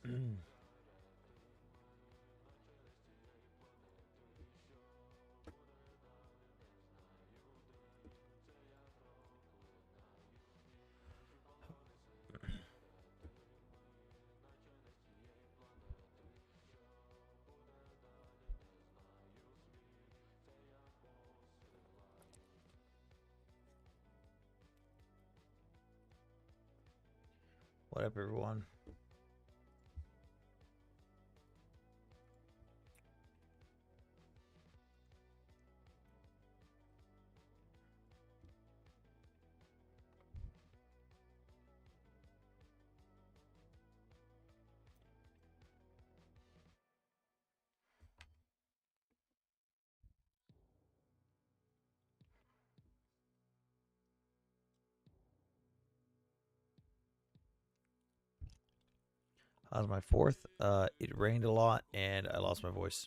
What up, everyone? How's my fourth? It rained a lot and I lost my voice.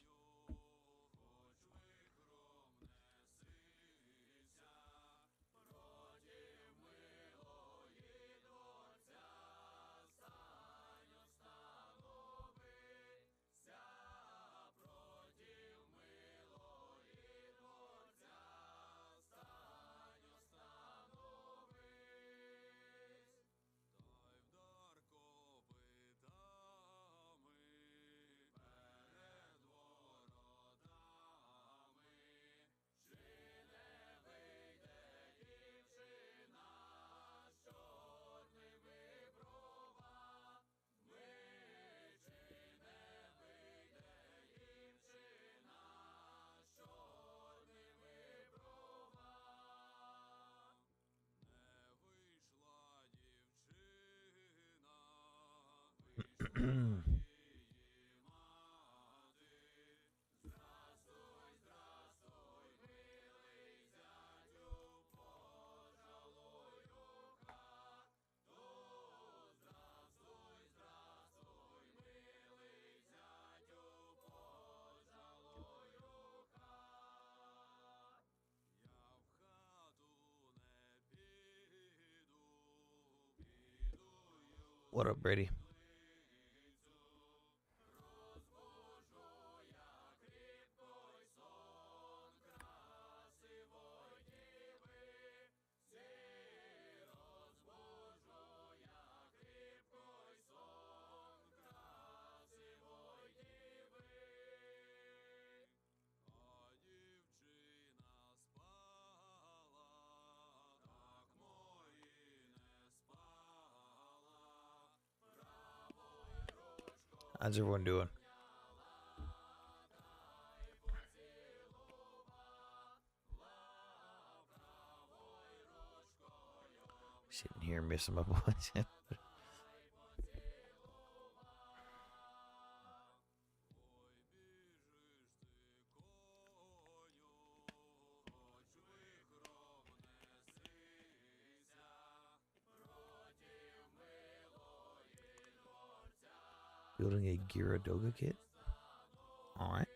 What up, Brady? How's everyone doing? Sitting here missing my voice. Building a Gyaradoga kit? Alright.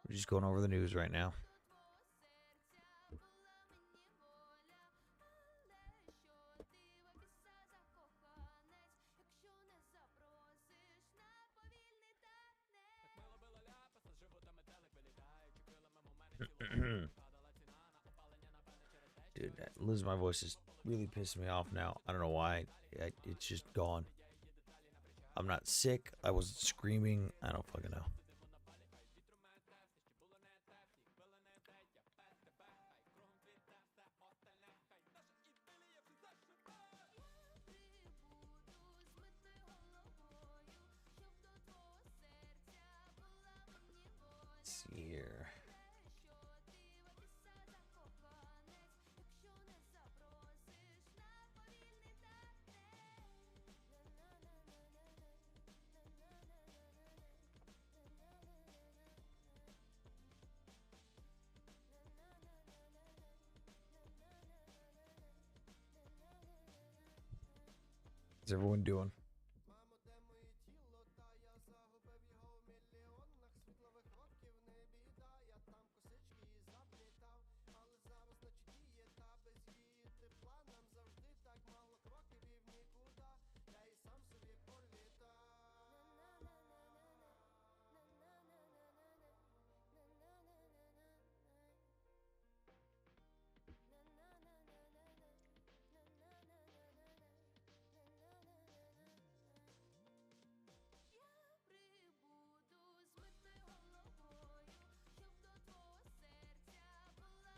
We're just going over the news right now. Dude, losing my voice is really pissing me off now. I don't know why. It's just gone. I'm not sick. I wasn't screaming. I don't fucking know. Let's see here. How's everyone doing?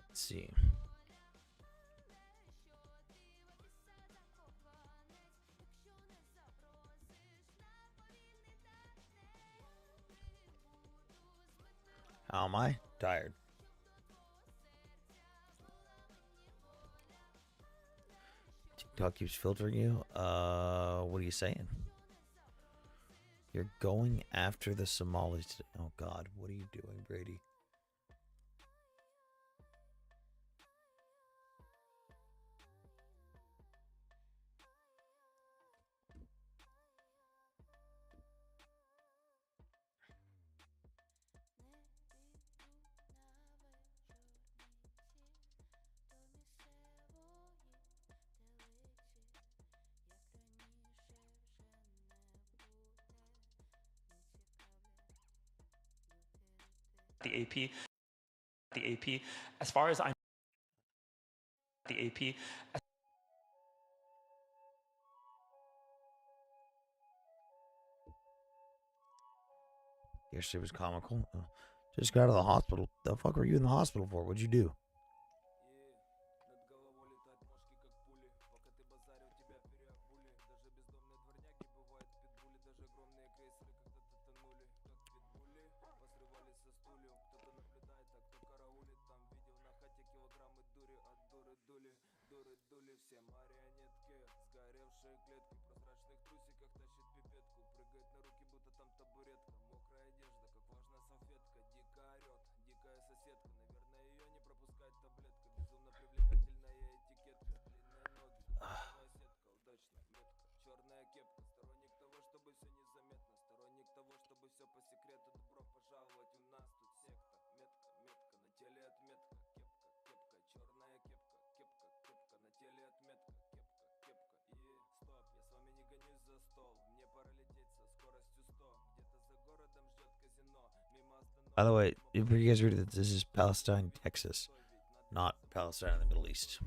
Let's see. How am I? Tired. TikTok keeps filtering you. What are you saying? You're going after the Somalis today. Oh God, what are you doing, Brady? The AP, the AP. As far as I'm the AP. Yesterday was comical. Just got out of the hospital. The fuck were you in the hospital for? What'd you do? By the way, if you guys read that, this is Palestine, Texas, not Palestine in the Middle East.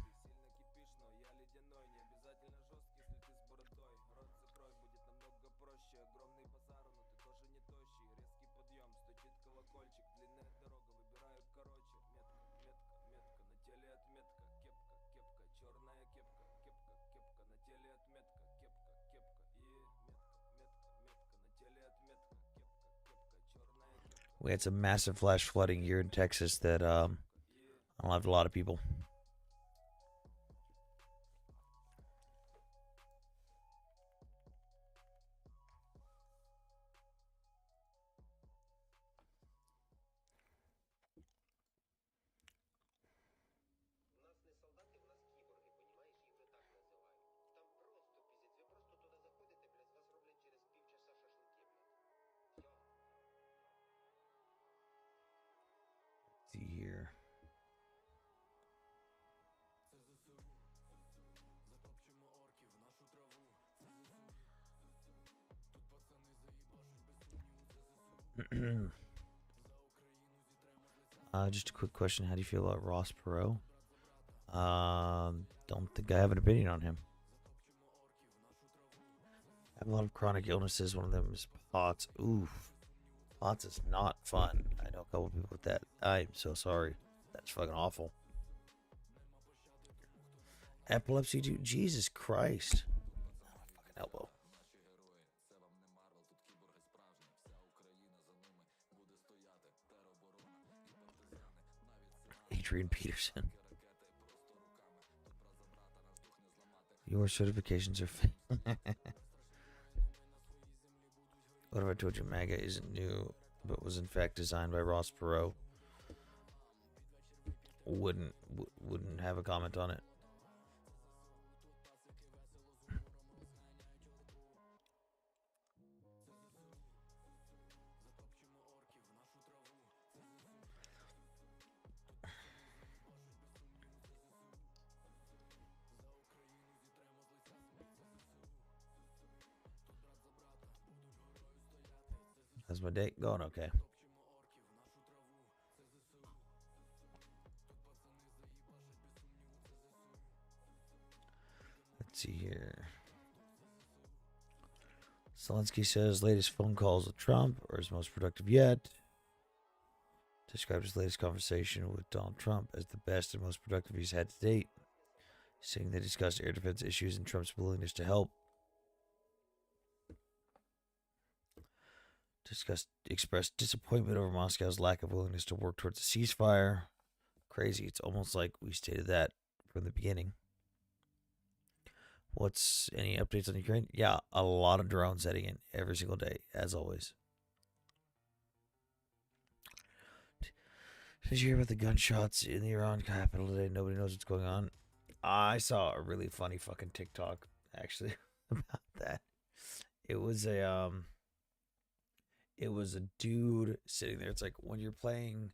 We had some massive flash flooding here in Texas that left a lot of people. See here. Just a quick question. How do you feel about Ross Perot? Don't think I have an opinion on him. I have a lot of chronic illnesses. One of them is POTS. Oof. POTS is not fun. I know a couple people with that. I'm so sorry. That's fucking awful. Epilepsy, dude. Jesus Christ. Oh, my fucking elbow. Adrian Peterson. Your certifications are fake. What if I told you MAGA isn't new, but was in fact designed by Ross Perot? Wouldn't have a comment on it. How's my day going? Okay. Let's see here. Zelensky says latest phone calls with Trump are his most productive yet. Described his latest conversation with Donald Trump as the best and most productive he's had to date, saying they discussed air defense issues and Trump's willingness to help. Expressed disappointment over Moscow's lack of willingness to work towards a ceasefire. Crazy. It's almost like we stated that from the beginning. What's any updates on Ukraine? Yeah, a lot of drones heading in every single day, as always. Did you hear about the gunshots in the Iran capital today? Nobody knows what's going on. I saw a really funny fucking TikTok actually about that. It was a dude sitting there. It's like when you're playing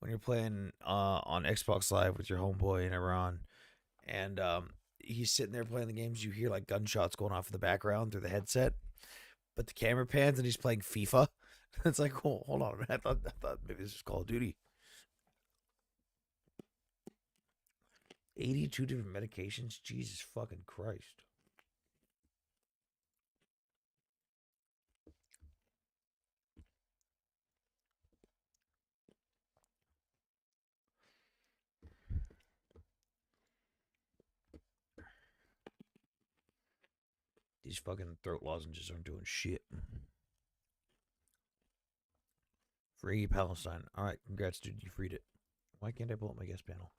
on Xbox Live with your homeboy in Iran, and he's sitting there playing the games. You hear like gunshots going off in the background through the headset, but the camera pans and he's playing FIFA. It's like, oh, hold on a minute. I thought maybe this was Call of Duty. 82 different medications? Jesus fucking Christ. These fucking throat lozenges aren't doing shit. Free Palestine. All right, congrats, dude. You freed it. Why can't I pull up my guest panel?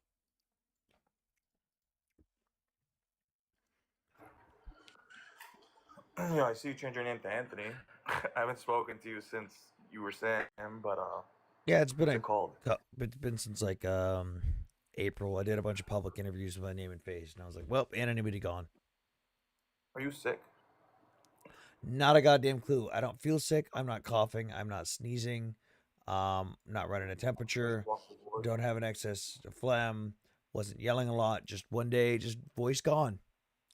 Yeah, I see you changed your name to Anthony. I haven't spoken to you since you were Sam, but Yeah, it's been what's it called? it's been since like April. I did a bunch of public interviews with my name and face, and I was like, well, anonymity gone. Are you sick? Not a goddamn clue. I don't feel sick. I'm not coughing. I'm not sneezing. Not running a temperature. Don't have an excess of phlegm. Wasn't yelling a lot. Just one day, just voice gone,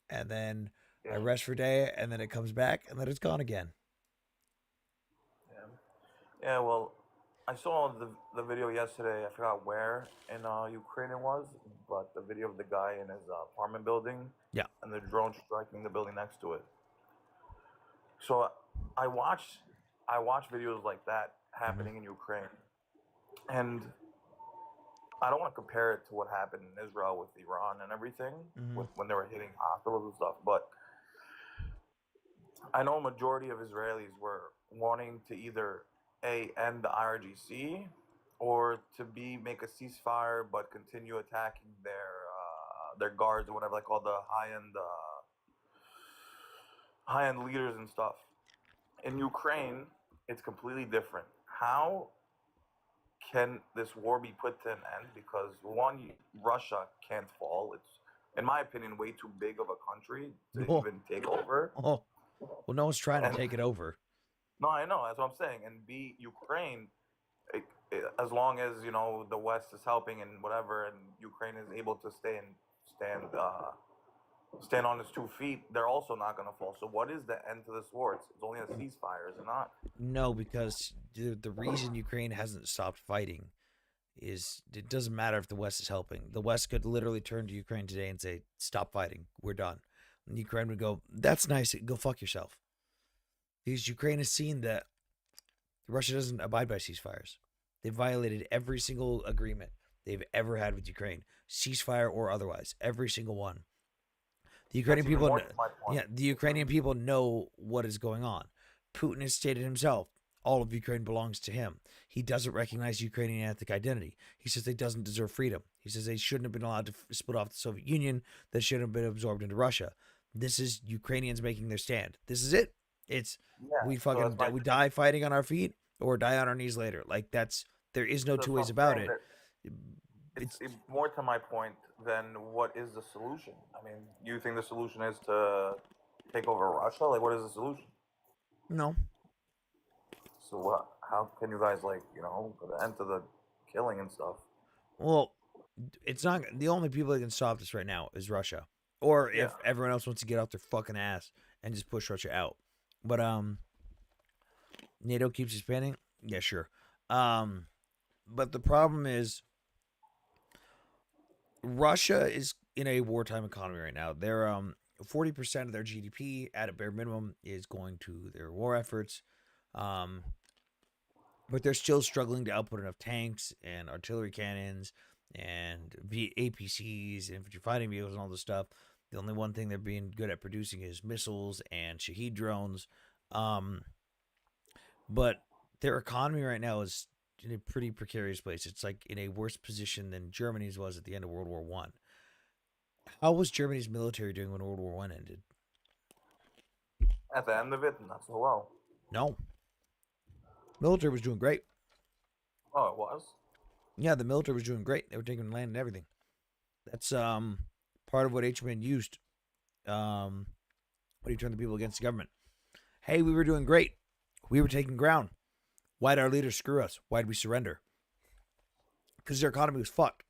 and then I Yeah, rest for a day, and then it comes back, and then it's gone again. yeah, yeah. Well, I saw the video yesterday. I forgot where in Ukraine it was, but the video of the guy in his apartment building Yeah. and the drone striking the building next to it. So I watched I watch videos like that Mm-hmm. happening in Ukraine, and I don't want to compare it to what happened in Israel with Iran and everything, Mm-hmm. with when they were hitting hospitals and stuff. But I know a majority of Israelis were wanting to either end the IRGC or to make a ceasefire but continue attacking their guards or whatever they call the high end leaders and stuff. In Ukraine, it's completely different. How can this war be put to an end? Because one, Russia can't fall. It's, in my opinion, way too big of a country to Oh, even take over. oh. Well, no one's trying to And take it over. no, I know that's what I'm saying. And B, Ukraine, as long as the West is helping and whatever, and Ukraine is able to stand on its 2 feet, they're also not going to fall. So what is the end to this war? It's only a ceasefire, is it not? No, because the reason Ukraine hasn't stopped fighting is it doesn't matter if the West is helping. The West could literally turn to Ukraine today and say, "Stop fighting. We're done." And Ukraine would go, "That's nice. Go fuck yourself." Because Ukraine has seen that Russia doesn't abide by ceasefires. They've violated every single agreement they've ever had with Ukraine, ceasefire or otherwise, every single one. The That's Ukrainian even people, more to my point. yeah, the Ukrainian people know what is going on. Putin has stated himself, all of Ukraine belongs to him. He doesn't recognize Ukrainian ethnic identity. He says they doesn't deserve freedom. He says they shouldn't have been allowed to split off the Soviet Union. They shouldn't have been absorbed into Russia. This is Ukrainians making their stand. This is it. It's Yeah, so that's we die fighting on our feet or die on our knees later. Like there is no two that's what ways I'm about saying. it. That It's more to my point than what is the solution. I mean, you think the solution is to take over Russia? Like, what is the solution? no. So what? How can you guys put an end to the killing and stuff? Well, it's not the only people that can stop this right now is Russia, or Yeah, if everyone else wants to get off their fucking ass and just push Russia out. But NATO keeps expanding. Yeah, sure. But the problem is Russia is in a wartime economy right now. They're 40% of their GDP at a bare minimum is going to their war efforts. Um, but they're still struggling to output enough tanks and artillery cannons and APCs, infantry fighting vehicles, and all this stuff. The only one thing they're being good at producing is missiles and Shahed drones. Um, but their economy right now is in a pretty precarious place. It's like in a worse position than Germany's was at the end of World War One. How was Germany's military doing when World War One ended? At the end of it, not so well. No, military was doing great. Oh, it was. Yeah, the military was doing great. They were taking land and everything. That's part of what HMN used. When he turned the people against the government. Hey, we were doing great. We were taking ground. Why'd our leaders screw us? Why'd we surrender? Because their economy was fucked.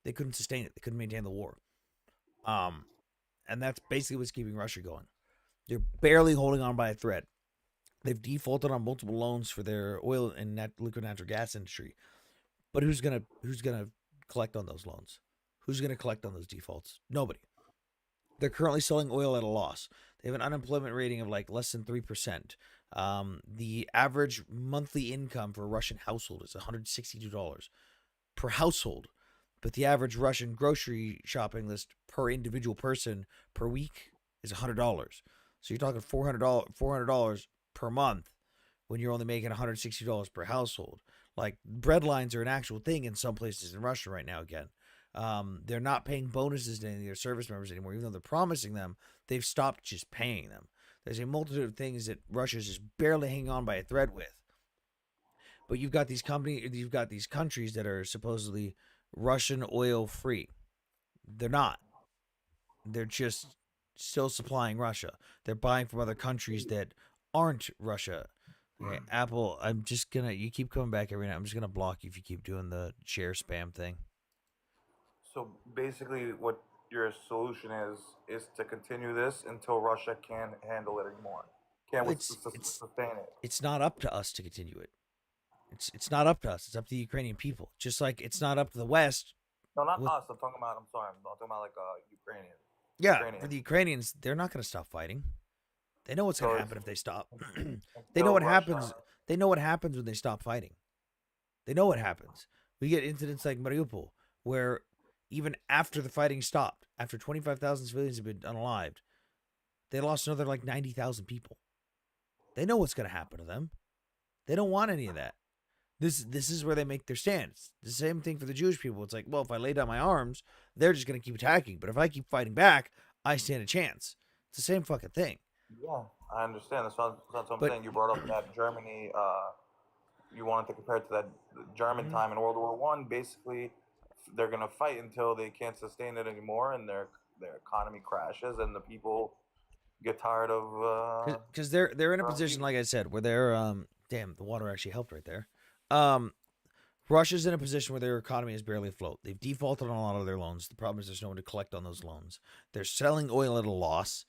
They couldn't sustain it. They couldn't maintain the war. And that's basically what's keeping Russia going. They're barely holding on by a thread. They've defaulted on multiple loans for their oil and liquid natural gas industry. But who's gonna collect on those loans? Who's gonna collect on those defaults? Nobody. They're currently selling oil at a loss. They have an unemployment rating of like less than 3%. The average monthly income for a Russian household is $162 per household. But the average Russian grocery shopping list per individual person per week is $100. So you're talking $400 per month when you're only making $160 per household. Like bread lines are an actual thing in some places in Russia right now again. They're not paying bonuses to any of their service members anymore, even though they're promising them. They've stopped just paying them. There's a multitude of things that Russia's just barely hanging on by a thread with. But you've got these countries that are supposedly Russian oil free. They're not. They're just still supplying Russia. They're buying from other countries that aren't Russia. Okay, Apple, you keep coming back every night. I'm just gonna block you if you keep doing the share spam thing. So basically, what your solution is to continue this until Russia can't handle it anymore. Can't Well, it's sustain it. it's not up to us to continue it. It's not up to us. It's up to the Ukrainian people. Just like it's not up to the West. No, not With us. I'm talking about. I'm sorry. I'm talking about like Ukrainian. yeah, Ukrainian. for the Ukrainians, they're not going to stop fighting. They know what's So going to it's happen if they stop. They know until what Russia. happens. They know what happens when they stop fighting. They know what happens. We get incidents like Mariupol, where even after the fighting stopped, after 25,000 civilians have been unalived, they lost another like 90,000 people. They know what's going to happen to them. They don't want any of that. This is where they make their stand. It's the same thing for the Jewish people. It's like, well, if I lay down my arms, they're just going to keep attacking. But if I keep fighting back, I stand a chance. It's the same fucking thing. Yeah, I understand. That's what I'm But saying. You brought up that Germany. You wanted to compare it to that German Mhm. time in World War One. Basically, they're gonna fight until they can't sustain it anymore, and their economy crashes, and the people get tired of. because they're in a position, People. like I said, where they're damn, the water actually helped right there. Um, Russia's in a position where their economy is barely afloat. They've defaulted on a lot of their loans. The problem is there's no one to collect on those loans. They're selling oil at a loss.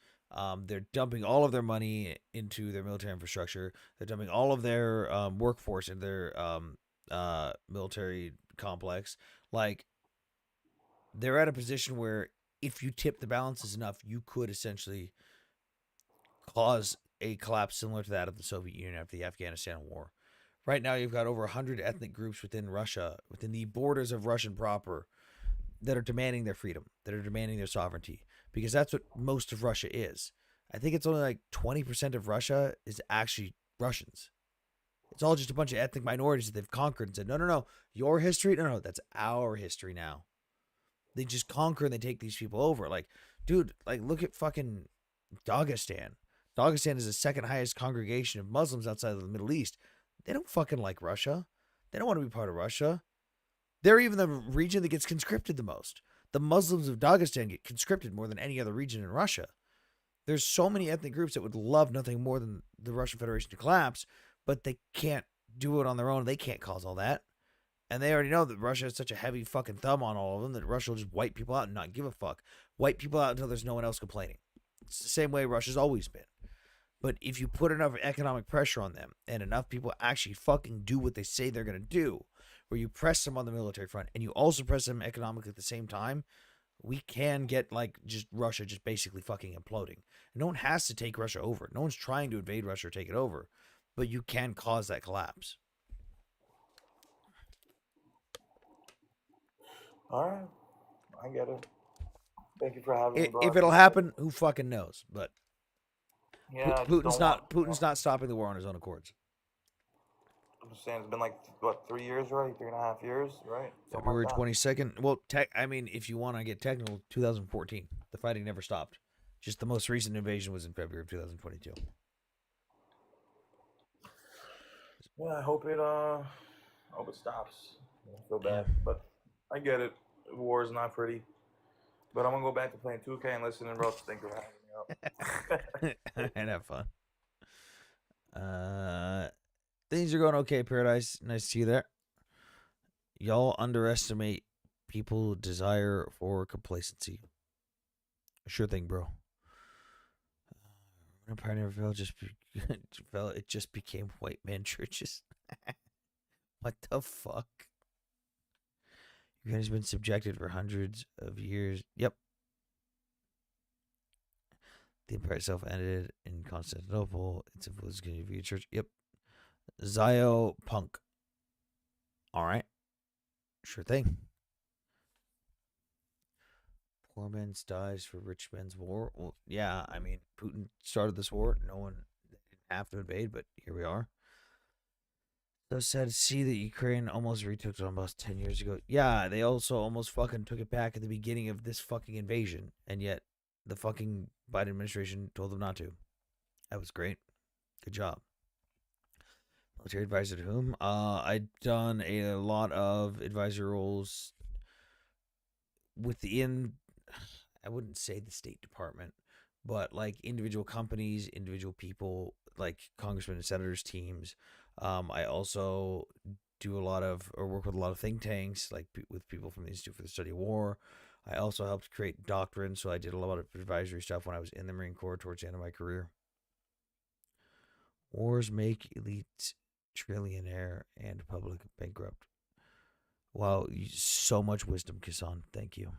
They're dumping all of their money into their military infrastructure. They're dumping all of their workforce into their military complex. Like, they're at a position where if you tip the balances enough, you could essentially cause a collapse similar to that of the Soviet Union after the Afghanistan war. Right now, you've got over 100 ethnic groups within Russia, within the borders of Russian proper, that are demanding their freedom, that are demanding their sovereignty, because that's what most of Russia is. I think it's only like 20% of Russia is actually Russians. It's all just a bunch of ethnic minorities that they've conquered and said, no, no, no, your history? No, that's our history now. They just conquer and they take these people over. Like, dude, like, look at fucking Dagestan. Dagestan is the second highest congregation of Muslims outside of the Middle East. They don't fucking like Russia. They don't want to be part of Russia. They're even the region that gets conscripted the most. The Muslims of Dagestan get conscripted more than any other region in Russia. There's so many ethnic groups that would love nothing more than the Russian Federation to collapse, but they can't do it on their own. They can't cause all that. And they already know that Russia has such a heavy fucking thumb on all of them that Russia will just wipe people out and not give a fuck. Wipe people out until there's no one else complaining. It's the same way Russia's always been. But if you put enough economic pressure on them and enough people actually fucking do what they say they're going to do, where you press them on the military front and you also press them economically at the same time, we can get like just Russia just basically fucking imploding. No one has to take Russia over. No one's trying to invade Russia or take it over, but you can cause that collapse. All right, I get it. Thank you for having me, bro. I If it'll appreciate it. happen, who fucking knows? But Yeah, I just Putin's don't want. not Putin's not stopping the war on his own accords. I'm just saying, it's been like what, 3 years, right? 3.5 years, right? Something like February that. 22nd. Well, I mean, if you want to get technical, 2014. The fighting never stopped. Just the most recent invasion was in February of 2022. Yeah, I hope it stops. I feel Yeah. bad, but I get it. War is not pretty. But I'm gonna go back to playing 2K and listening, bro. Thank you for having me up. And have fun. Things are going okay, Paradise. Nice to see you there. Y'all underestimate people's desire for complacency. Sure thing, bro. When Empire never fell, it just became white man churches. What the fuck? Ukraine has been subjected for hundreds of years. Yep. The empire itself ended in Constantinople. Its influence continued to be a church. Yep. Zio Punk. All right. Sure thing. Poor man's dies for rich man's war. Well, yeah, I mean, Putin started this war. No one didn't have to invade, but here we are. So sad to see that Ukraine almost retook Donbass 10 years ago. Yeah, they also almost fucking took it back at the beginning of this fucking invasion, and yet the fucking Biden administration told them not to. That was great. Good job. Military advisor to whom? I've done a lot of advisory roles within, I wouldn't say the State Department, but like individual companies, individual people, like congressmen and senators teams. I also do a lot of, or work with a lot of think tanks, like with people from the Institute for the Study of War. I also helped create doctrine, so I did a lot of advisory stuff when I was in the Marine Corps towards the end of my career. Wars make elite trillionaire and public bankrupt. Wow, so much wisdom, Kisan. Thank you.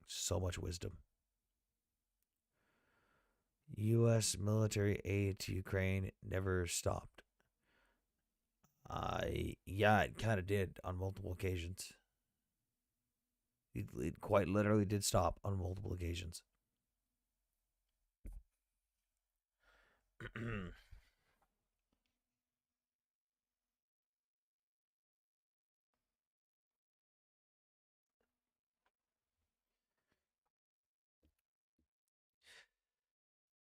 So much wisdom. U.S. military aid to Ukraine never stopped. Yeah, it kind of did on multiple occasions. It quite literally did stop on multiple occasions.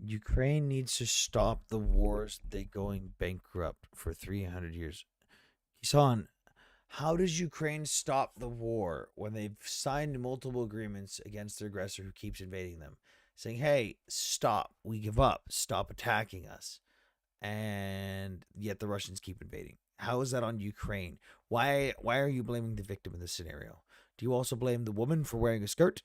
Ukraine needs to stop the wars. They going bankrupt for 300 years. Kisan, how does Ukraine stop the war when they've signed multiple agreements against their aggressor who keeps invading them, saying, "Hey, stop. We give up. Stop attacking us." And yet the Russians keep invading. How is that on Ukraine? Why are you blaming the victim in this scenario? Do you also blame the woman for wearing a skirt?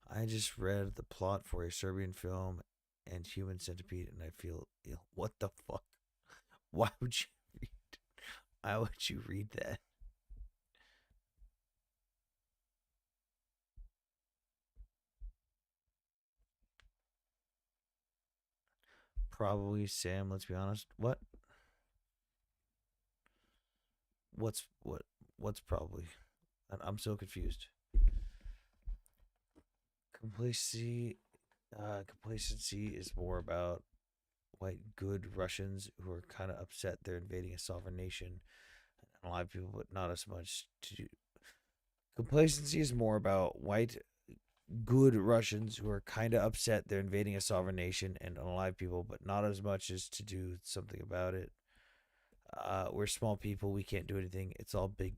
I just read the plot for a Serbian film and Human Centipede, and I feel ill. What the fuck? Why would you read? Why would you read that? Probably Sam. Let's be honest. What? What's what? What's probably? I'm so confused. Complacency. Complacency is more about white good Russians who are kind of upset they're invading a sovereign nation. And a lot of people, but not as much to do. Complacency is more about white good Russians who are kind of upset they're invading a sovereign nation and unalive people, but not as much as to do something about it. We're small people. We can't do anything. It's all big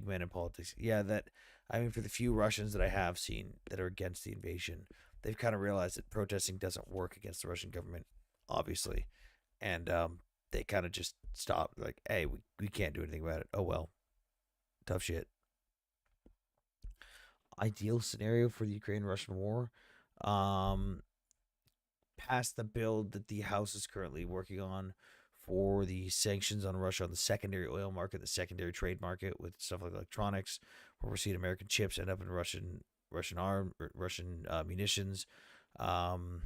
men in politics. Yeah, that, I mean, for the few Russians that I have seen that are against the invasion, they've kind of realized that protesting doesn't work against the Russian government, obviously. And they kind of just stop. Like, hey, we can't do anything about it. Oh, well. Tough shit. ideal scenario for the Ukraine-Russian war. Um, Passed the bill that the House is currently working on for the sanctions on Russia on the secondary oil market, the secondary trade market with stuff like electronics, where we're seeing American chips end up in Russian munitions, um,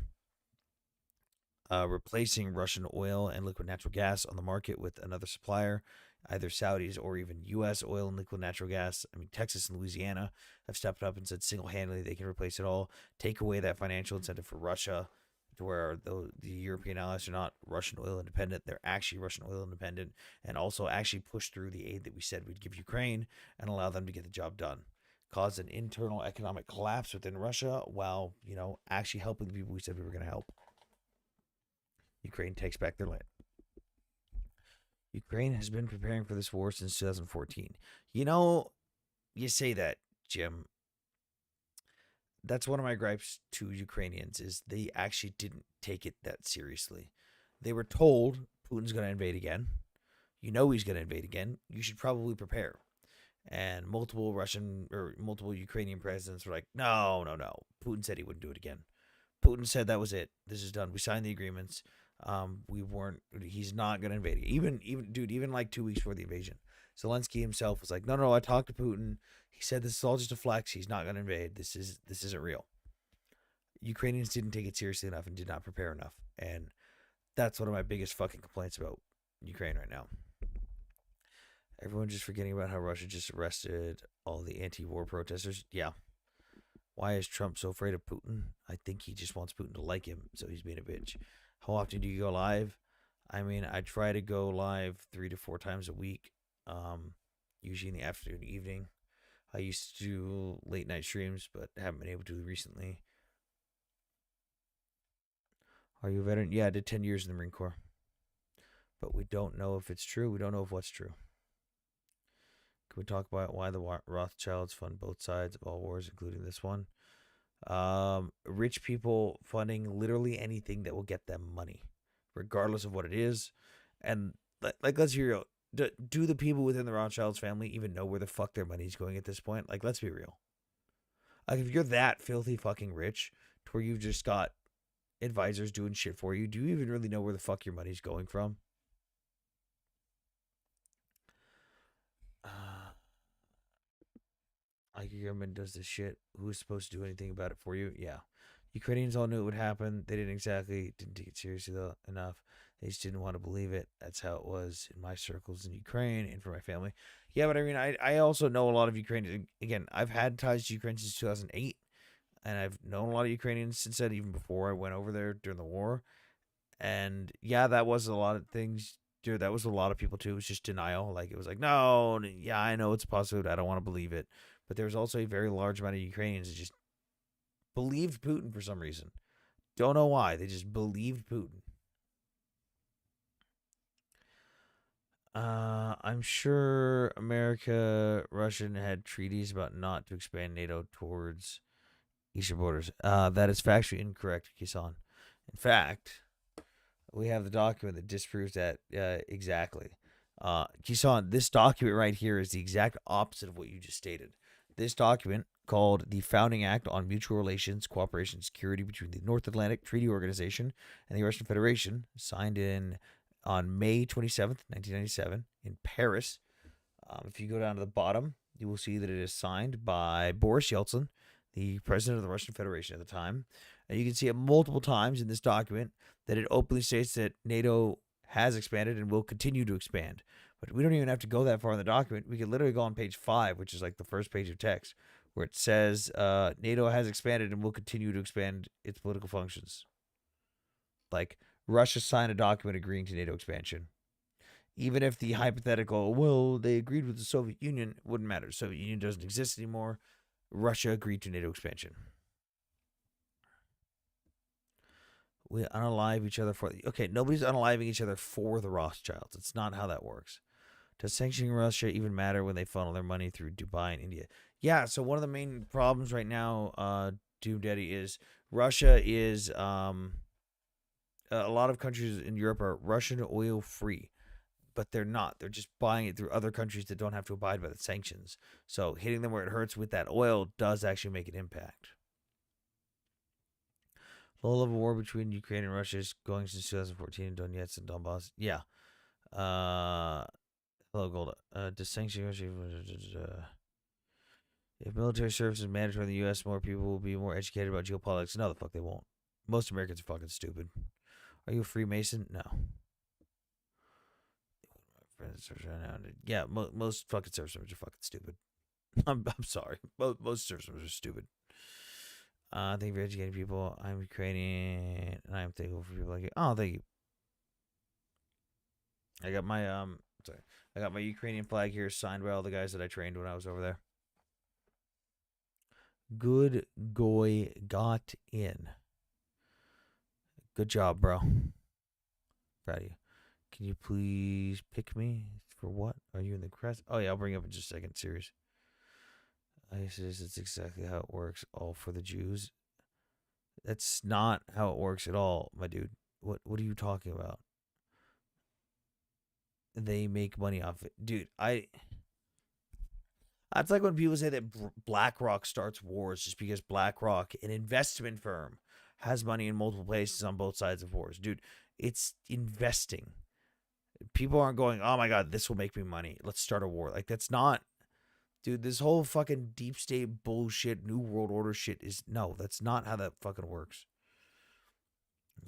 replacing Russian oil and liquid natural gas on the market with another supplier, either Saudis or even U.S. oil and liquid natural gas. I mean, Texas and Louisiana have stepped up and said single-handedly they can replace it all, take away that financial incentive for Russia, to where the European allies are not Russian oil independent. They're actually Russian oil independent, and also actually push through the aid that we said we'd give Ukraine and allow them to get the job done. Cause an internal economic collapse within Russia while, actually helping the people we said we were going to help. Ukraine takes back their land. Ukraine has been preparing for this war since 2014. You say that, Jim. That's one of my gripes to Ukrainians is they actually didn't take it that seriously. They were told Putin's going to invade again. You know he's going to invade again. You should probably prepare. And multiple Ukrainian presidents were like, no. Putin said he wouldn't do it again. Putin said that was it. This is done. We signed the agreements. He's not going to invade. Even like 2 weeks before the invasion, Zelensky himself was like, no, I talked to Putin. He said this is all just a flex. He's not going to invade. This isn't real. Ukrainians didn't take it seriously enough and did not prepare enough. And that's one of my biggest fucking complaints about Ukraine right now. Everyone's just forgetting about how Russia just arrested all the anti-war protesters. Yeah. Why is Trump so afraid of Putin? I think he just wants Putin to like him, so he's being a bitch. How often do you go live? I mean, I try to go live 3 to 4 times a week, usually in the afternoon, evening. I used to do late night streams, but haven't been able to recently. Are you a veteran? Yeah, I did 10 years in the Marine Corps. But we don't know if it's true. We don't know if what's true. Can we talk about why the Rothschilds fund both sides of all wars, including this one? Rich people funding literally anything that will get them money, regardless of what it is. And let's be real. Do the people within the Rothschilds family even know where the fuck their money's going at this point? Like, let's be real. Like, if you're that filthy fucking rich to where you've just got advisors doing shit for you, do you even really know where the fuck your money's going from? Like, your government does this shit. Who's supposed to do anything about it for you? Yeah. Ukrainians all knew it would happen. They didn't take it seriously enough. They just didn't want to believe it. That's how it was in my circles in Ukraine and for my family. Yeah, but I mean, I also know a lot of Ukrainians. Again, I've had ties to Ukraine since 2008, and I've known a lot of Ukrainians since then, even before I went over there during the war. And yeah, that was a lot of things. Dude, that was a lot of people too. It was just denial. Like, it was like, no, yeah, I know it's possible. I don't want to believe it. But there was also a very large amount of Ukrainians that just believed Putin for some reason. Don't know why. They just believed Putin. I'm sure America, Russia had treaties about not to expand NATO towards eastern borders. That is factually incorrect, Kisan. In fact, we have the document that disproves that exactly. Kisan, this document right here is the exact opposite of what you just stated. This document, called the Founding Act on Mutual Relations, Cooperation, and Security between the North Atlantic Treaty Organization and the Russian Federation, signed on May 27th, 1997, in Paris. If you go down to the bottom, you will see that it is signed by Boris Yeltsin, the president of the Russian Federation at the time. And you can see it multiple times in this document that it openly states that NATO has expanded and will continue to expand. But we don't even have to go that far in the document. We could literally go on page 5, which is like the first page of text, where it says NATO has expanded and will continue to expand its political functions. Like, Russia signed a document agreeing to NATO expansion. Even if the hypothetical, well, they agreed with the Soviet Union, it wouldn't matter. The Soviet Union doesn't exist anymore. Russia agreed to NATO expansion. We unalive each other for okay, nobody's unaliving each other for the Rothschilds. It's not how that works. Does sanctioning Russia even matter when they funnel their money through Dubai and India? Yeah, so one of the main problems right now, Doom Daddy, is Russia is a lot of countries in Europe are Russian oil free. but they're not. They're just buying it through other countries that don't have to abide by the sanctions. So hitting them where it hurts with that oil does actually make an impact. Low level war between Ukraine and Russia is going since 2014 in Donetsk and Donbass. Yeah. Hello, Golda. Does sanction Russia? If military service is mandatory in the U.S., more people will be more educated about geopolitics. No, the fuck they won't. Most Americans are fucking stupid. Are you a Freemason? No. Yeah, most fucking service members are fucking stupid. I'm sorry. Most service members are stupid. Thank you for educating people. I'm Ukrainian, and I'm thankful for people like you. Oh, thank you. I got my sorry. I got my Ukrainian flag here signed by all the guys that I trained when I was over there. Good Goy got in. Good job, bro. Proud of you. Can you please pick me for what? Are you in the crest? Oh yeah, I'll bring up in just a second. Serious. ISIS. That's exactly how it works. All for the Jews. That's not how it works at all, my dude. What are you talking about? They make money off it, dude. That's like when people say that BlackRock starts wars just because BlackRock, an investment firm, has money in multiple places on both sides of wars. Dude, it's investing. People aren't going, oh my God, this will make me money. Let's start a war. Like, that's not, dude, this whole fucking deep state bullshit, New World Order shit is, no, that's not how that fucking works.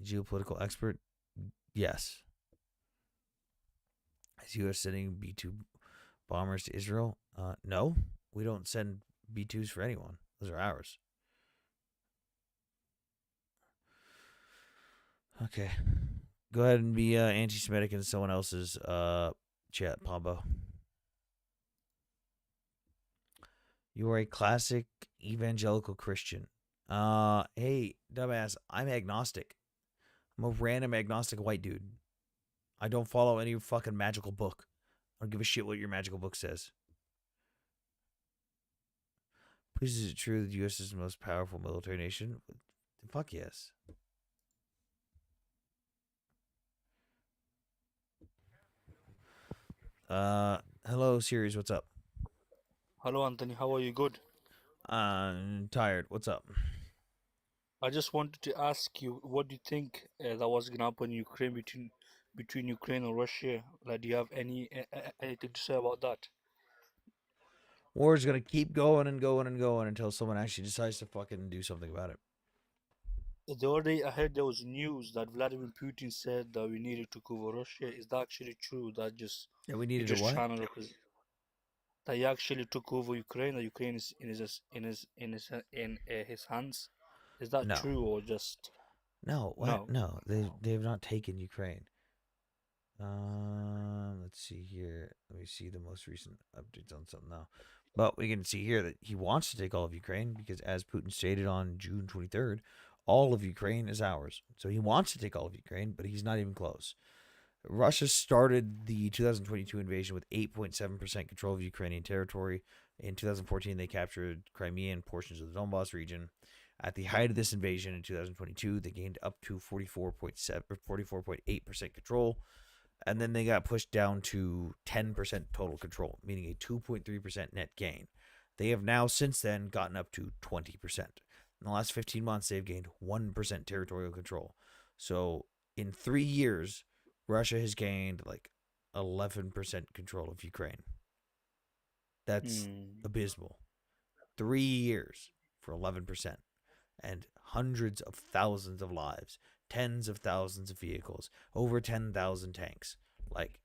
Geopolitical expert? Yes. Is U.S. sending B 2 bombers to Israel? No, we don't send B 2s for anyone. Those are ours. Okay. Go ahead and be anti Semitic in someone else's chat, Pombo. You are a classic evangelical Christian. Hey, dumbass, I'm agnostic. I'm a random agnostic white dude. I don't follow any fucking magical book. I don't give a shit what your magical book says. Please, is it true that the U.S. is the most powerful military nation? Fuck yes. Hello, Sirius. What's up? Hello, Anthony. How are you? Good. I'm tired. What's up? I just wanted to ask you, what do you think that was gonna happen in Ukraine between Ukraine and Russia? Like, do you have anything to say about that? War is gonna keep going and going and going until someone actually decides to fucking do something about it. The other day, I heard there was news that Vladimir Putin said that we needed to cover Russia. Is that actually true? That just Yeah, we he needed a just what? trying to represent that he actually took over Ukraine? That Ukraine is in his hands. Is that No, true or just no, what? no? No, they've not taken Ukraine. Let's see here. Let me see the most recent updates on something now. But we can see here that he wants to take all of Ukraine because, as Putin stated on June 23rd, all of Ukraine is ours. So he wants to take all of Ukraine, but he's not even close. Russia started the 2022 invasion with 8.7% control of Ukrainian territory. In 2014, they captured Crimea and portions of the Donbass region. At the height of this invasion in 2022, they gained up to 44.7 or 44.8% control, and then they got pushed down to 10% total control, meaning a 2.3% net gain. They have now since then gotten up to 20%. In the last 15 months, they've gained 1% territorial control. So in 3 years, Russia has gained like 11% control of Ukraine. That's Hmm. abysmal. 3 years for 11%. And hundreds of thousands of lives, tens of thousands of vehicles, over 10,000 tanks. Like,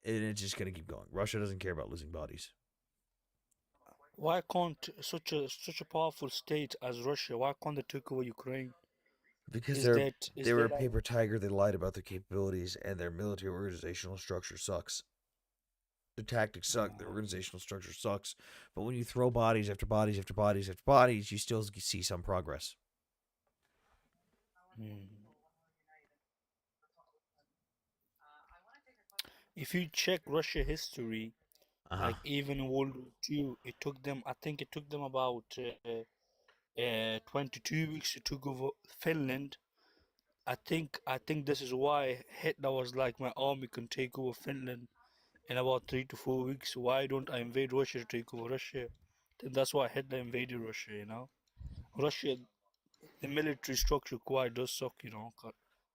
and it's just going to keep going. Russia doesn't care about losing bodies. Why can't such a powerful state as Russia? Why can't they take over Ukraine? Because Is that they is were there a like paper tiger, they lied about their capabilities, and their military organizational structure sucks. The tactics suck, the organizational structure sucks. But when you throw bodies after bodies after bodies after bodies, you still see some progress. hmm. If you check Russia history, Uh huh. like even in World War II, it took them. I think it took them about 22 weeks to take over Finland, I think this is why Hitler was like, my army can take over Finland in about 3 to 4 weeks. Why don't I invade Russia to take over Russia? I think that's why Hitler invaded Russia. Russia, the military structure quite does suck.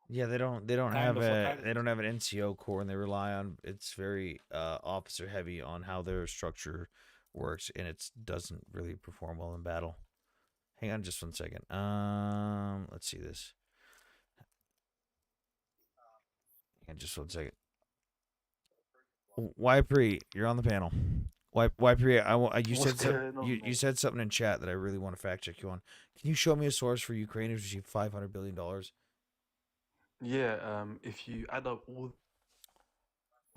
Yeah, they don't Kind have of, a kind of. they don't have an NCO core, and they rely on it's very officer heavy on how their structure works, and it doesn't really perform well in battle. Hang on just one second. Let's see this. Hang on just one second. Ypre, you're on the panel. Ypre, you What's said so, going on, you mate? said something in chat that I really want to fact check you on. Can you show me a source for Ukraine has received $500 billion? Yeah, if you add up all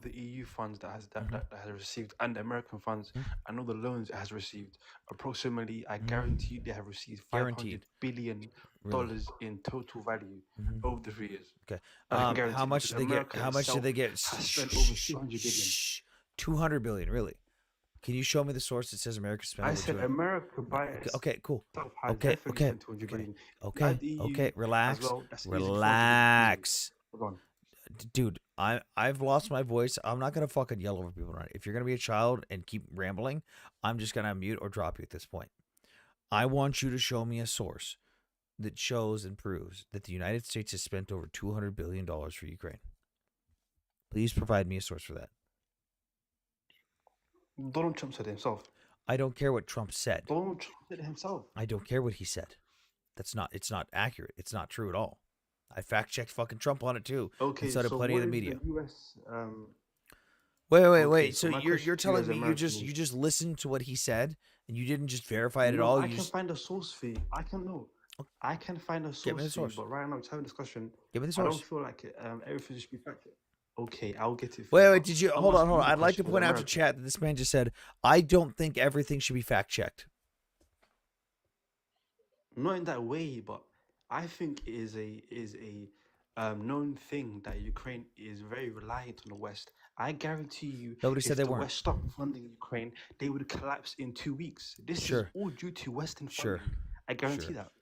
the EU funds that has Mhm. that has received and the American funds Mhm. and all the loans it has received, approximately, I Mhm. guarantee you they have received Guaranteed. $500 billion Really? in total value Mhm. over the 3 years. Okay. I can How guarantee much because did they get? America How much did itself they get? has spent over 200 billion. 200 billion. Really? Can you show me the source that says America spent I over said 200? America No, by okay. Okay. Cool. itself has Okay. definitely Okay. spent 200 Okay. billion. If you add Okay. the EU Okay. as Relax. well, that's easily 400 easily. Relax. Hold on. Dude, I've lost my voice. I'm not gonna fucking yell over people tonight. If you're gonna be a child and keep rambling, I'm just gonna mute or drop you at this point. I want you to show me a source that shows and proves that the United States has spent over $200 billion for Ukraine. Please provide me a source for that. Donald Trump said it himself. I don't care what Trump said. Donald Trump said it himself. I don't care what he said. It's not accurate. It's not true at all. I fact checked fucking Trump on it too. And Okay, so did so plenty of what the is media. the US Wait. okay, So so my question you're to you telling as me American you is just listened to what he said and you didn't just verify it at no, all? I You can just find a source for you. I can find a get me source the for you, source. but right now it's having a discussion. Give me the I don't source. feel like it, everything should be factual. Okay, I'll get it for you. Wait. But Did you I'm hold asking on? you the I'd like to question as point out to American. chat that this man just said, "I don't think everything should be fact checked." Not in that way, but I think it is a known thing that Ukraine is very reliant on the West. I guarantee you, Nobody said if they the weren't. West stopped funding Ukraine, they would collapse in 2 weeks. This is Sure, all due to Western sure, funding. I guarantee sure, that.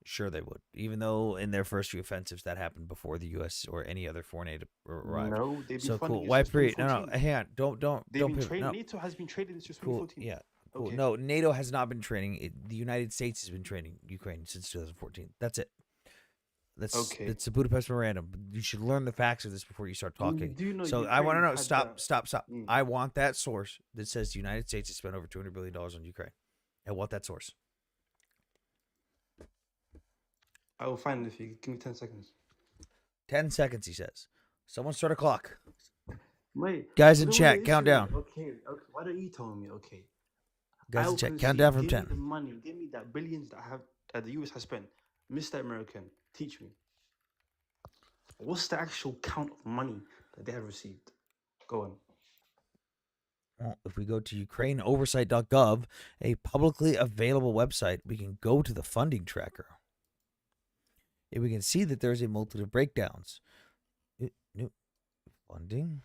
sure. They would, even though in their first few offensives that happened before the U.S. or any other foreign aid arrived. No, they've been So funding cool. it since No. 2014. Hang on. They've Don't been pivot. training. No. NATO has been trading since Cool. 2014. Yeah. Cool. Okay. No, NATO has not been training. The United States has been training Ukraine since 2014. That's it. Okay. That's the Budapest Memorandum. You should learn the facts of this before you start And you talking. do know So I want to Ukraine know. had Stop. that. Stop. Stop. Mm. I want that source that says the United States has spent over $200 billion on Ukraine. I want that source. I will find it if you give me 10 seconds. 10 seconds, he says. Someone start a clock. Wait, Guys you in know what chat, the count issue is? down. Okay. Why don't you tell me? Okay. Guys I'll in chat, count concede. down from Give 10. me the money. Give me that billions that the US has spent. Mr. American, teach me. What's the actual count of money that they have received? Go on. Well, if we go to ukraineoversight.gov, a publicly available website, we can go to the funding tracker. And we can see that there's a multitude of breakdowns. New funding.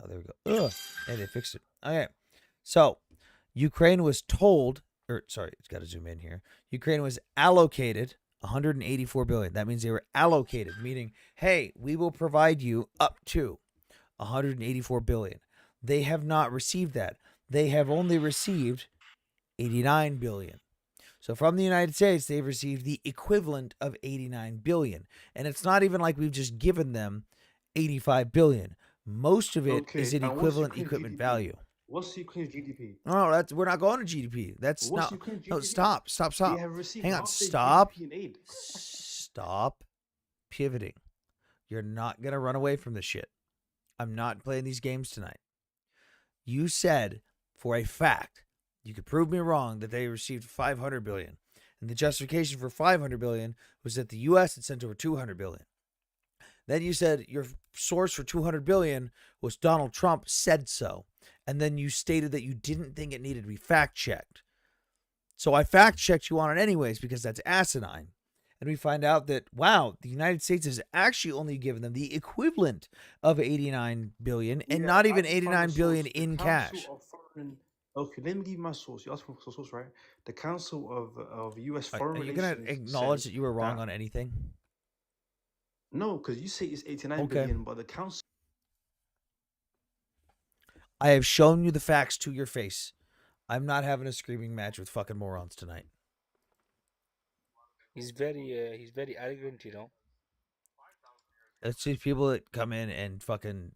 Oh, there we go. Ugh. And they fixed it. Okay. So, Ukraine was told, it's got to zoom in here. Ukraine was allocated 184 billion. That means they were allocated, meaning, hey, we will provide you up to 184 billion. They have not received that. They have only received 89 billion. So from the United States, they've received the equivalent of 89 billion. And it's not even like we've just given them 85 billion. Most of it is Okay. an And what's equivalent Ukraine's equipment GDP? value. What's Ukraine's GDP? No, we're not going to GDP. That's What's not. Ukraine's No, GDP? stop. They have received Hang on. half their Stop. GDP in aid. Stop pivoting. You're not gonna run away from this shit. I'm not playing these games tonight. You said for a fact, you could prove me wrong, that they received 500 billion. And the justification for 500 billion was that the US had sent over 200 billion. Then you said your source for 200 billion was Donald Trump said so. And then you stated that you didn't think it needed to be fact checked. So I fact checked you on it anyways because that's asinine. And we find out that, wow, the United States has actually only given them the equivalent of 89 billion and Yeah, not I even just found 89 the billion source. The in Council cash. of Foreign. Okay, let me give you my source. You asked me for the source, right? The Council of U.S. Are Foreign you going Relations to acknowledge says that you were wrong that on anything? No, because you say it's 89 Okay. billion, but the council I have shown you the facts to your face. I'm not having a screaming match with fucking morons tonight. He's very arrogant, you know. It's these people that come in and fucking.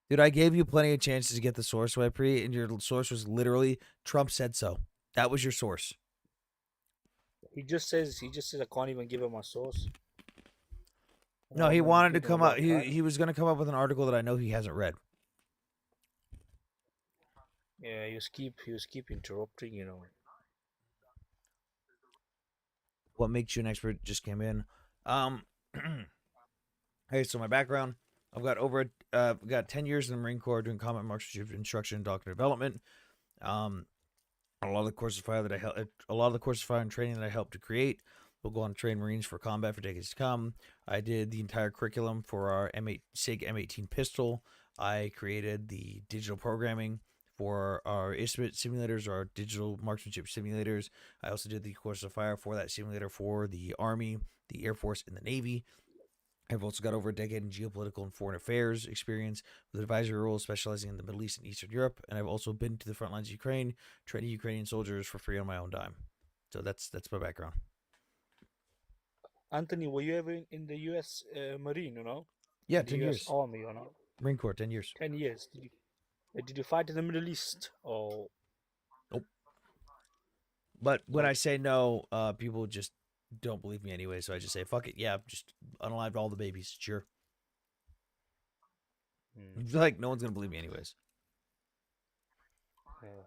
Dude, I gave you plenty of chances to get the source, Webpre, and your source was literally Trump said so. That was your source. He just says I can't even give him a source. No, he I'm only wanted to giving him come about up. the He facts. was going to come up with an article that I know he hasn't read. Yeah, he was keep interrupting, you know. What makes you an expert just came in. Um, hey, so my background: I've got 10 years in the Marine Corps doing combat marksmanship instruction and doctrine development. Um, a lot of the courses fire that I help, a lot of the courses fire and training that I helped to create. We'll go on to train Marines for combat for decades to come. I did the entire curriculum for our M8 SIG M18 pistol. I created the digital programming for our ISMIT simulators, our digital marksmanship simulators. I also did the course of fire for that simulator for the Army, the Air Force, and the Navy. I've also got over a decade in geopolitical and foreign affairs experience with advisory roles specializing in the Middle East and Eastern Europe. And I've also been to the front lines of Ukraine, training Ukrainian soldiers for free on my own dime. So that's my background. Anthony, were you ever in the U.S. Marine? You know, Yeah, in the 10 U.S. years. Army? You know, Marine Corps, 10 years. 10 years. Did you fight in the Middle East? Or Nope. But when no? I say no, people just don't believe me anyway. So I just say, fuck it. Yeah, just unalived all the babies. Sure. Hmm. Like, no one's going to believe me anyways. Yeah.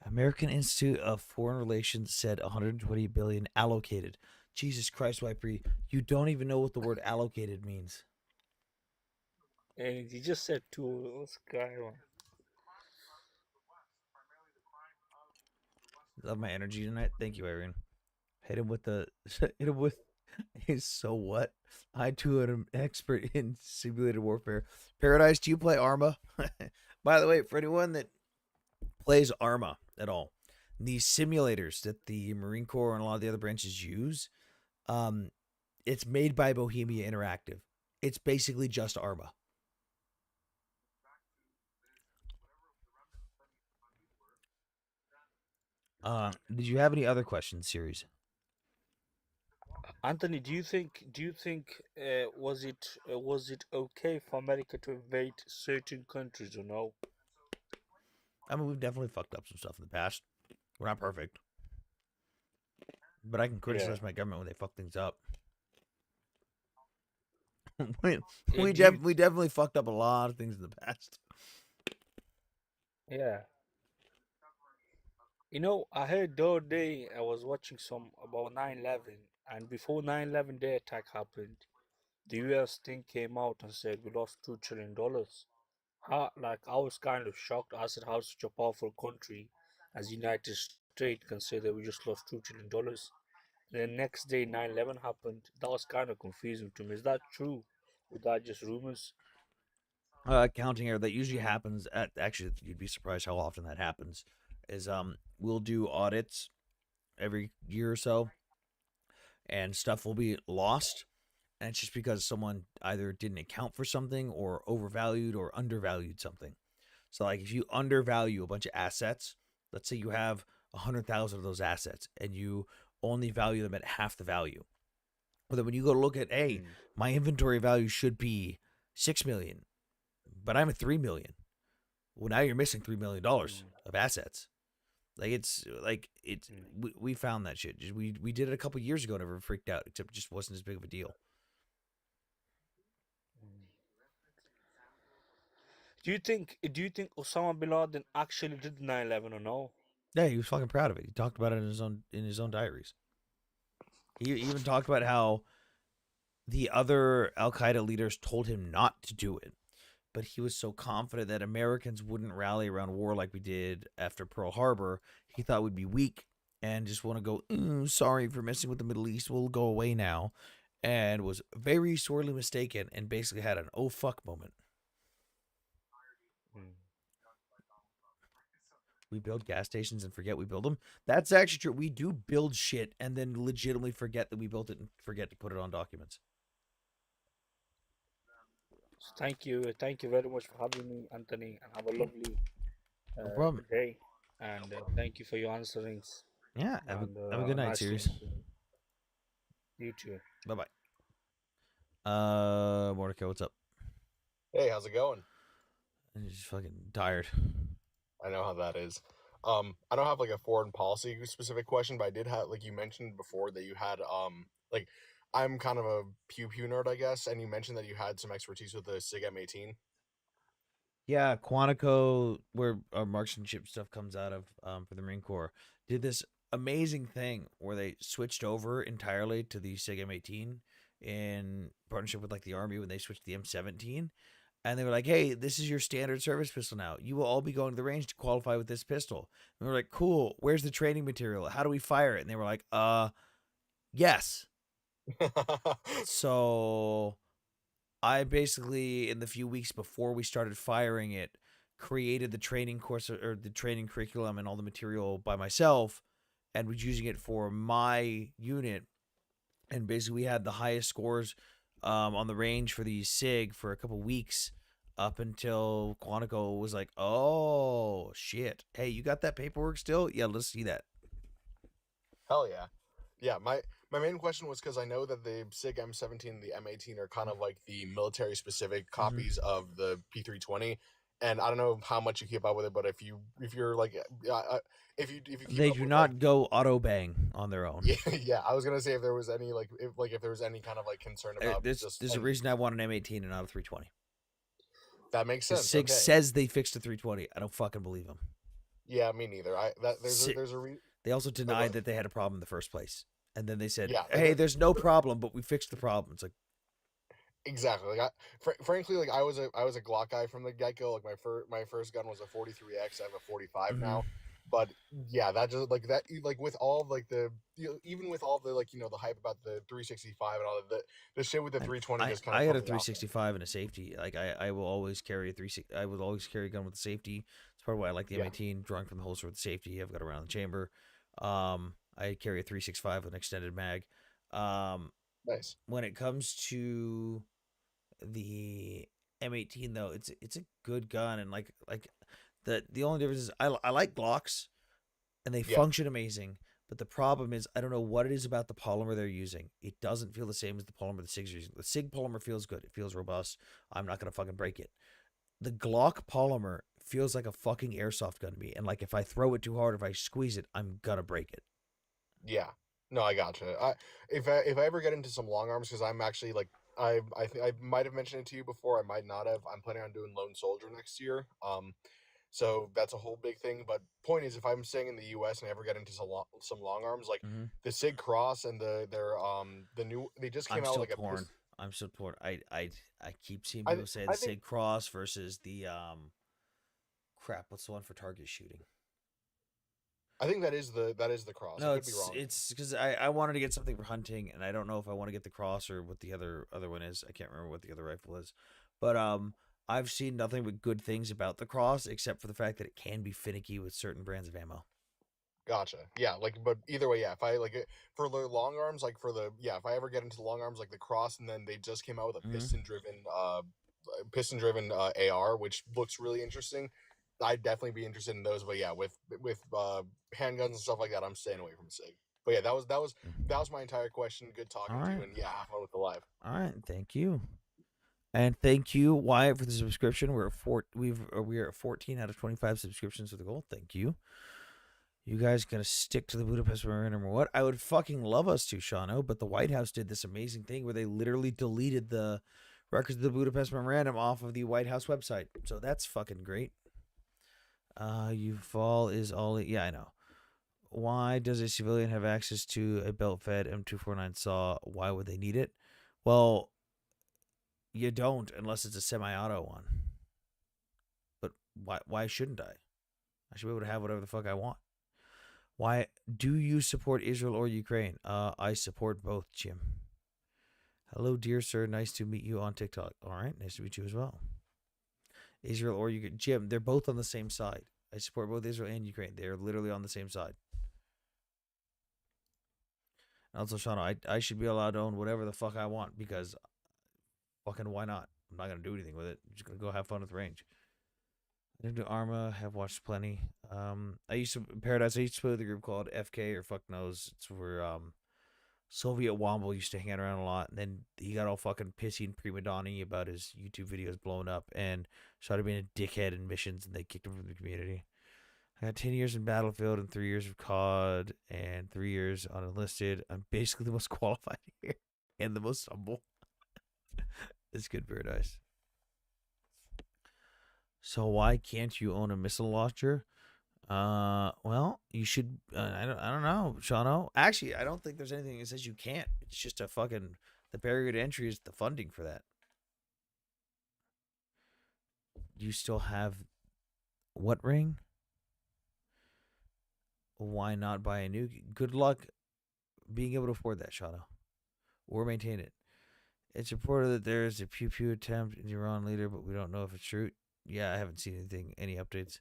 American Institute of Foreign Relations said 120 billion allocated. Jesus Christ, Wipery, you don't even know what the word allocated means. And he just said two. This guy, man. Love my energy tonight. Thank you, Irene. Hit him with the hit him with is so what? I too am an expert in simulated warfare. Paradise, do you play Arma? By the way, for anyone that plays Arma at all, these simulators that the Marine Corps and a lot of the other branches use, um, it's made by Bohemia Interactive. It's basically just Arma. Did you have any other questions, series? Anthony, do you think was it okay for America to invade certain countries or no? I mean, we've definitely fucked up some stuff in the past. We're not perfect, but I can Yeah. criticize my government when they fuck things up. we Yeah. we definitely fucked up a lot of things in the past. Yeah. You know, I heard the other day I was watching some about 9/11, and before 9/11 day attack happened, the US thing came out and said we lost $2 trillion. I was kind of shocked. I said, how such a powerful country as United States can say that we just lost $2 trillion? The next day 9/11 happened. That was kind of confusing to me. Is that true? Or that just rumors? Counting error that usually happens at actually you'd be surprised how often that happens. Is we'll do audits every year or so, and stuff will be lost, and it's just because someone either didn't account for something or overvalued or undervalued something. So like if you undervalue a bunch of assets, let's say you have 100,000 of those assets and you only value them at half the value. Well, then when you go to look at, hey, Mm, my inventory value should be 6 million, but I'm at 3 million. Well, now you're missing $3 million mm, of assets. It's mm, we found that shit. We did it a couple years ago, never freaked out, except it just wasn't as big of a deal. mm. Do you think Osama bin Laden actually did 9/11 or no? Yeah, he was fucking proud of it. He talked about it in his own diaries. He even talked about how the other Al Qaeda leaders told him not to do it, but he was so confident that Americans wouldn't rally around war like we did after Pearl Harbor. He thought we'd be weak and just want to go, sorry for messing with the Middle East. We'll go away now. And was very sorely mistaken and basically had an oh fuck moment. Mm. we build gas stations and forget we build them. That's actually true. We do build shit and then legitimately forget that we built it and forget to put it on documents. Thank you very much for having me, Anthony, and have a lovely No problem. day. And thank you for your answerings. Yeah, And have a good night, nice series. talking to you. You too. Bye bye. Mordecai, what's up? Hey, how's it going? I'm just fucking tired. I know how that is. I don't have like a foreign policy specific question, but I did have, like you mentioned before, that you had like I'm kind of a pew pew nerd, I guess, and you mentioned that you had some expertise with the SIG M18. Yeah, Quantico, where our marksmanship stuff comes out of for the Marine Corps, did this amazing thing where they switched over entirely to the SIG M18 in partnership with like the Army when they switched to the M17. And they were like, hey, this is your standard service pistol now. You will all be going to the range to qualify with this pistol. And we were like, cool, where's the training material? How do we fire it? And they were like, yes. So I basically, in the few weeks before we started firing it, created the training course or the training curriculum and all the material by myself and was using it for my unit. And basically, we had the highest scores on the range for the SIG for a couple weeks up until Quantico was like, oh, shit. Hey, you got that paperwork still? Yeah, let's see that. Hell yeah. Yeah, my main question was because I know that the SIG M17 and the M18 are kind of like the military specific copies of the P320, and I don't know how much you keep up with it, but if you're like if you keep They up do with, not like, go auto bang on their own. yeah, I was gonna say if there was any if there was any kind of like concern about There's a reason I want an M18 and not a 320. that makes Because sense. SIG Okay. says they fixed a 320. I don't fucking believe them. Yeah, me neither. There's a They also denied that they had a problem in the first place. And then they said, Yeah, hey, there's no problem, but we fixed the problem. It's like, exactly. Like frankly, like I was a Glock guy from the get go. Like my first gun was a 43X. I have a 45 now. But yeah, that just like that like with all like the even with all the like the hype about the 365 and all of the shit with the 320 just kind of I had a put me off. 365 and a safety. Like I will always carry a 360. I will always carry a gun with a safety. It's part of why I like the Yeah. M18, drawing from the holster with the safety. I've got around the chamber. I carry a 365 with an extended mag. Nice. When it comes to the M18 though, it's a good gun, and like the only difference is I like Glocks and they Yeah. function amazing. But the problem is, I don't know what it is about the polymer they're using. It doesn't feel the same as the polymer the SIG's using. The SIG polymer feels good. It feels robust. I'm not going to fucking break it. The Glock polymer feels like a fucking airsoft gun to me. And like if I throw it too hard, if I squeeze it, I'm going to break it. Yeah. No, I gotcha. If I ever get into some long arms, because I'm actually like I think I might have mentioned it to you before. I might not have. I'm planning on doing Lone Soldier next year. So that's a whole big thing. But point is, if I'm staying in the U.S. and I ever get into some long arms, like the Sig Cross and the new, they just came I'm out still with like torn. I'm still torn. I keep seeing I people say I the think SIG Cross versus the crap. What's the one for target shooting? I think that is the Cross. No, I could be wrong. it's because I wanted to get something for hunting, and I don't know if I want to get the Cross or what the other one is. I can't remember what the other rifle is, but I've seen nothing but good things about the Cross, except for the fact that it can be finicky with certain brands of ammo. Gotcha. Yeah, like, but either way, yeah. If I like it for the long arms, like for the if I ever get into the long arms, like the Cross, and then they just came out with a piston driven AR, which looks really interesting. I'd definitely be interested in those. But yeah, with handguns and stuff like that, I'm staying away from SIG. But yeah, that was my entire question. Good talking to you, and yeah, have fun with the live. All right, thank you, and thank you Wyatt for the subscription. We are at 14 out of 25 subscriptions to the goal. Thank you. You guys gonna stick to the Budapest Memorandum or what? I would fucking love us to, Shano, but the White House did this amazing thing where they literally deleted the records of the Budapest Memorandum off of the White House website. So that's fucking great. You fall is all. Yeah, I know. Why does a civilian have access to a belt-fed M249 saw? Why would they need it? Well, you don't unless it's a semi-auto one. But why shouldn't I? I should be able to have whatever the fuck I want. Why do you support Israel or Ukraine? I support both, Jim. Hello, dear sir. Nice to meet you on TikTok. All right, nice to meet you as well. Israel or Ukraine, Jim. They're both on the same side. I support both Israel and Ukraine. They're literally on the same side. And also, Shauna, I should be allowed to own whatever the fuck I want because fucking why not? I'm not gonna do anything with it. I'm just gonna go have fun with range. Into Arma, have watched plenty. I used to Paradise. I used to play with a group called FK or Fuck Knows. It's where Soviet Womble used to hang out around a lot, and then he got all fucking pissy and prima donna about his YouTube videos blowing up, and started being a dickhead in missions, and they kicked him from the community. I got 10 years in Battlefield and 3 years of COD and 3 years unenlisted. I'm basically the most qualified here and the most humble. It's good, Paradise. So why can't you own a missile launcher? Well, you should. I don't know, Shano. Actually, I don't think there's anything that says you can't. It's just a fucking. The barrier to entry is the funding for that. You still have what ring? Why not buy a new? Good luck being able to afford that, Shano, or maintain it. It's reported that there is a pew pew attempt in the Iran leader, but we don't know if it's true. Yeah, I haven't seen any updates.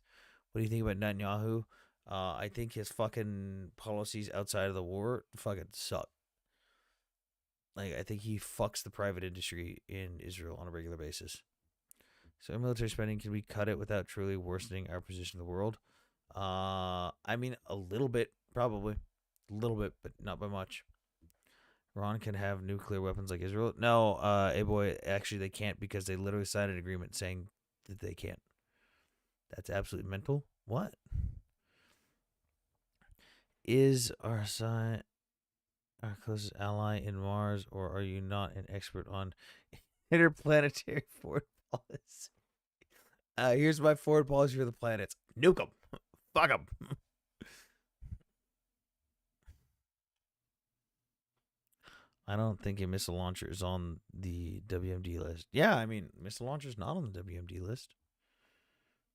What do you think about Netanyahu? I think his fucking policies outside of the war fucking suck. Like, I think he fucks the private industry in Israel on a regular basis. So military spending, can we cut it without truly worsening our position in the world? I mean, a little bit, probably. A little bit, but not by much. Iran can have nuclear weapons like Israel. No, boy, actually they can't because they literally signed an agreement saying that they can't. That's absolutely mental. What? Is our side our closest ally in Mars, or are you not an expert on interplanetary foreign policy? Here's my foreign policy for the planets. Nuke them. Fuck them. I don't think a missile launcher is on the WMD list. Yeah, I mean, missile launcher's not on the WMD list.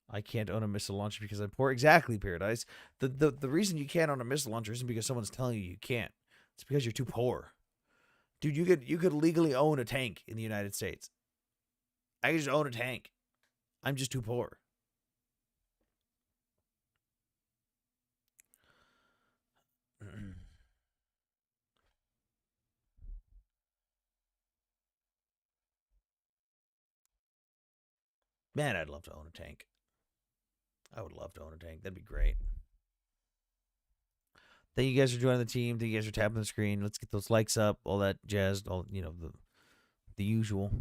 I can't own a missile launcher because I'm poor. Exactly, Paradise. The reason you can't own a missile launcher isn't because someone's telling you can't. It's because you're too poor. Dude, you could legally own a tank in the United States. I could just own a tank. I'm just too poor. Man, I'd love to own a tank. I would love to own a tank. That'd be great. Thank you guys for joining the team. Thank you guys for tapping the screen. Let's get those likes up, all that jazz, all the usual.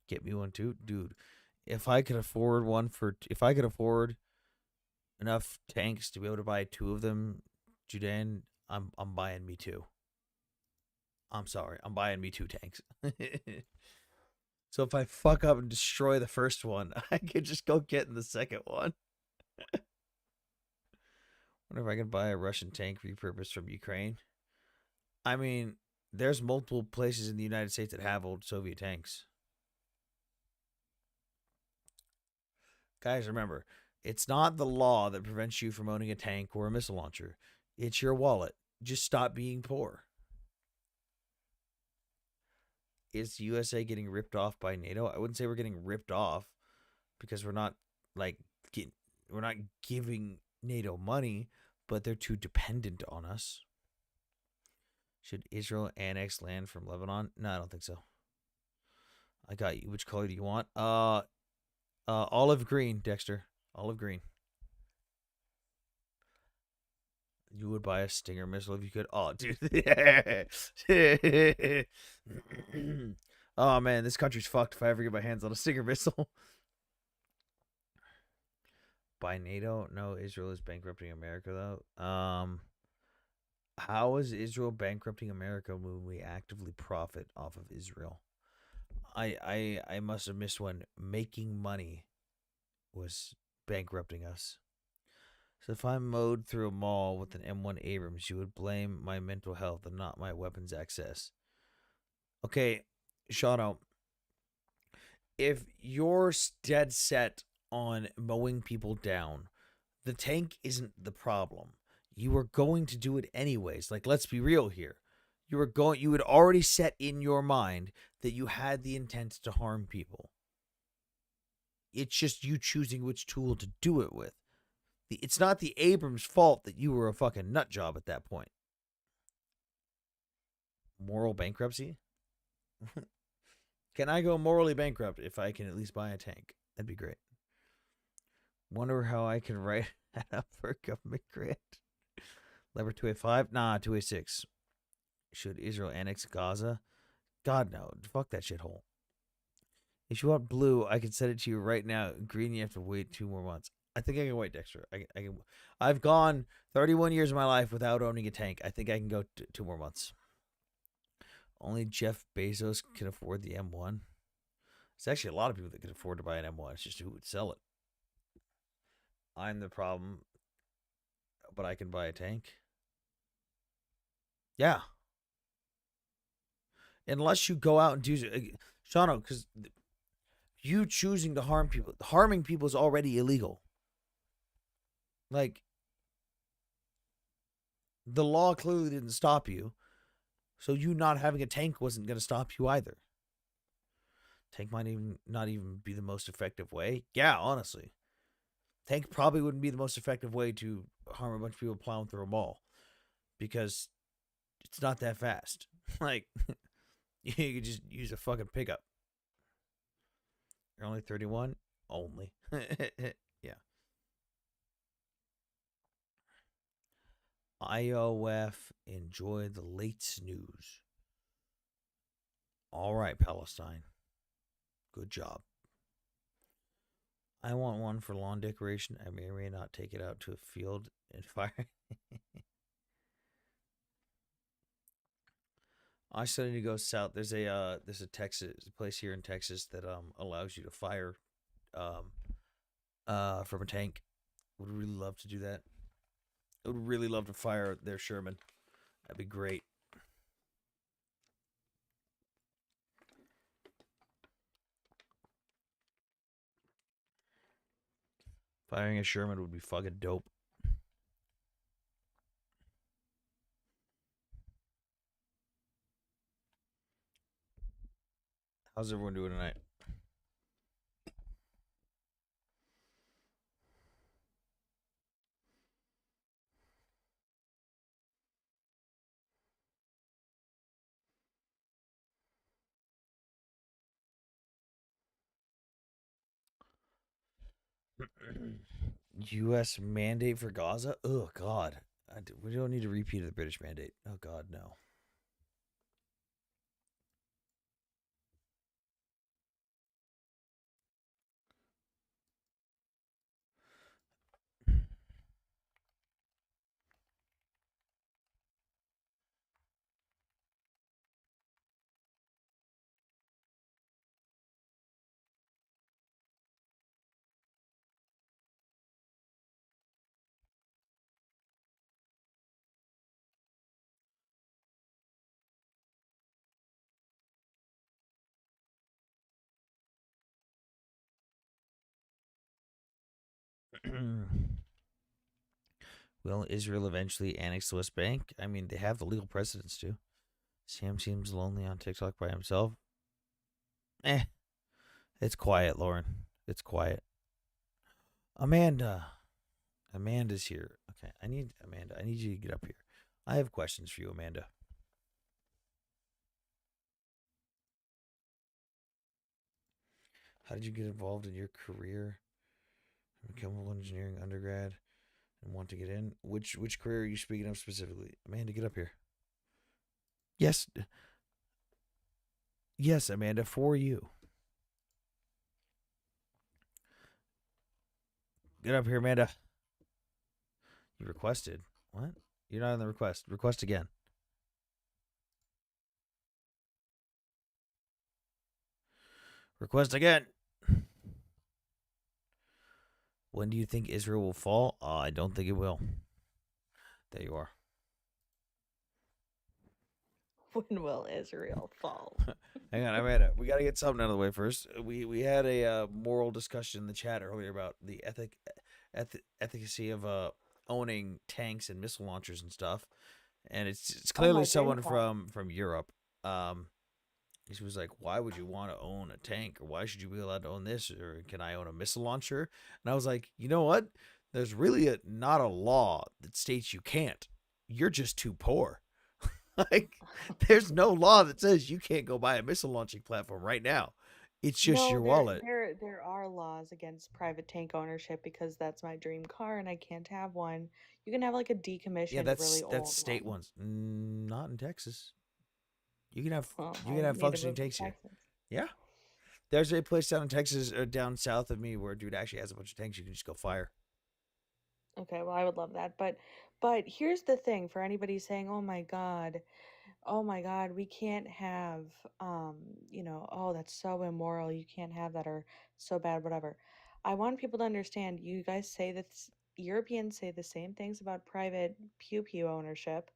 Get me one too, dude. If I could afford enough tanks to be able to buy 2 of them, Judan, I'm buying me 2. I'm sorry, I'm buying me 2 tanks. So if I fuck up and destroy the first one, I could just go get in the second one. Wonder if I can buy a Russian tank repurposed from Ukraine. I mean, there's multiple places in the United States that have old Soviet tanks. Guys, remember, it's not the law that prevents you from owning a tank or a missile launcher. It's your wallet. Just stop being poor. Is the USA getting ripped off by NATO? I wouldn't say we're getting ripped off because we're not giving NATO money, but they're too dependent on us. Should Israel annex land from Lebanon? No, I don't think so. I got you. Which color do you want? Olive green, Dexter. Olive green. You would buy a Stinger missile if you could. Oh, dude. Oh, man. This country's fucked if I ever get my hands on a Stinger missile. By NATO? No, Israel is bankrupting America, though. How is Israel bankrupting America when we actively profit off of Israel? I must have missed one. Making money was bankrupting us. So if I'm mowed through a mall with an M1 Abrams, you would blame my mental health and not my weapons access. Okay, Shano, if you're dead set on mowing people down, the tank isn't the problem. You were going to do it anyways. Like, let's be real here. You had already set in your mind that you had the intent to harm people. It's just you choosing which tool to do it with. It's not the Abrams' fault that you were a fucking nut job at that point. Moral bankruptcy? Can I go morally bankrupt if I can at least buy a tank? That'd be great. Wonder how I can write that up for a government grant. Lever 285? Nah, 286. Should Israel annex Gaza? God, no. Fuck that shithole. If you want blue, I can send it to you right now. Green, you have to wait 2 more months. I think I can wait, Dexter. I've gone 31 years of my life without owning a tank. I think I can go 2 more months. Only Jeff Bezos can afford the M1. There's actually a lot of people that can afford to buy an M1. It's just who would sell it. I'm the problem, but I can buy a tank. Yeah. Unless you go out and do Shano, because you choosing to harming people is already illegal. Like, the law clearly didn't stop you, so you not having a tank wasn't going to stop you either. Tank might not even be the most effective way. Yeah, honestly. Tank probably wouldn't be the most effective way to harm a bunch of people plowing through a mall, because it's not that fast. Like, you could just use a fucking pickup. You're only 31? Only. Yeah. IOF, enjoy the late snooze. All right, Palestine. Good job. I want one for lawn decoration. I may or may not take it out to a field and fire. I still need to go south. There's a place here in Texas that allows you to fire from a tank. Would really love to do that. I would really love to fire their Sherman. That'd be great. Firing a Sherman would be fucking dope. How's everyone doing tonight? U.S. mandate for Gaza? Oh, God. We don't need a repeat of the British mandate. Oh, God, no. Will Israel eventually annex the West Bank? I mean, they have the legal precedents to. Sam seems lonely on TikTok by himself. It's quiet, Lauren. It's quiet. Amanda. Amanda's here. Okay, Amanda. I need you to get up here. I have questions for you, Amanda. How did you get involved in your career? Chemical engineering undergrad and want to get in? Which career are you speaking of specifically? Amanda, get up here. Yes. Yes, Amanda, for you. Get up here, Amanda. You requested. What? You're not on the request. Request again. Request again. When do you think Israel will fall? I don't think it will. There you are. When will Israel fall? Hang on, Amanda. We got to get something out of the way first. We had a moral discussion in the chat earlier about the efficacy of owning tanks and missile launchers and stuff, and it's clearly someone from Europe. He was like, "Why would you want to own a tank, or why should you be allowed to own this, or can I own a missile launcher?" And I was like, "You know what? There's really not a law that states you can't. You're just too poor. Like, there's no law that says you can't go buy a missile launching platform right now. It's just No, your wallet." there are laws against private tank ownership because that's my dream car and I can't have one. You can have like a Yeah, decommissioned, really that's old state one. ones. Not in Texas. Well, You I can have need to functioning move to tanks here. Texas. Yeah. There's a place down in Texas or down south of me where a dude actually has a bunch of tanks you can just go fire. Okay, well, I would love that. But here's the thing for anybody saying, oh my God, we can't have oh, that's so immoral. You can't have that or so bad, whatever. I want people to understand you guys say that Europeans say the same things about private pew pew ownership,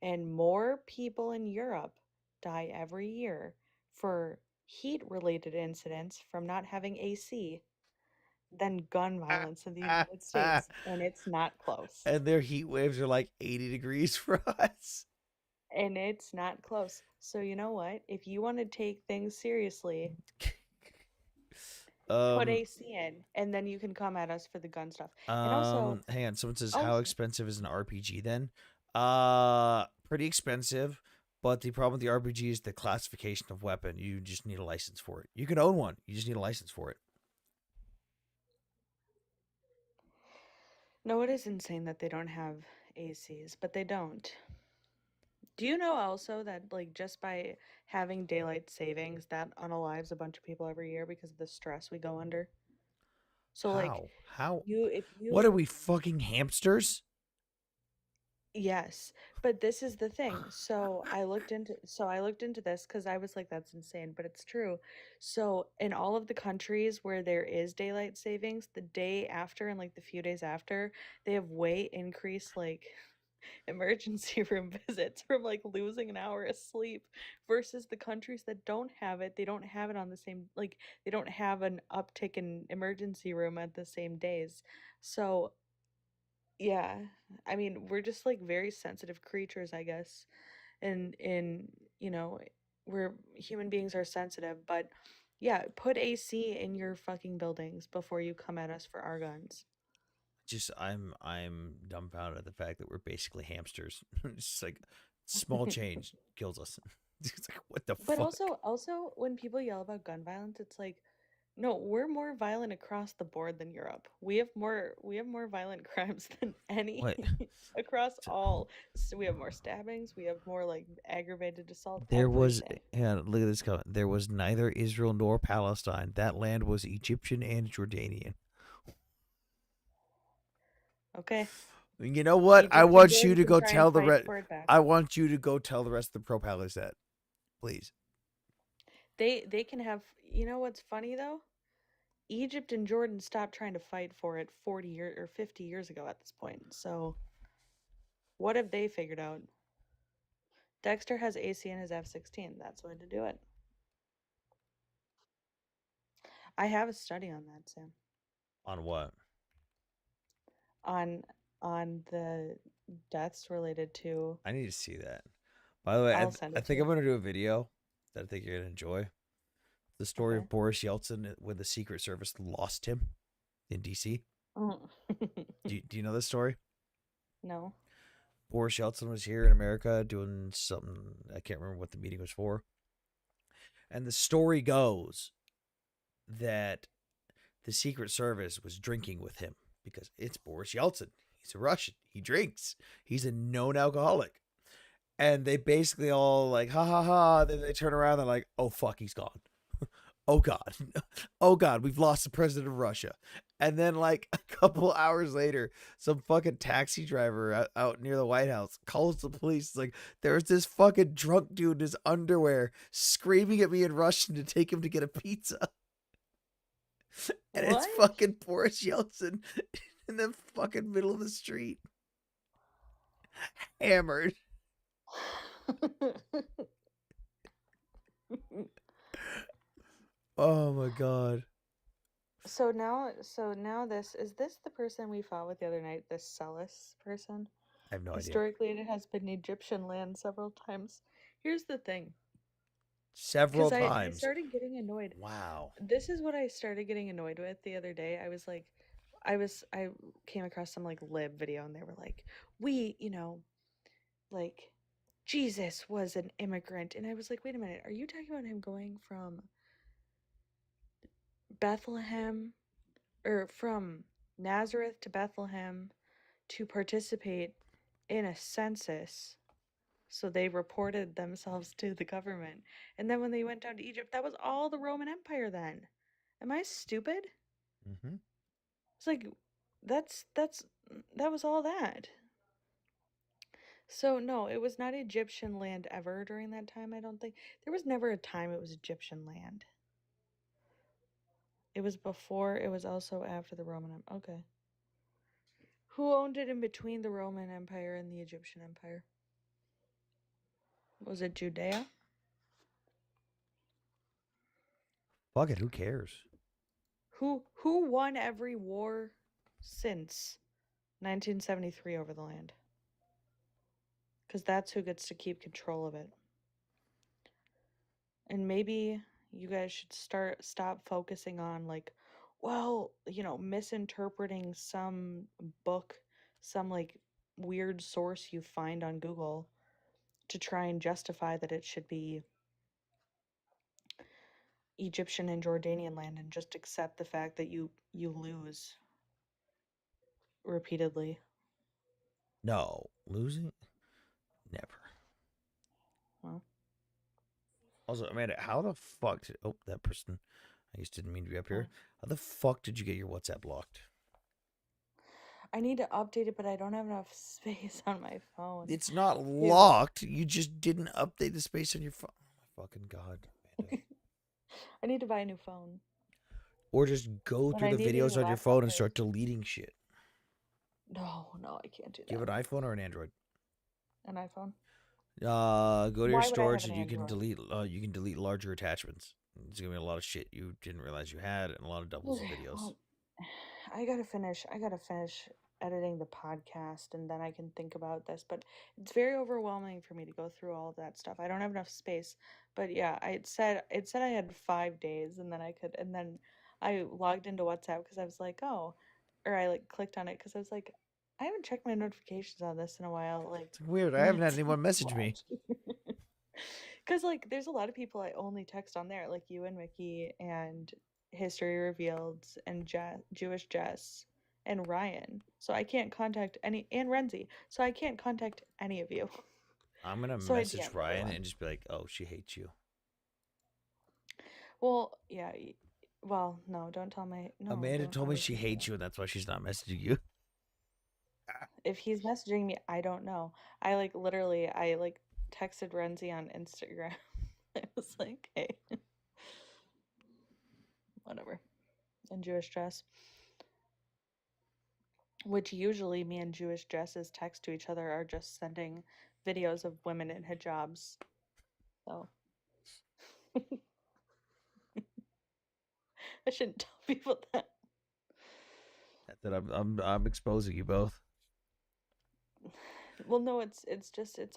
and more people in Europe die every year for heat related incidents from not having AC than gun violence in the United States, and it's not close. And their heat waves are like 80 degrees for us. And it's not close. So you know what? If you want to take things seriously, put Um, AC in, and then you can come at us for the gun stuff. And hang on. Someone says, how also, expensive is an RPG then? Pretty expensive. But the problem with the RPG is the classification of weapon. You just need a license for it. You can own one. You just need a license for it. no, it is insane that they don't have ACs, but they don't. Do you know also that like just by having daylight savings, that unalives a bunch of people every year because of the stress we go under? So like How? How? if What are you we, fucking hamsters? Yes, but this is the thing. So I looked into this because I was like, that's insane, but it's true. So in all of the countries where there is daylight savings, the day after and like the few days after, they have way increased like emergency room visits from like losing an hour of sleep versus the countries that don't have it. They don't have it on the same like they don't have an uptick in emergency room at the same days. So yeah, I mean, we're just like very sensitive creatures, I guess. And you know, we're human beings are sensitive, but yeah, put AC in your fucking buildings before you come at us for our guns. Just I'm dumbfounded at the fact that we're basically hamsters. It's just like small change kills us. It's like, what the But fuck? also when people yell about gun violence, it's like, no, we're more violent across the board than Europe. We have more violent crimes than any What? across all. So we have more stabbings, we have more like aggravated assault, There was, everything. yeah, look at this comment. There was neither Israel nor Palestine. That land was Egyptian and Jordanian. Okay. You know what? I Egypt and want you Jordan to can go try and tell the fight rest. for it back. I want you to go tell the rest of the pro pilots that, please. They can have, you know what's funny though? Egypt and Jordan stopped trying to fight for it 40 years or 50 years ago at this point. So what have they figured out? Dexter has AC in his F-16. That's when to do it. I have a study on that, Sam. On what? On the deaths related to. I need to see that. By the way, I'll send I it to think you. I'm gonna do a video that I think you're gonna enjoy. The story Okay. of Boris Yeltsin when the Secret Service lost him in D.C. Oh. Do you know this story? No. Boris Yeltsin was here in America doing something. I can't remember what the meeting was for. And the story goes that the Secret Service was drinking with him because it's Boris Yeltsin. He's a Russian. He drinks. He's a known alcoholic. And they basically all like, ha ha ha. Then they turn around and they're like, oh, fuck, he's gone. Oh, God. Oh, God, we've lost the president of Russia. And then, like, a couple hours later, some fucking taxi driver out near the White House calls the police. It's like, there's this fucking drunk dude in his underwear screaming at me in Russian to take him to get a pizza. And it's What? fucking Boris Yeltsin in the fucking middle of the street. Hammered. Oh my God. So now this is this the person we fought with the other night, this Celis person? I have no idea. Historically, it has been Egyptian land several times. Here's the thing. several Because I times. started getting annoyed. Wow. This is what I started getting annoyed with the other day. I came across some like lib video and they were like, we, like Jesus was an immigrant. And I was like, wait a minute, are you talking about him going from Bethlehem or from Nazareth to Bethlehem to participate in a census? So they reported themselves to the government. And then when they went down to Egypt, that was all the Roman Empire then. Am I stupid? Mm-hmm. It's like that was all that. So no, it was not Egyptian land ever during that time, I don't think. There was never a time it was Egyptian land. It was before, it was also after the Roman Empire. Okay. Who owned it in between the Roman Empire and the Egyptian Empire? Was it Judea? Fuck it. Who cares? Who won every war since 1973 over the land? Because that's who gets to keep control of it. And maybe you guys should stop focusing on like, well, misinterpreting some book, some like weird source you find on Google to try and justify that it should be Egyptian and Jordanian land, and just accept the fact that you lose repeatedly. No. Losing? Never. Well, Also, Amanda, how the fuck did... Oh, that person... I just didn't mean to be up here. oh. How the fuck did you get your WhatsApp blocked? I need to update it, but I don't have enough space on my phone. It's not locked. You just didn't update the space on your phone. Oh my fucking god, Amanda. I need to buy a new phone. Or just go And through I the need a new videos on your laptop phone and first. start deleting shit. No, I can't do Do you have that. an iPhone or an Android? An iPhone? Go to your Why would I have storage an and you can Android? delete larger attachments. There's gonna be a lot of shit you didn't realize you had and a lot of doubles of videos. Well, I gotta finish editing the podcast and then I can think about this. But it's very overwhelming for me to go through all of that stuff. I don't have enough space. But yeah, it said I had 5 days, and then I logged into WhatsApp because I was like, oh, or I like clicked on it because I was like, I haven't checked my notifications on this in a while. Like, It's weird. I haven't had let's anyone message me. Because like there's a lot of people I only text on there, like you and Mickey and History Revealed and Jewish Jess and Ryan. So I can't contact any, and Renzi. So I can't contact any of you. I'm gonna So I message DM Ryan everyone. and just be like, "Oh, she hates you." Well, yeah. Well, no, don't tell my no. Amanda Don't told me ever she say hates that. you, and that's why she's not messaging you. If he's messaging me, I don't know. I like literally, I like texted Renzi on Instagram. I was like, hey, whatever. And Jewish Jess. Which usually me and Jewish Jess's text to each other are just sending videos of women in hijabs. So I shouldn't tell people that. That I'm exposing you both. Well, no, it's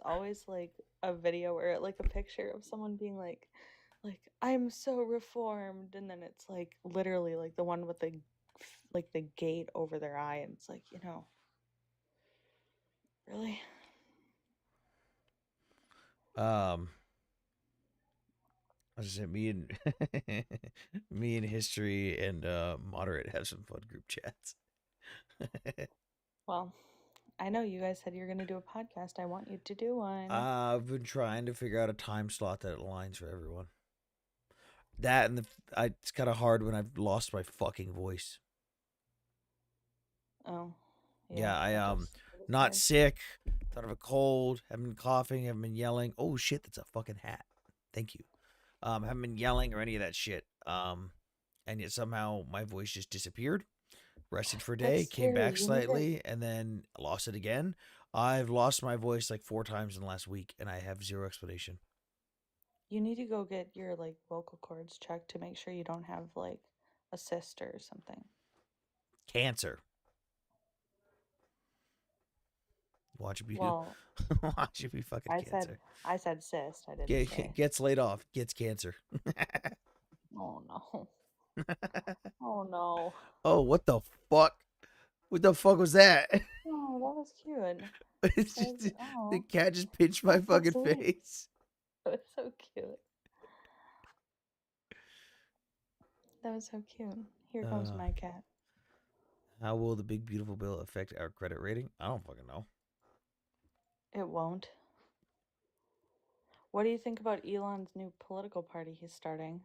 always like a video or like a picture of someone being like I'm so reformed, and then it's like literally like the one with the gate over their eye, and it's like, really? I just said me and me and history and moderate have some fun group chats. Well, I know you guys said you're going to do a podcast. I want you to do one. I've been trying to figure out a time slot that aligns for everyone. That and it's kind of hard when I've lost my fucking voice. Oh, Yeah, I that is not hard. sick. Don't have a cold. Haven't been coughing. Haven't been yelling. Oh shit, that's a fucking hat. Thank you. Haven't been yelling or any of that shit. And yet somehow my voice just disappeared. Rested for a day, That's came scary. back You need to- slightly, and then lost it again. I've lost my voice like 4 times in the last week, and I have zero explanation. You need to go get your like vocal cords checked to make sure you don't have like a cyst or something. Cancer. Watch it be, Well, watch it be fucking I cancer. said cyst. I didn't say. Gets laid off, gets cancer. Oh no. Oh no. Oh, what the fuck? What the fuck was that? Oh, that was cute. It's That just was, the oh, cat just pinched my that's so fucking sweet. face. That was so cute. That was so cute. Here comes Uh, my cat. how will the big beautiful bill affect our credit rating? I don't fucking know. It won't. What do you think about Elon's new political party he's starting?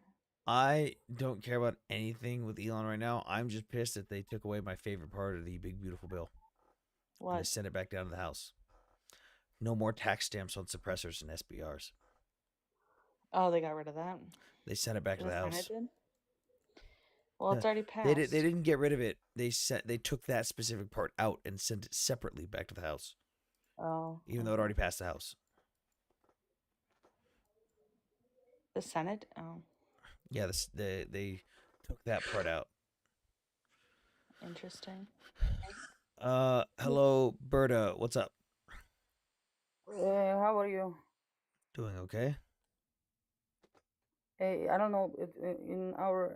I don't care about anything with Elon right now. I'm just pissed that they took away my favorite part of the big beautiful bill and they What? sent it back down to the House. No more tax stamps on suppressors and SBRs. Oh, they got rid of that. They sent it back to The the Senate House. did? Well, it's already They passed. didn't get rid of it. They took that specific part out and sent it separately back to the House, Oh, even though it okay. already passed the House. The Senate? Oh, Yeah, they took that part out. interesting. Hello, Berta. What's up? How are you? Doing okay? I don't know.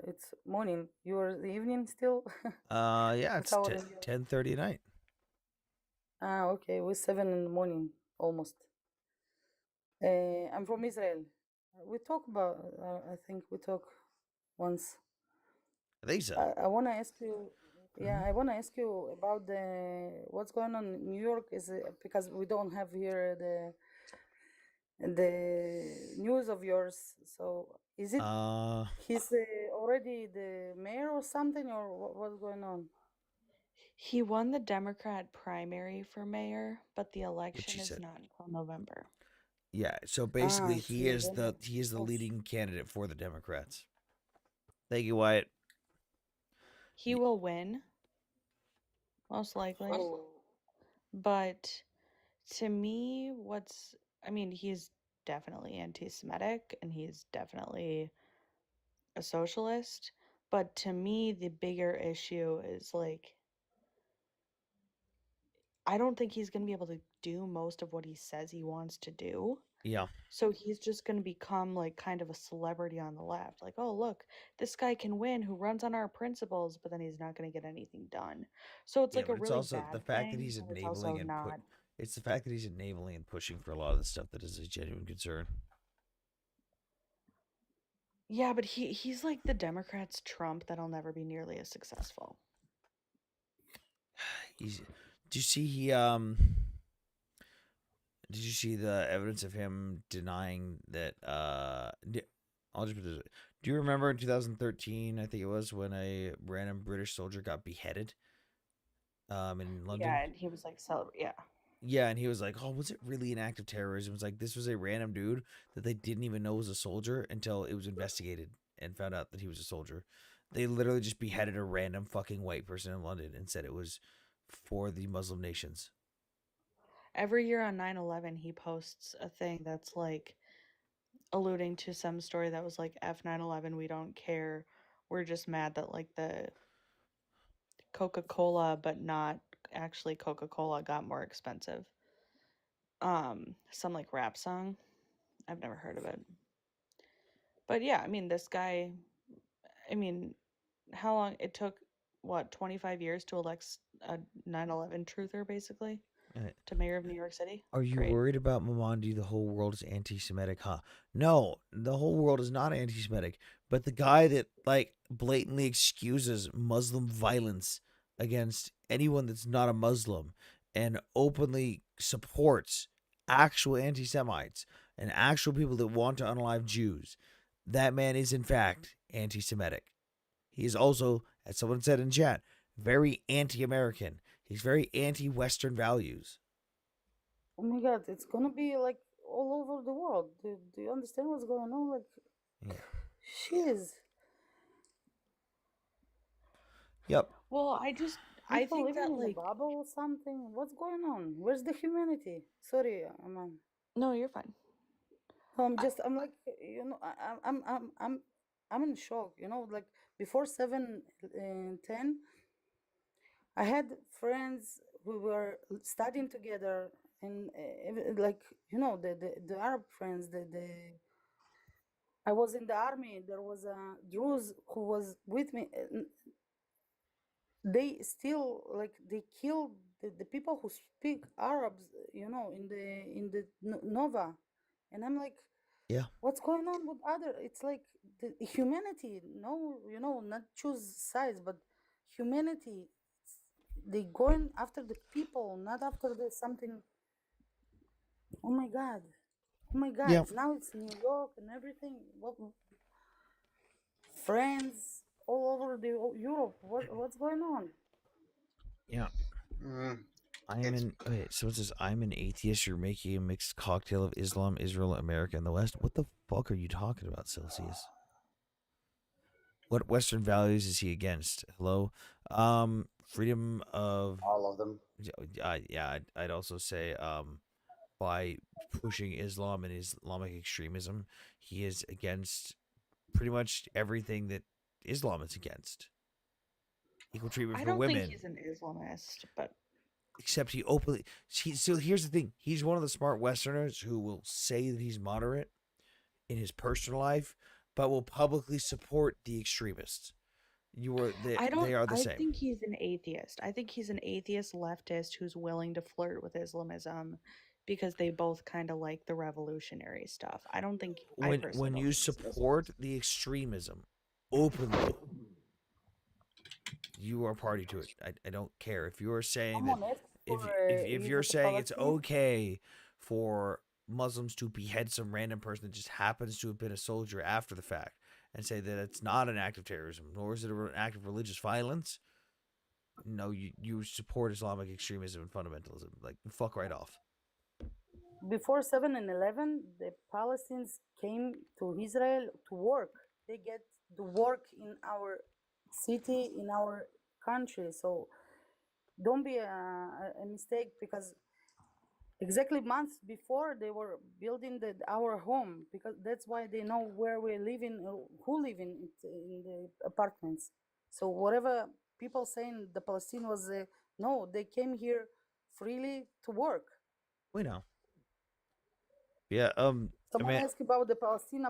It's morning. You're the evening still. Yeah, It's it's our in you. 10:30 at night. Ah, okay. We're 7 in the morning almost. I'm from Israel. We talk about. I think we talk once. I think so. I want to ask you. Yeah, Mhm. I want to ask you about the what's going on in New York. Is it, because we don't have here the news of yours. So is it Uh, he's already the mayor or something, or what's going on? He won the Democrat primary for mayor, but the what election she is said. not until November. Yeah. So Ah, basically, I see. Then he is the oh, leading candidate for the Democrats. Thank you, Wyatt. He will win, most likely. oh, But to me, I mean, he's definitely anti Semitic and he's definitely a socialist. But to me, the bigger issue is like, I don't think he's going to be able to do most of what he says he wants to do. Yeah. So he's just going to become like kind of a celebrity on the left. Like, oh, look, this guy can win who runs on our principles, but then he's not going to get anything done. So it's Yeah, like a but it's really also the bad fact that thing, he's but it's enabling also and put. not. It's the fact that he's enabling and pushing for a lot of the stuff that is a genuine concern. Yeah, but he's like the Democrats' Trump that'll never be nearly as successful. He's. Do you see Did you see the evidence of him denying that? I'll just put it this way. Do you remember in 2013? I think it was when a random British soldier got beheaded. In London. Yeah, and he was like celebrate. Yeah. Yeah, and he was like, "Oh, was it really an act of terrorism?" It was like this was a random dude that they didn't even know was a soldier until it was investigated and found out that he was a soldier. They literally just beheaded a random fucking white person in London and said it was for the Muslim nations. Every year on 9/11, he posts a thing that's like alluding to some story that was like F 9/11, we don't care. We're just mad that like the Coca-Cola, but not actually Coca-Cola, got more expensive. Some like rap song. I've never heard of it. But yeah, I mean, this guy, I mean, how long it took, what, 25 years to elect a 9/11 truther, basically, Uh, to mayor of New York City? Are you Great. worried about Mamandi? The whole world is anti-Semitic, huh? No, the whole world is not anti-Semitic. But the guy that like blatantly excuses Muslim violence against anyone that's not a Muslim and openly supports actual anti-Semites and actual people that want to unalive Jews, that man is in fact anti-Semitic. He is also, as someone said in chat, very anti-American. He's very anti-Western values. oh my God, it's gonna be like all over the world. Do you understand what's going on? Like, Yeah. shiz, Yep. Well, I people think living that in a like, bubble or something. What's going on? Where's the humanity? Sorry, Aman. no, you're fine. No, I, I'm like, I'm in shock. Like before 7 and 10, I had friends who were studying together and like the Arab friends, the I was in the army. There was a Druze who was with me. They still like they killed the people who speak Arabs, in the Nova, and I'm like, Yeah. what's going on with other? It's like the humanity. No, not choose sides, but humanity. They going after the people, not after the something. Oh my God. Oh my God. Yeah. Now it's New York and everything. What friends all over the Europe. What's going on? Yeah. Mm, I'm it's an okay, so it says I'm an atheist. You're making a mixed cocktail of Islam, Israel, America, and the West. What the fuck are you talking about, Celsius? What Western values is he against? Hello, freedom of all of them. yeah. I'd also say by pushing Islam and Islamic extremism, he is against pretty much everything that Islam is against. Equal treatment I for don't think women, he's an Islamist, but except he openly. So here's the thing: he's one of the smart Westerners who will say that he's moderate in his personal life, but will publicly support the extremists. They are the I same. think he's an atheist. I think he's an atheist leftist who's willing to flirt with Islamism because they both kind of like the revolutionary stuff. I personally When don't you think he's an Islamist. support the extremism openly, you are party to it. I don't care if you're saying that Someone asked for if ease you're of the saying it's Palestine. okay for Muslims to behead some random person that just happens to have been a soldier after the fact and say that it's not an act of terrorism, nor is it an act of religious violence. No, you support Islamic extremism and fundamentalism. Like fuck right off. Before 7 and 11, the Palestinians came to Israel to work. They get to work in our city, in our country. So don't be a mistake, because exactly months before they were building our home, because that's why they know where we live in, who live in the apartments. So whatever people saying the Palestine was, no, they came here freely to work. We know. Yeah. I Someone mean, asked about the Palestine.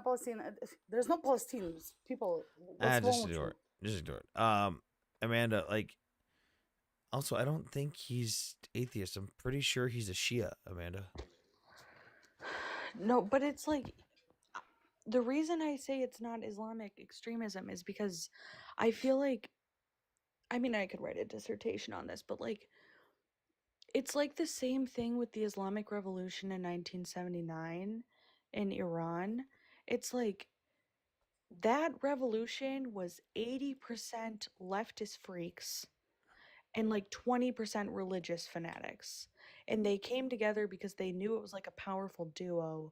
There's no Palestinians. People, what's wrong just with ignore you? it. Just ignore it. Amanda, like, also, I don't think he's atheist. I'm pretty sure he's a Shia, Amanda. No, but it's like the reason I say it's not Islamic extremism is because I feel like I mean I could write a dissertation on this, but like it's like the same thing with the Islamic Revolution in 1979 in Iran. It's like that revolution was 80% leftist freaks and like 20% religious fanatics. And they came together because they knew it was like a powerful duo.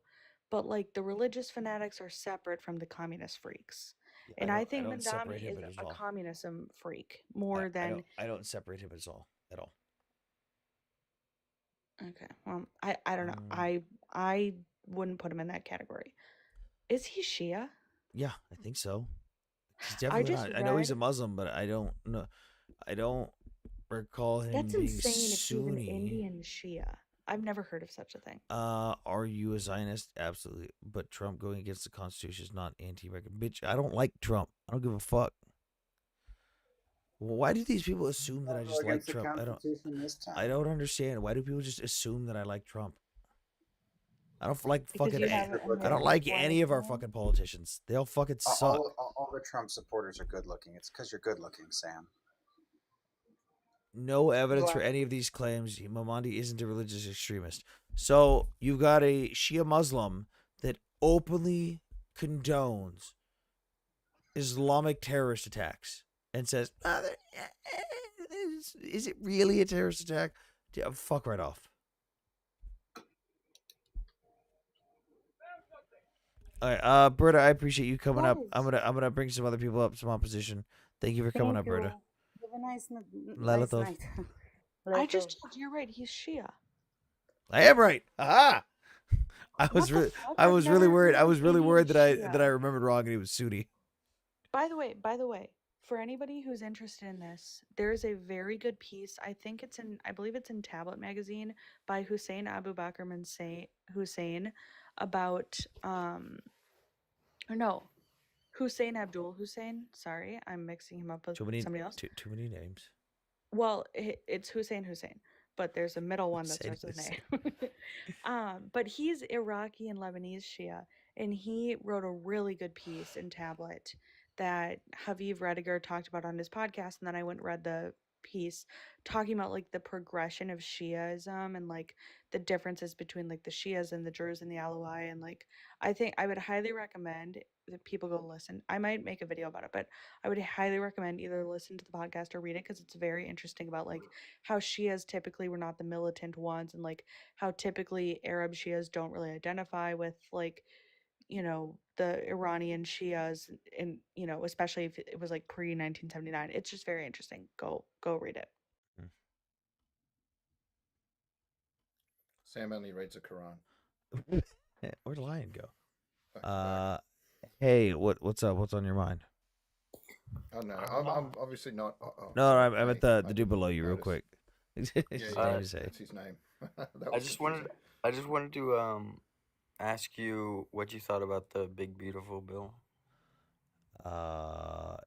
But like the religious fanatics are separate from the communist freaks. I And I I think don't separate Mandami him is at a all. communism freak more than I don't separate him at all. At all. okay. Well, I don't know. Um, I wouldn't put him in that category. Is he Shia? yeah, I think so. He's I definitely just not. I know he's read a Muslim, but I don't know. I don't recall him that's being insane if he's an Sunni. Indian Shia. I've never heard of such a thing. Are you a Zionist? Absolutely. But Trump going against the Constitution is not anti-American. Bitch, I don't like Trump. I don't give a fuck. Well, why do these people assume that I Don't go just like against the Trump? Constitution this I time. don't understand. Why do people just assume that I like Trump? I don't like Because fucking. you Because he's have good I don't looking. like point of any of our view. fucking politicians. They all fucking suck. All the Trump supporters are good looking. It's because you're good looking, Sam. No evidence for Black. any of these claims. Mamandi isn't a religious extremist. So you've got a Shia Muslim that openly condones Islamic terrorist attacks and says, is it really a terrorist attack? Yeah, fuck right off. All right, Berta, I appreciate you coming up. guys. I'm gonna bring some other people up, some opposition. Thank you for coming Thank up, Berta. you. Have a nice, Laila nice Tov. night. I Later. just told you you're right. He's Shia. I am right. Aha! What the fuck? I I've was really never worried. heard I an was really Indian worried that I Shia. remembered wrong and he was Sunni. By the way, for anybody who's interested in this, there's a very good piece. I believe it's in Tablet magazine by Hussein Abu Bakr Hussein about or no, Hussein Abdul Hussein. Sorry, I'm mixing him up with somebody else. Too many names. Well, it's Hussein Hussein, but there's a middle one that Hussein starts with an A. But he's Iraqi and Lebanese Shia, and he wrote a really good piece in Tablet that Haviv Rediger talked about on his podcast, and then I went and read the piece talking about like the progression of Shiaism and like the differences between like the Shias and the Druze and the Alawai, and like I think I would highly recommend that people go listen. I might make a video about it, but I would highly recommend either listen to the podcast or read it because it's very interesting about like how Shias typically were not the militant ones, and like how typically Arab Shias don't really identify with like, you know, the Iranian Shias, and you know, especially if it was like pre 1979. It's just very interesting. Go read it. Sam only reads the Quran. Where'd Lion go? Back. Hey, what's up? What's on your mind? Oh no, I'm obviously not. No, I'm at the dude below you, real quick. Yeah, That's that's his name. I just wanted to ask you what you thought about the Big Beautiful Bill.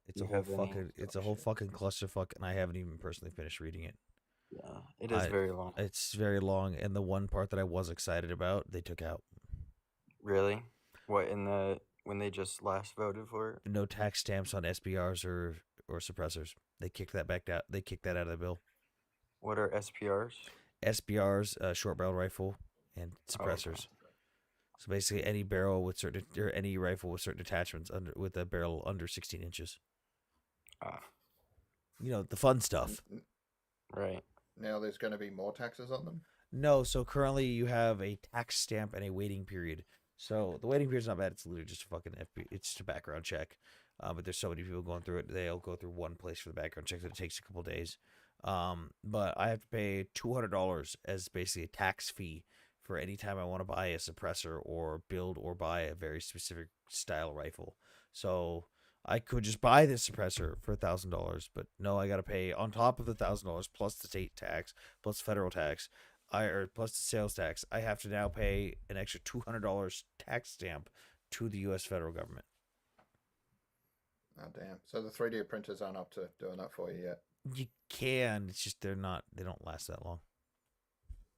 It's You a whole have any fucking clusterfuck, and I haven't even personally finished reading it. Yeah, it is very long. It's very long, and the one part that I was excited about, they took out. Really? What when they just last voted for it? No tax stamps on SBRs or suppressors. They kicked that back out. They kicked that out of the bill. What are SPRs? SBRs, short barrel rifle, and suppressors. Okay. So basically, any barrel with certain or any rifle with certain attachments with a barrel under 16 inches. You know, the fun stuff. Right. Now there's going to be more taxes on them. No, so currently you have a tax stamp and a waiting period. So the waiting period's not bad. It's literally just a fucking it's just a background check. But there's so many people going through it. They'll go through one place for the background check that it takes a couple days. But I have to pay $200 as basically a tax fee for any time I want to buy a suppressor or build or buy a very specific style rifle. So I could just buy this suppressor for $1,000, but no, I got to pay on top of the $1,000 plus the state tax plus federal tax, plus the sales tax. I have to now pay an extra $200 tax stamp to the U.S. federal government. Oh damn! So the 3D printers aren't up to doing that for you yet. You can. It's just they don't last that long.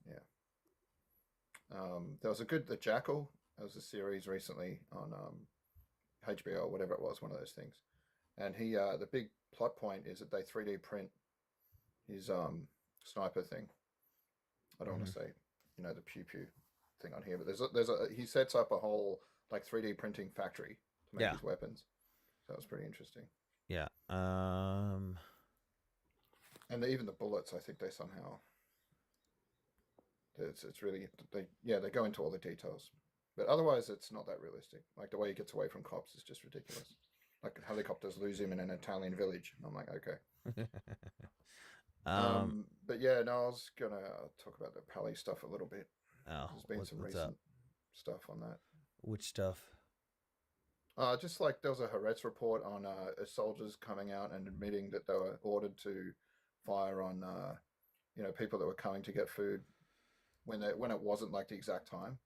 Yeah. There was the Jackal. There was a series recently on HBO or whatever it was, one of those things. And he the big plot point is that they 3D print his sniper thing. I don't want to say, the pew pew thing on here, but he sets up a whole like 3D printing factory to make his weapons. So that was pretty interesting. Yeah. And even the bullets, I think they somehow. It's really they go into all the details, but otherwise it's not that realistic. Like the way he gets away from cops is just ridiculous. Like helicopters lose him in an Italian village. And I'm like, okay. But yeah, no, I was gonna talk about the Pally stuff a little bit. Oh, there's been some recent stuff on that. Which stuff? Just like there was a Haaretz report on soldiers coming out and admitting that they were ordered to fire on people that were coming to get food when it wasn't like the exact time.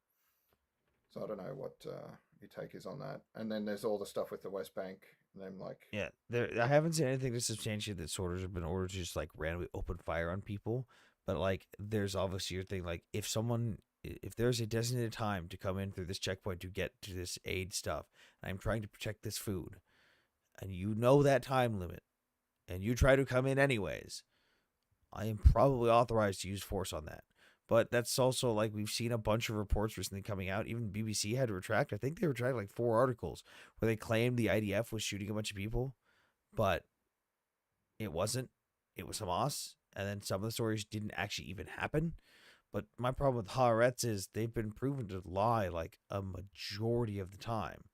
So I don't know what your take is on that. And then there's all the stuff with the West Bank. And them like I haven't seen anything to substantiate that soldiers have been ordered to just like randomly open fire on people. But like, there's obviously your thing. Like, if there's a designated time to come in through this checkpoint to get to this aid stuff, and I'm trying to protect this food, and you know that time limit, and you try to come in anyways, I am probably authorized to use force on that. But that's also like we've seen a bunch of reports recently coming out. Even BBC had to retract. I think they retracted like 4 articles where they claimed the IDF was shooting a bunch of people, but it wasn't. It was Hamas. And then some of the stories didn't actually even happen. But my problem with Haaretz is they've been proven to lie like a majority of the time.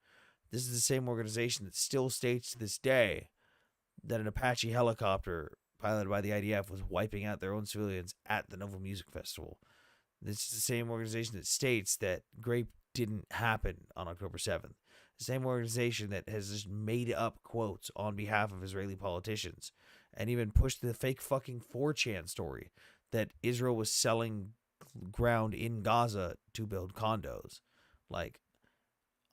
This is the same organization that still states to this day that an Apache helicopter piloted by the IDF was wiping out their own civilians at the Nova Music Festival. This is the same organization that states that Grape didn't happen on October 7th. the same organization that has just made up quotes on behalf of Israeli politicians and even pushed the fake fucking 4chan story that Israel was selling ground in Gaza to build condos. Like,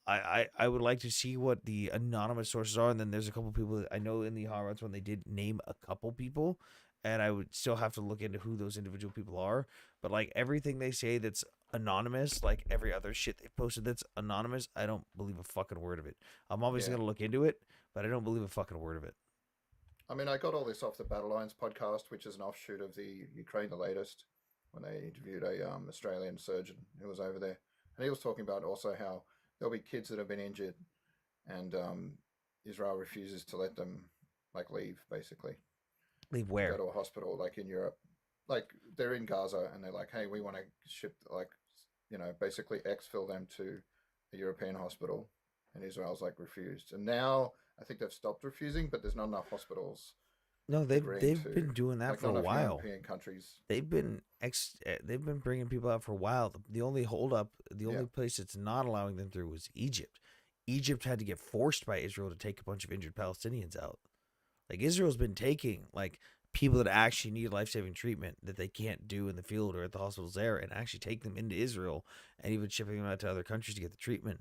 I would like to see what the anonymous sources are, and then there's a couple people that I know in the Haaretz when they did name a couple people, and I would still have to look into who those individual people are. But like everything they say that's anonymous, like every other shit they posted that's anonymous, I don't believe a fucking word of it. I'm obviously Yeah. gonna look into it, but I don't believe a fucking word of it. I mean, I got all this off the Battle Lines podcast, which is an offshoot of the Ukraine the Latest, when they interviewed a Australian surgeon who was over there, and he was talking about also how there'll be kids that have been injured, and Israel refuses to let them like leave, basically Leave go where? to a hospital like in Europe. Like they're in Gaza, and they're like, hey, we want to ship like basically exfil them to a European hospital, and Israel's like refused, and now I think they've stopped refusing, but there's not enough hospitals No, agreeing they've to, been doing that like, for not a enough while. European countries. They've been bringing people out for a while. The only holdup, the only Yeah. place that's not allowing them through was Egypt. Egypt had to get forced by Israel to take a bunch of injured Palestinians out. Like Israel's been taking like people that actually need life-saving treatment that they can't do in the field or at the hospitals there, and actually take them into Israel and even shipping them out to other countries to get the treatment.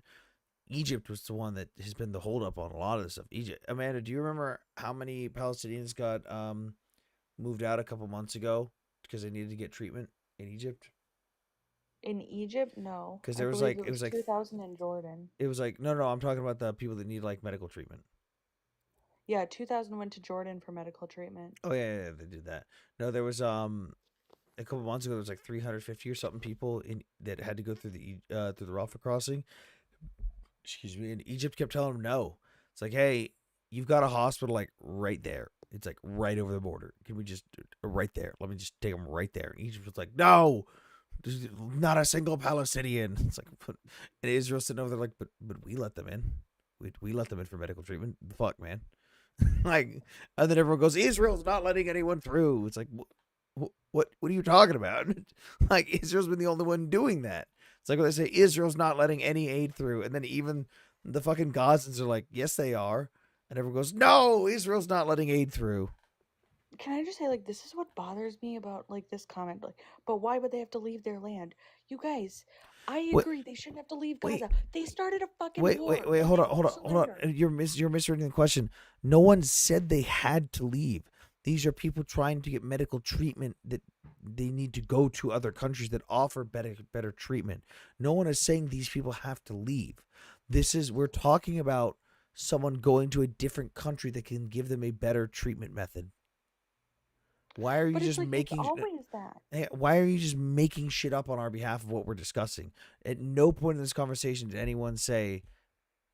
Egypt was the one that has been the holdup on a lot of this stuff. Egypt, Amanda, do you remember how many Palestinians got moved out a couple months ago because they needed to get treatment in Egypt? In Egypt, no. Because I there was believe like it was 2,000 in Jordan. it was like no, I'm talking about the people that need like medical treatment. Yeah, 2,000 went to Jordan for medical treatment. Oh yeah, they did that. No, there was a couple months ago there was like 350 or something people in that had to go through the Rafah crossing. Excuse me. And Egypt kept telling them no. It's like, hey, you've got a hospital like right there. It's like right over the border. Can we just right there? Let me just take them right there. And Egypt was like, no, there's not a single Palestinian. It's like, and Israel sitting over there like, but we let them in. We let them in for medical treatment. The fuck, man. Like, and then everyone goes, Israel's not letting anyone through. It's like, what are you talking about? Like, Israel's been the only one doing that. It's like when they say Israel's not letting any aid through, and then even the fucking Gazans are like, yes, they are, and everyone goes, no, Israel's not letting aid through. Can I just say, like, this is what bothers me about, like, this comment. Like, but why would they have to leave their land? You guys, I Wait, agree they shouldn't have to leave wait, Gaza. They started a fucking wait, war. wait, Let hold them on. surrender. You're misreading the question. No one said they had to leave. These are people trying to get medical treatment that they need to go to other countries that offer better treatment. No one is saying these people have to leave. We're talking about someone going to a different country that can give them a better treatment method. Why are you But it's just like, it's making always that. why are you just making shit up on our behalf of what we're discussing? At no point in this conversation did anyone say,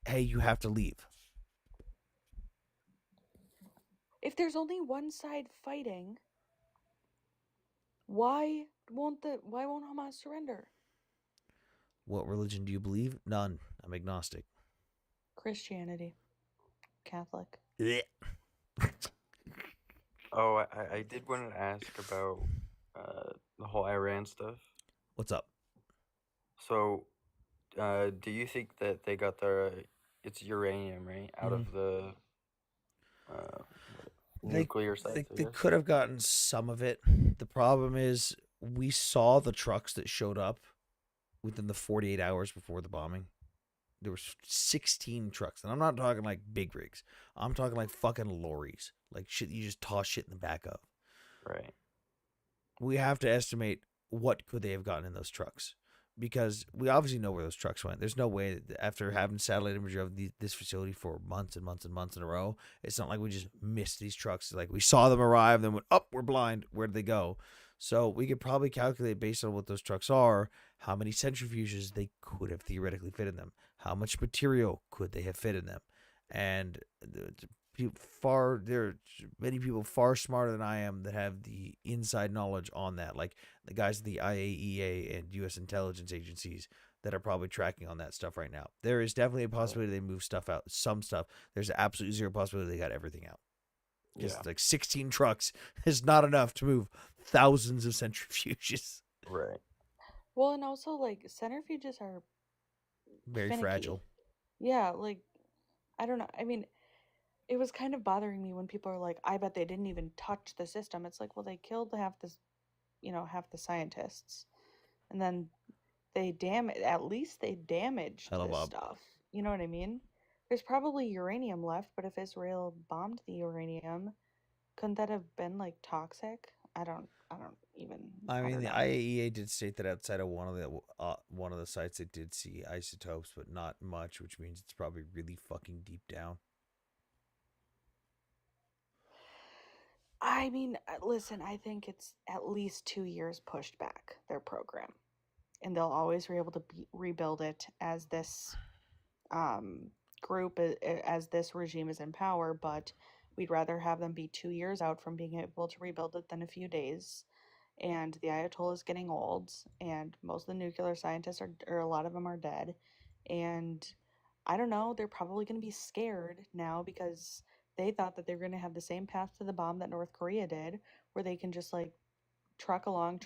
"Hey, you have to leave." If there's only one side fighting, why won't Hamas surrender? What religion do you believe? None. I'm agnostic. Christianity. Catholic. Blech. Oh, I did want to ask about the whole Iran stuff. What's up? So, do you think that they got their it's uranium, right, out of the uh, nuclear sites? I They guess. could have gotten some of it. The problem is we saw the trucks that showed up within the 48 hours before the bombing. There was 16 trucks, and I'm not talking like big rigs. I'm talking like fucking lorries, like shit you just toss shit in the back of. Right. We have to estimate what could they have gotten in those trucks, because we obviously know where those trucks went. There's no way that after having satellite imagery of this facility for months and months and months in a row, it's not like we just missed these trucks. Like we saw them arrive, then went, oh, we're blind. Where did they go? So we could probably calculate based on what those trucks are, how many centrifuges they could have theoretically fit in them, how much material could they have fit in them, and there are many people far smarter than I am that have the inside knowledge on that, like the guys at the IAEA and U.S. intelligence agencies that are probably tracking on that stuff right now. There is definitely a possibility they move stuff out, some stuff. There's absolutely zero possibility they got everything out. Because it's like 16 trucks is not enough to move thousands of centrifuges. Right. Well, and also, like, centrifuges are Very finicky. fragile. Yeah, like I don't know. I mean, it was kind of bothering me when people are like, I bet they didn't even touch the system. It's like, well, they killed half the scientists. And then at least they damaged Hello, this Bob. stuff. You know what I mean? There's probably uranium left, but if Israel bombed the uranium, couldn't that have been like toxic? I don't even I I mean, don't the know. IAEA did state that outside of one of the sites, they did see isotopes, but not much, which means it's probably really fucking deep down. I mean, listen, I think it's at least 2 years pushed back their program, and they'll always be able to rebuild it as this group, as this regime is in power. But we'd rather have them be 2 years out from being able to rebuild it than a few days. And the Ayatollah is getting old, and most of the nuclear scientists or a lot of them are dead. And I don't know, they're probably going to be scared now because they thought that they were going to have the same path to the bomb that North Korea did, where they can just like truck along,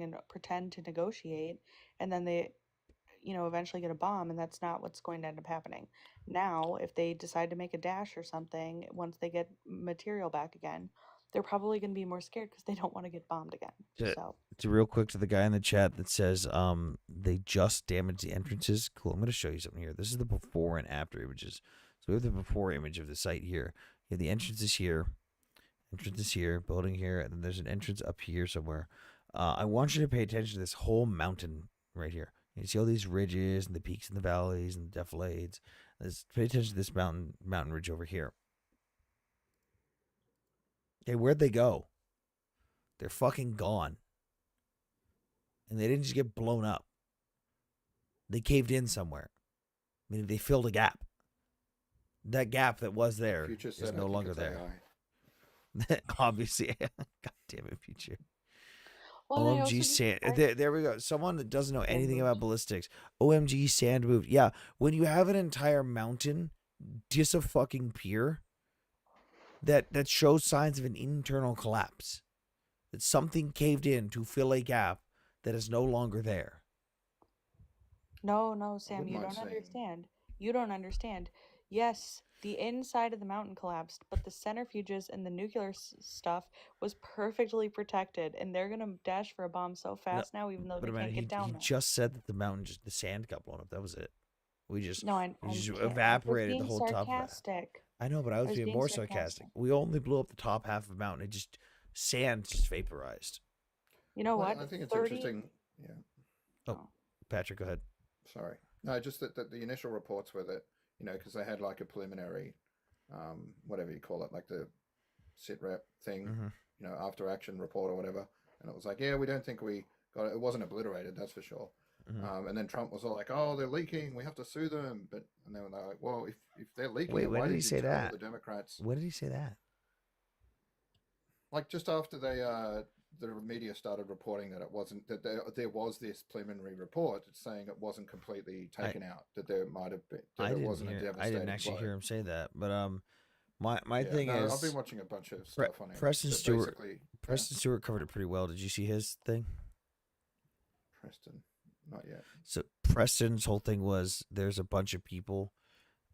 and pretend to negotiate, and then they, eventually get a bomb, and that's not what's going to end up happening. Now, if they decide to make a dash or something, once they get material back again, they're probably going to be more scared because they don't want to get bombed again. So, To real quick to the guy in the chat that says they just damaged the entrances. Cool. I'm going to show you something here. This is the before and after images. So we have the before image of the site here. You have the entrances here, building here, and then there's an entrance up here somewhere. I want you to pay attention to this whole mountain right here. You see all these ridges and the peaks and the valleys and the defilades. Pay attention to this mountain ridge over here. Okay, where'd they go? They're fucking gone. And they didn't just get blown up. They caved in somewhere. Meaning they filled a gap. That gap that was there Future is said, no I think longer it's there. AI. Obviously. God damn it, Future. well, I also OMG just, sand. I, There we go. Someone that doesn't know anything moved. about ballistics. OMG sand moved. Yeah, when you have an entire mountain dis-fucking-pier that shows signs of an internal collapse, that something caved in to fill a gap that is no longer there. no, I Sam, wouldn't you mind don't seeing. understand. You don't understand. Yes, the inside of the mountain collapsed, but the centrifuges and the nuclear stuff was perfectly protected, and they're gonna dash for a bomb so No, fast now, even though but they Amanda, can't get he down there. just said that the mountain, the sand got blown up. That was it. We just I evaporated the being whole top of that. sarcastic. I know, but I I was was being being more sarcastic. sarcastic. We only blew up the top half of the mountain. It just sand just vaporized. You know Well, what? I think it's 30. interesting. Yeah. Oh, Patrick, go ahead. Sorry. No, just that the initial reports were that, because they had like a preliminary, whatever you call it, like the sit rep thing, after action report or whatever. And it was like, yeah, we don't think we got it. It wasn't obliterated, that's for sure. And then Trump was all like, oh, they're leaking. We have to sue them. And then they're like, well, if they're leaking, Wait, then when why did he you say tell that? the Democrats? When did he say that? Like just after the media started reporting that it wasn't, that there was this preliminary report saying it wasn't completely taken out, that there might have been, that it wasn't a devastating I didn't actually blow. hear him say that. But my Yeah, thing no, is, I've been watching a bunch of stuff on him. Preston that Stewart. basically- Preston Stewart covered it pretty well. Did you see his thing? Preston, not yet. So Preston's whole thing was there's a bunch of people.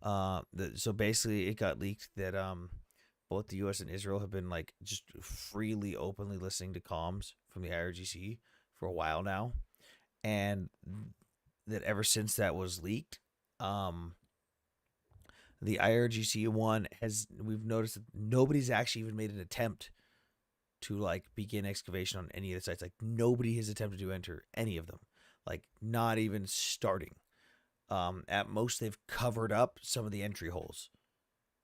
So basically it got leaked that both the U.S. and Israel have been like just freely, openly listening to comms from the IRGC for a while now, and that ever since that was leaked, the IRGC one we've noticed that nobody's actually even made an attempt to like begin excavation on any of the sites. Like nobody has attempted to enter any of them, like not even starting. At most they've covered up some of the entry holes.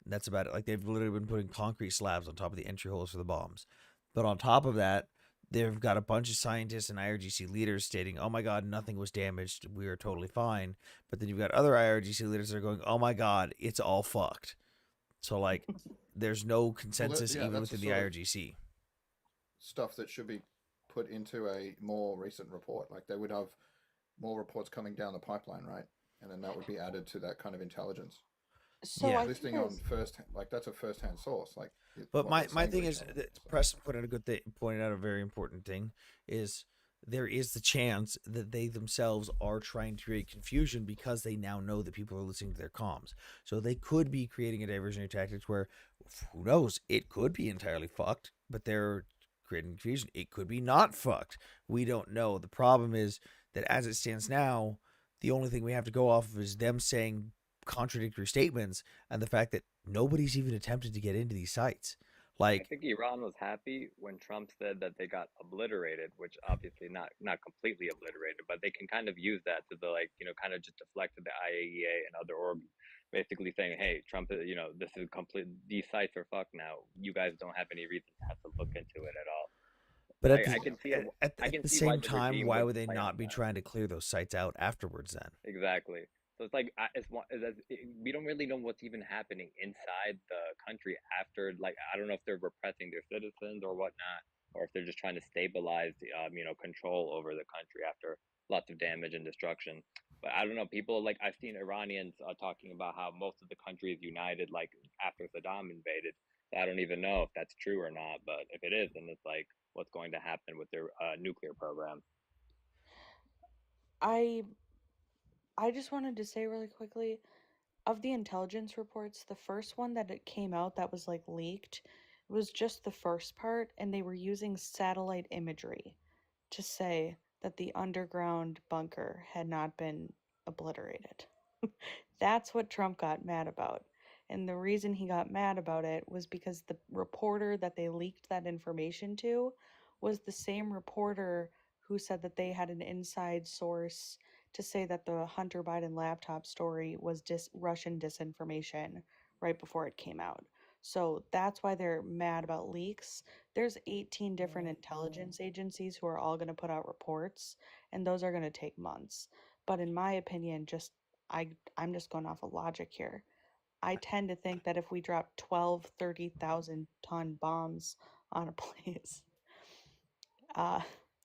That's about it. Like they've literally been putting concrete slabs on top of the entry holes for the bombs. But on top of that, they've got a bunch of scientists and IRGC leaders stating, oh my God, nothing was damaged. We are totally fine. But then you've got other IRGC leaders that are going, oh my God, it's all fucked. So like there's no consensus even within the IRGC. Stuff that should be put into a more recent report. Like they would have more reports coming down the pipeline, right? And then that would be added to that kind of intelligence. So Yeah. I Listing think on that's a first-hand source. Like, but my thing is that Preston pointed out a very important thing is there is the chance that they themselves are trying to create confusion because they now know that people are listening to their comms. So they could be creating a diversionary tactics where, who knows, it could be entirely fucked, but they're creating confusion. It could be not fucked. We don't know. The problem is that as it stands now, the only thing we have to go off of is them saying contradictory statements and the fact that nobody's even attempted to get into these sites. I Like, think Iran was happy when Trump said that they got obliterated, which obviously not completely obliterated, but they can kind of use that to the kind of just deflect to the IAEA and other orgs, basically saying, hey, Trump, this is complete. These sites are fucked now. You guys don't have any reason to have to look into it at all. but I can see I at can the see why same the time, regime why would would they play on not be that. trying to clear those sites out afterwards then? Exactly. So it's like we don't really know what's even happening inside the country after. Like, I don't know if they're repressing their citizens or whatnot, or if they're just trying to stabilize the control over the country after lots of damage and destruction. But I don't know. People, like, I've seen Iranians talking about how most of the country is united, like after Saddam invaded. So I don't even know if that's true or not. But if it is, then it's like what's going to happen with their nuclear program. I just wanted to say really quickly, of the intelligence reports, the first one that it came out that was like leaked was just the first part, and they were using satellite imagery to say that the underground bunker had not been obliterated. That's what Trump got mad about. And the reason he got mad about it was because the reporter that they leaked that information to was the same reporter who said that they had an inside source to say that the Hunter Biden laptop story was Russian disinformation right before it came out. So that's why they're mad about leaks. There's 18 different intelligence agencies who are all going to put out reports, and those are going to take months. But in my opinion, I'm just going off of logic here. I tend to think that if we drop 12, 30,000 ton bombs on a place, uh,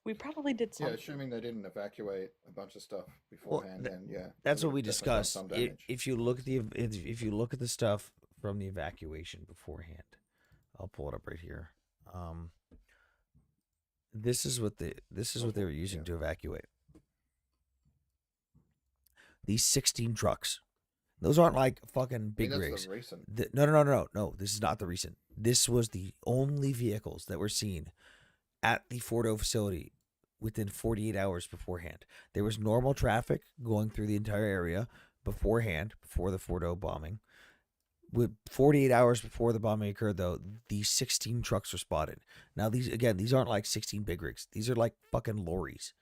we probably did Yeah, something. assuming they didn't evacuate a bunch of stuff Well, beforehand, then yeah, that's they what would we have definitely done discussed. some damage. If you look at if you look at the stuff from the evacuation beforehand, I'll pull it up right here. This is what they were using to evacuate. These 16 trucks. Those aren't like fucking big that's rigs. the recent. No. This is not the recent. This was the only vehicles that were seen at the Fordo facility within 48 hours beforehand. There was normal traffic going through the entire area beforehand, before the Fordo bombing. With 48 hours before the bombing occurred, though, these 16 trucks were spotted. Now, these aren't like 16 big rigs. These are like fucking lorries.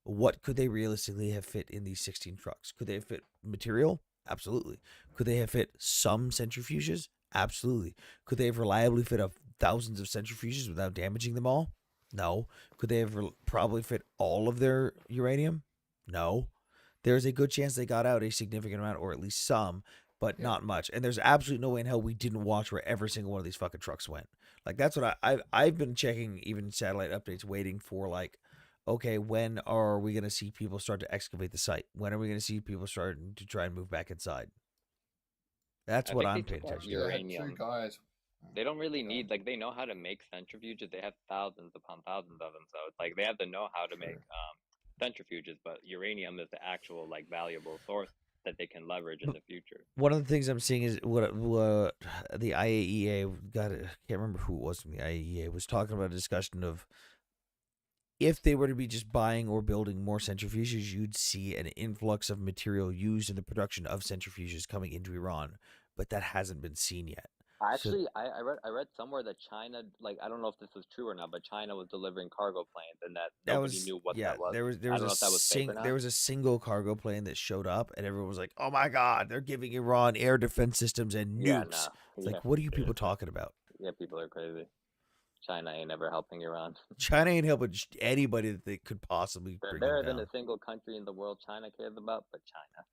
What could they realistically have fit in these 16 trucks? Could they have fit material? Absolutely. Could they have fit some centrifuges? Absolutely. Could they have reliably fit up thousands of centrifuges without damaging them all? No. Could they have probably fit all of their uranium? No. There's a good chance they got out a significant amount, or at least some, but not much. And there's absolutely no way in hell we didn't watch where every single one of these fucking trucks went. Like, that's what I've been checking, even satellite updates, waiting for, like, okay, when are we going to see people start to excavate the site? When are we going to see people starting to try and move back inside? That's what I'm paying attention to. Uranium. Two guys. They don't really need, like, they know how to make centrifuges. They have thousands upon thousands of them, so it's like they have the know-how to make centrifuges, but uranium is the actual, like, valuable source that they can leverage in the future. One of the things I'm seeing is what the IAEA got. I can't remember who it was from the IAEA was talking about a discussion of if they were to be just buying or building more centrifuges, you'd see an influx of material used in the production of centrifuges coming into Iran, but that hasn't been seen yet. Actually, I read somewhere that China, like, I don't know if this was true or not, but China was delivering cargo planes, and that nobody knew what that was. There was I don't know if that was fake or not. there was a single cargo plane that showed up, and everyone was like, "Oh my god, they're giving Iran air defense systems and nukes." Yeah, nah. It's like, what are you people talking about? Yeah, people are crazy. China ain't ever helping Iran. China ain't helping anybody that they could possibly bring There them isn't down. a single country in the world China cares about but China.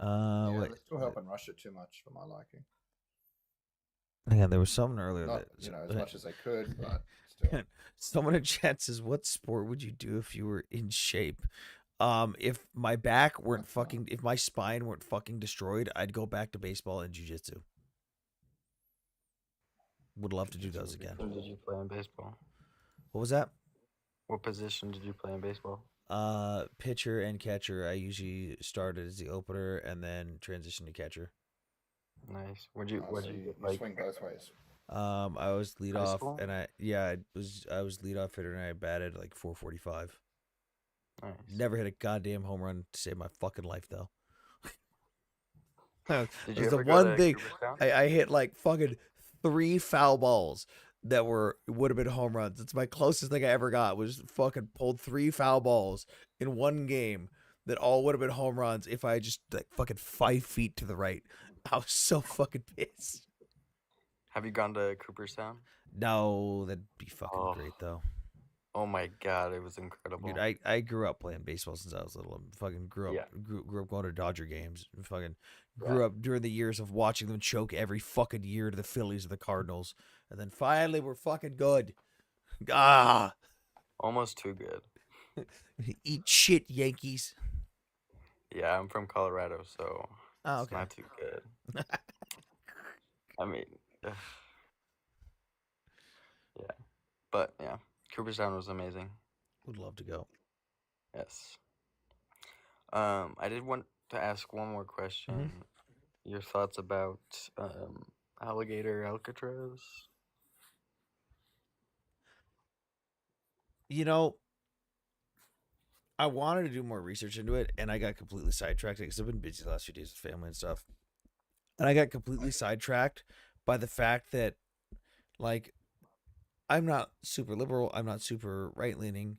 Yeah, Wait. they're still helping Russia too much for my liking. Hang on, there was something earlier Not, that as much as they could, but still. Someone in chat says, "What sport would you do if you were in shape?" If my back weren't fucking, if my spine weren't fucking destroyed, I'd go back to baseball and jiu-jitsu. Would love to do those again. When did you play in baseball? What was that? What position did you play in baseball? Pitcher and catcher. I usually started as the opener and then transitioned to catcher. Nice. So You get, you swing both ways. I was lead high off, school? and I was lead off hitter, and I batted like 445. Nice. Never hit a goddamn home run to save my fucking life though. Did It you was the ever go one to thing Cooperstown? I hit like fucking 3 foul balls that would have been home runs. It's my closest thing I ever got was fucking pulled 3 foul balls in one game that all would have been home runs if I just like fucking 5 feet to the right. I was so fucking pissed. Have you gone to Cooperstown? No, that'd be fucking Oh. great though. Oh my god, it was incredible. Dude, I grew up playing baseball since I was little. I fucking grew up going to Dodger games. And fucking grew up during the years of watching them choke every fucking year to the Phillies or the Cardinals, and then finally we're fucking good. Ah, Almost too good. eat shit, Yankees. Yeah, I'm from Colorado, so Oh, it's okay. not too good. I mean, ugh. Yeah, but yeah, Cooperstown was amazing. Would love to go. Yes. I did want to ask one more question. Your thoughts about alligator Alcatraz? You know, I wanted to do more research into it, and I got completely sidetracked because I've been busy the last few days with family and stuff. And I got completely sidetracked by the fact that, like, I'm not super liberal, I'm not super right leaning,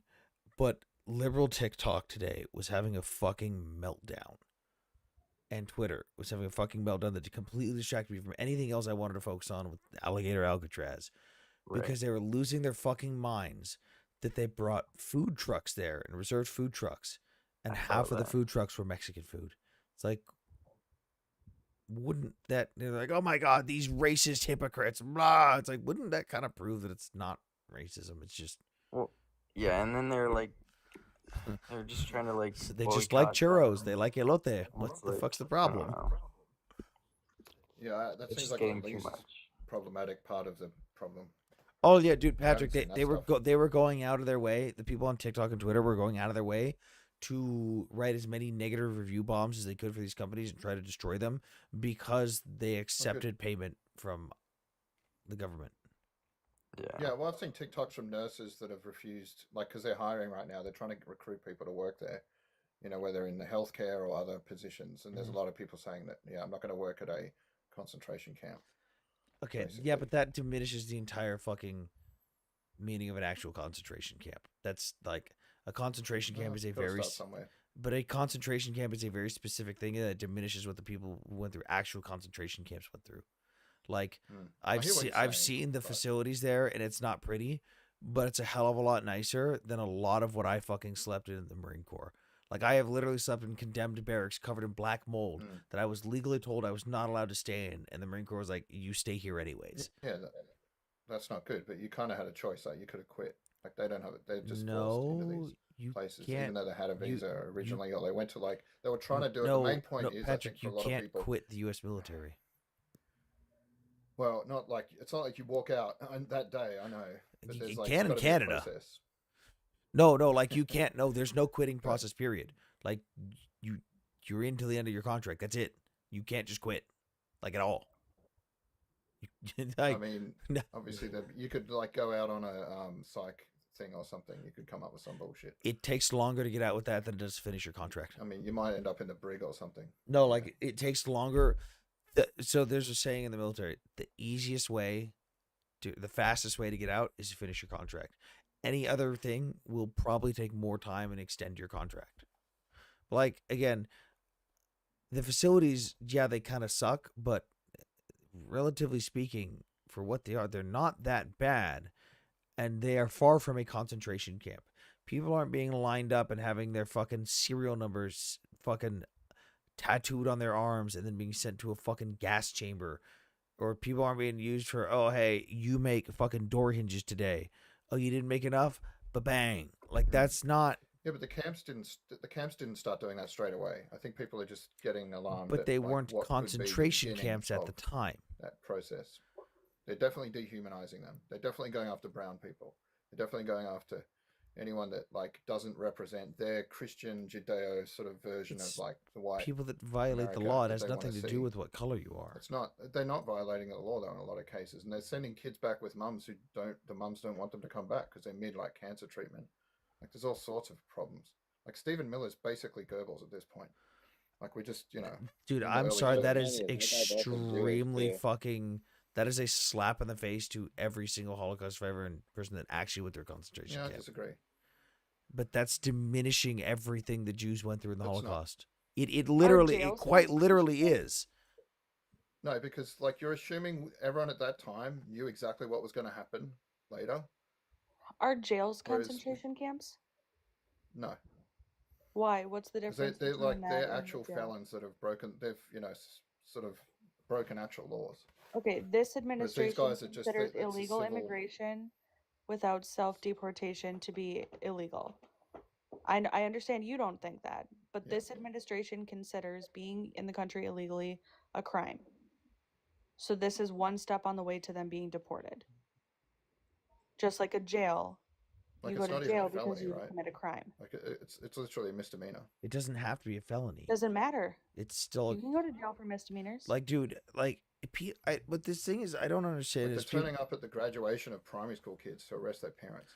but liberal TikTok today was having a fucking meltdown. And Twitter was having a fucking meltdown that completely distracted me from anything else I wanted to focus on with Alligator Alcatraz. Because they were losing their fucking minds that they brought food trucks there and reserved food trucks. And half of the food trucks were Mexican food. It's like, wouldn't that, they're like, oh my God, these racist hypocrites, blah. It's like, wouldn't that kind of prove that it's not racism? It's just. Well, yeah, and then they're like, they're just trying to like. They just like churros. They like elote. What the fuck's the I problem? don't know. Yeah, that It's seems just like getting the too least much. problematic part of the problem. Oh yeah, dude, I haven't Patrick. seen that They stuff. they were going out of their way. The people on TikTok and Twitter were going out of their way to write as many negative review bombs as they could for these companies and try to destroy them because they accepted payment from the government. Yeah, well, I've seen TikToks from nurses that have refused, like, because they're hiring right now. They're trying to recruit people to work there, you know, whether in the healthcare or other positions. And there's a lot of people saying that, yeah, I'm not going to work at a concentration camp. Okay, yeah, but that diminishes the entire fucking meaning of an actual concentration camp. That's like a concentration camp is a gotta very, start somewhere. but a concentration camp is a very specific thing that diminishes what the people who went through actual concentration camps went through. Like I've seen the facilities there, and it's not pretty, but it's a hell of a lot nicer than a lot of what I fucking slept in the Marine Corps. Like I have literally slept in condemned barracks covered in black mold that I was legally told I was not allowed to stay in, and the Marine Corps was like, "You stay here anyways." Yeah, that's not good. But you kind of had a choice. Like you could have quit. Like they don't have it. They're just forced into these places, even though they had a visa originally, or they went to like they were trying to do it. The main point is, Patrick, I think, for a lot of people, you can't quit the U.S. military. Well, not like it's not like you walk out on that day. I know, but there's like can in Canada. No, like you can't. No, there's no quitting process. Period. Like you're in till the end of your contract. That's it. You can't just quit, like at all. I mean, obviously, you could like go out on a psych thing or something. You could come up with some bullshit. It takes longer to get out with that than it does to finish your contract. I mean, you might end up in the brig or something. No, like it takes longer. So there's a saying in the military: the fastest way to get out is to finish your contract. Any other thing will probably take more time and extend your contract. Like again, the facilities, yeah, they kind of suck, but relatively speaking, for what they are, they're not that bad, and they are far from a concentration camp. People aren't being lined up and having their fucking serial numbers fucking tattooed on their arms and then being sent to a fucking gas chamber, or people aren't being used for, oh hey, you make fucking door hinges today, oh you didn't make enough, bang. Like that's not. Yeah, but the camps didn't start doing that straight away. I think people are just getting alarmed. But they weren't concentration camps at the time. That process, they're definitely dehumanizing them. They're definitely going after brown people. They're definitely going after, anyone that like doesn't represent their Christian Judeo sort of version It's of like the white people that violate the America law. It that has they want nothing to do see. with what color you are. It's not. They're not violating the law though in a lot of cases, and they're sending kids back with mums who don't. The mums don't want them to come back because they're mid like cancer treatment. Like there's all sorts of problems. Like Stephen Miller's basically Goebbels at this point. Like we're just Dude, in the I'm early sorry. That stages. is That guy's also Jewish extremely too. fucking. That is a slap in the face to every single Holocaust survivor and person that actually went through a concentration Yeah, I camp. disagree. But that's diminishing everything the Jews went through in the It's not. Holocaust. It literally, it jails quite concentration literally camps? is. No, because like you're assuming everyone at that time knew exactly what was going to happen later. Are jails Whereas concentration camps? no, Why? What's the because difference they're between like that they're and the actual jail? felons that have broken. They've sort of broken actual laws. Okay, this Whereas these administration guys are just considers it's a illegal civil. immigration without self-deportation to be illegal. I understand you don't think that, but Yeah. this administration considers being in the country illegally a crime. So this is one step on the way to them being deported. Just like a jail, Like you go it's to not even a jail because felony, you right? commit a crime. Like it's literally a misdemeanor. It doesn't have to be a felony. Doesn't matter. It's still You can go to jail for misdemeanors. like, dude, like, but this thing is, I don't understand. Like Is they're turning up at the graduation of primary school kids to arrest their parents.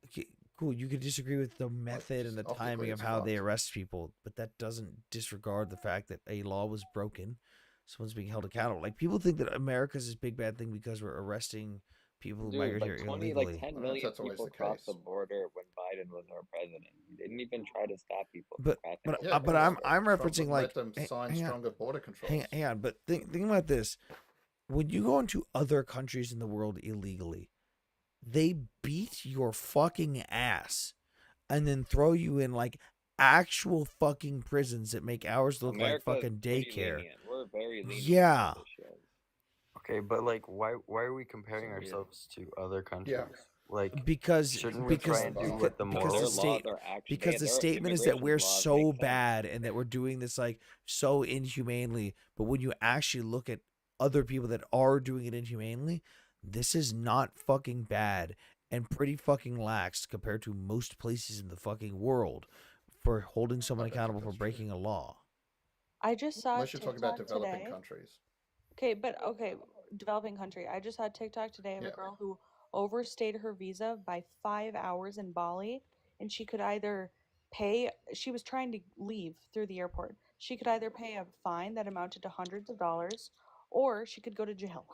okay, cool. You could disagree with the method and the optically, timing of it's how they fucked. arrest people, but that doesn't disregard the fact that a law was broken. Someone's being held accountable. Like, people think that America's this big bad thing because we're arresting people who Dude, migrate like here 20, illegally. like 10 I don't know if million that's always people the crossed the case. border when Biden was our president. He didn't even try to stop people from But crossing but the Yeah, but border. I'm referencing like let them sign hang on, stronger border controls. hang on. But think about this: when you go into other countries in the world illegally, they beat your fucking ass and then throw you in like actual fucking prisons that make ours look America like is fucking pretty daycare. lenient. We're very lenient Yeah. with this shit. Okay, but like, why are we comparing So weird. ourselves to other countries? Yeah. Like, Because shouldn't we because try and do because- what the because moral? the Their state laws are actually because the their statement is that immigration we're laws so make sense. bad and that we're doing this like so inhumanely, but when you actually look at other people that are doing it inhumanely, this is not fucking bad and pretty fucking lax compared to most places in the fucking world for holding someone I don't think accountable for that's true. breaking a law. I just saw Unless you're talking about TikTok developing today. countries. Okay, developing country. I just had TikTok today of a Yeah. girl who overstayed her visa by 5 hours in Bali, and she could either pay. She was trying to leave through the airport. She could either pay a fine that amounted to hundreds of dollars, or she could go to jail.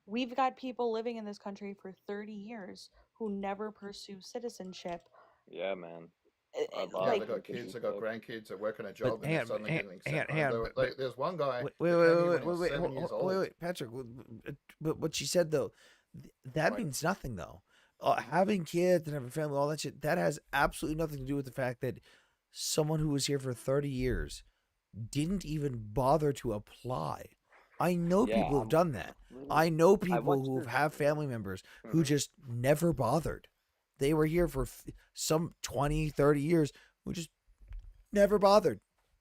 We've got people living in this country for 30 years who never pursue citizenship. Yeah, man. Eh, Our eh, Yeah, laws Like, they got kids, they got grandkids, they're working a job, and hang they're on, suddenly hang- getting hang on, sent hang home. on, They- there's one guy Wait, that came here when he was wait, 7 years old. wait, Patrick. But what she said though, that Right. means nothing though. Having kids and having family, all that shit, that has absolutely nothing to do with the fact that someone who was here for 30 years didn't even bother to apply. I know Yeah, people who've done that. I know people watched who this- have family members who Mhm. just never bothered. They were here for some 20, 30 years who just never bothered.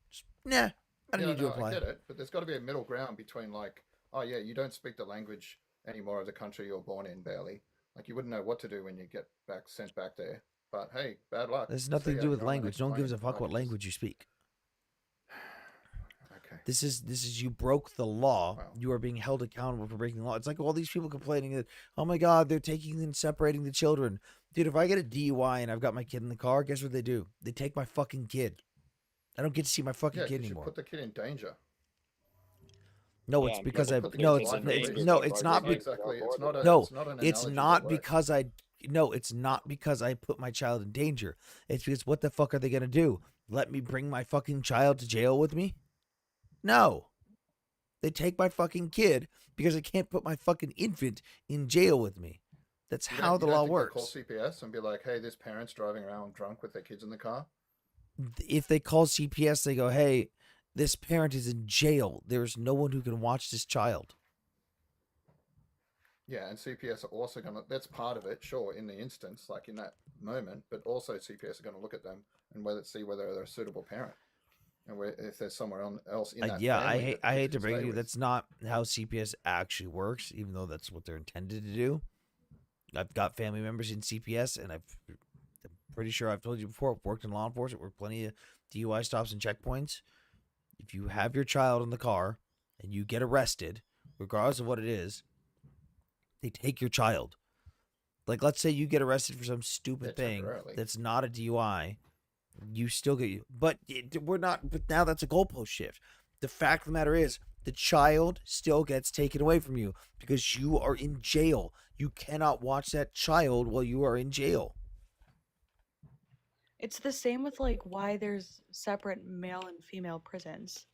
Just, nah, I don't Yeah, need to no, apply. I get it, but there's got to be a middle ground between like, oh yeah, you don't speak the language anymore of the country you're born in, barely. Like you wouldn't know what to do when you get back sent back there. But hey, bad luck. There's See nothing to ya, do with you're on the language. next No one gives a plane. fuck what Like, language you speak. Okay. This is you broke the law. Wow. You are being held accountable for breaking the law. It's like all these people complaining that, oh my God, they're taking and separating the children. Dude, if I get a DUI and I've got my kid in the car, guess what they do? They take my fucking kid. I don't get to see my fucking Yeah, kid you should anymore. put the kid in danger. No, Yeah, it's I'm because sure I put the no, kid it's in it's danger no, by it's bargaining not No, be, exactly. It's not no, It's not an it's analogy not that works. because I no, it's not because I put my child in danger. It's because what the fuck are they gonna do? Let me bring my fucking child to jail with me? No. They take my fucking kid because I can't put my fucking infant in jail with me. That's You how don't- the you don't law think they'll works. Call CPS and be like, hey, this parent's driving around drunk with their kids in the car. If they call CPS, they go, hey, this parent is in jail. There's no one who can watch this child. Yeah, and CPS are also going to, that's part of it, sure, in the instance, like in that moment, but also CPS are going to look at them and see whether they're a suitable parent. And if there's somewhere else in that Yeah, family that the I kids hate to can break stay you. with. That's not how CPS actually works, even though that's what they're intended to do. I've got family members in CPS, and I've pretty sure I've told you before. I've worked in law enforcement. Worked plenty of DUI stops and checkpoints. If you have your child in the car and you get arrested, regardless of what it is, they take your child. Like, let's say you get arrested for some stupid thing temporarily. that's not a DUI, you still get you. But we're not. But now that's a goalpost shift. The fact of the matter is, the child still gets taken away from you because you are in jail. You cannot watch that child while you are in jail. It's the same with like why there's separate male and female prisons.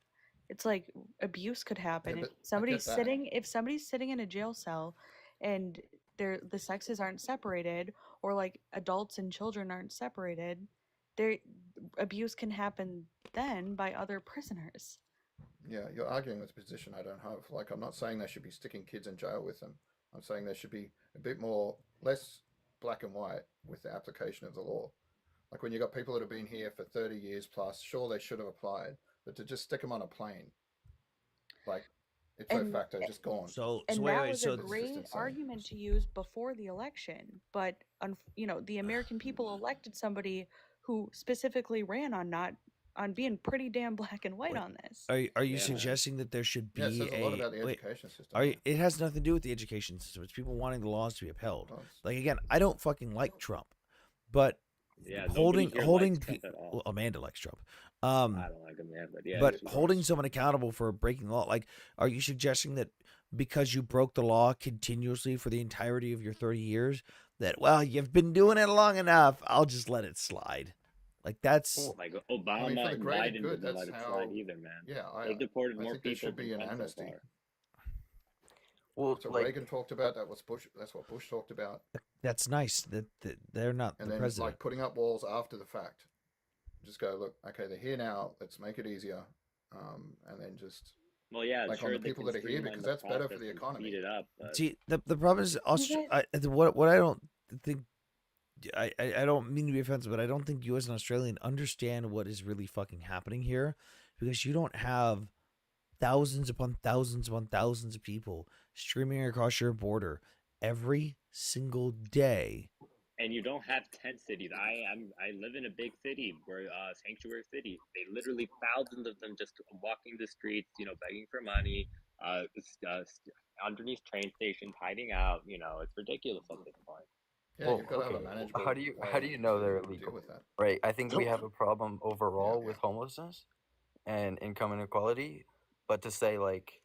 It's like abuse could happen Yeah, if but I somebody's get that. sitting in a jail cell and the sexes aren't separated, or like adults and children aren't separated. There abuse can happen then by other prisoners. Yeah, you're arguing with a position I don't have. Like, I'm not saying they should be sticking kids in jail with them. I'm saying there should be a bit more, less black and white with the application of the law. Like, when you got people that have been here for 30 years plus, sure, they should have applied, but to just stick them on a plane, like, ipso And facto, just gone. So and wait, that wait. was So a great insane. argument to use before the election, but the American people elected somebody who specifically ran on being pretty damn black and white wait, on this. are you Yeah, man. suggesting that there should be Yeah, it says a lot about the wait? education system. Are you, it has nothing to do with the education system. It's people wanting the laws to be upheld. Well, it's- Like, again, I don't fucking like Trump, but Yeah, holding nobody here holding likes Trump at all. well, Amanda likes Trump. I don't like him, man, but yeah. But she's holding gross. someone accountable for breaking the law, like, are you suggesting that because you broke the law continuously for the entirety of your 30 years, that, well, you've been doing it long enough, I'll just let it slide? Like, that's Like I Obama mean, for the and greater Biden good, didn't that's let it how. slide either, man. Yeah, They've deported I more think there people should be than an Trump so amnesty. far. Well, That's what like, Reagan talked about. That's what Bush talked about. that's nice that they're not And the then president. like putting up walls after the fact. Just go, look, okay, they're here now. Let's make it easier, and then just Well, yeah, like on sure, the they people can that are here streamline because the that's better for process the and economy. speed it up, but See, the problem is what I don't think. I don't mean to be offensive, but I don't think U.S. and Australian understand what is really fucking happening here, because you don't have thousands upon thousands upon thousands of people streaming across your border every single day. and you don't have tent cities. I live in a big city where sanctuary city. They literally thousands of them just walking the streets, begging for money, underneath train stations, hiding out. It's ridiculous at this point. Yeah, well, you've got to have a okay. manageable How do you way know they're to illegal? deal with that. Right. I think we have a problem overall Yeah. with homelessness and income inequality, but to say like,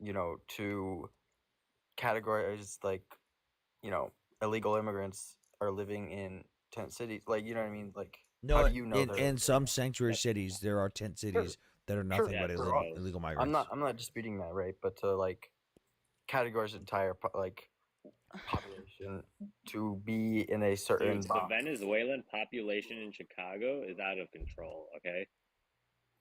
to categorize like, illegal immigrants are living in tent cities, like, you know what I mean? Like, No, how do you know in, they're in illegal? some sanctuary cities, there are tent cities that are nothing Yeah, but there illegal, is. illegal migrants. I'm not disputing that, right? But to like categorize the entire population to be in a certain Dude, the box. Venezuelan population in Chicago is out of control. Okay,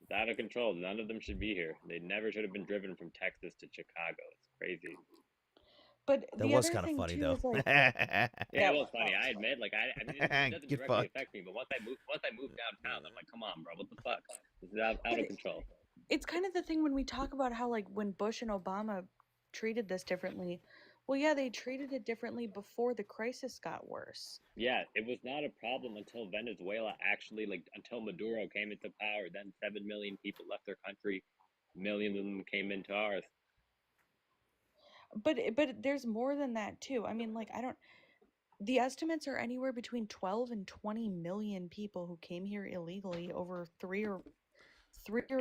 it's out of control. None of them should be here. They never should have been driven from Texas to Chicago. It's crazy. But That the was other kind of thing funny too though. is like Yeah, that it was was funny. that I was funny. admit, like, it doesn't Get directly fucked. affect me. But once I moved downtown, I'm like, come on, bro, what the fuck? This is out But of control. it's kind of the thing when we talk about how like when Bush and Obama treated this differently. Well, yeah, they treated it differently before the crisis got worse. Yeah, it was not a problem until Venezuela actually, like, until Maduro came into power. Then 7 million people left their country. A million of them came into ours. But there's more than that too. I mean, like the estimates are anywhere between 12 and 20 million people who came here illegally over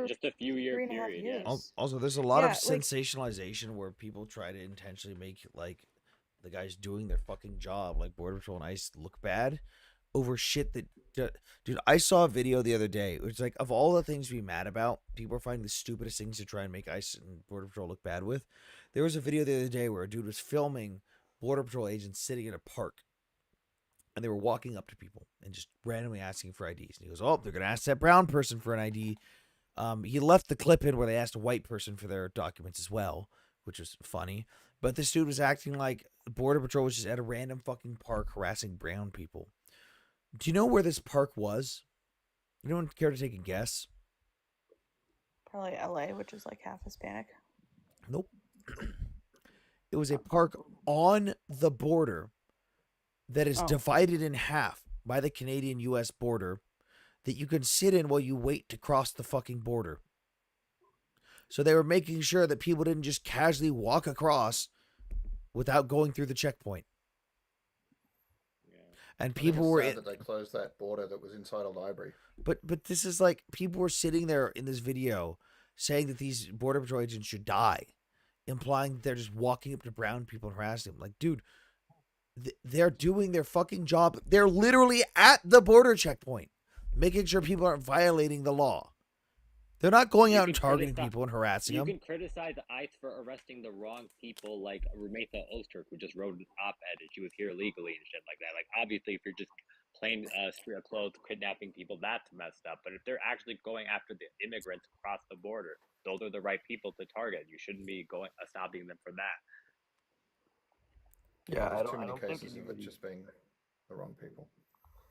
Just a few year 3.5 period, yeah. years. Also, there's a lot of Yeah, like sensationalization where people try to intentionally make like the guys doing their fucking job, like Border Patrol and ICE, look bad over shit that. Dude, I saw a video the other day. It was like, of all the things to be mad about, people are finding the stupidest things to try and make ICE and Border Patrol look bad with. There was a video the other day where a dude was filming Border Patrol agents sitting in a park, and they were walking up to people and just randomly asking for IDs. And he goes, "Oh, they're gonna ask that brown person for an ID." He left the clip in where they asked a white person for their documents as well, which was funny. But this dude was acting like Border Patrol was just at a random fucking park harassing brown people. Do you know where this park was? Anyone care to take a guess? probably LA, which is like half Hispanic. Nope. It was a park on the border that is Oh. divided in half by the Canadian-U.S. border that you can sit in while you wait to cross the fucking border. So they were making sure that people didn't just casually walk across without going through the checkpoint. And I think people it's were sad that they closed that border that was inside a library. But this is like, people were sitting there in this video saying that these border patrol agents should die, implying that they're just walking up to brown people and harassing them. Like, dude, they're doing their fucking job. They're literally at the border checkpoint, making sure people aren't violating the law. They're not going out and targeting people and harassing them. You can criticize ICE for arresting the wrong people, like Rumetha Osterk, who just wrote an op-ed and she was here illegally and shit like that. Like, obviously, if you're just plain street clothes kidnapping people, that's messed up. But if they're actually going after the immigrants across the border, those are the right people to target. You shouldn't be going stopping them for that. Yeah, there's I too many don't think cases of it just being the wrong people.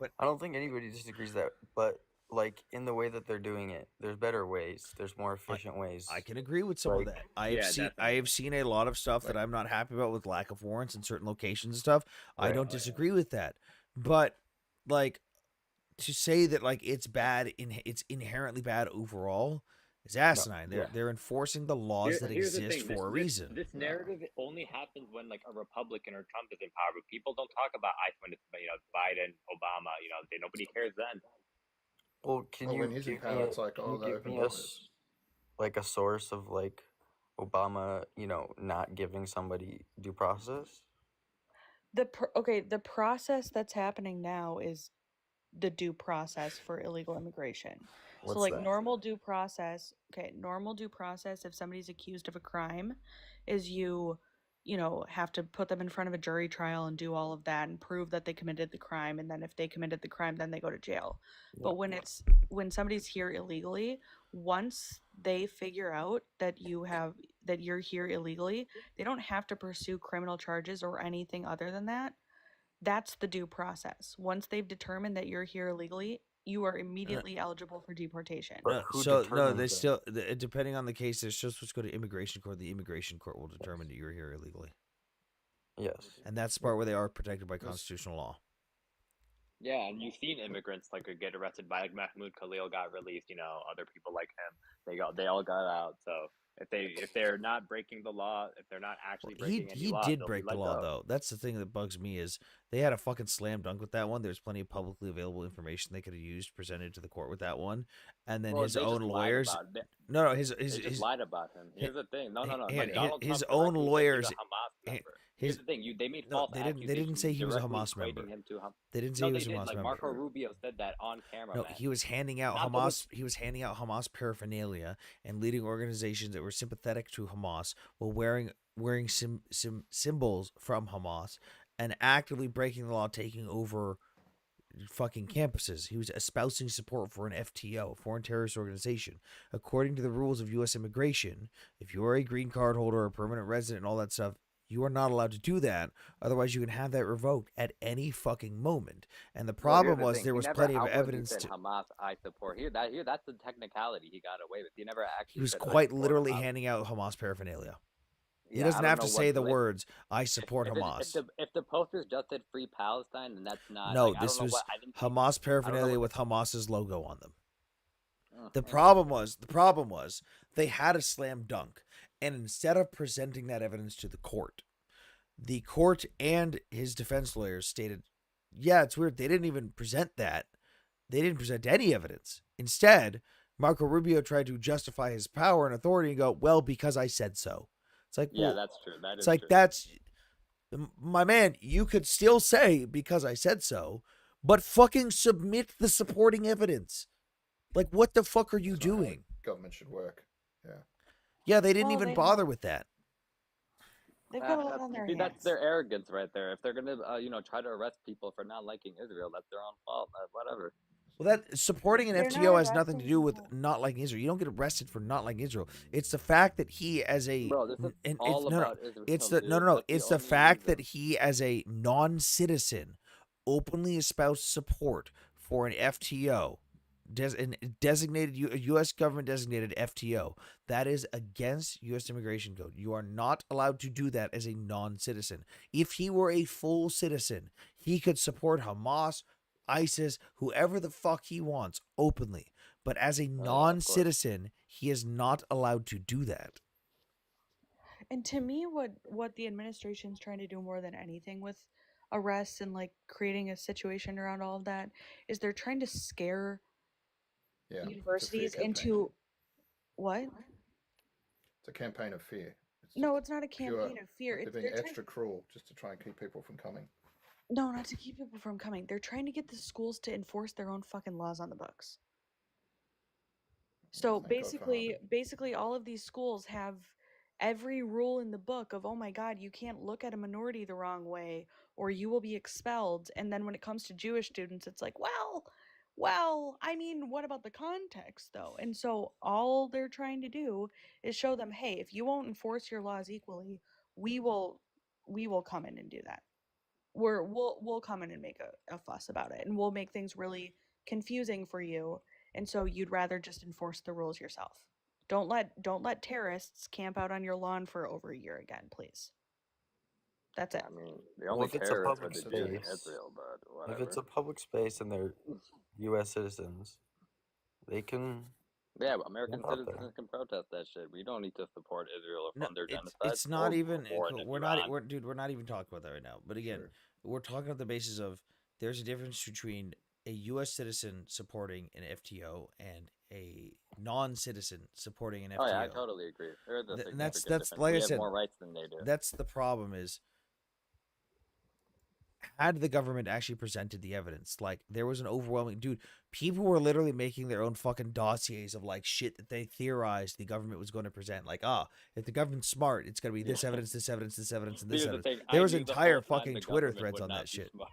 But I don't think anybody disagrees that, but like in the way that they're doing it, there's better ways. There's more efficient ways. I can agree with some of that. I have seen a lot of stuff that I'm not happy about with lack of warrants in certain locations and stuff. I don't disagree with that. But like, to say that like it's bad it's inherently bad overall is asinine. They're enforcing the laws that exist for a reason. This narrative only happens when like a Republican or Trump is in power, but people don't talk about ICE when it's Biden, Obama. Nobody cares then. Well, can you when he's in power, it's like, oh, give me like a source of like Obama, not giving somebody due process? The process that's happening now is the due process for illegal immigration. What's so like that? normal due process, if somebody's accused of a crime, is you have to put them in front of a jury trial and do all of that and prove that they committed the crime, and then if they committed the crime, then they go to jail. But when somebody's here illegally, once they figure out that you're here illegally, they don't have to pursue criminal charges or anything other than that. That's the due process. Once they've determined that you're here illegally, you are immediately eligible for deportation. They still, depending on the case, they're still supposed to go to immigration court. The immigration court will determine that you're here illegally. Yes. And that's the part where they are protected by constitutional law. Yeah, and you've seen immigrants get arrested by Mahmoud Khalil got released. Other people like him, they all got out. So if they're not breaking the law, if they're not actually breaking any law, he did break the law though. That's the thing that bugs me is they had a fucking slam dunk with that one. There's plenty of publicly available information they could have used presented to the court with that one, and then his own lawyers. His just lied about him. Here's the thing. No. Like his own lawyers. Here's the thing. They made false accusations. They didn't say he was a Hamas member. They didn't say he was a Hamas member. Marco Rubio said that on camera. No, he was handing out Hamas. He was handing out Hamas paraphernalia and leading organizations that were sympathetic to Hamas while wearing symbols from Hamas and actively breaking the law, taking over fucking campuses. He was espousing support for an FTO, foreign terrorist organization. According to the rules of U.S. immigration, if you are a green card holder, a permanent resident, and all that stuff, you are not allowed to do that. Otherwise, you can have that revoked at any fucking moment. And the problem was there was plenty of evidence to Hamas. I support here. That's the technicality he got away with. He never actually. He was quite literally handing out Hamas paraphernalia. He doesn't have to say the words "I support Hamas." If the posters just said "Free Palestine," then that's not. No, this was Hamas paraphernalia with Hamas's logo on them. The problem was they had a slam dunk, and instead of presenting that evidence to the court and his defense lawyers stated, "Yeah, it's weird. They didn't even present that. They didn't present any evidence. Instead, Marco Rubio tried to justify his power and authority and go, well, because I said so." It's like, yeah, that's true. It's like, that's, my man, you could still say because I said so, but fucking submit the supporting evidence. Like, what the fuck are you doing? Government should work. Yeah. Yeah, they didn't even bother with that. They've got a lot on their hands. That's their arrogance right there. If they're gonna, try to arrest people for not liking Israel, that's their own fault. Whatever. Well, that supporting an FTO has nothing to do with not liking Israel. You don't get arrested for not liking Israel. It's the fact that he, as a It's the fact that he, as a non-citizen, openly espoused support for an FTO, designated U.S. government designated FTO. That is against U.S. immigration code. You are not allowed to do that as a non-citizen. If he were a full citizen, he could support Hamas ISIS, whoever the fuck he wants, openly. But as a Oh, yeah, of course. non-citizen, he is not allowed to do that. And to me, what the administration's trying to do more than anything with arrests and like creating a situation around all of that is they're trying to scare Yeah, it's a fear universities campaign. into what? It's a campaign of fear. No, it's not a pure, campaign of fear. like It's they're they're being trying. extra cruel just to try and keep people from coming. No, not to keep people from coming. They're trying to get the schools to enforce their own fucking laws on the books. So Thank God for Harvey. basically all of these schools have every rule in the book of, oh my God, you can't look at a minority the wrong way or you will be expelled. And then when it comes to Jewish students, it's like, well, I mean, what about the context though? And so all they're trying to do is show them, hey, if you won't enforce your laws equally, we will come in and do that. We'll come in and make a fuss about it, and we'll make things really confusing for you, and so you'd rather just enforce the rules yourself. Don't let terrorists camp out on your lawn for over a year again, please. That's it. I mean, the Well, only if it's a terrorists are public the Jews in space, Israel, but if it's whatever. a public space and they're U.S. citizens, they can Yeah, but American camp out there. citizens can protest that shit. We don't need to support Israel or No, fund their it's genocide not or even. war in We're Iran. not. We're not even talking about that right now. But again, Sure. we're talking on the basis of there's a difference between a U.S. citizen supporting an FTO and a non-citizen supporting an FTO. Oh yeah, I totally agree. There's a significant That's difference. like We I have said. more rights than they do. That's the problem. Is had the government actually presented the evidence, like there was an overwhelming people were literally making their own fucking dossiers of like shit that they theorized the government was going to present. Like, if the government's smart, it's going to be this evidence, this evidence, this evidence, and this Here's the evidence. thing, There I was knew the entire whole time fucking the Twitter government threads would on not that be shit. smart.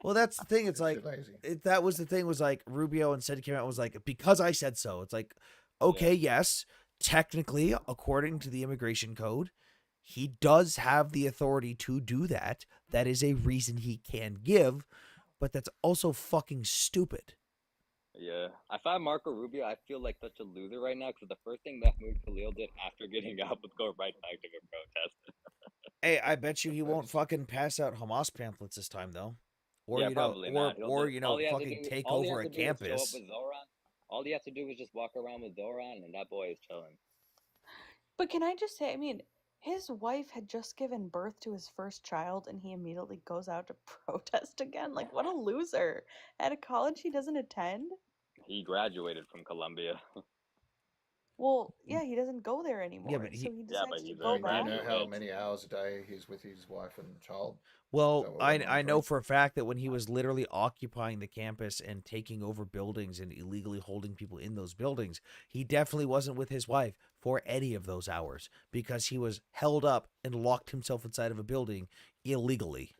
Well, that's the thing. It's They're like too lazy. that was the thing. Was like Rubio and said came out and was like, because I said so. It's like, okay, yes, technically, according to the immigration code, he does have the authority to do that. That is a reason he can give, but that's also fucking stupid. Yeah, I find Marco Rubio. I feel like such a loser right now because the first thing Mahmoud Khalil did after getting out was go right back to the protest. Hey, I bet you he won't fucking pass out Hamas pamphlets this time, though. Or Yeah, probably not. He'll or just, all he has to fucking do, take all he has over to a do is show up campus. with Zoran. All he has to do is just walk around with Zoran, and that boy is chilling. But can I just say, I mean, his wife had just given birth to his first child and he immediately goes out to protest again. Like, what a loser. At a college he doesn't attend? He graduated from Columbia. Well, yeah, he doesn't go there anymore. but so he Yeah, but decides to he's go a Do you back. know how graduate. many hours a day he's with his wife and child? Well, Is that what we're I know monitoring? for a fact that when he was literally occupying the campus and taking over buildings and illegally holding people in those buildings, he definitely wasn't with his wife for any of those hours because he was held up and locked himself inside of a building illegally.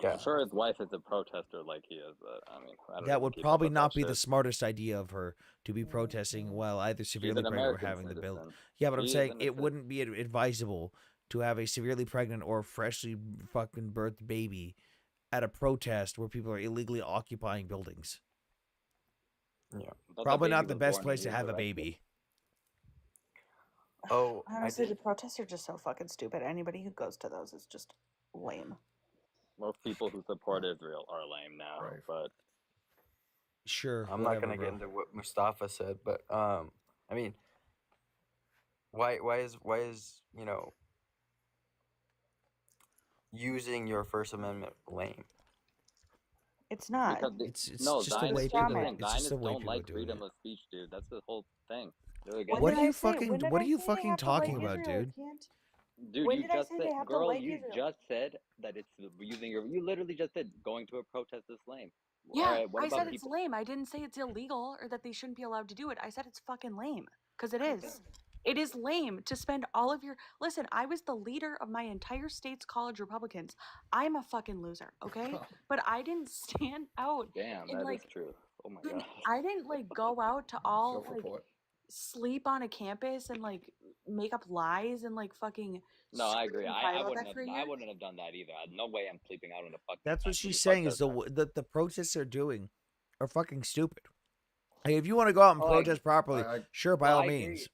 I'm sure his wife is a protester like he is, but I mean, I don't That even would keep up probably with not that be the shit. smartest idea of her to be protesting while either severely an pregnant or American having the build. citizen. Yeah, but I'm She is saying an it citizen. wouldn't be advisable to have a severely pregnant or freshly fucking birthed baby at a protest where people are illegally occupying buildings. Yeah. Probably not the best place to have a baby. Oh, Honestly, the protests are just so fucking stupid. Anybody who goes to those is just lame. Most people who support Israel are lame now, but Sure, I'm whatever, not gonna bro. get into what Mustafa said, but I mean, why is using your First Amendment lame? It's not. because It's no, just the Zionists, way here's the people. thing, It's just the Zionists way don't people are like doing freedom it. of speech, dude. That's the whole thing. They're When against What did are I you say? fucking? When did What I are you say they fucking have to talking like about, Israel? dude? I can't. Dude, When you did I just say said, they have to girl, like you Israel? just said that it's using your. You literally just said going to a protest is lame. Yeah, All right, what I about said it's people? lame. I didn't say it's illegal or that they shouldn't be allowed to do it. I said it's fucking lame. Because it is. It is lame to spend all of your. Listen, I was the leader of my entire state's college Republicans. I'm a fucking loser, okay? But I didn't stand out. Damn, and that like, is true. Oh my dude, god. I didn't like go out to all like Self-report. sleep on a campus and like make up lies and like fucking. No, I agree. scream I cry about wouldn't that have. for a I year. wouldn't have done that either. No way I'm sleeping out on a fucking. That's what tent when she's you saying is protest the protests they're doing are fucking stupid. Like, if you want to go out and Oh, protest properly, sure, by all I agree. means.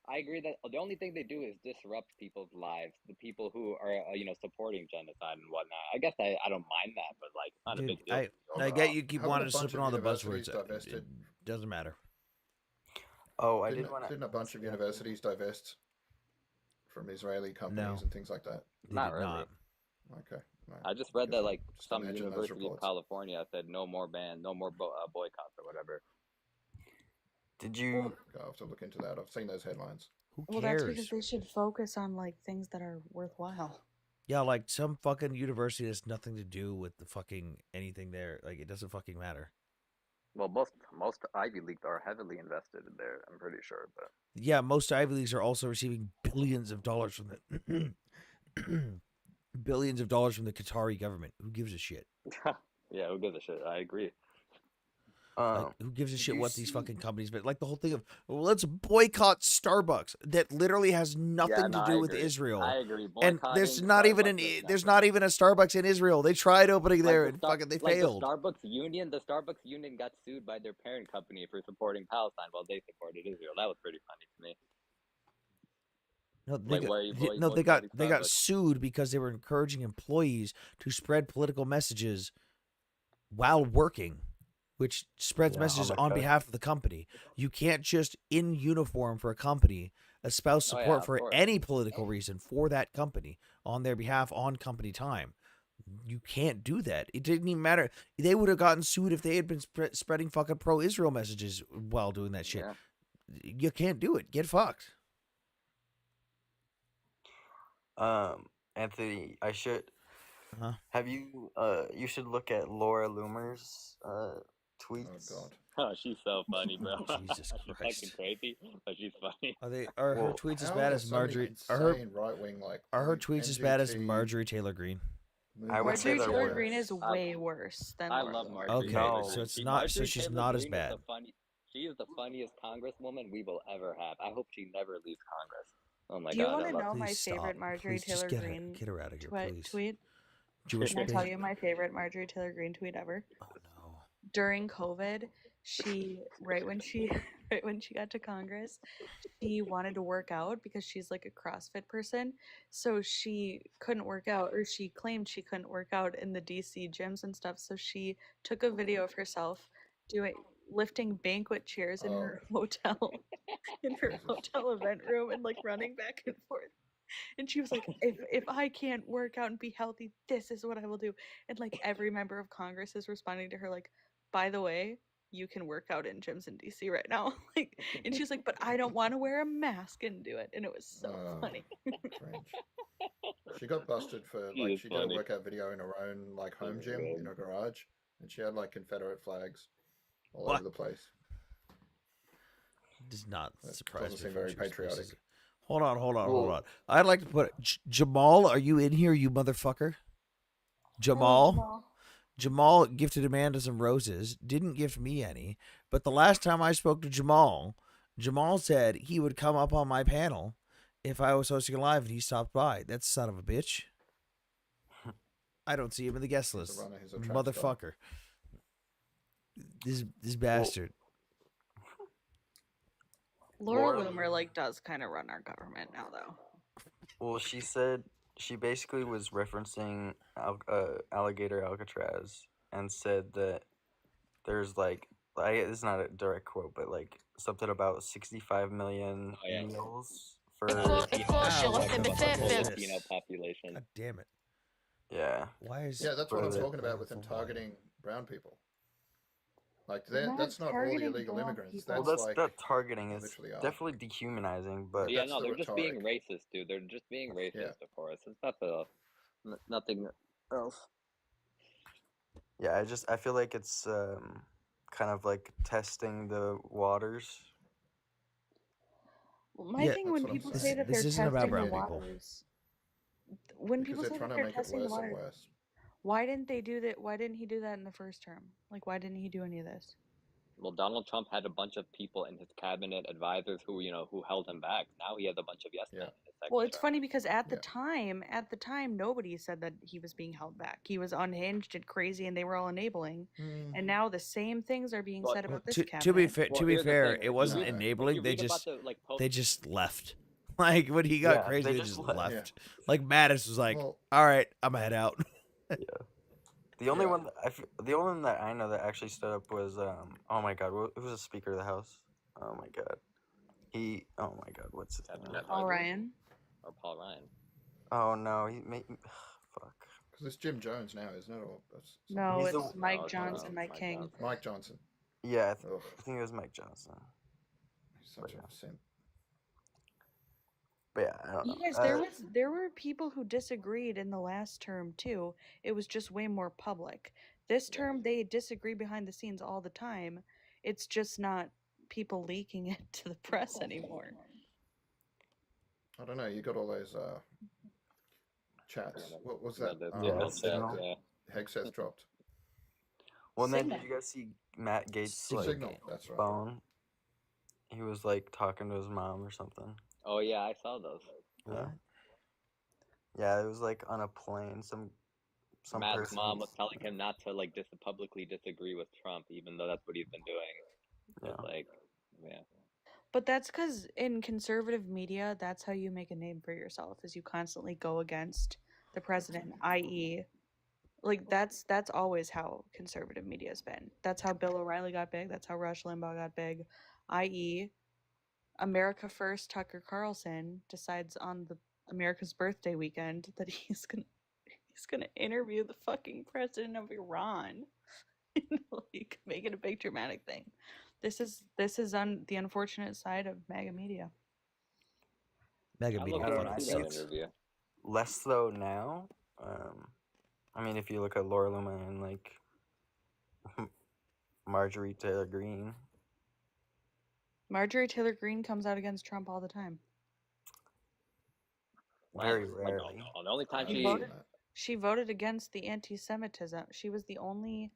I agree that the only thing they do is disrupt people's lives. The people who are, supporting genocide and whatnot. I guess I don't mind that, but like, it's not a Dude, big deal to me I get overall. you keep Haven't a wanting to slip bunch in of all the universities buzzwords. divested? It doesn't matter. Oh, I did want to. Didn't a bunch of universities divest from Israeli companies No, and things like that? they Not did really. not. Okay, no. I just read Because that I like just some imagine those university of reports. California said no more boycotts or whatever. Did you? I'll have to look into that. I've seen those headlines. Who Well, that's because cares? they should focus on like things that are worthwhile. Yeah, like some fucking university has nothing to do with the fucking anything there. Like it doesn't fucking matter. Well, most Ivy Leagues are heavily invested in there. I'm pretty sure, but Yeah, most Ivy Leagues are also receiving billions of dollars from the billions of dollars from the Qatari government. Who gives a shit? yeah, who gives a shit? I agree. Like, who gives a Did shit you what these see? fucking companies? But like the whole thing of let's boycott Starbucks that literally has Yeah, nothing no, to I do with agree. Israel. I agree. And Boycotting Starbucks is there's nothing. not even a Starbucks in Israel. They tried opening Like there the and Star, fucking they like failed. the Starbucks union got sued by their parent company for supporting Palestine while they supported Israel. That was pretty funny to me. No, Like, why are you boycotting they got Starbucks? sued because they were encouraging employees to spread political messages while working, which spreads Yeah, messages on undercut. behalf of the company. You can't just in uniform for a company espouse Oh yeah, support of for course. any political reason for that company on their behalf on company time. You can't do that. It didn't even matter. They would have gotten sued if they had been spreading fucking pro-Israel messages while doing that shit. Yeah. You can't do it. Get fucked. Anthony, I should Huh? have you. You should look at Laura Loomer's tweets. Oh God. Oh, she's so funny, bro. Jesus She's Christ. fucking crazy, but she's funny. Are her Well, tweets as How bad are as so many Marjorie? insane right wing like Are her tweets as bad as NGT Marjorie Taylor Greene? I would say Marjorie they're Taylor worse. Greene is I, way worse than I Laura love Loomer. Marjorie Okay, Taylor No. so Greene. it's not. So Marjorie she's Taylor not as Greene is bad. she is the funniest congresswoman we will ever have. I hope she never leaves Congress. Oh my Do you God, want I to love know her. my Please favorite stop. Marjorie Please just Taylor Greene get her out of here, please. tweet? Jewish Can I tell bait. you my favorite Marjorie Taylor Greene tweet ever? Oh no. During COVID, she right when she right when she got to Congress, she wanted to work out because she's like a CrossFit person. So she couldn't work out, or she claimed she couldn't work out in the DC gyms and stuff. So she took a video of herself doing lifting banquet chairs in her hotel in her hotel event room and like running back and forth. And she was like, if I can't work out and be healthy, this is what I will do. And like every member of Congress is responding to her like, by the way, you can work out in gyms in DC right now. Like, and she's like, but I don't want to wear a mask and do it. And it was so funny. Cringe. She got busted for She like is she did a funny. workout video in her own like home gym in her garage, and she had like Confederate flags all What? over the place. Does not That surprise doesn't me. seem from very Jewish patriotic. places. Hold on. Well, I'd like to put Jamal. Are you in here, you motherfucker? Jamal. Jamal gifted Amanda some roses. Didn't gift me any. But the last time I spoke to Jamal, Jamal said he would come up on my panel if I was hosting a live, and he stopped by. That son of a bitch. I don't see him in the guest list. He's a track star. Motherfucker. This bastard. Laura Loomer like does kind of run our government now, though. Well, she said she basically was referencing Alligator Alcatraz and said that there's like it's not a direct quote, but like something about 65 million meals for Latino population. God damn it. Yeah. Why is that's what I'm talking about with them targeting brown people. Like that's not all the illegal immigrants. Well, That's like that targeting is literally are. definitely dehumanizing, but Yeah, no, they're just being racist, dude. They're just being racist, of course. It's nothing else. Yeah, I feel like it's kind of like testing the waters. Well, my thing when people say that they're testing the waters, when people say that they're testing the waters, why didn't they do that? Why didn't he do that in the first term? Like, why didn't he do any of this? Well, Donald Trump had a bunch of people in his cabinet advisors who held him back. Now he has a bunch of yes men in his second Well, it's term. funny because at the Yeah. time, nobody said that he was being held back. He was unhinged and crazy, and they were all enabling. And now the same things are being Well, said about this to cabinet. be fair, well, to be here's the fair, thing. it If you wasn't read, if enabling. you They read about just the like post, they just left. Like when he got Yeah, crazy, they they just just left. left. Yeah. Like Mattis was like, Well, "All right, I'm gonna head out." The only Yeah. one the only one that I know that actually stood up was oh my god, who was the Speaker of the House? Oh my god, oh my god, what's his Kevin name? Paul McCarthy Ryan. or Paul Ryan. Oh no, he made fuck. Because it's Jim Jones now, isn't it? Or that's No, He's it's the Mike No, it's Johnson, Mike Mike King. Johnson. Mike Johnson. Yeah, Ugh, I think it was Mike Johnson. he's such yeah. a simp. But yeah, I don't You know. guys, there were people who disagreed in the last term too. It was just way more public. This Yeah. term, they disagree behind the scenes all the time. It's just not people leaking it to the press anymore. I don't know. You got all those chats. What was that? The Yeah, signal chat. Signal. Yeah. Hegseth dropped. Well, then Signal. did you guys see Matt Gates' Signal. like Signal. That's right. phone? He was like talking to his mom or something. Oh yeah, I saw those. Yeah. Yeah, it was like on a plane. Some Matt's person. mom was telling him not to like publicly disagree with Trump, even though that's what he's been doing. Yeah. But, like, yeah. But that's because in conservative media, that's how you make a name for yourself, is you constantly go against the president, i.e., like that's always how conservative media has been. That's how Bill O'Reilly got big. That's how Rush Limbaugh got big, i.e., America First Tucker Carlson decides on the America's birthday weekend that he's gonna interview the fucking president of Iran. Like make it a big dramatic thing. This is on the unfortunate side of MAGA media. Mega I media. love I don't to know. I see think that it's interview. less though now. I mean, if you look at Laura Loomer and like Marjorie Taylor Greene. Marjorie Taylor Greene comes out against Trump all the time. Very Like, rarely. the only time She voted against the anti-Semitism. She was the only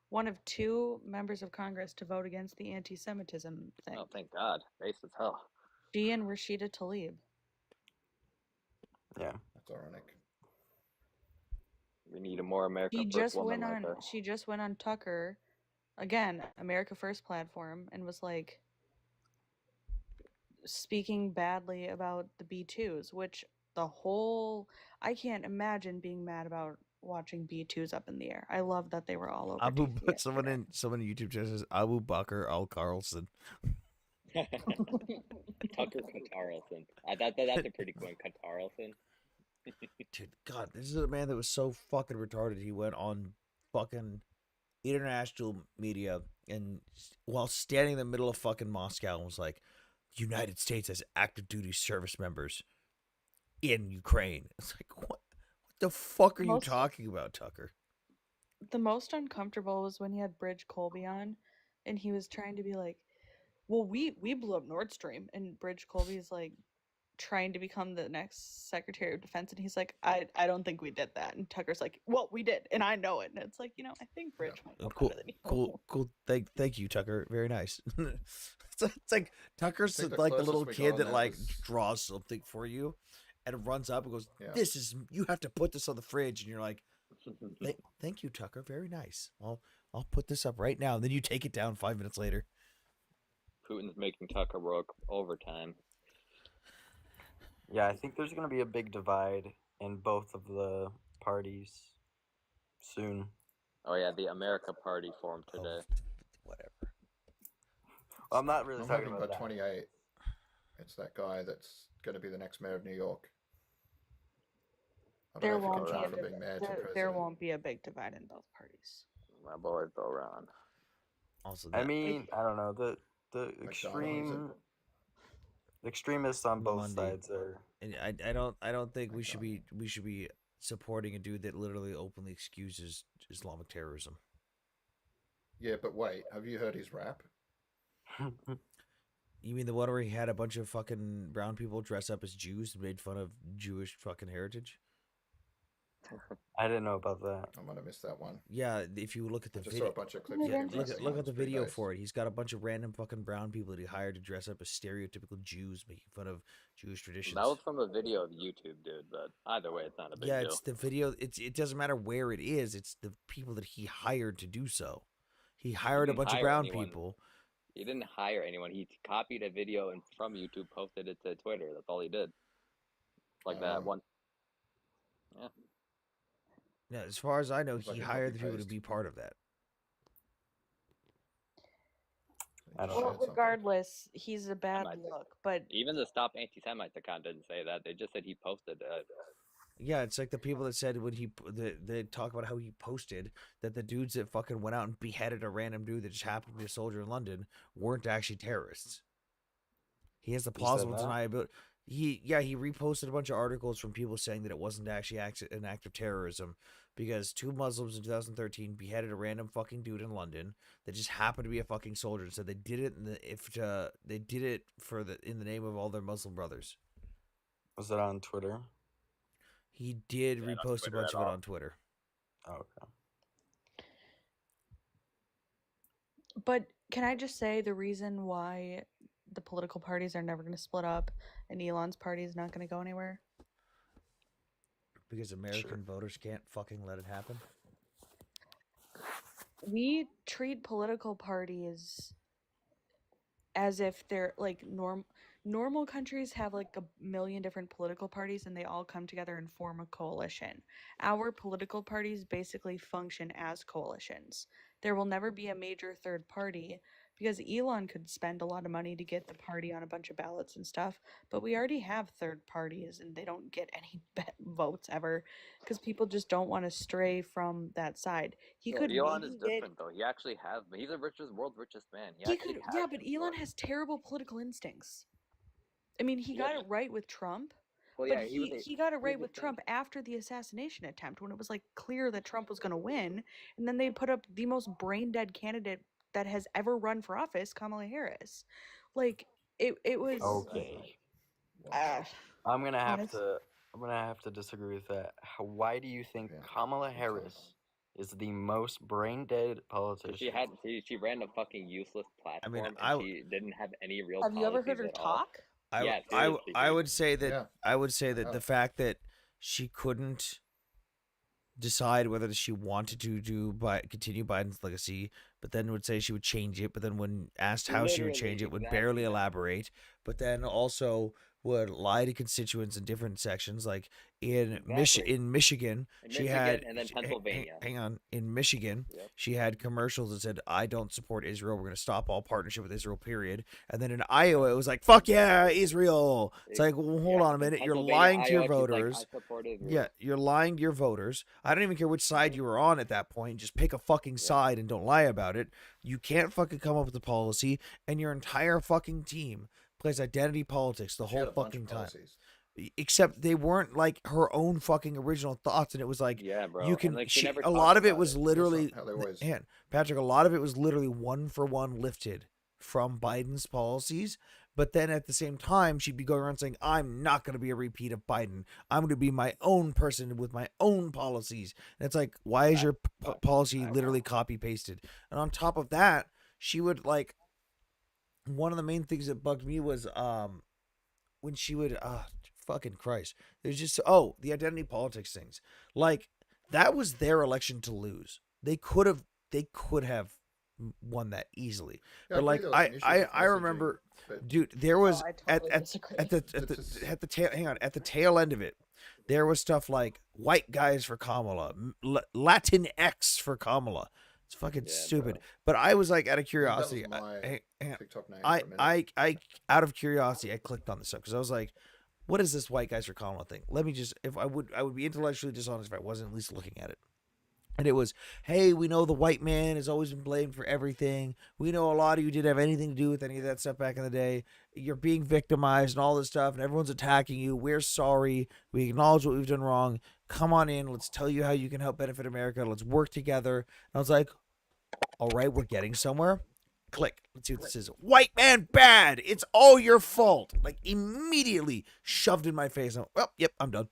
one of two members of Congress to vote against the anti-Semitism thing. Oh, thank God. Base as hell. She and Rashida Tlaib. Yeah. That's ironic. We need a more America She First just woman went like on. her. She just went on Tucker, again, America First platform, and was like speaking badly about the B2s, which I can't imagine being mad about watching B2s up in the air. I love that they were all over TV yesterday. Someone in YouTube chat says Abu Bakr Al Carlson. Tucker Carlson. That's a pretty cool one, Carlson. Dude, God, this is a man that was so fucking retarded. He went on fucking international media and while standing in the middle of fucking Moscow and was like, the United States has active duty service members in Ukraine. It's like, what the fuck are you talking about, Tucker? The most uncomfortable was when he had Bridge Colby on, and he was trying to be like, well, we blew up Nord Stream, and Bridge Colby's like trying to become the next Secretary of Defense, and he's like, I don't think we did that. And Tucker's like, well, we did, and I know it. And it's like, I think Bridge might know better than you. Cool. Thank you, Tucker. Very nice. It's like Tucker's I think the like the closest little we got kid on that that like was- draws something for you and runs up and goes, Yeah. this is, you have to put this on the fridge. And you're like, thank you, Tucker. Very nice. Well, I'll put this up right now. And then you take it down 5 minutes later. Putin's making Tucker work overtime. Yeah, I think there's going to be a big divide in both of the parties soon. Oh yeah, the America Party formed today. Whatever. Well, I'm not really I'm talking hoping about by that. 28, it's that guy that's going to be the next mayor of New York. I don't There know if won't he can be jump from being mayor to president. there won't be a big divide in both parties. My boy Bill Ron. Also, I mean, I don't know. The extremists on both Monday. sides are. And I don't think we should be supporting a dude that literally openly excuses Islamic terrorism. Yeah, but wait, have you heard his rap? You mean the one where he had a bunch of fucking brown people dress up as Jews and made fun of Jewish fucking heritage? I didn't know about that. I might have missed that one. Yeah, if you look at the I just saw a video, bunch of clips of him dressing look up. at the It's pretty video nice. for it. He's got a bunch of random fucking brown people that he hired to dress up as stereotypical Jews, making fun of Jewish traditions. That was from a video of YouTube, dude. But either way, it's not a big Yeah, deal. it's the video. It doesn't matter where it is. It's the people that he hired to do so. He hired a didn't bunch of hire brown anyone. people. He didn't hire anyone. He copied a video from YouTube, posted it to Twitter. That's all he did. Like that one. Yeah. Yeah, as far as I know, It's like he a hired the people to copy-paste. be part of that. I don't Well, know. Shared something. regardless, he's a bad might- look, but Even the Stop Anti-Semites account didn't say that. They just said he posted it. Yeah, it's like the people that said when they talk about how he posted that the dudes that fucking went out and beheaded a random dude that just happened to be a soldier in London weren't actually terrorists. He has the He said plausible that? deniability. He reposted a bunch of articles from people saying that it wasn't actually an act of terrorism because 2 Muslims in 2013 beheaded a random fucking dude in London that just happened to be a fucking soldier and said they did it they did it in the name of all their Muslim brothers. Was it on Twitter? He did Is that on repost a Twitter bunch at of it all? on Twitter. Oh, okay. But can I just say the reason why the political parties are never going to split up and Elon's party is not going to go anywhere? Because American voters can't fucking let it happen. We treat political parties as if they're like normal countries have like a million different political parties and they all come together and form a coalition. Our political parties basically function as coalitions. There will never be a major third party because Elon could spend a lot of money to get the party on a bunch of ballots and stuff, but we already have third parties and they don't get any votes ever because people just don't want to stray from that side. He could Elon is maybe get different though. He actually has. He's the world's richest man. he could yeah, but Elon has terrible political instincts. I mean, he got it right with Trump, Well, but yeah, he got it right here's the with thing. Trump after the assassination attempt when it was like clear that Trump was going to win, and then they put up the most brain dead candidate that has ever run for office, Kamala Harris. Like it was Okay. I'm gonna have to disagree with that. Why do you think Kamala Harris is the most brain dead politician? She ran a fucking useless platform I- and she didn't have any real Have you ever heard policies her at all. talk? Yeah, I seriously, would say that Yeah. I would say that the fact that she couldn't decide whether she wanted to continue Biden's legacy, but then would say she would change it, but then when asked how she would change it, would barely elaborate, but then also would lie to constituents in different sections, like in Michigan, she had and then Pennsylvania. hang on, in Michigan, she had commercials that said, "I don't support Israel. We're going to stop all partnership with Israel." Period. And then in Iowa, it was like, "Fuck yeah, Israel." It's like, well, hold on a minute, you're lying to your voters. Yeah, you're lying to your voters. I don't even care which side you were on at that point. Just pick a fucking side and don't lie about it. You can't fucking come up with a policy, and your entire fucking team plays identity politics the whole fucking time. Except they weren't like her own fucking original thoughts, and it was like, yeah, bro. you can. And, like, A lot of it was literally, man, Patrick. A lot of it was literally one for one lifted from Biden's policies. But then at the same time, she'd be going around saying, "I'm not going to be a repeat of Biden. I'm going to be my own person with my own policies." And it's like, why is your policy literally copy pasted? And on top of that, she would like. One of the main things that bugged me was when she would fucking Christ. There's just the identity politics things. Like that was their election to lose. They could have won that easily. Yeah, but like I remember dude, there was at the tail end of it, there was stuff like white guys for Kamala, Latin X for Kamala. It's fucking stupid. Bro. But I was like, out of curiosity, That was my TikTok name I for a minute. out of curiosity, I clicked on this stuff because I was like, what is this white guys for Kamala thing? Let me just, I would be intellectually dishonest if I wasn't at least looking at it. And it was, hey, we know the white man has always been blamed for everything. We know a lot of you didn't have anything to do with any of that stuff back in the day. You're being victimized and all this stuff, and everyone's attacking you. We're sorry. We acknowledge what we've done wrong. Come on in. Let's tell you how you can help benefit America. Let's work together. And I was like, all right, we're getting somewhere. Click. Let's see what this is. White man bad. It's all your fault. Like immediately shoved in my face. Well, yep, I'm done.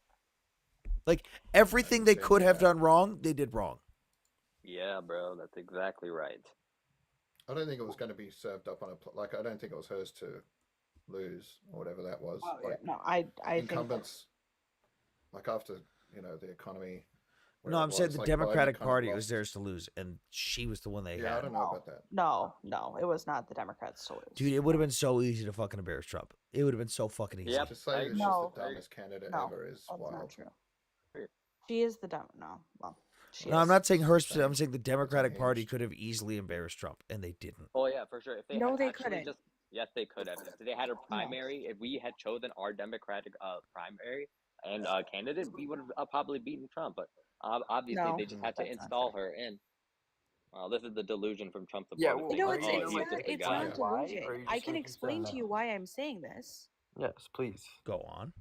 Like everything they could have done wrong, they did wrong. Yeah, bro, that's exactly right. I don't think it was going to be served up on a like. I don't think it was hers to lose or whatever that was. Oh, yeah. Like No, I think incumbents, like after the economy. No, I'm saying the Democratic Party was theirs to lose, and she was the one they Yeah, I had. don't know about that. no, it was not the Democrats to lose. Dude, it would have been so easy to fucking embarrass Trump. It would have been so fucking easy. Yep. To say that she's No. the dumbest candidate No, ever is that's wild. not true. She is the dumb. No, well, she No, is. I'm not saying her Same. specific. I'm saying the Democratic Party unhinged. could have easily embarrassed Trump, and they didn't. Oh yeah, for sure. If they No, had they actually couldn't. just yes, they could have. If they had a primary, if we had chosen our Democratic primary and candidate, we would have probably beaten Trump. But obviously, No, they just had to that's not install fair. her in. This is the delusion from Trump Yeah, supporters. well, thinking, No, are it's you oh, gonna, he's like, just a it's guy. not why, delusion. or are you I just can gonna keep explain saying to that? you why I'm saying this. Yes, please. Go on.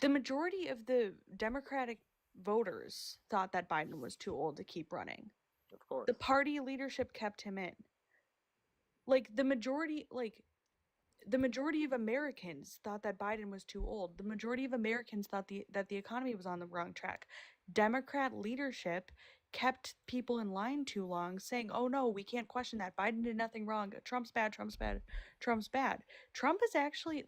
The majority of the Democratic voters thought that Biden was too old to keep running. Of course. The party leadership kept him in. Like the majority of Americans thought that Biden was too old. The majority of Americans thought that the economy was on the wrong track. Democrat leadership kept people in line too long, saying, "Oh no, we can't question that. Biden did nothing wrong. Trump's bad. Trump's bad. Trump's bad." Trump is actually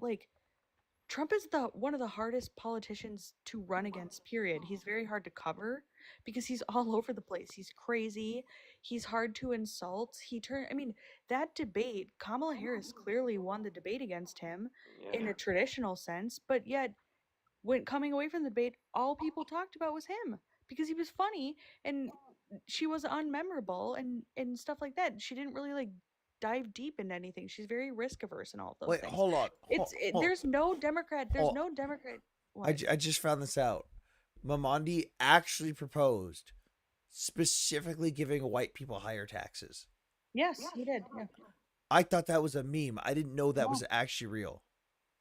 Trump is one of the hardest politicians to run against, period. He's very hard to cover because he's all over the place. He's crazy. He's hard to insult. I mean, that debate, Kamala Harris clearly won the debate against him in a traditional sense, but yet when coming away from the debate, all people talked about was him because he was funny and she was unmemorable and stuff like that. She didn't really dive deep into anything. She's very risk averse and all of those Wait, things. hold on. There's no Democrat. There's Hold- no Democrat. I just found this out. Mamandi actually proposed specifically giving white people higher taxes. Yes, he did. Yeah. I thought that was a meme. I didn't know that was actually real.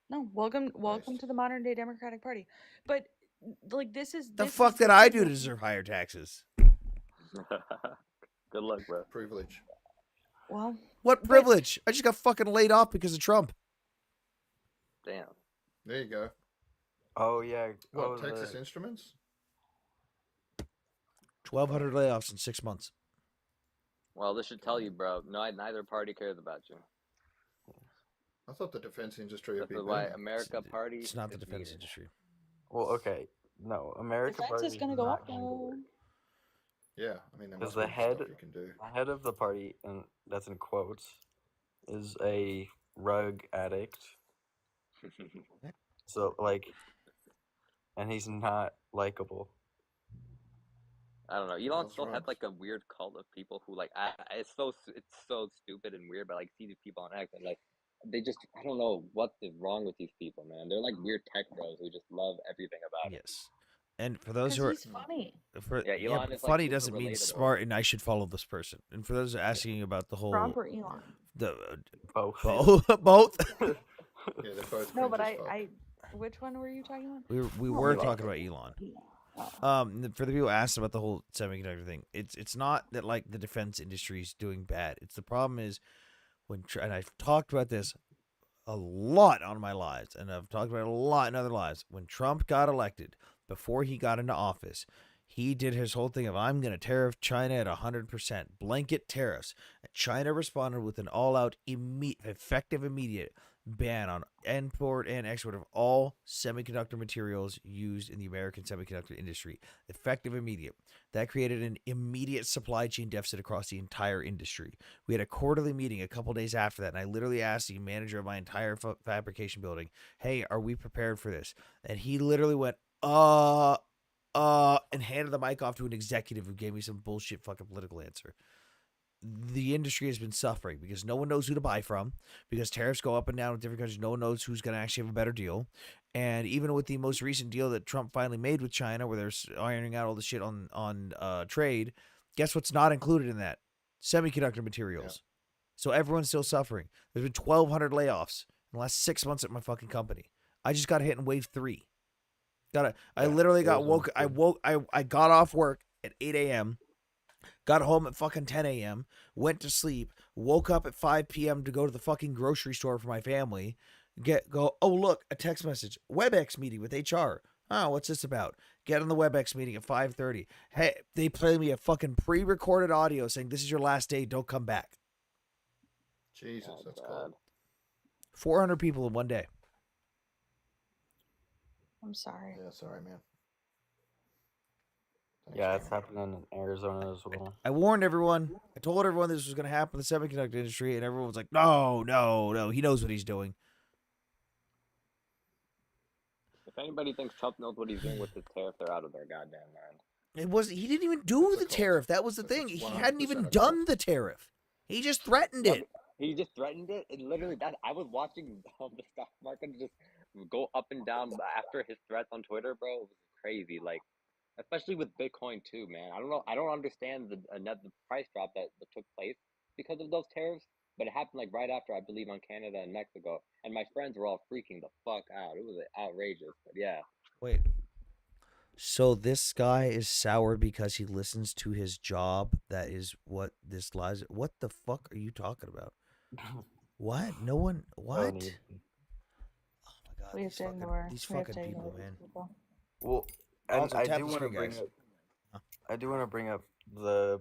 No, welcome to the modern day Democratic Party. But this is The fuck did I do to deserve higher taxes? Good luck, bro. Privilege. Well, what privilege? I just got fucking laid off because of Trump. Damn. There you go. Oh yeah. What, Texas Instruments? 1,200 layoffs in 6 months. Well, this should tell you, bro. No, neither party cares about you. I thought the defense industry would This be is why booming. America Party. It's not the is defense needed. industry. Well, okay. No, America defense Party is gonna is go not up going to though. work. Yeah, I mean, there Because must the be head, stuff you can do. the head of the party, and that's in quotes, is a rug addict. So and he's not likable. I don't know. Elon Those still has drugs. like a weird cult of people who it's so stupid and weird. But like see these people on X and they just I don't know what is wrong with these people, man. They're like weird tech bros who just love everything about it. Yes. And for those who are he's funny. Elon but is, like, funny super doesn't mean relatable. smart, and I should follow this person. And for those asking about the whole Trump or Elon? Both. Both. Yeah, they're both. No, but cringe as fuck. which one were you talking about? We were talking about Elon. For the people who asked about the whole semiconductor thing, it's not that like the defense industry is doing bad. It's the problem is and I've talked about this a lot on my lives, and I've talked about it a lot in other lives. When Trump got elected, before he got into office, he did his whole thing of I'm going to tariff China at 100%, blanket tariffs. And China responded with an all-out, effective, immediate ban on import and export of all semiconductor materials used in the American semiconductor industry. Effective, immediate. That created an immediate supply chain deficit across the entire industry. We had a quarterly meeting a couple days after that, and I literally asked the manager of my entire fabrication building, hey, are we prepared for this? And he literally went, and handed the mic off to an executive who gave me some bullshit fucking political answer. The industry has been suffering because no one knows who to buy from, because tariffs go up and down with different countries. No one knows who's going to actually have a better deal. And even with the most recent deal that Trump finally made with China, where they're ironing out all the shit on trade, guess what's not included in that? Semiconductor materials. Yeah. So everyone's still suffering. There's been 1,200 layoffs in the last 6 months at my fucking company. I just got hit in wave 3. I literally got woke. I got off work at 8 a.m. Got home at fucking 10 a.m. Went to sleep. Woke up at 5 p.m. to go to the fucking grocery store for my family. Oh look, a text message. WebEx meeting with HR. Oh, what's this about? Get on the WebEx meeting at 5:30. Hey, they play me a fucking pre-recorded audio saying this is your last day. Don't come back. Jesus, Oh, that's God. cold. 400 people in one day. I'm sorry. Yeah, sorry, man. Thanks, Yeah, it's Cam. happening in Arizona as well. I warned everyone. I told everyone this was going to happen in the semiconductor industry, and everyone was like, no, no, no. He knows what he's doing. If anybody thinks Trump knows what he's doing with his tariff, they're out of their goddamn mind. It was He didn't even do That's a the cult. tariff. That was the That's thing. He 100% hadn't even a done cult. the tariff. He just threatened Yeah, it. he just threatened it. And literally, that I was watching the stock market just go up and down after his threats on Twitter, bro. It was crazy. Like, especially with Bitcoin too, man. I don't know. I don't understand the price drop that took place because of those tariffs. But it happened like right after, I believe, on Canada and Mexico, and my friends were all freaking the fuck out. It was outrageous. But yeah, Wait. So this guy is soured because he listens to his job. That is what this lies. What the fuck are you talking about? What? No one. What? Don't even- Oh my god. We have These to fucking, ignore. these We have fucking to people, ignore man. these people. Well, and Also, I tap do the want to screen, bring guys. up. I do want to bring up the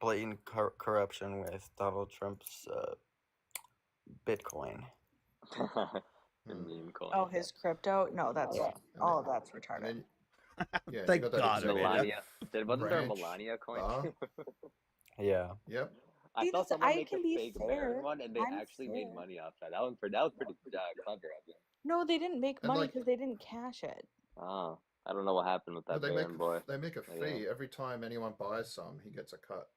blatant corruption with Donald Trump's Bitcoin. the meme coin. Oh, his crypto? No, that's Yeah. all of that's And retarded. then, yeah, Thank you got that God, executive Melania. Wasn't there a branch Melania coin bar. too? Yeah. Yep. I See, saw this, someone I make a can be fake fair. Baron one, and they I'm actually made fair. money off that. That was pretty clever of them. No, they didn't make And money like, because they didn't cash it. Oh, I don't know what happened with that they Baron boy. they make a But yeah. fee every time anyone buys some. He gets a cut.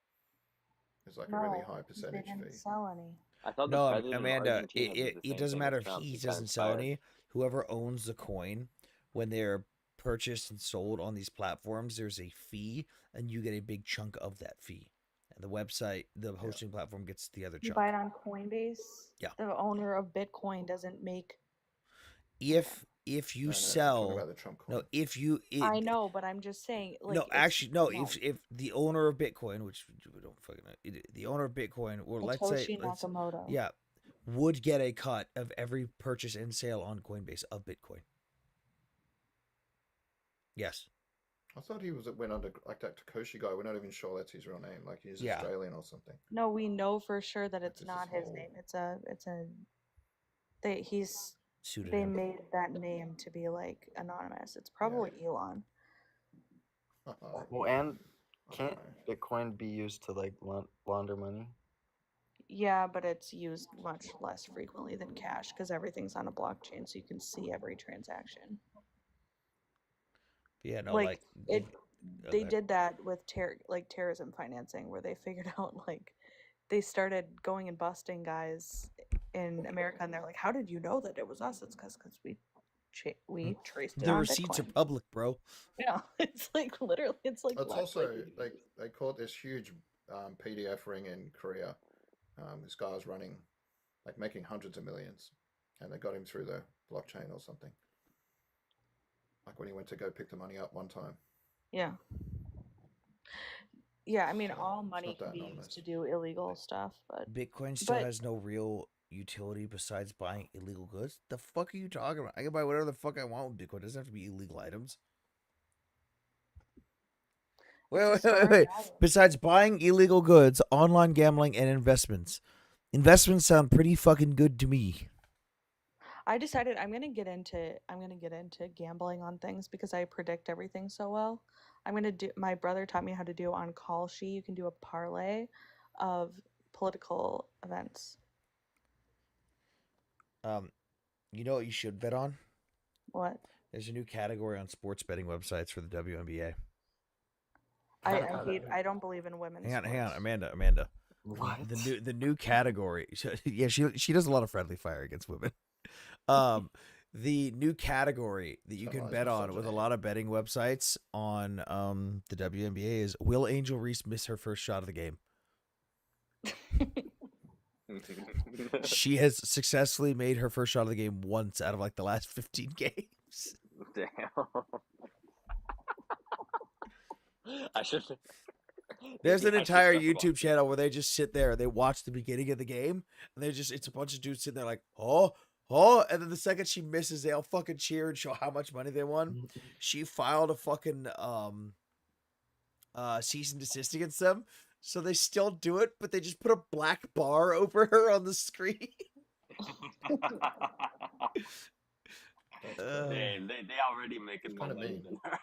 It's like a really No, high 'cause they percentage didn't fee. sell any. I thought the No, president of Amanda. Argentina did the It same doesn't thing matter as if Trump. he He got doesn't sell inspired. any. Whoever owns the coin, when they're purchased and sold on these platforms, there's a fee, and you get a big chunk of that fee. And the website, the hosting platform, gets the other You chunk. buy it on Coinbase. Yeah. The owner of Bitcoin doesn't make. If you No, I'm talking sell, about the Trump coin. no, if you I know, but I'm just saying. Like, no, it's- actually, no. no. If the owner of Bitcoin, which we don't fucking know, the owner of Bitcoin, or let's say, Satoshi Nakamoto. yeah, would get a cut of every purchase and sale on Coinbase of Bitcoin. Yes. I thought he went under like that Takoshi guy. We're not even sure that's his real name. Like he's Yeah. Australian or something. No, we know for sure that it's This not is his whole- name. It's a. They Pseudonym. made that name to be like anonymous. It's probably Elon. Well, and I can't don't know. Bitcoin be used to like launder money? Yeah, but it's used much less frequently than cash because everything's on a blockchain, so you can see every transaction. Yeah, no, like it. They okay. did that with terrorism financing, where they figured out like they started going and busting guys in America, and they're like, "How did you know that it was us?" It's because we traced it The on receipts Bitcoin. are public, bro. Yeah, it's like literally, it's like. It's black also like they caught this huge PDF ring in Korea. This guy was running, like making hundreds of millions, and they got him through the blockchain or something. Like when he went to go pick the money up one time. Yeah. Yeah, I mean, So, all it's money not can that be anonymous. used to do illegal stuff, but Bitcoin still But- has no real utility besides buying illegal goods. The fuck are you talking about? I can buy whatever the fuck I want with Bitcoin. It doesn't have to be illegal items. It's a store of value. Besides buying illegal goods, online gambling, and investments. Investments sound pretty fucking good to me. I decided I'm gonna get into gambling on things because I predict everything so well. My brother taught me how to do on Kalshi. You can do a parlay of political events. You know what you should bet on? What? There's a new category on sports betting websites for the WNBA. I don't believe in women's Hang on, sports. Amanda. What? The new category. Yeah, she does a lot of friendly fire against women. The new category that you can Somebody's bet on with a misogyny. lot of betting websites on the WNBA is, will Angel Reese miss her first shot of the game? She has successfully made her first shot of the game once out of like the last 15 games. Damn. I should. There's an I should entire start YouTube channel where they just sit there, they watch the beginning of the game, and it's a bunch of dudes sitting there like, oh, Oh, and then the second she misses, they all fucking cheer and show how much money they won. She filed a fucking cease and desist against them. So they still do it, but they just put a black bar over her on the screen. That's they already making more kind of money mean. than her.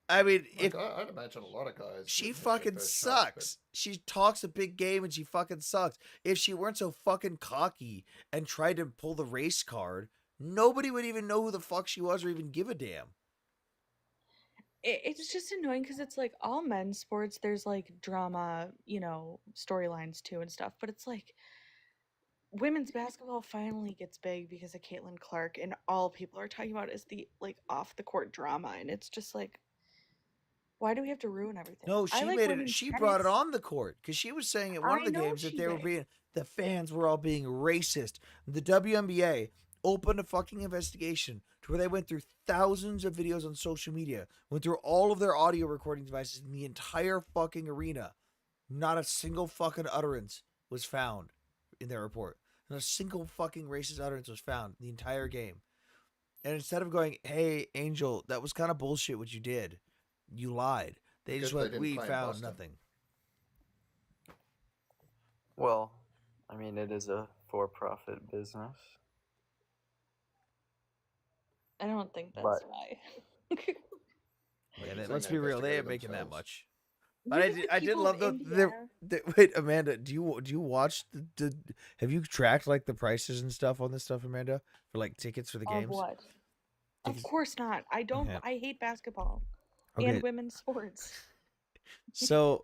I mean, Like, if I'd imagine a lot of guys she would miss their fucking first shot, but sucks. She talks a big game and she fucking sucks. If she weren't so fucking cocky and tried to pull the race card, nobody would even know who the fuck she was or even give a damn. It's just annoying because it's like all men's sports, there's like drama, storylines too and stuff. But it's like women's basketball finally gets big because of Caitlin Clark, and all people are talking about is the like off the court drama, and it's just like, why do we have to ruin everything? No, I she like made it. women's She brought it tennis. on the court because she was saying at one of I the know games that she they were did. the fans were all being racist. The WNBA opened a fucking investigation to where they went through thousands of videos on social media, went through all of their audio recording devices in the entire fucking arena. Not a single fucking utterance was found in their report. Not a single fucking racist utterance was found in the entire game. And instead of going, "Hey, Angel, that was kind of bullshit what you did. You lied." They just good they went, didn't "We play in found Boston. nothing." Well, I mean, it is a for-profit business. I don't think that's But why. Yeah, saying let's they be real. They investigated ain't making that themselves. much. You But think the I did people love of the Indiana? wait, Amanda, do you watch the have you tracked like the prices and stuff on this stuff, Amanda, for like tickets for the Of games? what? Of Tickets. course not. I don't. Okay. I hate basketball Okay. and women's sports. So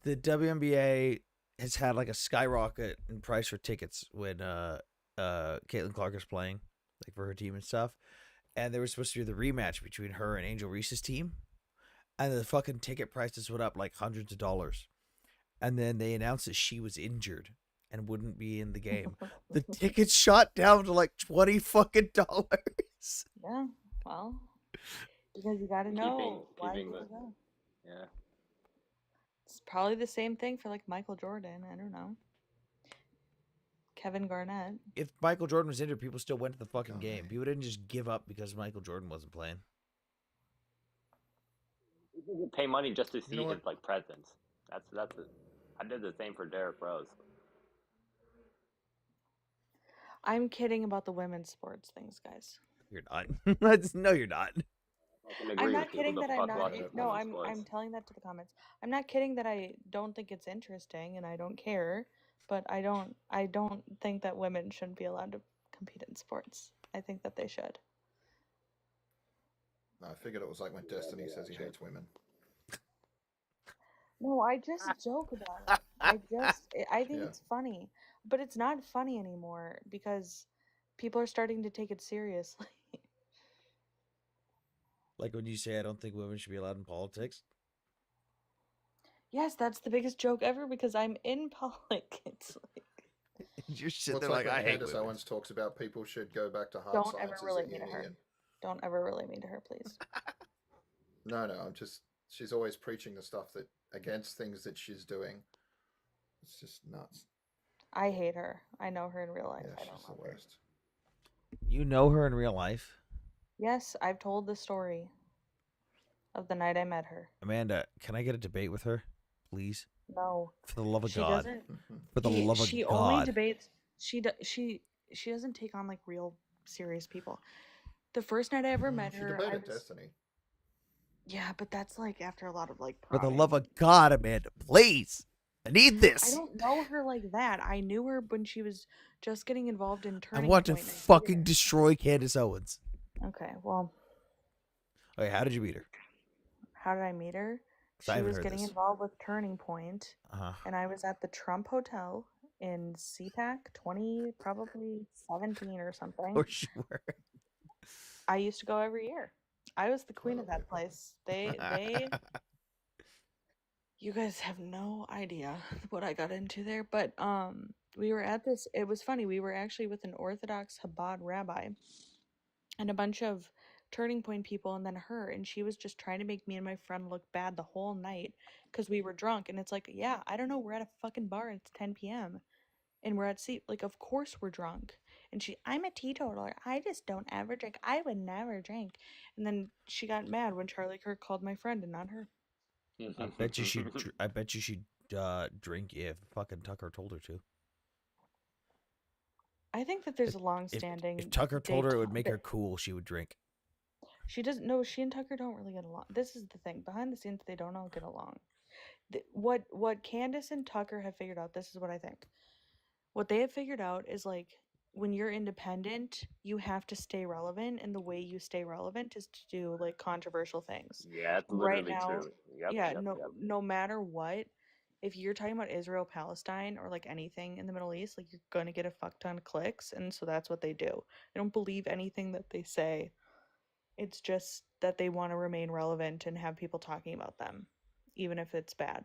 the WNBA has had like a skyrocket in price for tickets when Caitlin Clark is playing, like for her team and stuff. And there was supposed to be the rematch between her and Angel Reese's team. And the fucking ticket prices went up like hundreds of dollars. And then they announced that she was injured and wouldn't be in the game. The tickets shot down to like $20 fucking dollars. Yeah. Well, because you got to know why keeping people the go. yeah. It's probably the same thing for like Michael Jordan. I don't know. Kevin Garnett. If Michael Jordan was injured, people still went to the fucking game. People didn't just give up because Michael Jordan wasn't playing. People would pay money just to see know his what? like presence. That's it. I did the same for Derrick Rose. I'm kidding about the women's sports things, guys. You're not. No, you're not. I can I'm agree not with you. Who kidding the that I'm fuck not. watches No, women's I'm sports? telling that to the comments. I'm not kidding that I don't think it's interesting and I don't care, but I don't think that women shouldn't be allowed to compete in sports. I think that they should. No, I figured it was like when Destiny says he hates women. No, I just joke about it. I think Yeah. it's funny, but it's not funny anymore because people are starting to take it seriously. Like when you say I don't think women should be allowed in politics. Yes, that's the biggest joke ever because I'm in politics. You're sitting Well, it's there like like, when I hate Candace women. Owens talks about people should go back to hard Don't ever sciences relate at me to uni. her. And Don't ever relate me to her, please. no, I'm just she's always preaching the stuff that against things that she's doing. It's just nuts. I hate her. I know her in real life. Yeah, I don't she's the love her. worst. You know her in real life, Yes, I've told the story of the night I met her. Amanda. Can I get a debate with her, please? No, For the love of she God. doesn't. For the love of She only God. debates. She doesn't take on like real serious people. The first night I ever met She her, I debated was Destiny. yeah, but that's like after a lot of like For the prodding. love of God, Amanda, please. I need I this. don't know her like that. I knew her when she was just getting involved in I Turning want to Point. and I hated fucking her. destroy Candace Owens. Okay, well, Okay, how did you meet her? how did I meet her? 'Cause I She haven't was heard getting this. involved with Turning Point, Uh-huh. and I was at the Trump Hotel in CPAC 20, probably 17 or Of something. course you were. I used to go every year. I was the queen of that place. You guys have no idea what I got into there, but we were at this. It was funny. We were actually with an Orthodox Chabad rabbi and a bunch of Turning Point people, and then her, and she was just trying to make me and my friend look bad the whole night because we were drunk. And it's like, yeah, I don't know, we're at a fucking bar. It's 10 p.m. and we're at sea. Like, of course we're drunk. And I'm a teetotaler. I just don't ever drink. I would never drink. And then she got mad when Charlie Kirk called my friend and not her. I bet you she'd drink if fucking Tucker told her to. I think that there's a If long-standing. Tucker told her it would make her cool, she would drink. She doesn't. No, she and Tucker don't really get along. This is the thing. Behind the scenes, they don't all get along. What Candace and Tucker have figured out. This is what I think. What they have figured out is like when you're independent, you have to stay relevant, and the way you stay relevant is to do like controversial things. Yeah, that's Right literally now, true. Yep, yeah, yep, yep. no matter what, if you're talking about Israel, Palestine, or like anything in the Middle East, like you're gonna get a fuck ton of clicks, and so that's what they do. I don't believe anything that they say. It's just that they want to remain relevant and have people talking about them, even if it's bad.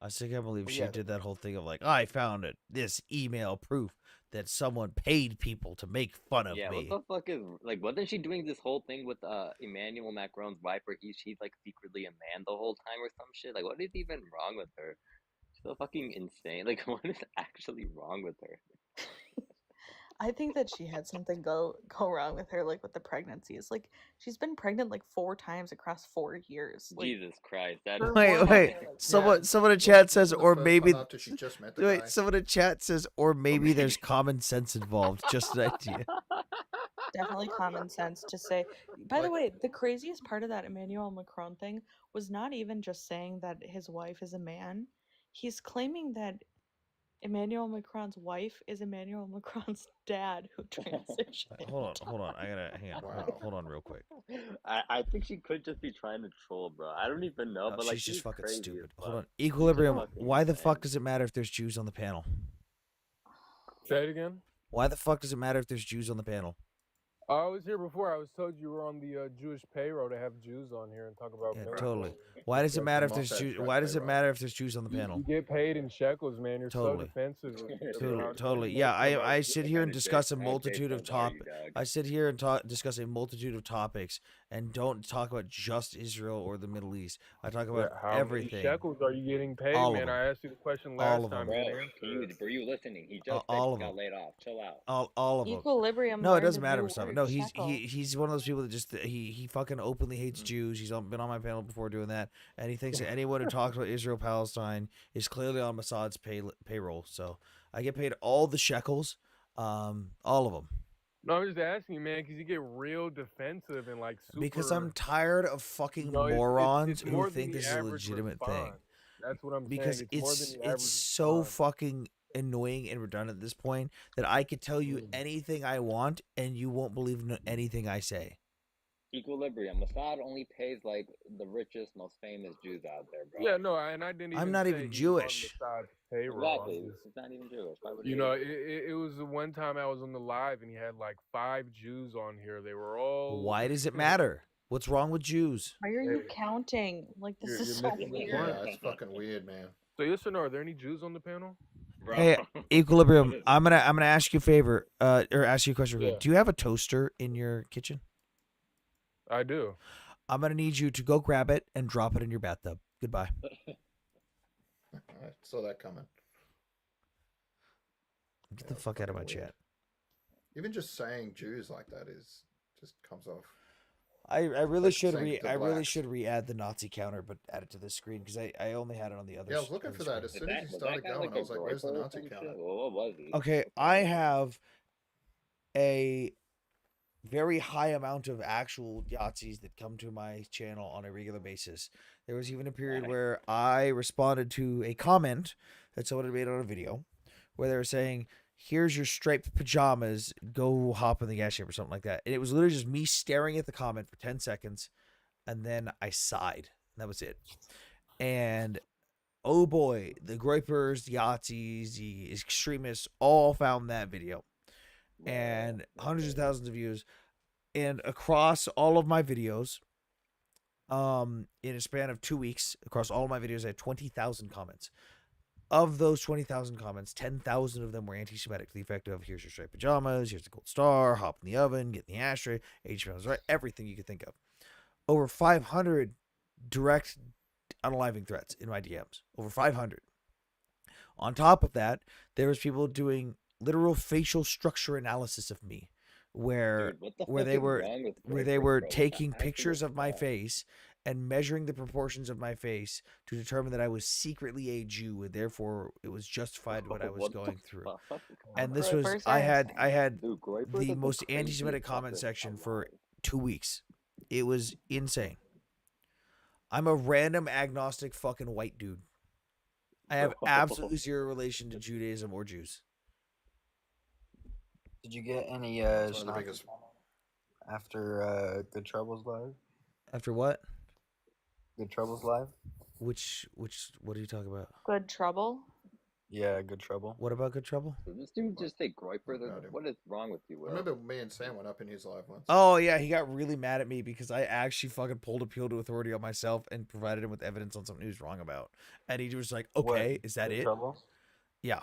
I still can't believe Well, she yeah, did that whole thing of like, I found it. This email proof that someone paid people to make fun of Yeah, me. what the fuck is like? Wasn't she doing this whole thing with Emmanuel Macron's wife, where she's like secretly a man the whole time or some shit? Like, what is even wrong with her? She's so fucking insane. Like, what is actually wrong with her? I think that she had something go wrong with her, like with the pregnancies. Like she's been pregnant like 4 times across 4 years. Like, Jesus Christ, that her is Wait, hormones wait. are, like, Someone in chat says, Wasn't the or first maybe. one after she just met the Wait, guy? someone in chat says, or maybe there's common sense involved. Just an idea. definitely common sense to say. By the way, the craziest part of that Emmanuel Macron thing was not even just saying that his wife is a man. He's claiming that Emmanuel Macron's wife is Emmanuel Macron's dad who transitioned. Hold on. I gotta hang on. Wow. Hold on, real quick. I think she could just be trying to troll, bro. I don't even know, but like She's just fucking crazy stupid. as Hold fuck. on. Equilibrium. fucking Why the fuck insane. does it matter if there's Jews on the panel? Say it again. Why the fuck does it matter if there's Jews on the panel? I was here before. I was told you were on the Jewish payroll to have Jews on here and talk about. Yeah, marriage. totally. Why does it Get matter them if off there's that Jews? drug Why does it payroll. matter if there's Jews on the panel? You get paid in shekels, man. You're Totally. so defensive. Totally. Yeah, I sit here and Kinda discuss a shit. multitude of Based on topics. dog. I sit here and discuss a multitude of topics and don't talk about just Israel or the Middle East. I talk about How many everything. shekels are you getting paid, All of man? them. I asked you the question All last of time. them. You Bro, didn't answer. were you listening? He just All said of he got them. laid off. Chill out. All of them. Equilibrium. No, it learned doesn't a matter, new Mustafa. word, No, shekel. he's one of those people that just he fucking openly hates Jews. He's been on my panel before doing that, and he thinks that anyone who talks about Israel Palestine is clearly on Mossad's payroll. So I get paid all the shekels, all of them. No, I'm just asking you, man, because you get real defensive and like super. Because I'm tired of fucking No, morons it's more who than think the this is a average legitimate thing. response. That's what I'm Because saying. It's more than the average it's so response. fucking annoying and redundant at this point that I could tell you anything I want and you won't believe anything I say. Equilibrium. Mossad only pays like the richest, most famous Jews out there, bro. Yeah, no, and I didn't even. I'm not say even he was Jewish. On Mossad's payroll. Exactly. I'm just- He's not even Jewish. Why would You he? know, it was the one time I was on the live and he had like 5 Jews on here. They were all. Why does it matter? What's wrong with Jews? Why are you Hey. counting? Like, this You're is so missing the weird. point. Yeah, it's fucking weird, man. So yes or no? Are there any Jews on the panel? Bro. Hey, Equilibrium, I'm gonna ask you a favor, or ask you a question. Yeah. Do you have a toaster in your kitchen? I do. I'm gonna need you to go grab it and drop it in your bathtub. Goodbye. I saw that coming. Get the fuck out of my chat. Even just saying Jews like that is just comes off. I really like should saying the I really blacks. should re-add the Nazi counter, but add it to the screen because I only had it on the other. Yeah, I was looking for that as soon as he started going. I was like, "Where's the Nazi counter?" What was he? Okay, I have a very high amount of actual Yahtzees that come to my channel on a regular basis. There was even a period where I responded to a comment that someone had made on a video where they were saying, "Here's your striped pajamas, go hop in the gas chamber," or something like that. And it was literally just me staring at the comment for 10 seconds, and then I sighed. And that was it. And oh boy, the Groypers, the Yahtzees, the extremists all found that video. And hundreds of thousands of views. And across all of my videos, in a span of 2 weeks, across all of my videos, I had 20,000 comments. Of those 20,000 comments, 10,000 of them were anti-Semitic to the effect of, here's your striped pajamas, here's the gold star, hop in the oven, get in the ashtray, HBMs, right? Everything you could think of. Over 500 direct unaliving threats in my DMs. Over 500. On top of that, there was people doing literal facial structure analysis of me, where Dude, what the where fuck they is were wrong with where they Groyper, were bro? What taking the pictures actual of my fuck? face and measuring the proportions of my face to determine that I was secretly a Jew, and therefore it was justified what I was What the going through. fuck? And this was Groyper's very I insane. had Dude, Groyper the did the most anti-Semitic craziest comment fucking section for alive. 2 weeks. It was insane. I'm a random agnostic fucking white dude. I have absolutely zero relation to Judaism or Jews. Did you get any It's one of the Schnauzes biggest. after Good Troubles live? After what? Good Troubles live? Which what are you talking about? Good Trouble. Yeah, Good Trouble. What about Good Trouble? Did this dude just say Groyper? No, dude. What is wrong with you, I Will? remember me and Sam went up in his live once. Oh yeah, he got really mad at me because I actually fucking pulled appeal to authority on myself and provided him with evidence on something he was wrong about. And he was like, "Okay, What, is that Good it?" Trouble? Yeah.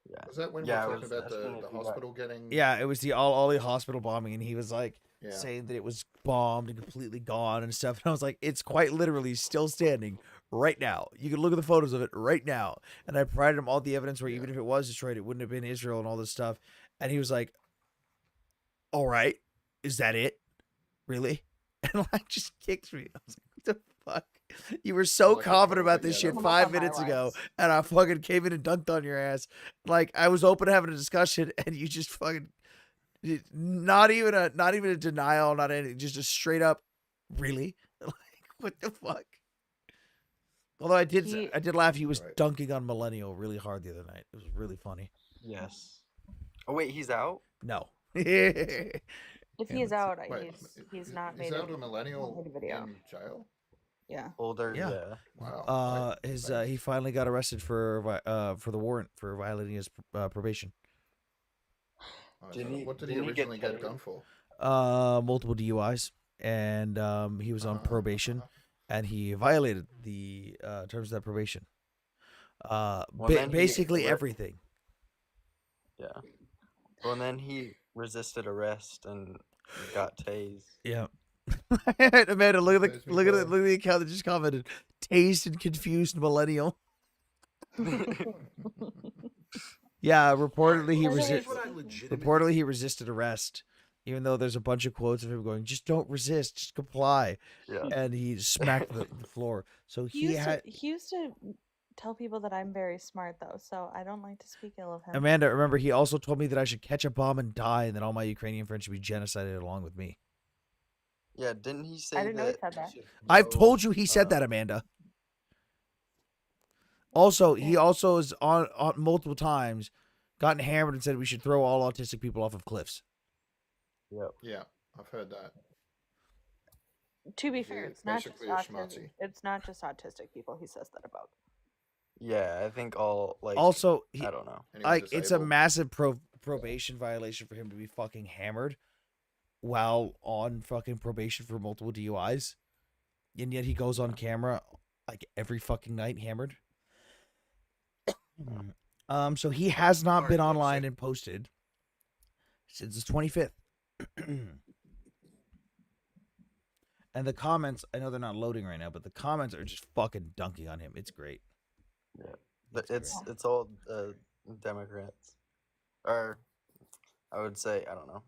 Yeah. Was that when Yeah, I we were talking was about asking the if you got- hospital getting? Yeah, it was the Ollie hospital bombing, and he was like Yeah. saying that it was bombed and completely gone and stuff. And I was like, it's quite literally still standing right now. You can look at the photos of it right now. And I provided him all the evidence where even if it was destroyed, it wouldn't have been Israel and all this stuff. And he was like, "All right, is that it? Really?" And like just kicked me. I was like, "What the fuck? You were so Like, confident about yeah, this that shit was- 5 minutes ago, and I fucking came in and dunked on your ass. Like I was open to having a discussion, and you just fucking not even a denial, not anything, just a straight up, really? Like what the fuck? Although I did laugh. He was Right. dunking on Millennial really hard the other night. It was really funny. Yes. Oh wait, he's out? No. If he is out, Wait, he's not is made Elder a Millennial video. in jail? Yeah. Older, Yeah. yeah. Wow. He finally got arrested for the warrant for violating his probation. Oh, Didn't he- what did he didn't he get originally get paid? done for? Multiple DUIs, and he was on probation, and he violated the terms of that probation. Well, then he- Basically everything. Yeah. Well, and then he resisted arrest and got tased. Yeah. Amanda, look at the account that just commented. Tased and confused millennial. Yeah, reportedly he resisted arrest, even though there's a bunch of quotes of him going, "Just don't resist, just comply." Yeah. And he smacked the floor. So he used to tell people that I'm very smart though, so I don't like to speak ill of him. Amanda, remember, he also told me that I should catch a bomb and die, and that all my Ukrainian friends should be genocided along with me. Yeah, didn't he say I didn't know he that? said that. I've told you he said that, Amanda. Also, he also is on multiple times gotten hammered and said we should throw all autistic people off of cliffs. Yep. Yeah, I've heard that. To be fair, it's not just basically a autistic. schmaltzy. It's not just autistic people he says that about. Yeah, I think all like. Also, I don't know. Like it's a massive probation violation for him to be fucking hammered while on fucking probation for multiple DUIs, and yet he goes on camera like every fucking night hammered. So he has not been online and posted since the 25th. And the comments, I know they're not loading right now, but the comments are just fucking dunking on him. It's great. Yeah, it's all Democrats, or I would say I don't know.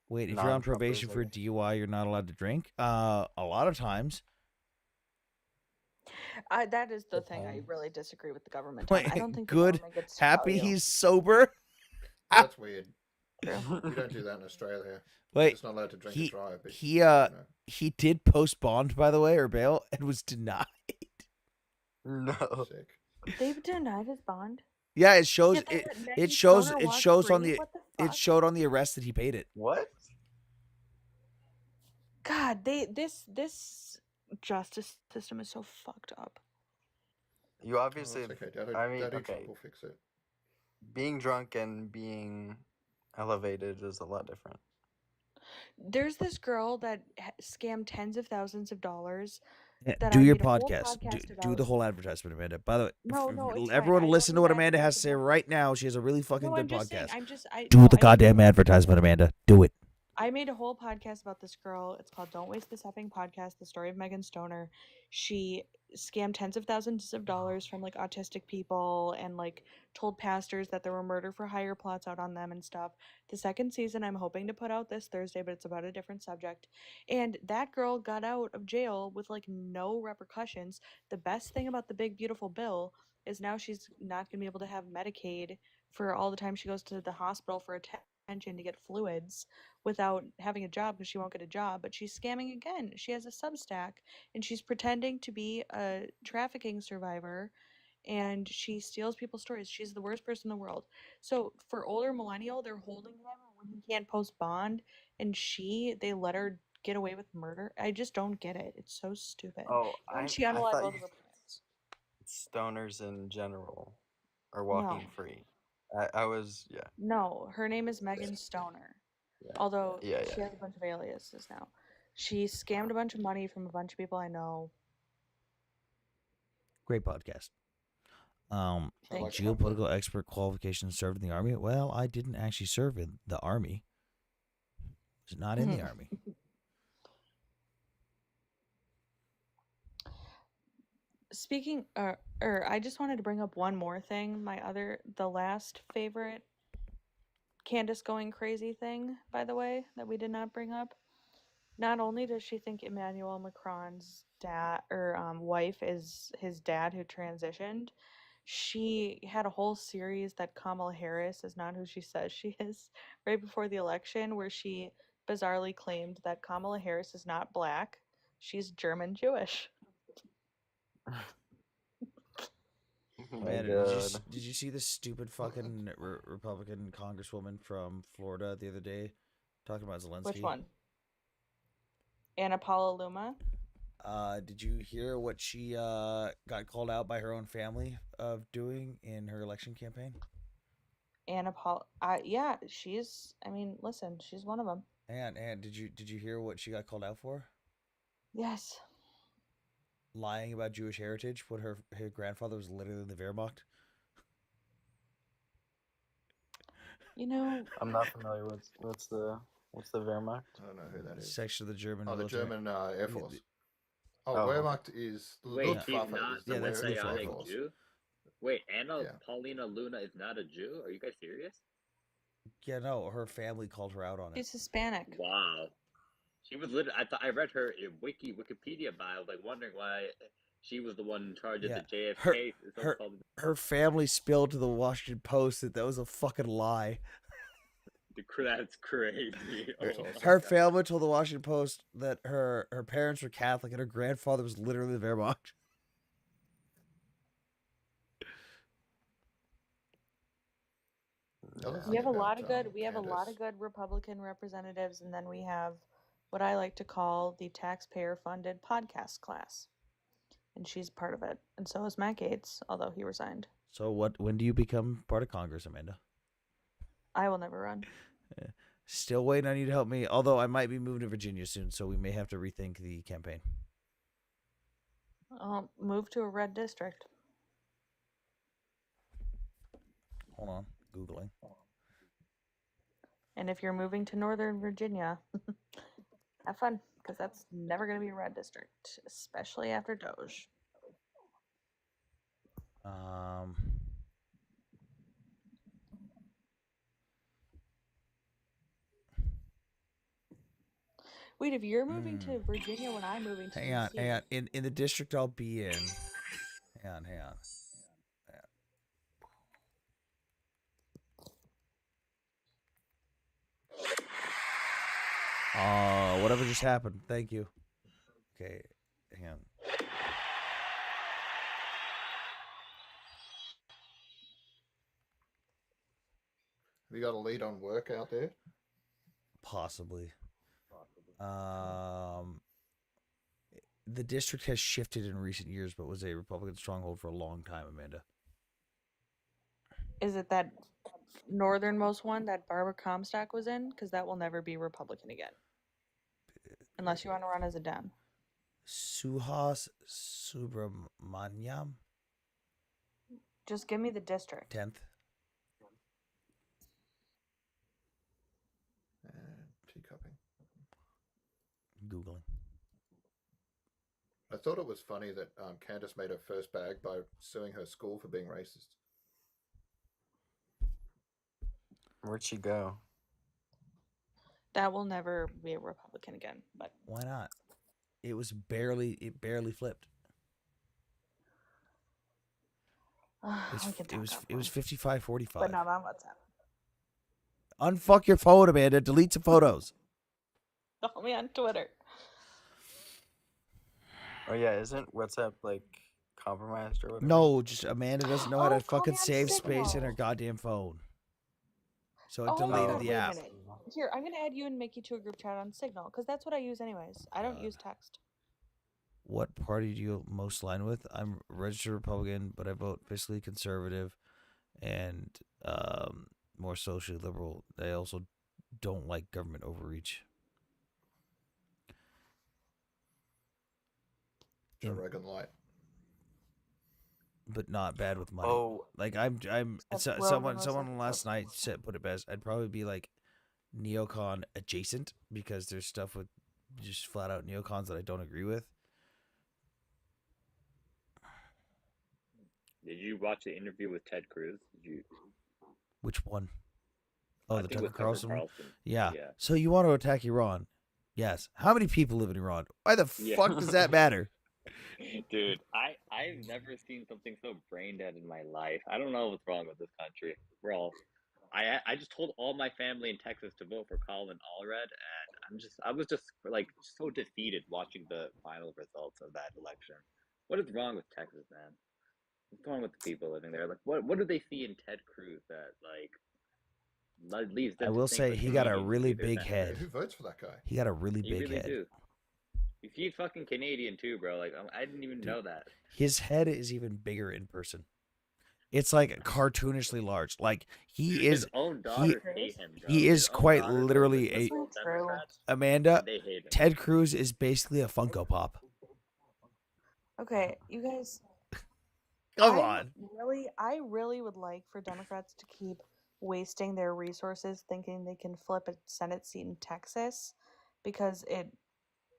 Wait, if you're on probation for DUI, you're not allowed to drink? A lot of times. That is the thing I really disagree with the government on. I don't think the Good, government gets to tell happy you. he's sober. That's weird. We don't do that in Australia. Wait, it's not allowed to drink he and drive. But, he did post bond, by the way, or bail, and was denied. No. They've denied his bond. Yeah, it shows Yeah, it. that It he's shows gonna it walk shows on free? the What the it fuck? showed on the arrest that he paid it. What? God, this justice system is so fucked up. You obviously. it's okay. Daddy, I mean, Daddy okay. Trump will fix it. Being drunk and being elevated is a lot different. There's this girl that scammed tens of thousands of dollars. Yeah, That do I your made a whole podcast. podcast Do the about. whole advertisement, Amanda. By the way, No, no, it's fine. everyone I listen to don't what need Amanda has to say advertisement. right now. She has a really fucking No, good I'm just saying. podcast. I'm just. I Do no, the I goddamn advertisement, Amanda. Do it. I made a whole podcast about this girl. It's called Don't Waste This Effing Podcast, the story of Megan Stoner. She scammed tens of thousands of dollars from like autistic people and like told pastors that there were murder for hire plots out on them and stuff. The second season I'm hoping to put out this Thursday, but it's about a different subject. And that girl got out of jail with like no repercussions. The best thing about the big beautiful bill is now she's not going to be able to have Medicaid for all the time she goes to the hospital for attention to get fluids without having a job because she won't get a job. But she's scamming again. She has a Substack and she's pretending to be a trafficking survivor and she steals people's stories. She's the worst person in the world. So for older millennial, they're holding him when he can't post bond and they let her get away with murder. I just don't get it. It's so stupid. Oh, And she I unalived thought all you of her parents. stoners in general are walking No. free. I was yeah. No, her name is Megan Stoner. Yeah. Although Yeah, she has a bunch of aliases now. She scammed a bunch of money from a bunch of people I know. Great podcast. Thank you. Geopolitical expert qualifications, served in the army. Well, I didn't actually serve in the army. I was not in the army. Speaking, I just wanted to bring up one more thing. The last favorite Candace going crazy thing, by the way, that we did not bring up. Not only does she think Emmanuel Macron's wife is his dad who transitioned, she had a whole series that Kamala Harris is not who she says she is right before the election, where she bizarrely claimed that Kamala Harris is not black, she's German Jewish. Man, did you see this stupid fucking Republican congresswoman from Florida the other day talking about Zelensky? Which one? Anna Paula Luma? Did you hear what she got called out by her own family of doing in her election campaign? Anna Paula, yeah, she's. I mean, listen, she's one of them. And did you hear what she got called out for? Yes. Lying about Jewish heritage when her grandfather was literally in the Wehrmacht. You know, I'm not familiar with what's the Wehrmacht. I don't know who that is. Section of the German. Oh, the military. German Air Force. Oh, Wehrmacht is Wait, she's Luftwaffe. not Is the a that's Air Messianic Force. Jew? Wait, Anna Yeah. Paulina Luna is not a Jew? Are you guys serious? Yeah, no, her family called her out on it. she's Hispanic. Wow. She was literally, I read her Wikipedia bio, like wondering why she was the one in charge of the JFK. Her family spilled to the Washington Post that was a fucking lie. That's crazy. Her family told the Washington Post that her parents were Catholic and her grandfather was literally the Wehrmacht. We have a lot of good Republican representatives, and then we have what I like to call the taxpayer-funded podcast class, and she's part of it, and so is Matt Gaetz, although he resigned. So when do you become part of Congress, Amanda? I will never run. Still waiting on you to help me, although I might be moving to Virginia soon, so we may have to rethink the campaign. I'll move to a red district. Hold on, Googling. And if you're moving to Northern Virginia, have fun, because that's never going to be a red district, especially after Doge. Wait, if you're moving to Virginia when I'm moving to Hang on. In the district I'll be in. Hang on. Whatever just happened. Thank you. Okay, hang on. Have you got a lead on work out there? Possibly. The district has shifted in recent years, but was a Republican stronghold for a long time, Amanda. Is it that northernmost one that Barbara Comstock was in? Because that will never be Republican again. Unless you want to run as a Dem. Suhas Subramanyam? Just give me the district. 10th. Teacupping. Googling. I thought it was funny that Candace made her first bag by suing her school for being racist. Where'd she go? That will never be a Republican again. But Why not? It barely flipped. we can talk It was 55-45. but not on WhatsApp. Unfuck your phone, Amanda. Delete some photos. Follow me on Twitter. Oh yeah, isn't WhatsApp like compromised or whatever? No, just Amanda doesn't know how to follow fucking me on save space in her Signal. goddamn phone. So it Oh my deleted God, the wait a app. minute. Here, I'm gonna add you and make you to a group chat on Signal because that's what I use anyways. I don't use text. What party do you most align with? I'm a registered Republican, but I vote fiscally conservative and more socially liberal. I also don't like government overreach. Joe Rogan light. But not bad with money. Oh. Like Except someone Rogan was like last night put it best. I'd probably be like neocon adjacent because there's stuff with just flat out neocons that I don't agree with. Did you watch the interview with Ted Cruz? Did you? Which one? Oh, I the think Tucker with Tucker Carlson one? Carlson. Yeah. Yeah. So you want to attack Iran? Yes. How many people live in Iran? Why the Yeah. fuck does that matter? Dude, I've never seen something so brain dead in my life. I don't know what's wrong with this country. I just told all my family in Texas to vote for Colin Allred, and I was just like so defeated watching the final results of that election. What is wrong with Texas, man? What's wrong with the people living there? Like, what do they see in Ted Cruz that leads them I to will think say like he got a Canadians really should be their big senators? head. Who votes for that guy? He got a really You big really head. do. He's fucking Canadian too, bro. Like I didn't even know that. His head is even bigger in person. It's like cartoonishly large. Like he is. His own daughters hate him, bro. He His is own quite daughters vote literally for a. liberal Democrats, Amanda, and they hate him. Ted Cruz is basically a Funko Pop. Okay, you guys. Come on. I really would like for Democrats to keep wasting their resources thinking they can flip a Senate seat in Texas because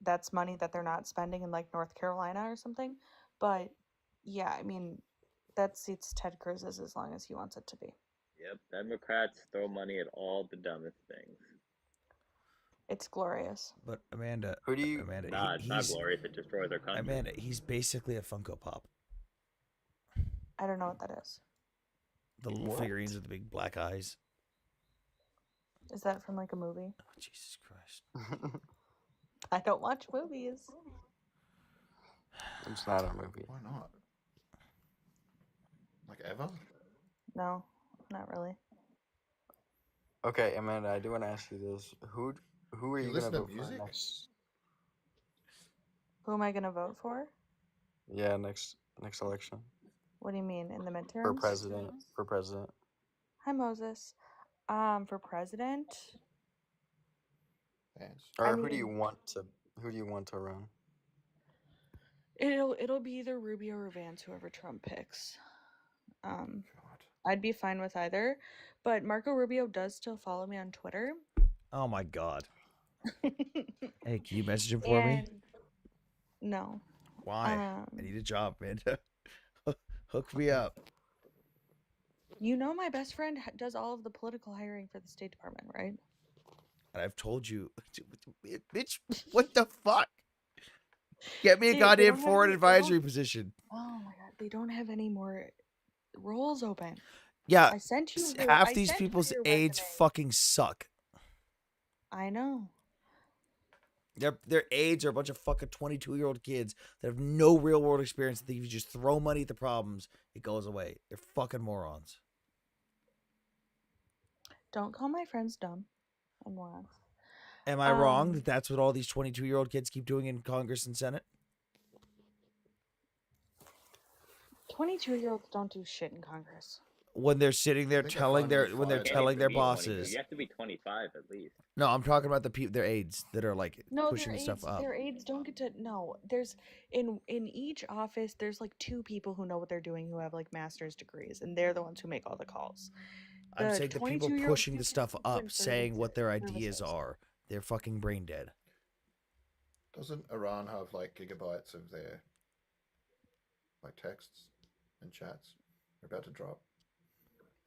that's money that they're not spending in like North Carolina or something. But yeah, I mean, that seat's Ted Cruz's as long as he wants it to be. Yep, Democrats throw money at all the dumbest things. It's glorious. But Amanda, Amanda, Nah, it's not glorious. It destroys our country. Amanda, he's basically a Funko Pop. I don't know what that is. The little figurines with the big black eyes. Is that from like a movie? Oh, Jesus Christ. I don't watch movies. It's not a movie. Why not? Like ever? No, not really. Okay, Amanda, I do want to ask you this: Who are you gonna listen to vote for music? next? Who am I gonna vote for? Yeah, next election What do you mean in the midterms? for president. For president. Hi Moses. For president, Or I who do you mean- want to run? it'll be either Rubio or Vance, whoever Trump picks. I'd be fine with either, but Marco Rubio does still follow me on Twitter. Oh my God. Hey, can you message him for me? And no. Why? I need a job, man. Hook me up. You know my best friend does all of the political hiring for the State Department, right? And I've told you, bitch, what the fuck? Get me a They goddamn don't have foreign any- advisory position. Oh my God, they don't have any more roles open. Yeah, I sent you. half I these sent you people's your aides resume. fucking suck. I know. Their aides are a bunch of fucking 22-year-old kids that have no real world experience. That if you just throw money at the problems, it goes away. They're fucking morons. Don't call my friends dumb and morons. Am I wrong that that's what all these 22-year-old kids keep doing in Congress and Senate? 22-year-olds don't do shit in Congress. When they're sitting there think they're telling finally when they're fired. telling their You have to be 22. bosses. You have to be 25 at least. No, I'm talking about their aides that are like No, pushing their stuff aides, up. their aides don't get to. No, there's in each office. There's like 2 people who know what they're doing who have like master's degrees, and they're the ones who make all the calls. I'm saying the people 22-year-old pushing the kids stuff do up, different saying what their ideas services. are, they're fucking brain dead. Doesn't Iran have like gigabytes of their like texts and chats? They're about to drop.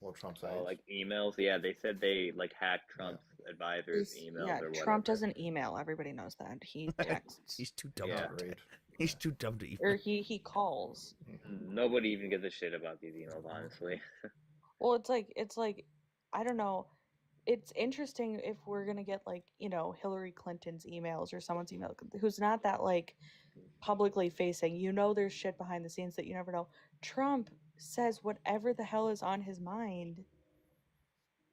Or Trump's aides. Like emails. Yeah, they said they like hacked Trump's advisors' emails or Trump whatever. doesn't email. Everybody knows that. He texts. He's too dumb Yeah. to read. He's too dumb to Or email. he calls. Nobody even gives a shit about these emails, honestly. Well, it's like I don't know. It's interesting if we're gonna get like, you know, Hillary Clinton's emails or someone's email who's not that like publicly facing. You know, there's shit behind the scenes that you never know. Trump says whatever the hell is on his mind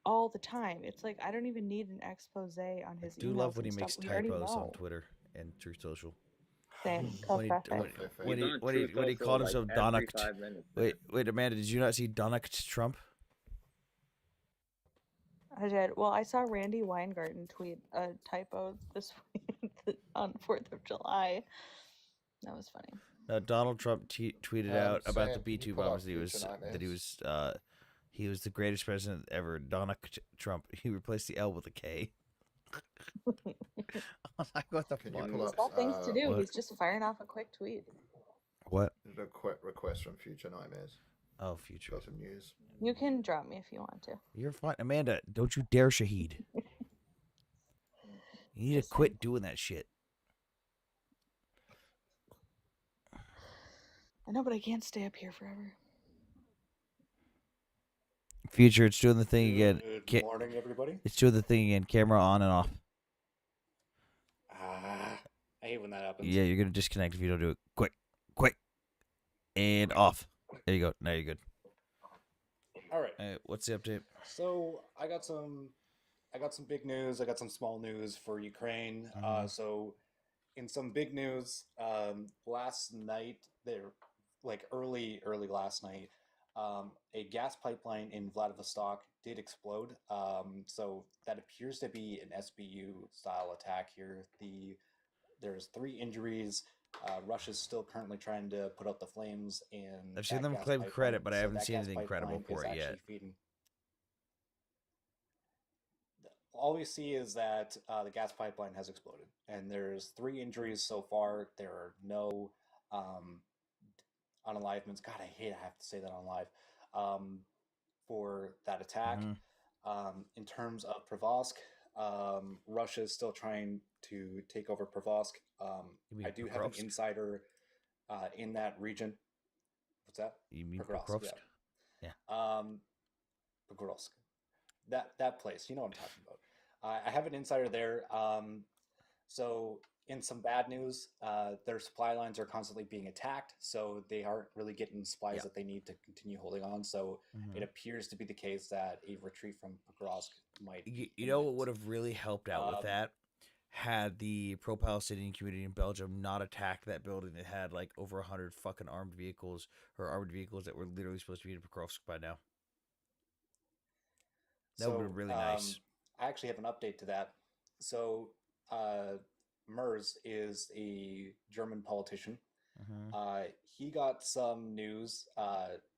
all the time. It's like I don't even need an expose on his Do emails love when he and makes stuff. We already typos on know. Twitter and Truth Social. Same. When he called himself Donald. Wait, Amanda, did you not see Donald Trump? I did. Well, I saw Randy Weingarten tweet a typo this week on 4th of July. That was funny. Donald Trump tweeted out about the Sam, can you B-2 pull up bombs Future Nightmares? he was the greatest president ever. Donald Trump. He replaced the L with a K. I was like, what the fuck? He's got things to do. He's just firing off a quick tweet. What? There's a quick request from Future Nightmares. Oh, Future. Got some news. You can drop me if you want to. You're fine. Amanda, don't you dare Shahid. You need to quit doing that shit. I know, but I can't stay up here forever. Future, it's doing the thing again. Good morning, everybody. It's doing the thing again. Camera on and off. I hate when that happens. Yeah, you're gonna disconnect if you don't do it. Quick. And off. There you go. Now you're good. All right. What's the update? So I got some big news. I got some small news for Ukraine. So in some big news, last night, early last night, a gas pipeline in Vladivostok did explode. So that appears to be an SBU style attack here. There's 3 injuries. Russia's still currently trying to put out the flames in. I've seen them claim credit, but I haven't seen anything credible for it yet. All we see is that the gas pipeline has exploded, and there's 3 injuries so far. There are no unalivements. God, I have to say that on live for that attack. In terms of Provosk, Russia is still trying to take over Provosk. I do have an insider in that region. What's that? You mean Pokrovsk? Yeah. Pokrovsk. That place. You know what I'm talking about. I have an insider there. So in some bad news, their supply lines are constantly being attacked, so they aren't really getting supplies that they need to continue holding on. So it appears to be the case that a retreat from Pokrovsk might. You know what would have really helped out with that? Had the pro-Palestinian community in Belgium not attacked that building that had like over 100 fucking armed vehicles that were literally supposed to be in Pokrovsk by now. That would have been really nice. I actually have an update to that. So Merz is a German politician. He got some news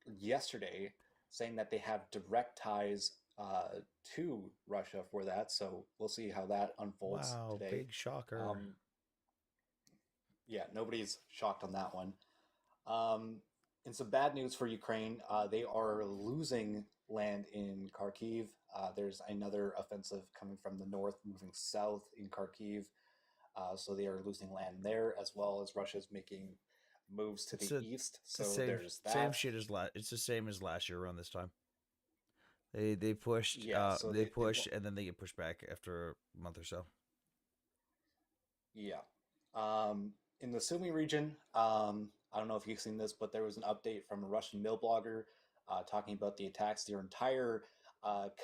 yesterday saying that they have direct ties to Russia for that. So we'll see how that unfolds today. Big shocker. Yeah, nobody's shocked on that one. In some bad news for Ukraine, they are losing land in Kharkiv. There's another offensive coming from the north, moving south in Kharkiv. So they are losing land there, as well as Russia's making moves to the east. So there's that. Same shit as it's the same as last year around this time. They pushed, they push, and then they get pushed back after a month or so. Yeah. In the Sumy region, I don't know if you've seen this, but there was an update from a Russian mill blogger talking about the attacks. Their entire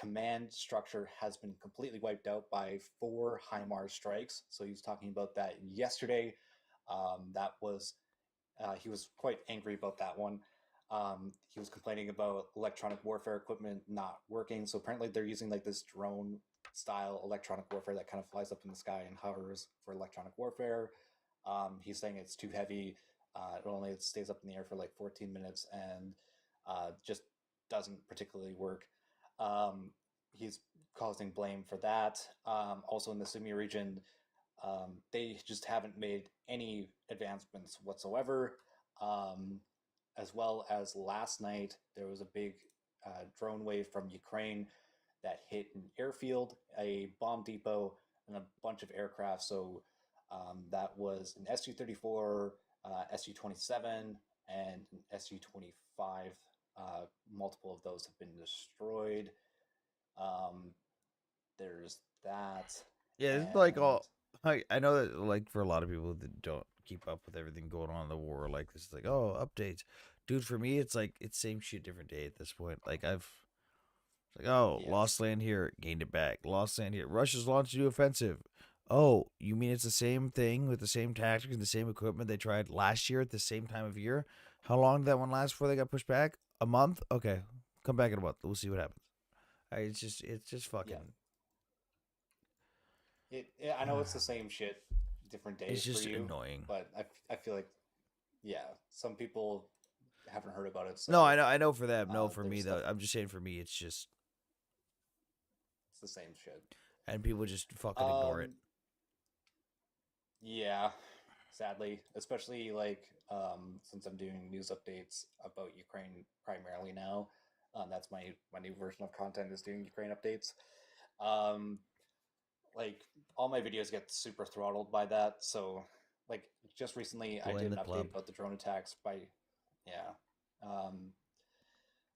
command structure has been completely wiped out by 4 HIMARS strikes. So he was talking about that yesterday. That was he was quite angry about that one. He was complaining about electronic warfare equipment not working. So apparently they're using like this drone style electronic warfare that kind of flies up in the sky and hovers for electronic warfare. He's saying it's too heavy. It stays up in the air for like 14 minutes and just doesn't particularly work. He's causing blame for that. Also in the Sumy region, They just haven't made any advancements whatsoever. As well as last night, there was a big drone wave from Ukraine that hit an airfield, a bomb depot, and a bunch of aircraft. So that was an Su-34, Su-27, and an Su-25. Multiple of those have been destroyed. There's that. Yeah, it's like all. I know that like for a lot of people that don't keep up with everything going on in the war, like this is like, oh, updates, dude. For me, it's like it's same shit, different day at this point. Like I've like, oh, Yeah. lost land here, gained it back. Lost land here. Russia's launched a new offensive. Oh, you mean it's the same thing with the same tactics and the same equipment they tried last year at the same time of year? How long did that one last before they got pushed back? A month? Okay, come back in a month. We'll see what happens. It's just fucking. I know it's the same shit, different days It's just for you, annoying. but I feel like, yeah, some people haven't heard about it. So No, I know for them. No, for there's me though. stuff- I'm just saying for me, it's just, it's the same shit. and people just fucking ignore it. Yeah, sadly, especially like since I'm doing news updates about Ukraine primarily now. That's my new version of content is doing Ukraine updates. Like all my videos get super throttled by that. So like just recently I Join did an the update club. about the drone attacks by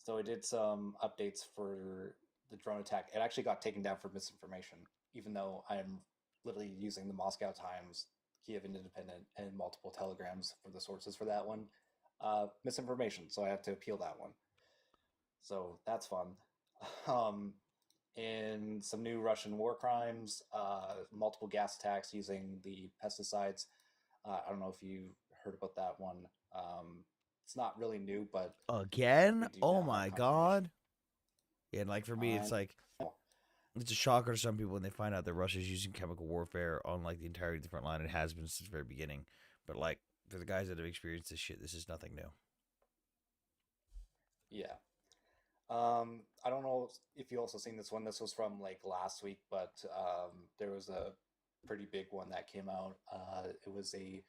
so I did some updates for the drone attack. It actually got taken down for misinformation, even though I'm literally using the Moscow Times, Kiev Independent, and multiple telegrams for the sources for that one. Misinformation, so I have to appeal that one. So that's fun. In some new Russian war crimes, multiple gas attacks using the pesticides. I don't know if you heard about that one. It's not really new, but Again? we do Oh now have my confirmation. god. Yeah, and like for me, it's I like know. it's a shocker to some people when they find out that Russia's using chemical warfare on like the entirety of the front line. It has been since the very beginning. But like for the guys that have experienced this shit, this is nothing new. Yeah. I don't know if you also seen this one. This was from like last week, but there was a pretty big one that came out. It was a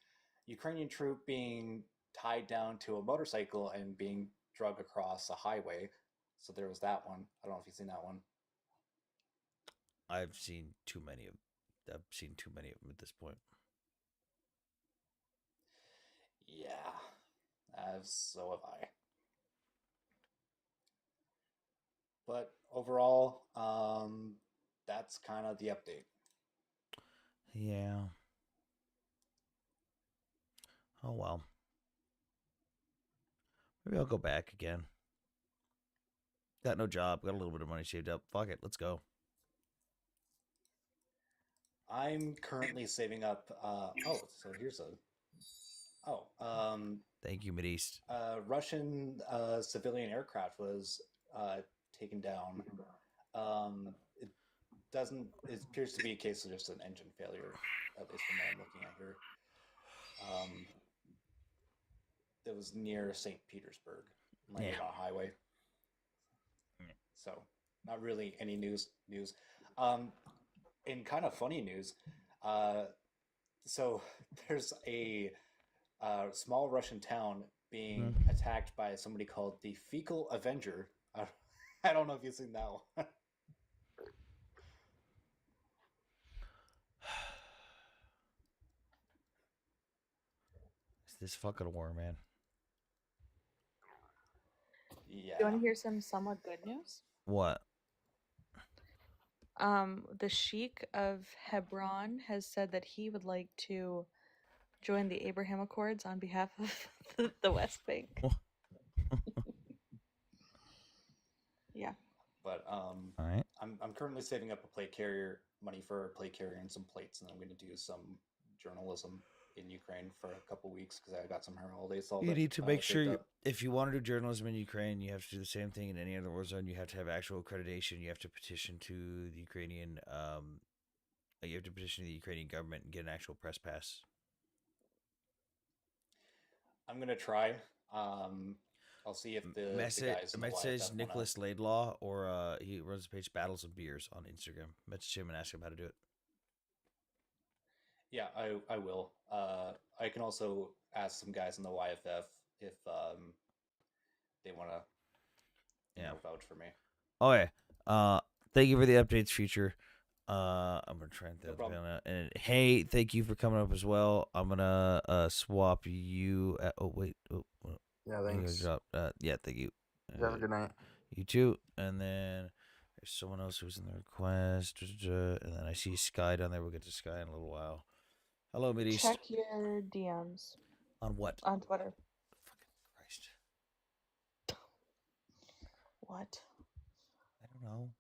Ukrainian troop being tied down to a motorcycle and being drug across a highway. So there was that one. I don't know if you've seen that one. I've seen too many of them at this point. Yeah, so have I. But overall, that's kind of the update. Yeah. Oh well. Maybe I'll go back again. Got no job. Got a little bit of money saved up. Fuck it. Let's go. I'm currently saving up. So here's a. Thank you, Mideast. Russian civilian aircraft was taken down. It doesn't. It appears to be a case of just an engine failure, at least from what I'm looking at here. It was near St. Petersburg, landed on a highway. So, not really any news. In kind of funny news, so there's a small Russian town being attacked by somebody called the Fecal Avenger. I don't know if you've seen that one. It's this fucking war, man. Yeah. You want to hear some somewhat good news? What? The Sheik of Hebron has said that he would like to join the Abraham Accords on behalf of the West Bank. Yeah. But All right. I'm currently saving up a plate carrier money for a plate carrier and some plates, and I'm going to do some journalism in Ukraine for a couple weeks because I got some holidays. You need to make sure if you want to do journalism in Ukraine, you have to do the same thing in any other war zone. You have to have actual accreditation. You have to petition to the Ukrainian. You have to petition to the Ukrainian government and get an actual press pass. I'm gonna try. I'll see if the guys in the Message YFF Nicholas Laidlaw, or he runs the page Battles of Beers on Instagram. Message him and ask him how to do it. Yeah, I will. I can also ask some guys in the YFF if they want to, Yeah. vouch for me. Okay. Thank you for the updates, future. I'm gonna try and No problem. and hey, thank you for coming up as well. I'm gonna swap you. Oh wait. Oh, Yeah, you thanks. drop. Yeah, thank you. You have a good night. You too. And then there's someone else who's in the request. And then I see Sky down there. We'll get to Sky in a little while. Hello, Mideast. Check your DMs. On what? On Twitter. Fucking Christ. What? I don't know.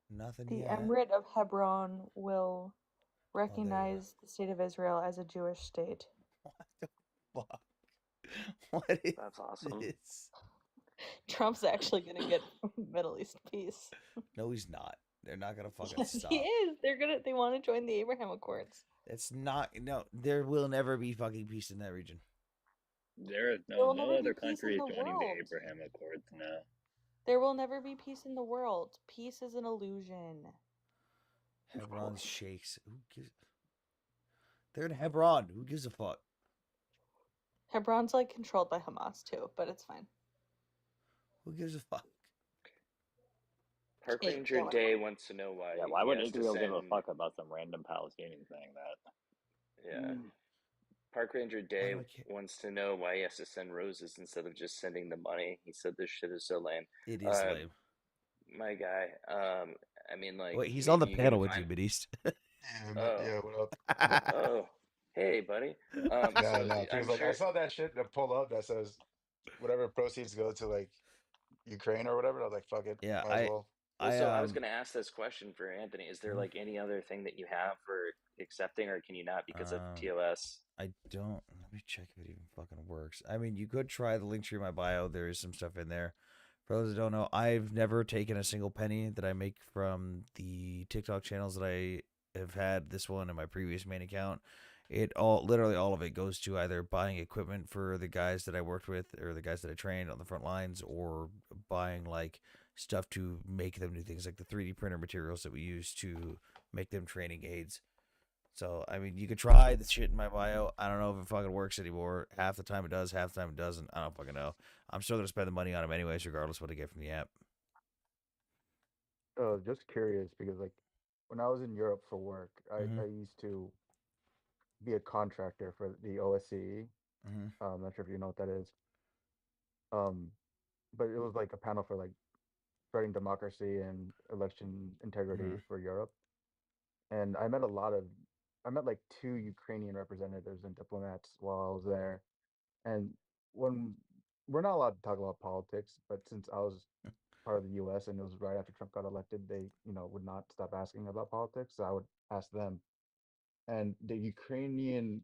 Nothing The yet. Emirate of Hebron will Oh, there you are. recognize the state of Israel as a Jewish state. What the fuck? What is That's awesome. this? Trump's actually gonna get Middle East peace. No, he's not. They're not gonna fucking Yes, stop. he is. They want to join the Abraham Accords. It's not. No, there will never be fucking peace in that region. There is There will no never be other peace in country is the joining world. the Abraham Accords now. There will never be peace in the world. Peace is an illusion. Hebron shakes. Who gives? They're in Hebron. Who gives a fuck? Hebron's like controlled by Hamas too, but it's fine. Who gives a fuck? Park Hey, Ranger yeah, what- Day wants to know why. Yeah, why he would has to Israel give a send- fuck about some random Palestinian saying that? Yeah. Park Ranger Day wants to know why he has to send roses instead of just sending the money. He said this shit is so lame. It is lame. My guy. I mean, like. Wait, he's on the you panel can with you, find- Mideast. Yeah, what up? Oh, hey, buddy. Yeah, So no, I'm because like I sure. saw that shit that pull up that says whatever proceeds go to like Ukraine or whatever. I was like, fuck it, Yeah, might as well. Well, so I was going to ask this question for Anthony. Is there like any other thing that you have for accepting, or can you not because of TOS? I don't. Let me check if it even fucking works. I mean, you could try the link tree in my bio. There is some stuff in there. For those that don't know, I've never taken a single penny that I make from the TikTok channels that I have had. This one and my previous main account. Literally all of it goes to either buying equipment for the guys that I worked with or the guys that I trained on the front lines, or buying like stuff to make them do things like the 3D printer materials that we use to make them training aids. So, I mean, you could try the shit in my bio. I don't know if it fucking works anymore. Half the time it does, half the time it doesn't. I don't fucking know. I'm still going to spend the money on them anyways, regardless of what I get from the app. Just curious because like when I was in Europe for work, I used to be a contractor for the OSCE. I'm not sure if you know what that is. But it was like a panel for like spreading democracy and election integrity for Europe. And I met like two Ukrainian representatives and diplomats while I was there. And when we're not allowed to talk about politics, but since I was part of the US and it was right after Trump got elected, they, would not stop asking about politics. So I would ask them. And the Ukrainian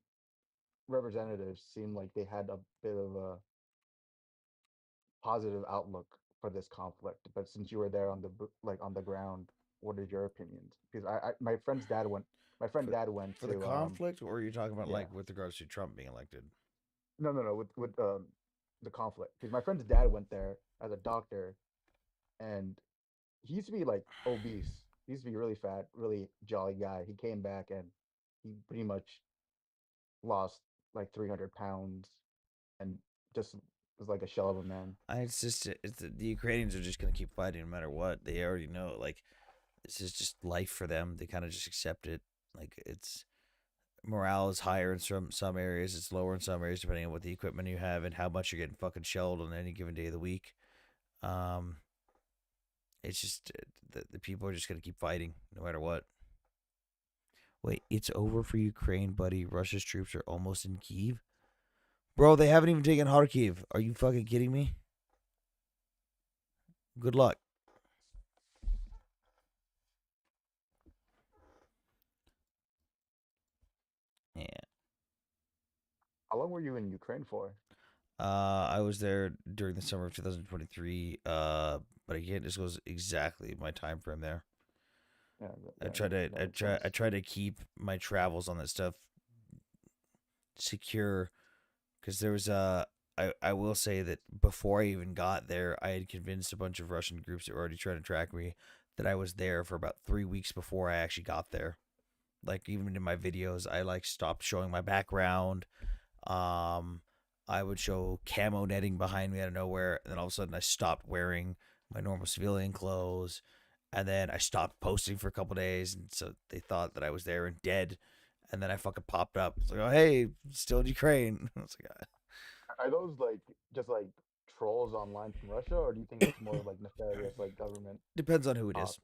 representatives seemed like they had a bit of a positive outlook for this conflict. But since you were there on the ground, what is your opinions? Because my friend's dad went. My friend dad went For to the conflict, or are you talking about yeah. like with regards to Trump being elected? No, with the conflict. Because my friend's dad went there as a doctor, and he used to be like obese. He used to be really fat, really jolly guy. He came back and he pretty much lost like 300 pounds and just was like a shell of a man. The Ukrainians are just gonna keep fighting no matter what. They already know, like, this is just life for them. They kind of just accept it. Like, it's morale is higher in some areas, it's lower in some areas, depending on what the equipment you have and how much you're getting fucking shelled on any given day of the week. It's just the people are just gonna keep fighting no matter what. Wait, it's over for Ukraine, buddy. Russia's troops are almost in Kyiv. Bro, they haven't even taken Kharkiv. Are you fucking kidding me? Good luck. Yeah. How long were you in Ukraine for? I was there during the summer of 2023. But I can't disclose exactly my time frame there. Yeah, I try to keep my travels on that stuff secure, because there was I will say that before I even got there, I had convinced a bunch of Russian groups that were already trying to track me that I was there for about 3 weeks before I actually got there. Like even in my videos, I like stopped showing my background. Um, I would show camo netting behind me out of nowhere, and then all of a sudden I stopped wearing my normal civilian clothes, and then I stopped posting for a couple days, and so they thought that I was there and dead, and then I fucking popped up. It's like, oh hey, still in Ukraine. I was like, Are those like just like trolls online from Russia, or do you think it's more like nefarious, like government depends on who it is. ops?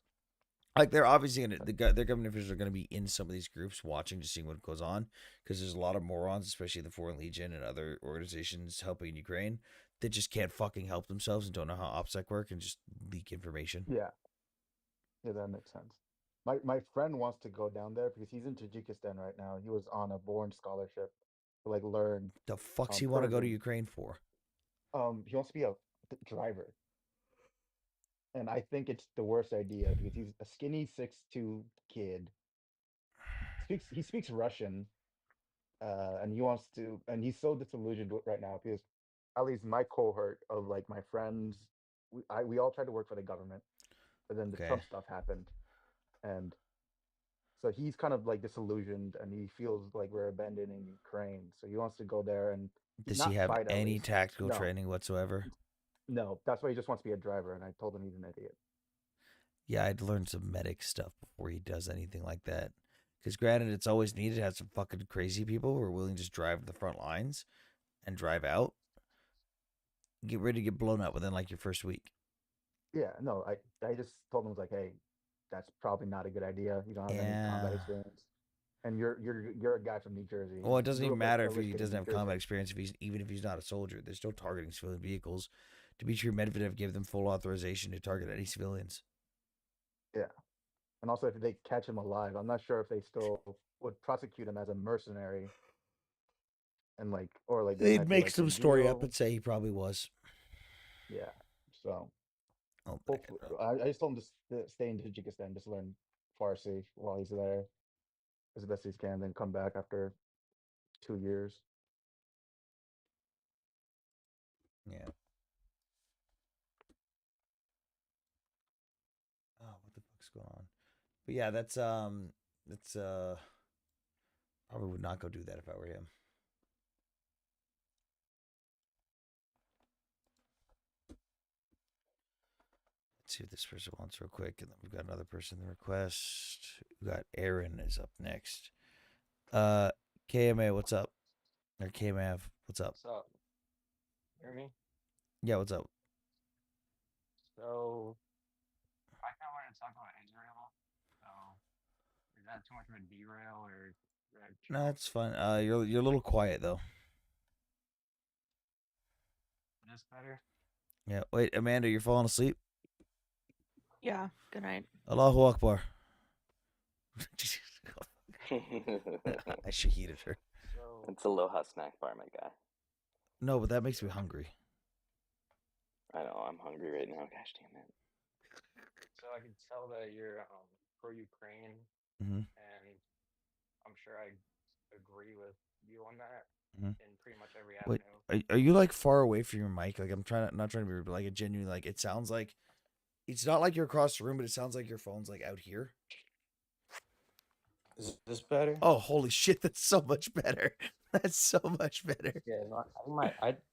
Like they're obviously gonna their government officials are gonna be in some of these groups watching to see what goes on because there's a lot of morons, especially the Foreign Legion and other organizations helping in Ukraine that just can't fucking help themselves and don't know how OPSEC work and just leak information. Yeah, yeah, that makes sense. My friend wants to go down there because he's in Tajikistan right now. He was on a bourne scholarship to like learn The fuck's he want to go to Ukraine for? He wants to be a driver, and I think it's the worst idea because he's a skinny 6'2" kid. He speaks Russian, and he wants to, and he's so disillusioned right now because at least my cohort of like my friends, we all tried to work for the government, but then the Okay. Trump stuff happened, and so he's kind of like disillusioned, and he feels like we're abandoning Ukraine. So he wants to go there and Does he not have fight at any least. tactical No, training whatsoever? no, that's why he just wants to be a driver, and I told him he's an idiot. Yeah, I'd learn some medic stuff before he does anything like that. Because granted, it's always needed to have some fucking crazy people who are willing to just drive to the front lines and drive out. Get ready to get blown up within like your first week. Yeah, no, I just told him, I was like, hey, that's probably not a good idea. You don't have any combat Yeah. experience, and you're a guy from New Jersey. Well, it You doesn't grew even up like matter a if rich he kid in doesn't New have combat Jersey. experience. If he's even if he's not a soldier, they're still targeting civilian vehicles. Dmitry Medvedev gave them full authorization to target any civilians. Yeah, and also if they catch him alive, I'm not sure if they still would prosecute him as a mercenary, and like, or like there They'd might be make like some some story up deal. and say he probably was. Yeah, so Oh, hopefully, I just told him to stay in Tajikistan, just learn Farsi while he's there as best as he can, then come back after 2 years. yeah. Oh, what the fuck's going on? But yeah, that's probably would not go do that if I were him. Let's see what this person wants real quick, and then we've got another person in the request. We got Aaron is up next. KMA, what's up? Or KMAV, what's up? What's up? Hear me? Yeah, what's up? So I kind of wanted to talk about Israel. So is that too much of a derail or is that No, chill? it's fine. You're a little quiet though. This better? Yeah. Wait, Amanda, you're falling asleep. Yeah. Good night. Allahu Akbar. I shahided her. So It's Aloha Snack Bar, my guy. No, but that makes me hungry. I know, I'm hungry right now. Gosh damn it. so I can tell that you're pro Ukraine, Mm-hmm. and I'm sure I agree with you on that Mhm. in pretty much every Wait, avenue. are you like far away from your mic? Like I'm trying to not trying to be rude, but like a genuine like it sounds like it's not like you're across the room, but it sounds like your phone's like out here. Is this better? Oh, holy shit, that's so much better. That's so much better. Yeah, no, I think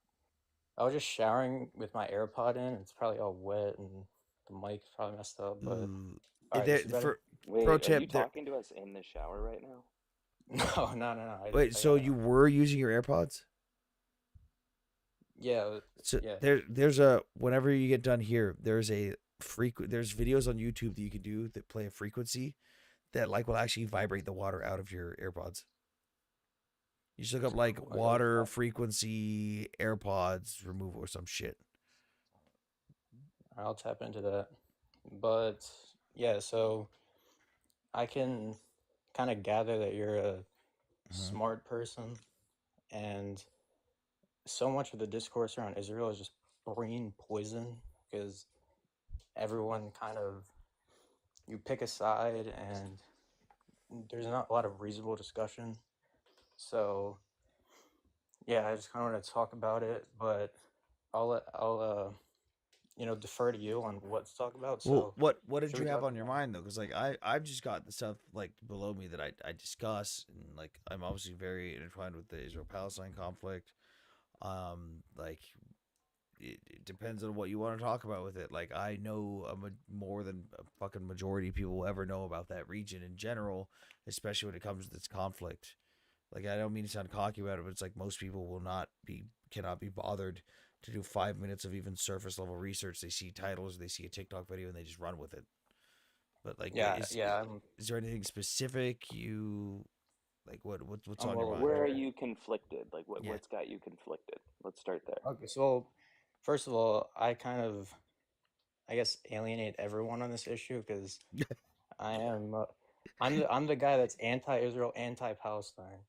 I was just showering with my AirPod in. It's probably all wet and the mic's probably messed up. But Ooh. all right, There this is better. for Wait, pro are you tip there. talking to us in the shower right now? No. Wait, so you were using your AirPods? Yeah, So yeah. there's a whenever you get done here, there's videos on YouTube that you can do that play a frequency that like will actually vibrate the water out of your AirPods. You just look up like water frequency AirPods removal or some shit. I'll tap into that. But yeah, so I can kind of gather that you're a smart person, and so much of the discourse around Israel is just brain poison because everyone kind of you pick a side and there's not a lot of reasonable discussion. So yeah, I just kind of want to talk about it, but I'll defer to you on what to talk about. Well, So, what did should you we have talk on your about? mind though? Because like I've just got the stuff like below me that I discuss, and like I'm obviously very intertwined with the Israel Palestine conflict. Like it depends on what you want to talk about with it. Like I know more than a fucking majority of people will ever know about that region in general, especially when it comes to this conflict. Like I don't mean to sound cocky about it, but it's like most people will not be cannot be bothered to do 5 minutes of even surface level research. They see titles, they see a TikTok video, and they just run with it. But like, Yeah, yeah. is there anything specific you like? What's I'm on your well mind? Where are aware. you conflicted? Like, Yeah. what's got you conflicted? Let's start there. Okay, so first of all, I kind of, I guess, alienate everyone on this issue because I am, I'm the guy that's anti-Israel, anti-Palestine,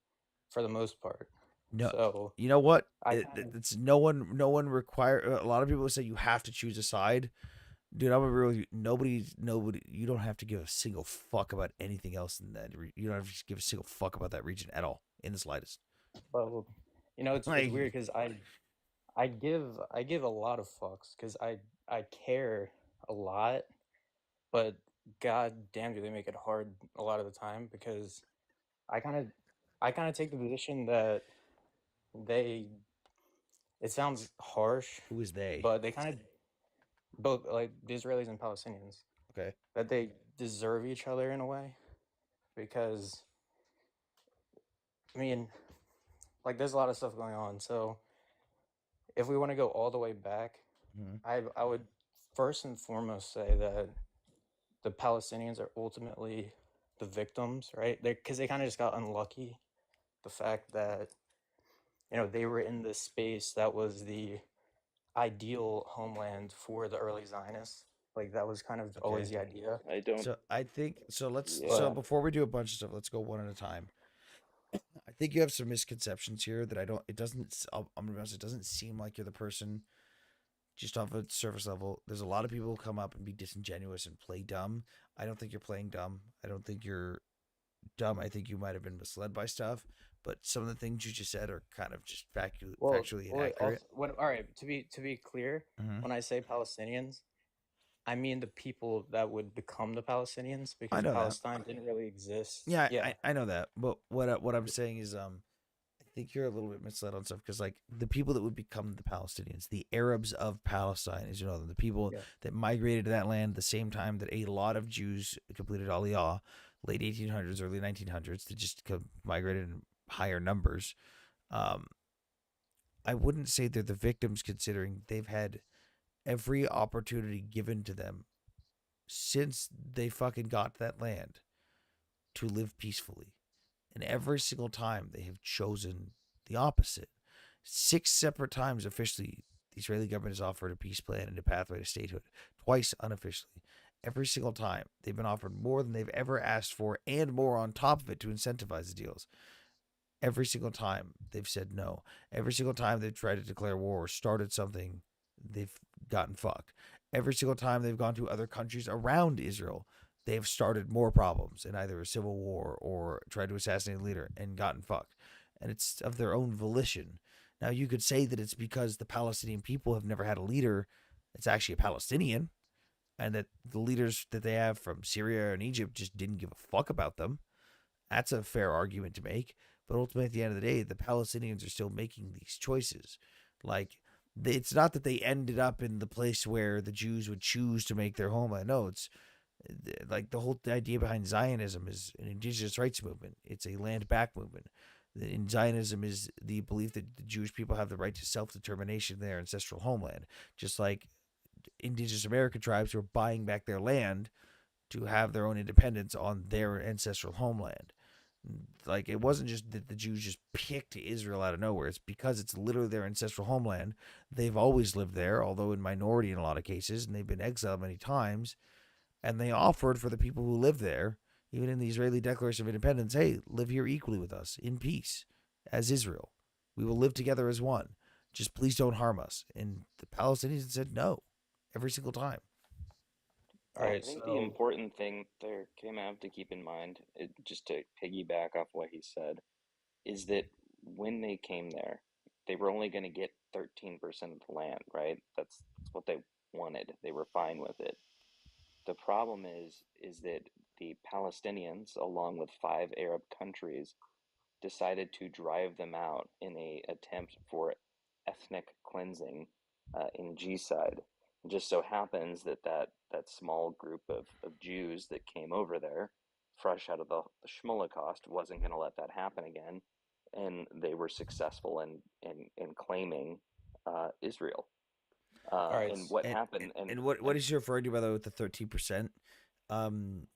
for the most part. No, So you know what? I kind of, It's no one require. A lot of people say you have to choose a side. Dude, I'm gonna be real with you. Nobody. You don't have to give a single fuck about anything else in that. You don't have to give a single fuck about that region at all, in the slightest. well, it's Like, weird because I give a lot of fucks because I care a lot, but god damn do they make it hard a lot of the time because I kind of I kind of take the position that they it sounds harsh, who is they? but they kind of both like the Israelis and Palestinians Okay. that they deserve each other in a way because I mean like there's a lot of stuff going on. So if we want to go all the way back, Mhm. I would first and foremost say that the Palestinians are ultimately the victims, right? Because they kind of just got unlucky. The fact that they were in this space that was the ideal homeland for the early Zionists. Like that was kind of always Okay. the idea. I don't. So I think so. So Yeah. before we do a bunch of stuff, let's go one at a time. I think you have some misconceptions here that I don't. It doesn't. I'm gonna be honest. It doesn't seem like you're the person. Just off a surface level, there's a lot of people who come up and be disingenuous and play dumb. I don't think you're playing dumb. I don't think you're dumb. I think you might have been misled by stuff, but some of the things you just said are kind of just factually inaccurate. Also, all right, to be clear, Hmm. when I say Palestinians, I mean the people that would become the Palestinians I because know that. Palestine didn't really exist. Yeah, Yeah, I know that. But what I'm saying is, I think you're a little bit misled on stuff because like the people that would become the Palestinians, the Arabs of Palestine, as you know them, the people yeah. that migrated to that land the same time that a lot of Jews completed Aliyah, late 1800s, early 1900s, they just migrated in higher numbers. Um, I wouldn't say they're the victims considering they've had every opportunity given to them since they fucking got that land to live peacefully. And every single time they have chosen the opposite. 6 separate times officially, the Israeli government has offered a peace plan and a pathway to statehood. Twice unofficially. Every single time, they've been offered more than they've ever asked for and more on top of it to incentivize the deals. Every single time, they've said no. Every single time they've tried to declare war or started something, they've gotten fucked. Every single time they've gone to other countries around Israel, they've started more problems in either a civil war or tried to assassinate a leader and gotten fucked. And it's of their own volition. Now, you could say that it's because the Palestinian people have never had a leader that's actually a Palestinian, and that the leaders that they have from Syria and Egypt just didn't give a fuck about them. That's a fair argument to make. But ultimately, at the end of the day, the Palestinians are still making these choices. Like, it's not that they ended up in the place where the Jews would choose to make their homeland. No, it's like the whole idea behind Zionism is an indigenous rights movement. It's a land back movement. In Zionism is the belief that the Jewish people have the right to self determination in their ancestral homeland, just like indigenous American tribes were buying back their land to have their own independence on their ancestral homeland. Like it wasn't just that the Jews just picked Israel out of nowhere. It's because it's literally their ancestral homeland. They've always lived there, although in minority in a lot of cases, and they've been exiled many times. And they offered for the people who live there, even in the Israeli Declaration of Independence, hey, live here equally with us in peace as Israel. We will live together as one. Just please don't harm us. And the Palestinians said no every single time. All I right, think the so important thing there, Kim, I have to keep in mind, just to piggyback off what he said, is that when they came there, they were only going to get 13% of the land, right? That's what they wanted. They were fine with it. The problem is that the Palestinians, along with 5 Arab countries, decided to drive them out in a attempt for ethnic cleansing in G-side. It just so happens that that small group of Jews that came over there, fresh out of the Schmolocaust, wasn't going to let that happen again, and they were successful in claiming Israel. All right. And what And happened? and what is your referring to, by the way, with the 13%? Um,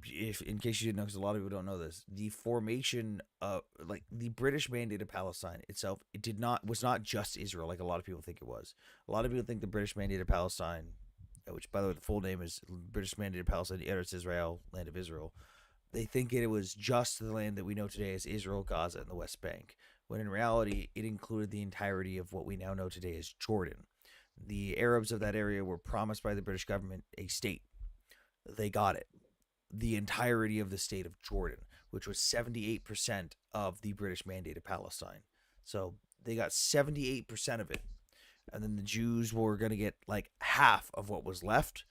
if in case you didn't know, because a lot of people don't know this, the formation of like the British Mandate of Palestine itself, it did not was not just Israel like a lot of people think it was. A lot of people think the British Mandate of Palestine, which by the way the full name is British Mandate of Palestine, Eretz Israel, Land of Israel. They think it was just the land that we know today as Israel, Gaza, and the West Bank, when in reality it included the entirety of what we now know today as Jordan. The Arabs of that area were promised by the British government a state. They got it, the entirety of the state of Jordan, which was 78% of the British Mandate of Palestine. So they got 78% of it. And then the Jews were going to get like half of what was left.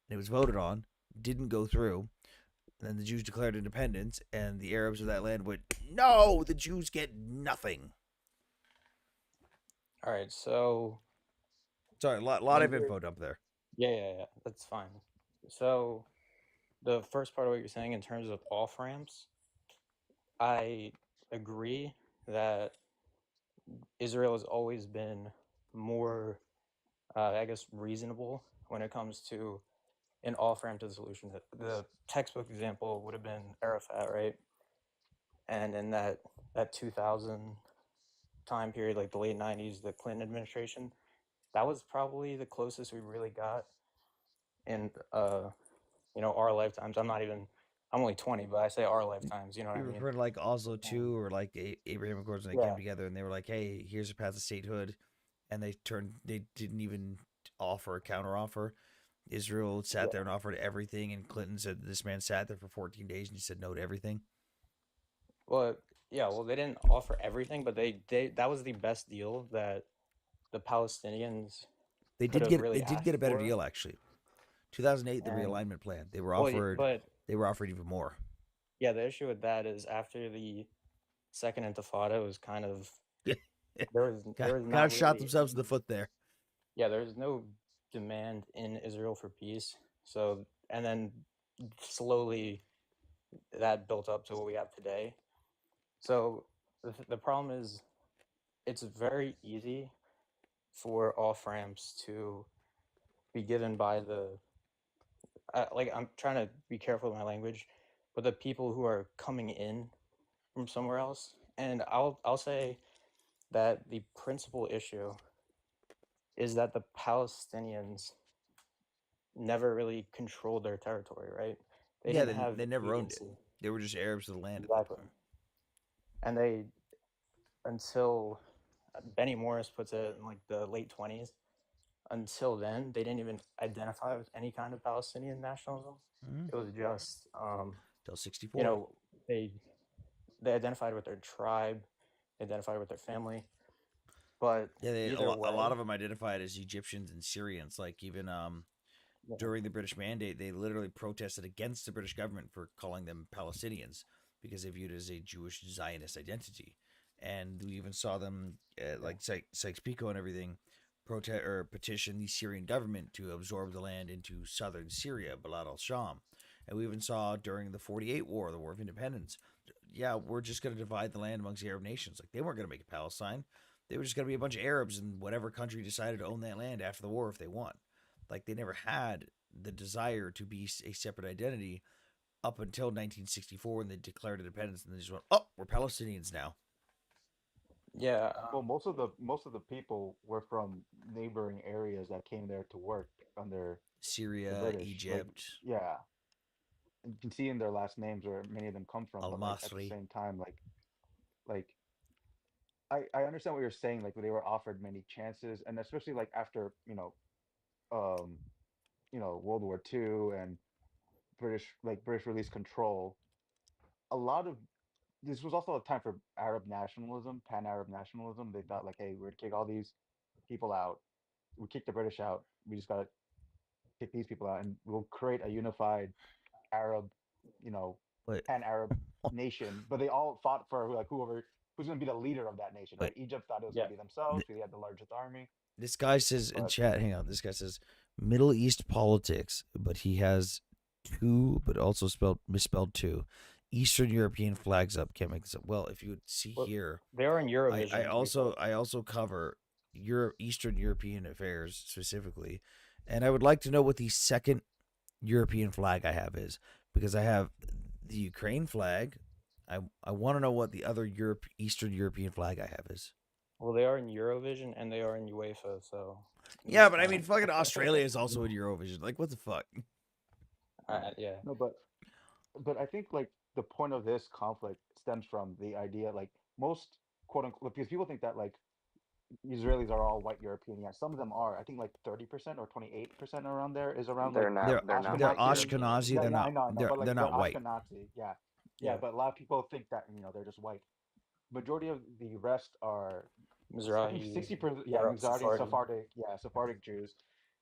And it was voted on, didn't go through. And then the Jews declared independence, and the Arabs of that land went, no, the Jews get nothing. All right. So, sorry, a lot when of you're- info up there. Yeah. That's fine. So, the first part of what you're saying in terms of off ramps, I agree that Israel has always been more, I guess, reasonable when it comes to an off ramp to the solution. The textbook example would have been Arafat, right? And in that 2000 time period, like the late 90s, the Clinton administration, that was probably the closest we really got in our lifetimes. I'm only 20, but I say our lifetimes, you know what You I mean? refer to like Oslo 2 or like Abraham Accords when they came Yeah. together and they were like, hey, here's a path to statehood. And they didn't even offer a counteroffer. Israel sat there and offered everything. And Clinton said this man sat there for 14 days and he said no to everything. Well, yeah, well, they didn't offer everything, but they that was the best deal that the Palestinians could have really They did asked get a better for. deal actually. 2008, the And realignment plan. They well, were offered even more. yeah, the issue with that is after the second Intifada was kind of there was kind not of shot really themselves in the foot there. yeah, there's no demand in Israel for peace. So and then slowly that built up to what we have today. So the problem is it's very easy for off ramps to be given by I'm trying to be careful with my language, but the people who are coming in from somewhere else. And I'll say that the principal issue is that the Palestinians never really controlled their territory, right? They Yeah, didn't have they never owned it. agency. They were just Arabs of the land Exactly. And they, until Benny Morris puts it in like the late 20s, until then, they didn't even identify with any kind of Palestinian nationalism. It was just, till 64. you know, they identified with their tribe, they identified with their family. But yeah, either a way, lot of them identified as Egyptians and Syrians. Like even during the British Mandate, they literally protested against the British government for calling them Palestinians because they viewed it as a Jewish Zionist identity. And we even saw them, like Sykes-Picot and everything, protest or petition the Syrian government to absorb the land into southern Syria, Balad al-Sham. And we even saw during the 48 War, the War of Independence, yeah, we're just going to divide the land amongst the Arab nations. Like they weren't going to make a Palestine. They were just going to be a bunch of Arabs in whatever country decided to own that land after the war if they won. Like they never had the desire to be a separate identity up until 1964 when they declared independence and they just went, oh, we're Palestinians now. Yeah. Well, most of the people were from neighboring areas that came there to work under Syria, the British. Egypt. Yeah. You can see in their last names where many of them come from, but like at the Al-Masri. same time, like I understand what you're saying. Like they were offered many chances, and especially like after um, World War II and British released control. A lot of this was also a time for Arab nationalism, pan-Arab nationalism. They thought like, hey, we're gonna kick all these people out, we kicked the British out. We just gotta kick these people out, and we'll create a unified Arab, you know, Wait, pan-Arab nation. But they all fought for like who's going to be the leader of that nation, right? wait. Egypt thought it was Yeah. going to be themselves Th- because they had the largest army. This guy says in But chat, hang on. This guy says Middle East politics, but he has two, but also misspelled two. Eastern European flags up. Can't make this up. Well, if you would see Well, here, they are in I Eurovision. I also cover Eastern European affairs specifically, and I would like to know what the second European flag I have is, because I have the Ukraine flag. I want to know what the other Eastern European flag I have is. Well, they are in Eurovision and they are in UEFA, so. Yeah, it's but I mean, kinda- fucking Australia is also in Eurovision. Like, what the fuck? yeah. no, but I think like the point of this conflict stems from the idea like most quote unquote because people think that like Israelis are all white European. Yeah, some of them are. I think like 30% or 28% around there is around like They're Ashkenazi. Ashkenazi. Yeah, They're yeah, not. I know, but like They're they're not white. Ashkenazi. Yeah, Yeah. but a lot of people think that they're just white. Majority of the rest are, I think Mizrahi, 60%. Yeah, Arab, Mizrahi, Sephardi. Sephardic. Yeah, Sephardic Jews,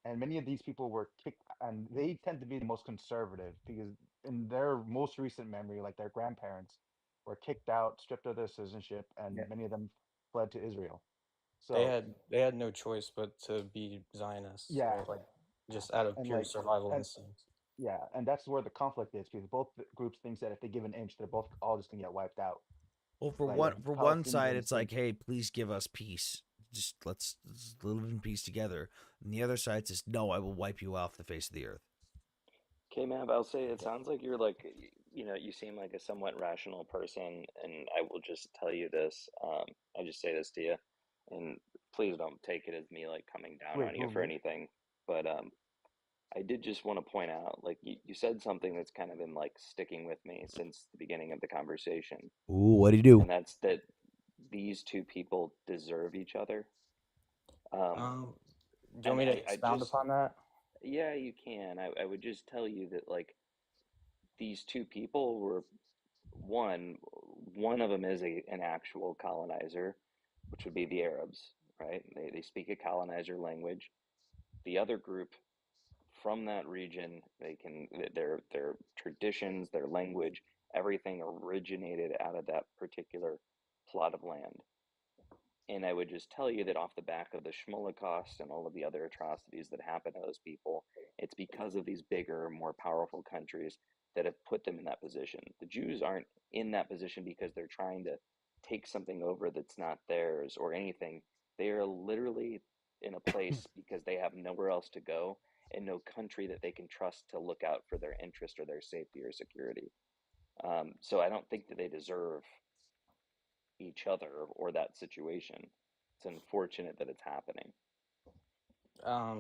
and many of these people were kicked, and they tend to be the most conservative because in their most recent memory, like their grandparents were kicked out, stripped of their citizenship, and Yeah. many of them fled to Israel. They So had no choice but to be Zionists, yeah, right? Like just out of and pure like survival and instinct. yeah, and that's where the conflict is because both groups think that if they give an inch, they're both all just gonna get wiped out. Well, for Like one side, Palestinians it's think, like, hey, please give us peace. Just let's live in peace together. And the other side says, no, I will wipe you off the face of the earth. K-Mab, I'll say it yeah, sounds like you're like, you seem like a somewhat rational person, and I will just tell you this. I just say this to you, and please don't take it as me like coming down wait, on you who for me? anything. But I did just want to point out, like you said something that's kind of been like sticking with me since the beginning of the conversation, Ooh, what do you do? and that's that these two people deserve each other. Do you want And me to I expound just, upon that? yeah, you can. I would just tell you that like these two people were one one of them is an actual colonizer, which would be the Arabs, right? They speak a colonizer language. The other group from that region, they can their traditions, their language, everything originated out of that particular plot of land. And I would just tell you that off the back of the Schmolocausts and all of the other atrocities that happen to those people, it's because of these bigger, more powerful countries that have put them in that position. The Jews aren't in that position because they're trying to take something over that's not theirs or anything. They are literally in a place because they have nowhere else to go and no country that they can trust to look out for their interest or their safety or security. So I don't think that they deserve each other or that situation. It's unfortunate that it's happening.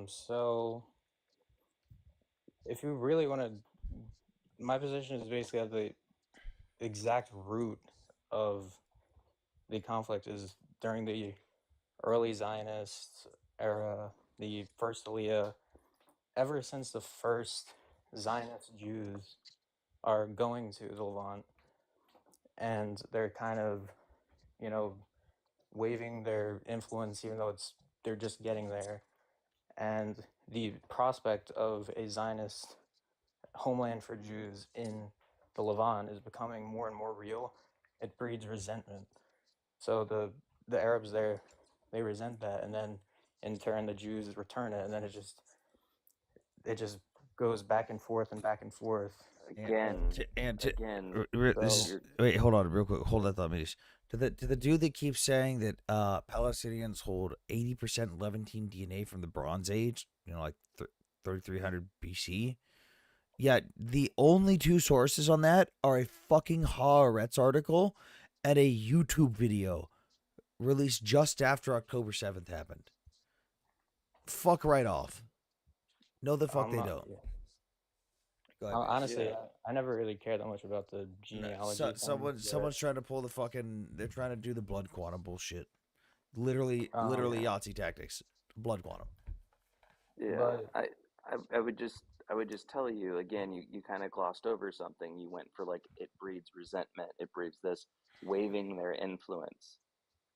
So if you really want to, my position is basically at the exact root of the conflict is during the early Zionist era, the first Aliyah, ever since the first Zionist Jews are going to the Levant, and they're kind of, you know, waving their influence, even though they're just getting there, and the prospect of a Zionist homeland for Jews in the Levant is becoming more and more real. It breeds resentment. So the Arabs there, they resent that, and then in turn the Jews return it, and then it just goes back and forth and back and forth. Again, This is, wait, hold on, real quick, hold that thought, Manish. To the dude that keeps saying that Palestinians hold 80% Levantine DNA from the Bronze Age, like 3300 BC. Yeah, the only two sources on that are a fucking Haaretz article and a YouTube video released just after October 7th happened. Fuck right off. No, the fuck they don't. Yeah. Go ahead, Honestly, Yeah. I never really cared that much about the genealogy. Someone's trying to pull the fucking. They're trying to do the blood quantum bullshit. Literally Yahtzee tactics. Blood quantum. Yeah, I would just tell you again. You kind of glossed over something. You went for like it breeds resentment. It breeds this waving their influence.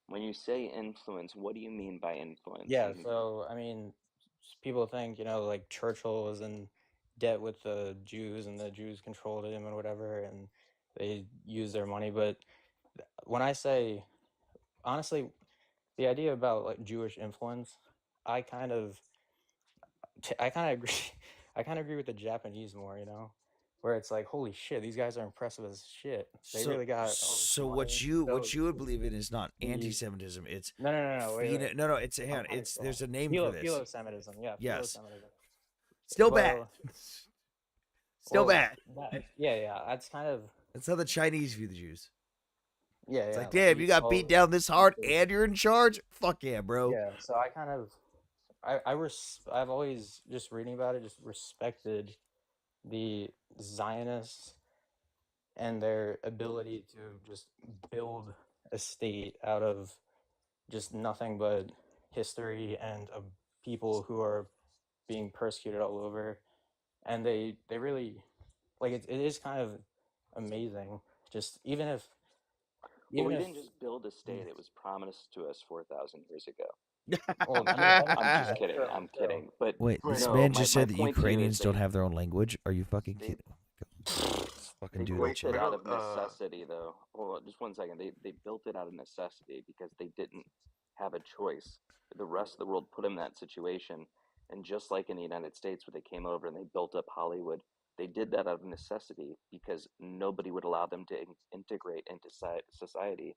When you say influence, what do you mean by influence? Yeah, so I mean, people think, you know, like Churchill was in debt with the Jews and the Jews controlled him and whatever, and they used their money. But when I say, honestly, the idea about like Jewish influence, I kind of, I kind of agree, I kind of agree with the Japanese more, you know, where it's like, holy shit, these guys are impressive as shit. They So really got all this so money. So what you would believe in is not the anti-Semitism. It's no, wait, wait. no, it's hang I'm on. kind of It's there's a name for this. Philo-Semitism, yeah, Yes, philo-Semitism. still bad. Well, Still well, bad. yeah, that's kind of That's how the Chinese view the Jews. yeah, It's yeah, like, like damn, you got beat down this hard and you're in charge? Fuck yeah, bro. yeah. So I kind of, I've always just reading about it, just respected the Zionists and their ability to just build a state out of just nothing but history and of people who are being persecuted all over, and they really like it is kind of amazing. Just Well, even we if didn't just build a state; it was promised to us 4,000 years ago. well, I mean, that I'm is, just that's kidding. true, I'm that's true. kidding. But Wait, this no, man my, just my said that point to you is Ukrainians don't have their own language. Are you fucking they kidding? Fucking they do that built shit. it out of necessity, though. Hold on, just 1 second. They built it out of necessity because they didn't have a choice. The rest of the world put them in that situation, and just like in the United States, where they came over and they built up Hollywood, they did that out of necessity because nobody would allow them to integrate into society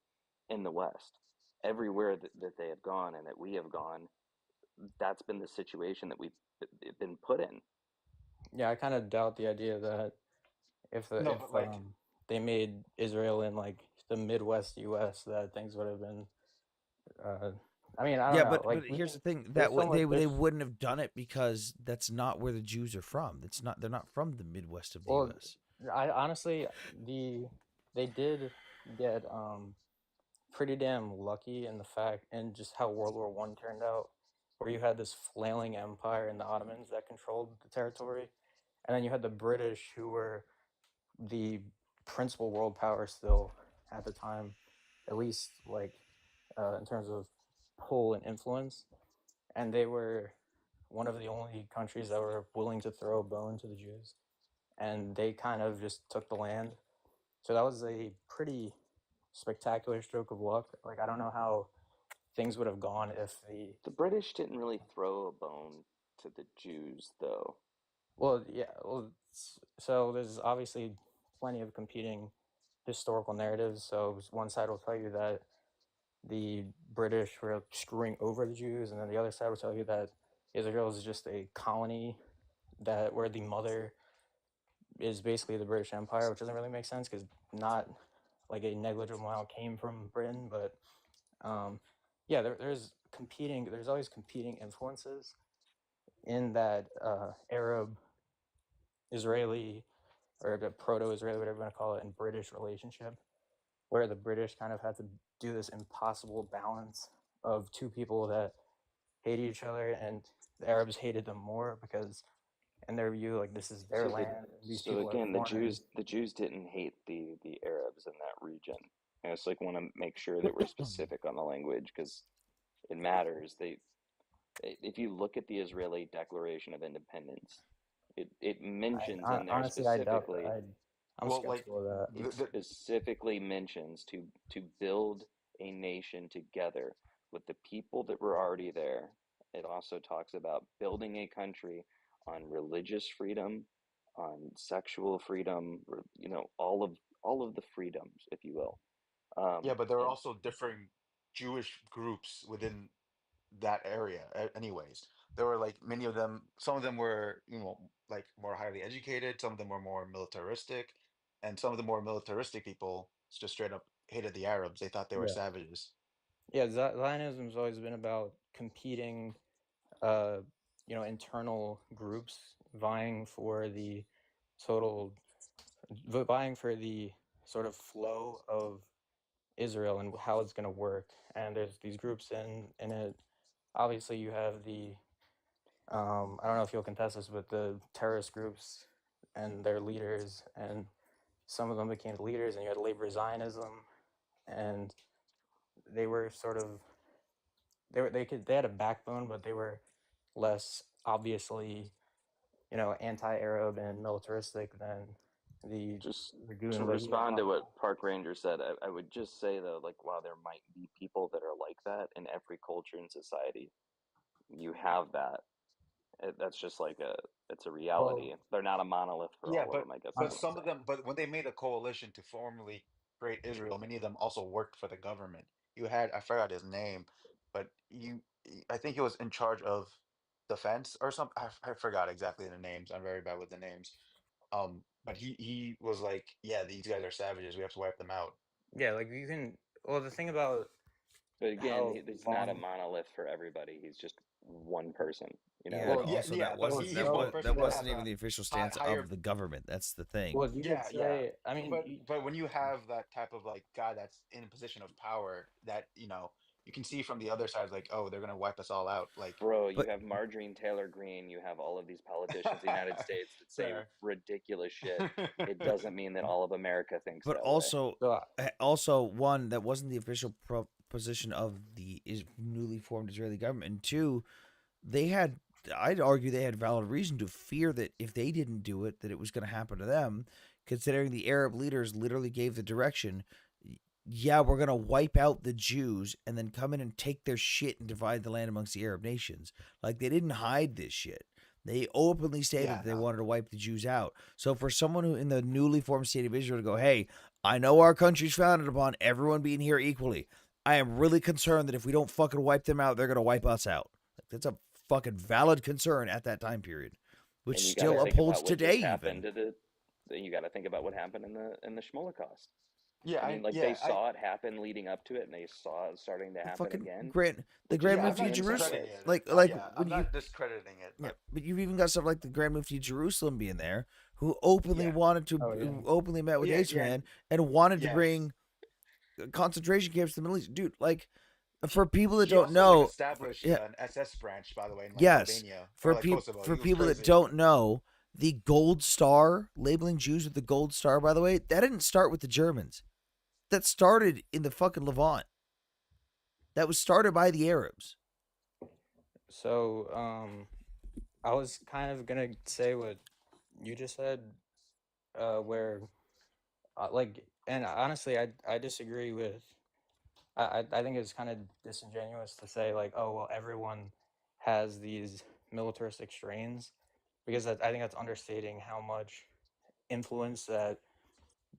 in the West. Everywhere that they have gone and that we have gone, that's been the situation that we've been put in. Yeah, I kind of doubt the idea that No, if but like, they made Israel in like the Midwest U.S. that things would have been. Uh, I mean, I don't Yeah, know. but Like here's the thing there's so much. they There's wouldn't have done it because that's not where the Jews are from. It's not they're not from the Midwest of the well, U.S. I honestly they did get pretty damn lucky in the fact and just how World War One turned out, where you had this flailing empire in the Ottomans that controlled the territory, and then you had the British who were the principal world power still at the time, at least like in terms of pull and influence, and they were one of the only countries that were willing to throw a bone to the Jews, and they kind of just took the land. So that was a pretty spectacular stroke of luck. Like I don't know how things would have gone if The British didn't really throw a bone to the Jews, though. well, yeah, well, so there's obviously plenty of competing historical narratives. So one side will tell you that the British were screwing over the Jews, and then the other side will tell you that Israel is just a colony that where the mother is basically the British Empire, which doesn't really make sense because not like a negligible amount came from Britain, but um, yeah, there's always competing influences in that Arab Israeli or the proto-Israeli, whatever you want to call it, and British relationship, where the British kind of had to do this impossible balance of two people that hated each other, and the Arabs hated them more because, in their view, like this is their land, and these So people are again, foreigners. the Jews didn't hate the Arabs in that region. I just like want to make sure that we're specific on the language because it matters. If you look at the Israeli Declaration of Independence, it mentions in there Honestly, I doubt. specifically. I'm well, like, skeptical of that. It specifically mentions to build a nation together with the people that were already there. It also talks about building a country on religious freedom, on sexual freedom, all of the freedoms, if you will. Yeah, but there are And also different Jewish groups within that area, anyways. There were like many of them, some of them were, like more highly educated, some of them were more militaristic, and some of the more militaristic people just straight up hated the Arabs. They thought they were Yeah, savages. yeah. Zionism's always been about competing, uh, internal groups vying for the total, vying for the sort of flow of Israel and how it's going to work. And there's these groups in it. Obviously, you have the I don't know if you'll contest this, but the terrorist groups and their leaders, and some of them became leaders, and you had labor Zionism, and they were sort of they had a backbone, but they were less obviously, anti-Arab and militaristic than the Just to Gulen-Lehi and respond to what Haganah. Park Ranger said, I would just say though, like while there might be people that are like that in every culture and society, you have that. That's just like it's a reality. Well, They're not a monolith for Yeah, all of them, I guess is but what I'm some of saying. them, but when they made a coalition to formally create Israel, many of them also worked for the government. You had, I forgot his name, but I think he was in charge of defense or something. I forgot exactly the names. I'm very bad with the names. But he was like, yeah, these guys are savages. We have to wipe them out. yeah, like you can. Well, the thing about But again, how he's not a long. monolith for everybody. He's just one person, you know. Yeah, and Well, Yeah, also yeah, that but well, wasn't he's that one was so person that that wasn't has even a the official stance higher. of the government. That's the thing. well, you could Yeah, yeah, say. I mean, but when you have that type of like guy that's in a position of power, that you can see from the other side, like, oh, they're gonna wipe us all out. Like, Bro, you But have Marjorie Taylor Greene, you have all of these politicians in the United States that say fair. ridiculous shit. It doesn't mean that all of America thinks but that way. also so also one that wasn't the official position of the newly formed Israeli government, and two, they had I'd argue they had valid reason to fear that if they didn't do it, that it was going to happen to them, considering the Arab leaders literally gave the direction. Yeah, we're going to wipe out the Jews and then come in and take their shit and divide the land amongst the Arab nations. Like, they didn't hide this shit. They openly stated Yeah, that they no. wanted to wipe the Jews out. So for someone who in the newly formed state of Israel to go, hey, I know our country's founded upon everyone being here equally. I am really concerned that if we don't fucking wipe them out, they're going to wipe us out. Like, that's a fucking valid concern at that time period, which And you got to still think upholds about what today just even. happened to the. You got to think about what happened in the Schmolocast. Yeah, I mean, like they saw it happen leading up to it, and they saw it starting to The happen fucking again. the They just Grand yeah. I'm went Mufti the of not insane Jerusalem, discrediting way. it. like Yeah, I'm when you not discrediting it, yeah, but but you've even got stuff like the Grand Mufti of Jerusalem being there, who openly yeah, wanted to, oh yeah. who openly met with yeah, yeah, H-Man and wanted to yeah. bring concentration camps to the Middle East. Dude, like, for people that He don't also like know, established yeah, an SS branch, by the way, in like yes, Albania or like Kosovo. for He was people that crazy. don't know, the gold star, labeling Jews with the gold star, by the way, that didn't start with the Germans. That started in the fucking Levant. That was started by the Arabs. So I was kind of gonna say what you just said, where like, and honestly, I disagree with. I think it's kind of disingenuous to say like, oh well, everyone has these militaristic strains, because I think that's understating how much influence that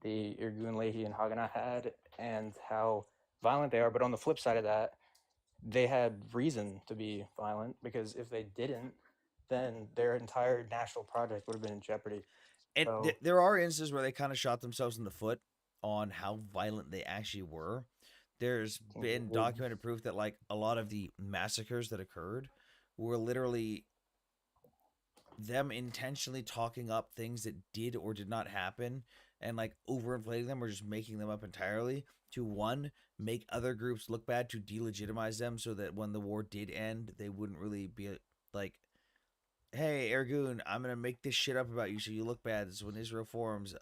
the Irgun Lehi and Haganah had and how violent they are. But on the flip side of that, they had reason to be violent, because if they didn't, then their entire national project would have been in jeopardy. And So there are instances where they kind of shot themselves in the foot on how violent they actually were. There's been documented proof that like a lot of the massacres that occurred were literally them intentionally talking up things that did or did not happen and like overinflating them or just making them up entirely to one, make other groups look bad, to delegitimize them so that when the war did end they wouldn't really be like, hey Ergun, I'm gonna make this shit up about you so you look bad. So when Israel forms,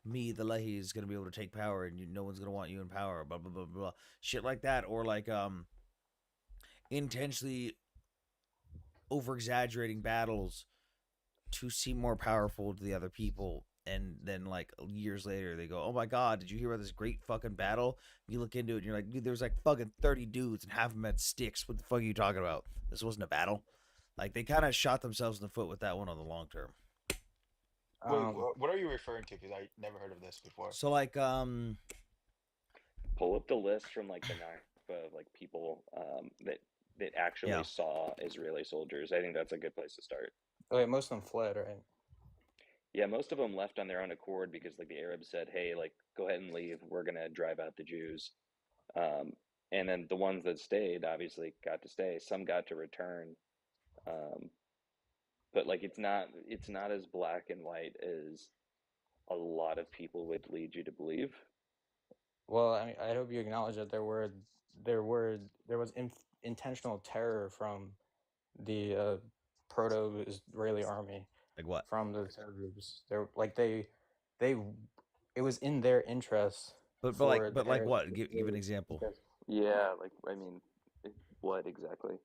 me, the Lehi, is gonna be able to take power and no one's gonna want you in power, blah blah blah blah, shit like that. Or like intentionally over exaggerating battles to seem more powerful to the other people. And then, like, years later, they go, oh my God, did you hear about this great fucking battle? You look into it and you're like, dude, there was like fucking 30 dudes and half of them had sticks. What the fuck are you talking about? This wasn't a battle. Like, they kind of shot themselves in the foot with that one on the long term. Wait, what are you referring to? Because I never heard of this before. So, like, pull up the list from like the Nakba of like people that actually yeah. saw Israeli soldiers. I think that's a good place to start. Okay, most of them fled, right? Yeah, most of them left on their own accord because like the Arabs said, "Hey, like go ahead and leave. We're gonna drive out the Jews." And then the ones that stayed obviously got to stay. Some got to return, um, but like it's not as black and white as a lot of people would lead you to believe. Well, I hope you acknowledge that there was intentional terror from the proto-Israeli army. Like what? From the terror groups. They're like they it was in their interest But for like the Arabs what? to Give an stay, example. because Yeah, like I mean, what exactly?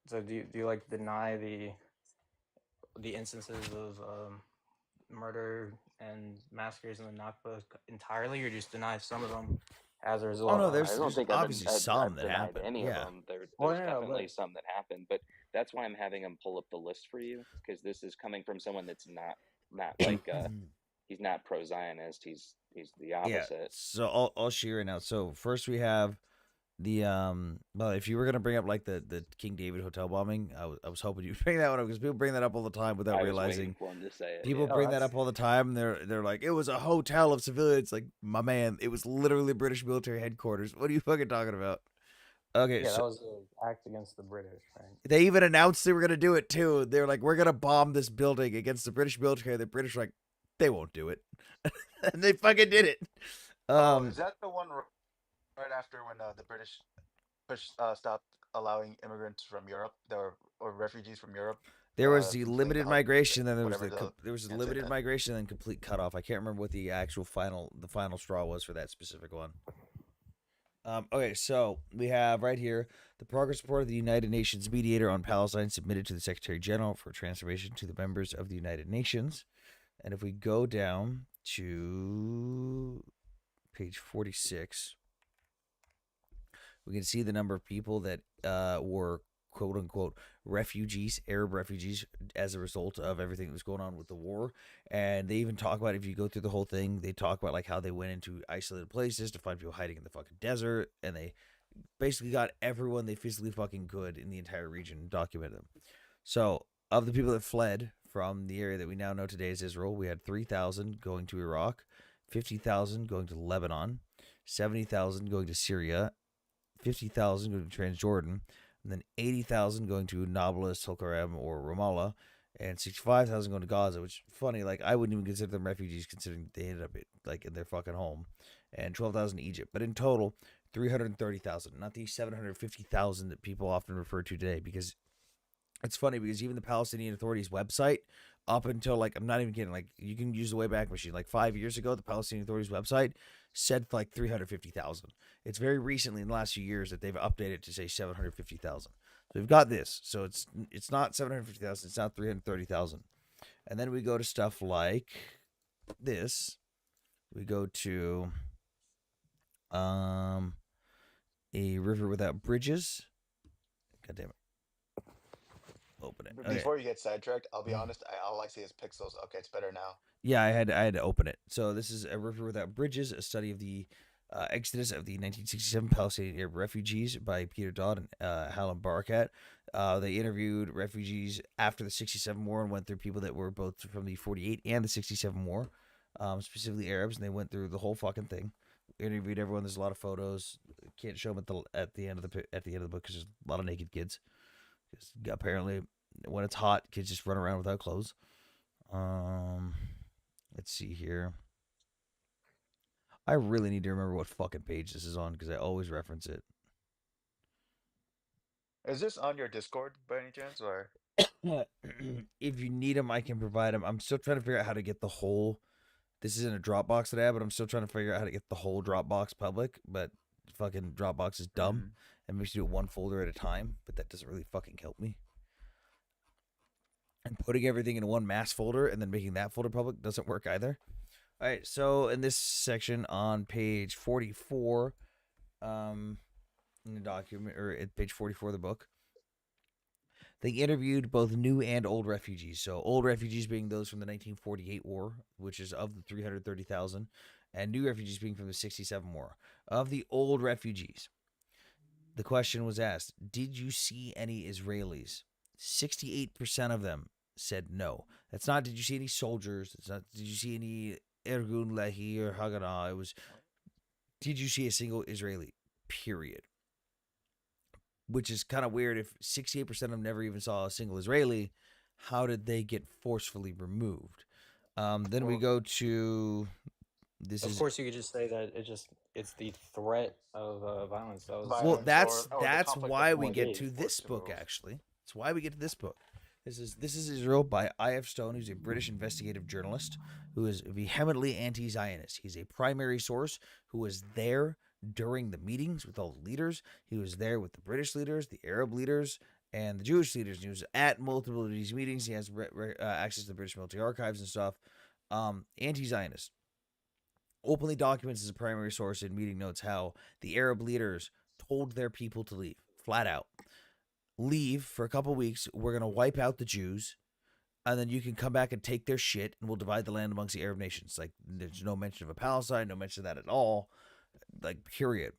So do you like deny the instances of murder and massacres in the Nakba entirely, or just deny some of them as a Oh result no, of? I don't there's think obviously some I've that denied happen. any of Yeah. them. Well, There's no, definitely but some that happened, but that's why I'm having him pull up the list for you, because this is coming from someone that's not like he's not pro-Zionist. He's the Yeah. opposite. So I'll share right now. So first we have the well, if you were gonna bring up like the King David hotel bombing, I was hoping you'd bring that one up because people bring that up all the time without I was waiting realizing. for him to say it. People Yeah. oh, bring that that's up all the time. They're like, it was a hotel of civilians. Like, my man, it was literally British military headquarters. What are you fucking talking about? Okay, yeah, so that was an act against the British, right? they even announced they were gonna do it too. They're like, we're gonna bomb this building against the British military. The British were like, they won't do it, and they fucking did it. Oh, is that the one right after when the British stopped allowing immigrants from Europe, or refugees from Europe, There was the fleeing limited migration, then whatever the there was limited incident? migration, and complete cutoff. I can't remember what the actual final straw was for that specific one. Okay, so we have right here the progress report of the United Nations mediator on Palestine submitted to the Secretary General for transmission to the members of the United Nations. And if we go down to page 46, we can see the number of people that were quote unquote refugees, Arab refugees, as a result of everything that was going on with the war. And they even talk about, if you go through the whole thing, they talk about like how they went into isolated places to find people hiding in the fucking desert, and they basically got everyone they physically fucking could in the entire region and documented them. So, of the people that fled from the area that we now know today as Israel, we had 3,000 going to Iraq, 50,000 going to Lebanon, 70,000 going to Syria, 50,000 going to Transjordan, and then 80,000 going to Nablus, Tulkarem, or Ramallah, and 65,000 going to Gaza, which funny, like I wouldn't even consider them refugees considering they ended up like in their fucking home, and 12,000 to Egypt. But in total, 330,000, not the 750,000 that people often refer to today, because it's funny because even the Palestinian Authority's website, up until like, I'm not even kidding, like you can use the Wayback Machine. Like 5 years ago, the Palestinian Authority's website said like 350,000. It's very recently in the last few years that they've updated to say 750,000. So we've got this. So it's not 750,000. It's not 330,000. And then we go to stuff like this. We go to a river without bridges. God damn it. Open it. Okay. Before you get sidetracked, I'll be honest. All I see is pixels. Okay, it's better now. Yeah, I had to open it. So this is A River Without Bridges, a study of the exodus of the 1967 Palestinian Arab refugees by Peter Dodd and Hallam Barakat. They interviewed refugees after the 67 war and went through people that were both from the 48 and the 67 war, specifically Arabs, and they went through the whole fucking thing. Interviewed everyone. There's a lot of photos. Can't show them at the end of the book because there's a lot of naked kids. Apparently, when it's hot, kids just run around without clothes. Let's see here. I really need to remember what fucking page this is on because I always reference it. Is this on your Discord by any chance, or? If you need them, I can provide them. I'm still trying to figure out how to get the whole. This is in a Dropbox that I have, but I'm still trying to figure out how to get the whole Dropbox public. But fucking Dropbox is dumb and makes you do it one folder at a time. But that doesn't really fucking help me. And putting everything in one mass folder and then making that folder public doesn't work either. All right, so in this section on page 44, in the document, or at page 44 of the book, they interviewed both new and old refugees. So old refugees being those from the 1948 war, which is of the 330,000, and new refugees being from the 67 war. Of the old refugees, the question was asked, did you see any Israelis? 68% of them said no. That's not, did you see any soldiers? It's not, did you see any Ergun Lehi or Haganah? It was, did you see a single Israeli? Period. Which is kind of weird. If 68% of them never even saw a single Israeli, how did they get forcefully removed? Then we go to this. Of course, you could just say that it's the threat of violence. That was Well, that's conflict why of we what get is to this forced to book. move. Actually, that's why we get to this book. This is Israel by I.F. Stone, who's a British investigative journalist who is vehemently anti-Zionist. He's a primary source who was there during the meetings with all the leaders. He was there with the British leaders, the Arab leaders, and the Jewish leaders. And he was at multiple of these meetings. He has access to the British military archives and stuff. Anti-Zionist. Openly documents as a primary source in meeting notes how the Arab leaders told their people to leave, flat out. Leave for a couple weeks. We're going to wipe out the Jews, and then you can come back and take their shit, and we'll divide the land amongst the Arab nations. Like, there's no mention of a Palestine, no mention of that at all. Like, period.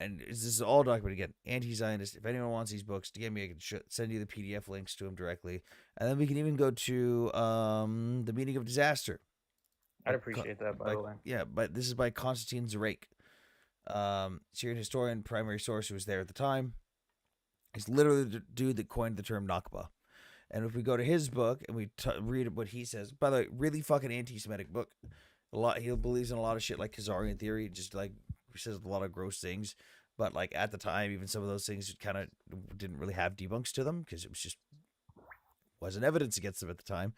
And this is all documented again. Anti-Zionist. If anyone wants these books, DM me. I can send you the PDF links to them directly, and then we can even go to the meaning of disaster. I'd appreciate that, by the way. Yeah, but this is by Konstantin Zarek, Syrian historian, primary source who was there at the time. He's literally the dude that coined the term Nakba. And if we go to his book and we read what he says, by the way, really fucking anti-Semitic book. He believes in a lot of shit like Khazarian theory, just like he says a lot of gross things. But like at the time, even some of those things kind of didn't really have debunks to them because it was just wasn't evidence against them at the time.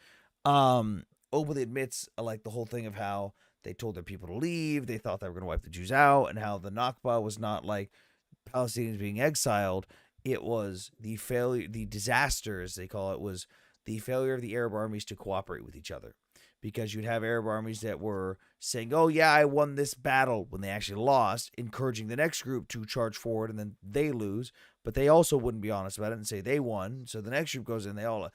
Openly admits like the whole thing of how they told their people to leave, they thought they were going to wipe the Jews out, and how the Nakba was not like Palestinians being exiled. It was the failure, the disaster, as they call it, was the failure of the Arab armies to cooperate with each other. Because you'd have Arab armies that were saying, oh, yeah, I won this battle, when they actually lost, encouraging the next group to charge forward, and then they lose. But they also wouldn't be honest about it and say they won. So the next group goes in, they all,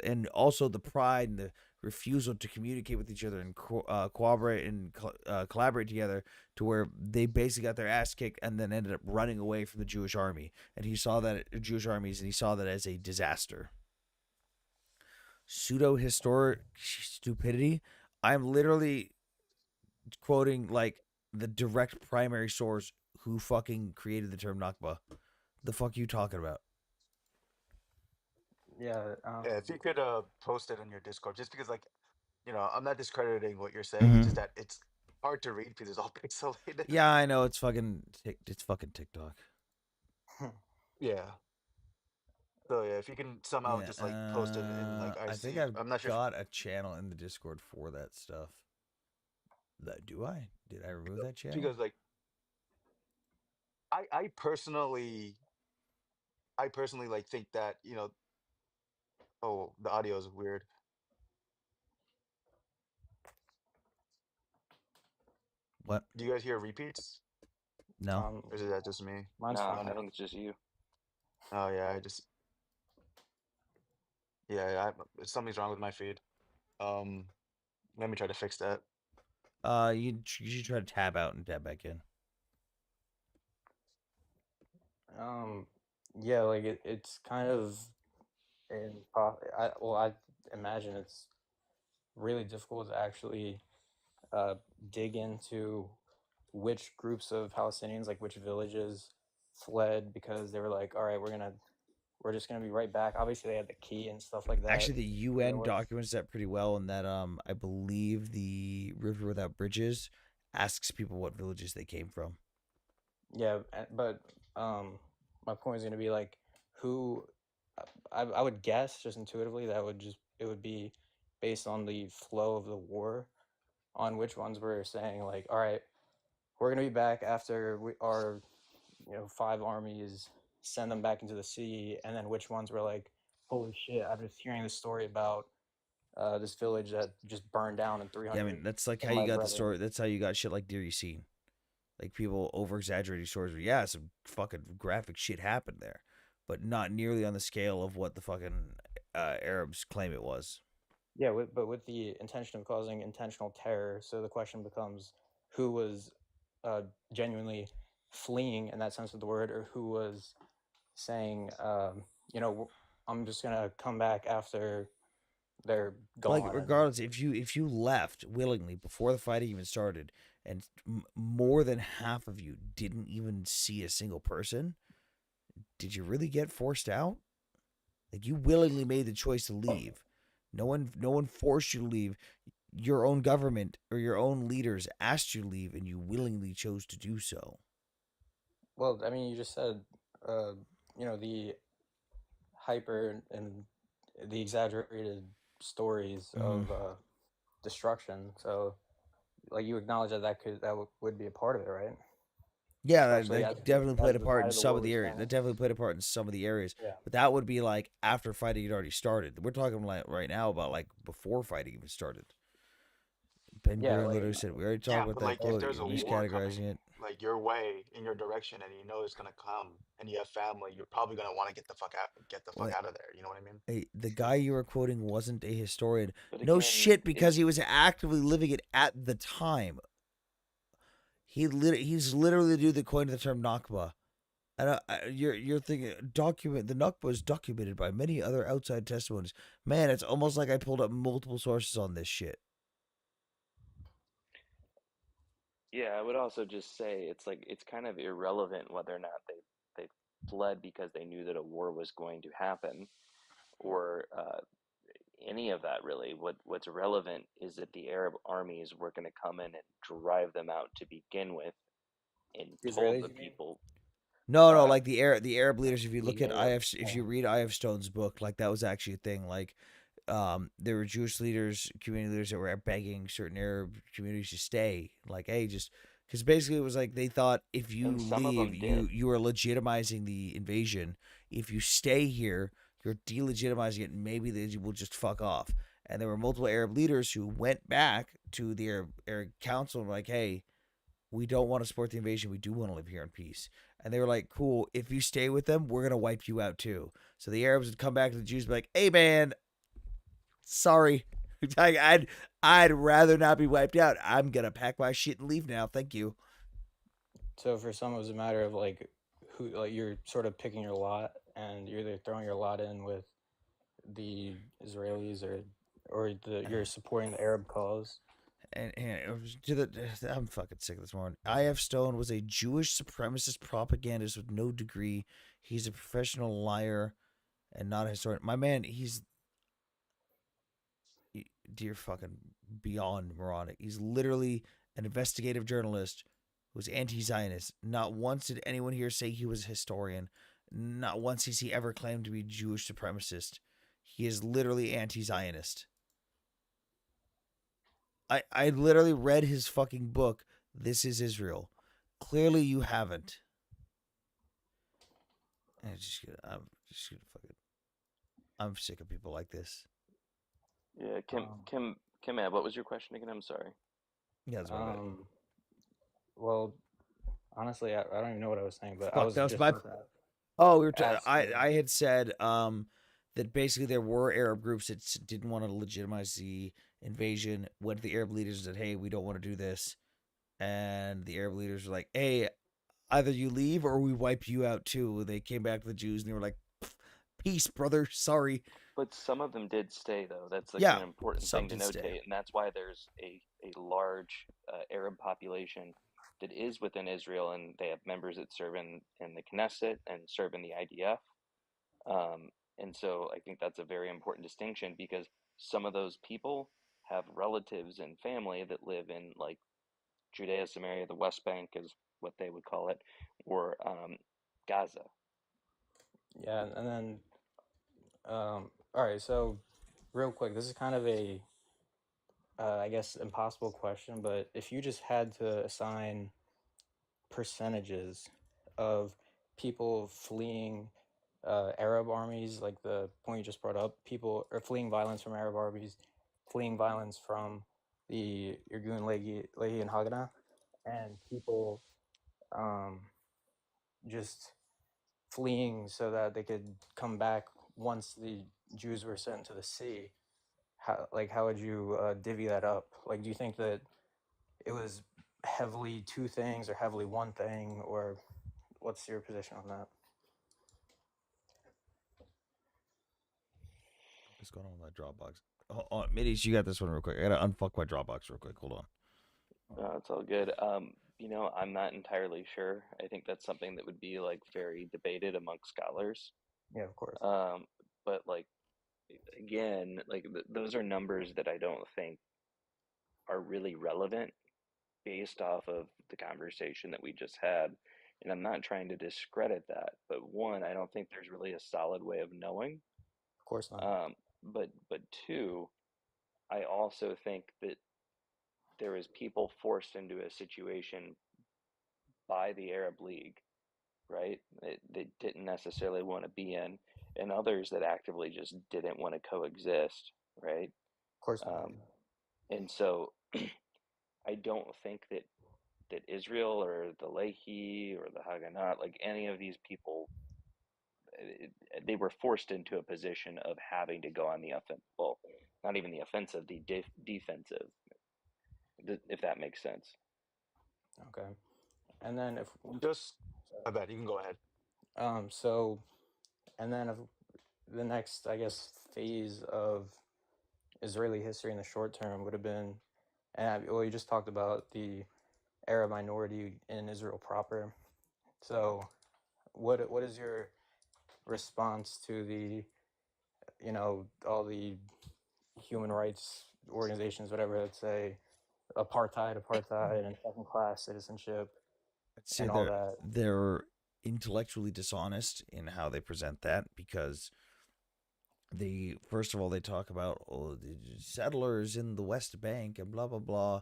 and also the pride and the refusal to communicate with each other and cooperate and collaborate together, to where they basically got their ass kicked and then ended up running away from the Jewish army. And he saw that Jewish armies, and he saw that as a disaster. Pseudo-historic stupidity. I'm literally quoting like the direct primary source who fucking created the term Nakba. The fuck you talking about? Yeah. Yeah, if you could post it on your Discord, just because like, I'm not discrediting what you're saying. It's just that it's hard to read because it's all pixelated. Yeah, I know, it's fucking TikTok. Yeah. So yeah, if you can somehow just like post it in like I think IC, I've I'm not sure. got a channel in the Discord for that stuff. Do I? Did I remove that channel? Because like, I personally like think that oh, the audio is weird. What? Do you guys hear repeats? No. Or is that just me? No, I think it's just you. Oh yeah, yeah, something's wrong with my feed. Let me try to fix that. You should try to tab out and tab back in. Yeah, like it's kind of I imagine it's really difficult to actually dig into which groups of Palestinians, like which villages, fled because they were like, all right, we're just gonna be right back. Obviously, they had the key and stuff like that. Actually, the UN documents that pretty well, in that I believe the River Without Bridges asks people what villages they came from. Yeah, but my point is gonna be like, who I would guess just intuitively that it would be based on the flow of the war, on which ones were saying like, all right, we're gonna be back after our 5 armies send them back into the sea, and then which ones were like, holy shit, I'm just hearing this story about this village that just burned down in 300. Yeah, I mean, that's like how you got the story. That's how you got shit like Dear You Seen. Like, people over exaggerating stories. Where, yeah, some fucking graphic shit happened there, but not nearly on the scale of what the fucking Arabs claim it was. Yeah, but with the intention of causing intentional terror. So the question becomes, who was genuinely fleeing in that sense of the word, or who was saying, I'm just gonna come back after they're gone. Like, regardless, if you left willingly before the fighting even started, and more than half of you didn't even see a single person, did you really get forced out? Like, you willingly made the choice to leave. No one forced you to leave. Your own government or your own leaders asked you to leave, and you willingly chose to do so. Well, I mean, you just said, the hyper and the exaggerated stories of destruction. So, like, you acknowledge that would be a part of it, right? Yeah, especially that definitely as played a the part tide in of the some war of the was areas. That turning. definitely played a part in some of the areas. Yeah. But that would be like after fighting had already started. We're talking like right now about like before fighting even started. Ben Yeah, Gurion like literally said, "We already Yeah, talked about but that like if quote. there's You're a war coming, miscategorizing it." like your way in your direction, and you know it's gonna come, and you have family, you're probably gonna want to get the fuck What? out of there. You know what I mean? Hey, the guy you were quoting wasn't a historian. But No again, shit, because he was actively living it at the time. He's literally the dude that coined the term Nakba. And you're thinking document the Nakba is documented by many other outside testimonies. Man, it's almost like I pulled up multiple sources on this shit. yeah, I would also just say it's like it's kind of irrelevant whether or not they fled because they knew that a war was going to happen, or any of that really. What's relevant is that the Arab armies were going to come in and drive them out to begin with, and told Israelis, the you mean? people, No, uh, like the Arab leaders. If you look the at Arab. if you read I.F. Stone's book, like that was actually a thing. Like, there were Jewish leaders, community leaders that were begging certain Arab communities to stay. Like, hey, just because basically it was like they thought if you And some of leave, them did. you are legitimizing the invasion. If you stay here, you're delegitimizing it, and maybe they will just fuck off. And there were multiple Arab leaders who went back to the Arab Council and were like, hey, we don't want to support the invasion. We do want to live here in peace. And they were like, cool, if you stay with them, we're going to wipe you out too. So the Arabs would come back to the Jews and be like, hey, man, sorry. I'd rather not be wiped out. I'm going to pack my shit and leave now. Thank you. So for some, it was a matter of like who, like you're sort of picking your lot, and you're either throwing your lot in with the Israelis you're supporting the Arab cause. And I'm fucking sick of this morning. I.F. Stone was a Jewish supremacist propagandist with no degree. He's a professional liar and not a historian. My man, he's dear fucking beyond moronic. He's literally an investigative journalist who's anti-Zionist. Not once did anyone here say he was a historian. Not once has he ever claimed to be Jewish supremacist. He is literally anti-Zionist. I literally read his fucking book, This is Israel. Clearly you haven't. I'm just gonna fucking. I'm sick of people like this. Yeah, Um, Kim, what was your question again? I'm sorry. Yeah, that's my bad. Well, honestly, I don't even know what I was saying, but I Fuck, was that was just my. about to Oh, ask. I had said that basically there were Arab groups that didn't want to legitimize the invasion. Went to the Arab leaders and said, "Hey, we don't want to do this," and the Arab leaders were like, "Hey, either you leave or we wipe you out too." They came back to the Jews and they were like, "Peace, brother. Sorry." But some of them did stay, though. That's like Yeah, an important some thing to did stay. notate, and that's why there's a large Arab population that is within Israel, and they have members that serve in the Knesset and serve in the IDF. And so I think that's a very important distinction because some of those people have relatives and family that live in like Judea, Samaria, the West Bank is what they would call it, or Gaza. Yeah, and then all right. So, real quick, this is kind of a I guess impossible question, but if you just had to assign percentages of people fleeing Arab armies, like the point you just brought up, people are fleeing violence from Arab armies, fleeing violence from the Irgun, Lehi, and Haganah, and people um, just fleeing so that they could come back once the Jews were sent to the sea. How would you divvy that up? Like, do you think that it was heavily two things or heavily one thing, or what's your position on that? What's going on with my Dropbox? Hold on, Middies, you got this one real quick. I gotta unfuck my Dropbox real quick. Hold on. It's all good. I'm not entirely sure. I think that's something that would be like very debated amongst scholars. Yeah, of course. But like again, like those are numbers that I don't think are really relevant based off of the conversation that we just had. And I'm not trying to discredit that, but one, I don't think there's really a solid way of knowing. Of course not. But two, I also think that there is people forced into a situation by the Arab League, right? They didn't necessarily want to be in, and others that actively just didn't want to coexist, right? Of course not. And so I don't think that Israel or the Lehi or the Haganah, like any of these people, they were forced into a position of having to go on the offensive. Well, not even the offensive, the defensive, if that makes sense. Okay. And then if Just, I bet you can go ahead. so, and then if the next, I guess, phase of Israeli history in the short term would have been, and well, you just talked about the Arab minority in Israel proper. So, what is your response to the, all the human rights organizations, whatever, that say apartheid, and second class citizenship, I'd say and all that? they're intellectually dishonest in how they present that, because they, first of all, they talk about the settlers in the West Bank and blah blah blah,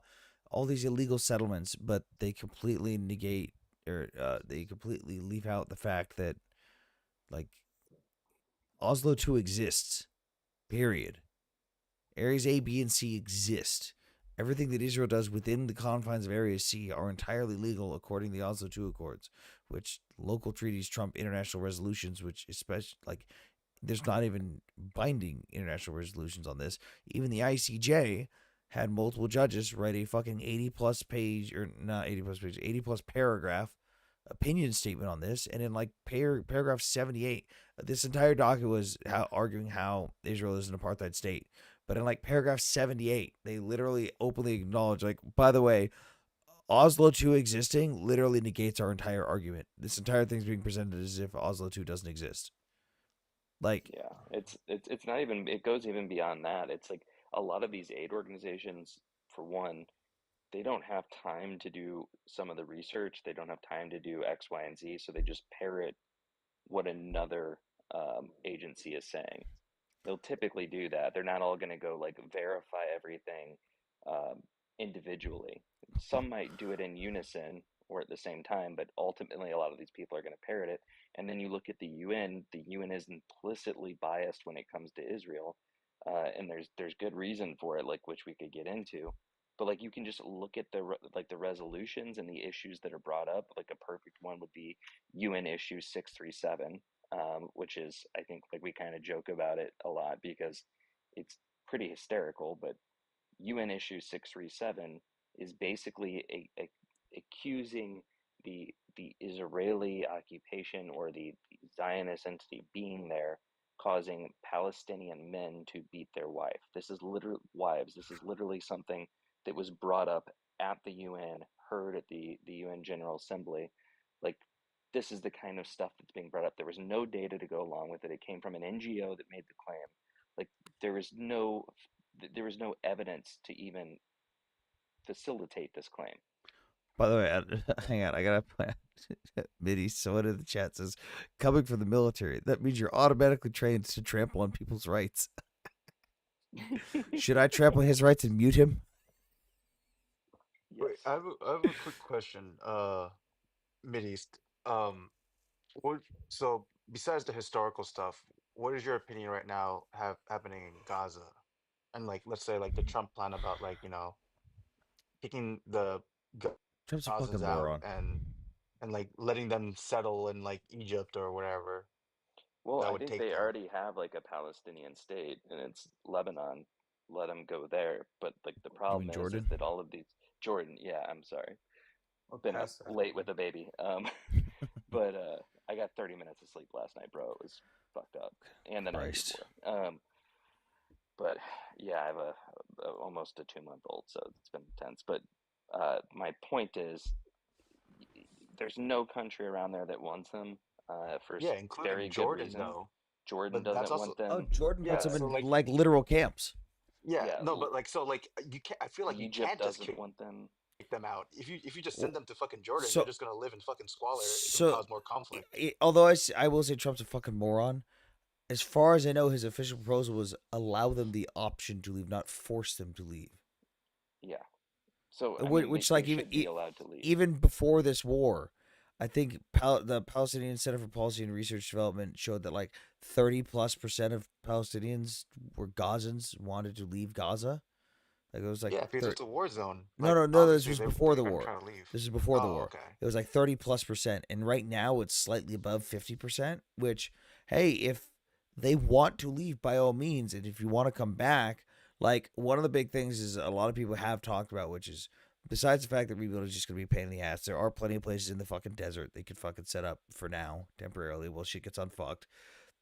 all these illegal settlements, but they completely negate, or they completely leave out the fact that, like, Oslo 2 exists. Period. Areas A, B, and C exist. Everything that Israel does within the confines of Area C are entirely legal according to the Oslo II Accords, which local treaties trump international resolutions, which especially, like, there's not even binding international resolutions on this. Even the ICJ had multiple judges write a fucking 80 plus page, or not 80 plus page, 80 plus paragraph opinion statement on this. And in like paragraph 78, this entire document was arguing how Israel is an apartheid state. But in like paragraph 78, they literally openly acknowledge, like, by the way, Oslo 2 existing literally negates our entire argument. This entire thing's being presented as if Oslo 2 doesn't exist. Like, Yeah, it's not even, it goes even beyond that. It's like a lot of these aid organizations, for one, they don't have time to do some of the research. They don't have time to do X, Y, and Z, so they just parrot what another agency is saying. They'll typically do that. They're not all going to go like verify everything um, individually. Some might do it in unison or at the same time, but ultimately, a lot of these people are going to parrot it. And then you look at the UN. The UN is implicitly biased when it comes to Israel, and there's good reason for it, like which we could get into. But like you can just look at the resolutions and the issues that are brought up. Like a perfect one would be UN issue 637, which is, I think, like we kind of joke about it a lot because it's pretty hysterical. But UN issue 637 is basically accusing the Israeli occupation, or the Zionist entity being there, causing Palestinian men to beat their wives. This is literally something that was brought up at the UN, heard at the UN General Assembly. Like, this is the kind of stuff that's being brought up. There was no data to go along with it. It came from an NGO that made the claim. Like, there was no evidence to even facilitate this claim. by the way, hang on, I gotta put Midi. Someone in the chat says, "Coming from the military, that means you're automatically trained to trample on people's rights." Should I trample his rights and mute him? Wait, I have a quick question. Mideast. What, so besides the historical stuff, what is your opinion right now happening in Gaza? And like, let's say like the Trump plan about like, kicking the Trump's a fucking Gazans out moron. and like letting them settle in like Egypt or wherever Well, that I would think take they them. already have like a Palestinian state, and it's Lebanon. Let them go there. But like the You mean problem is Jordan? that all of these Jordan. Yeah, I'm sorry. We're Been up past that late already. with a baby. But I got 30 minutes of sleep last night, bro. It was fucked up, and the night Christ. before. But yeah, I have a almost a 2 month old, so it's been intense. But my point is, there's no country around there that wants them for Yeah, including very good Jordan reason. though. Jordan But that's doesn't also want Oh, them. Jordan puts yeah, them so in like like literal camps. yeah, Yeah, no, but like so like you can't I feel like you Egypt can't just doesn't kick want them. them out. If you just Well, send them to fucking Jordan, they're So, just gonna live in fucking squalor. It's gonna so, cause more conflict. although I will say Trump's a fucking moron. As far as I know, his official proposal was allow them the option to leave, not force them to leave. Yeah. So I mean, Which they like should be allowed to leave. even before this war, I think the Palestinian Center for Policy and Research Development showed that like 30+% of Palestinians were Gazans wanted to leave Gaza. Like it was like Yeah, because it's a war zone. no, Like no, no. This obviously was they're before the gonna war. try to leave. This is before the Oh, war. okay. It was like 30+%, and right now it's slightly above 50%. Which, hey, if they want to leave, by all means, and if you want to come back, like one of the big things is a lot of people have talked about, which is besides the fact that rebuild is just going to be a pain in the ass. There are plenty of places in the fucking desert they could fucking set up for now temporarily while shit gets unfucked.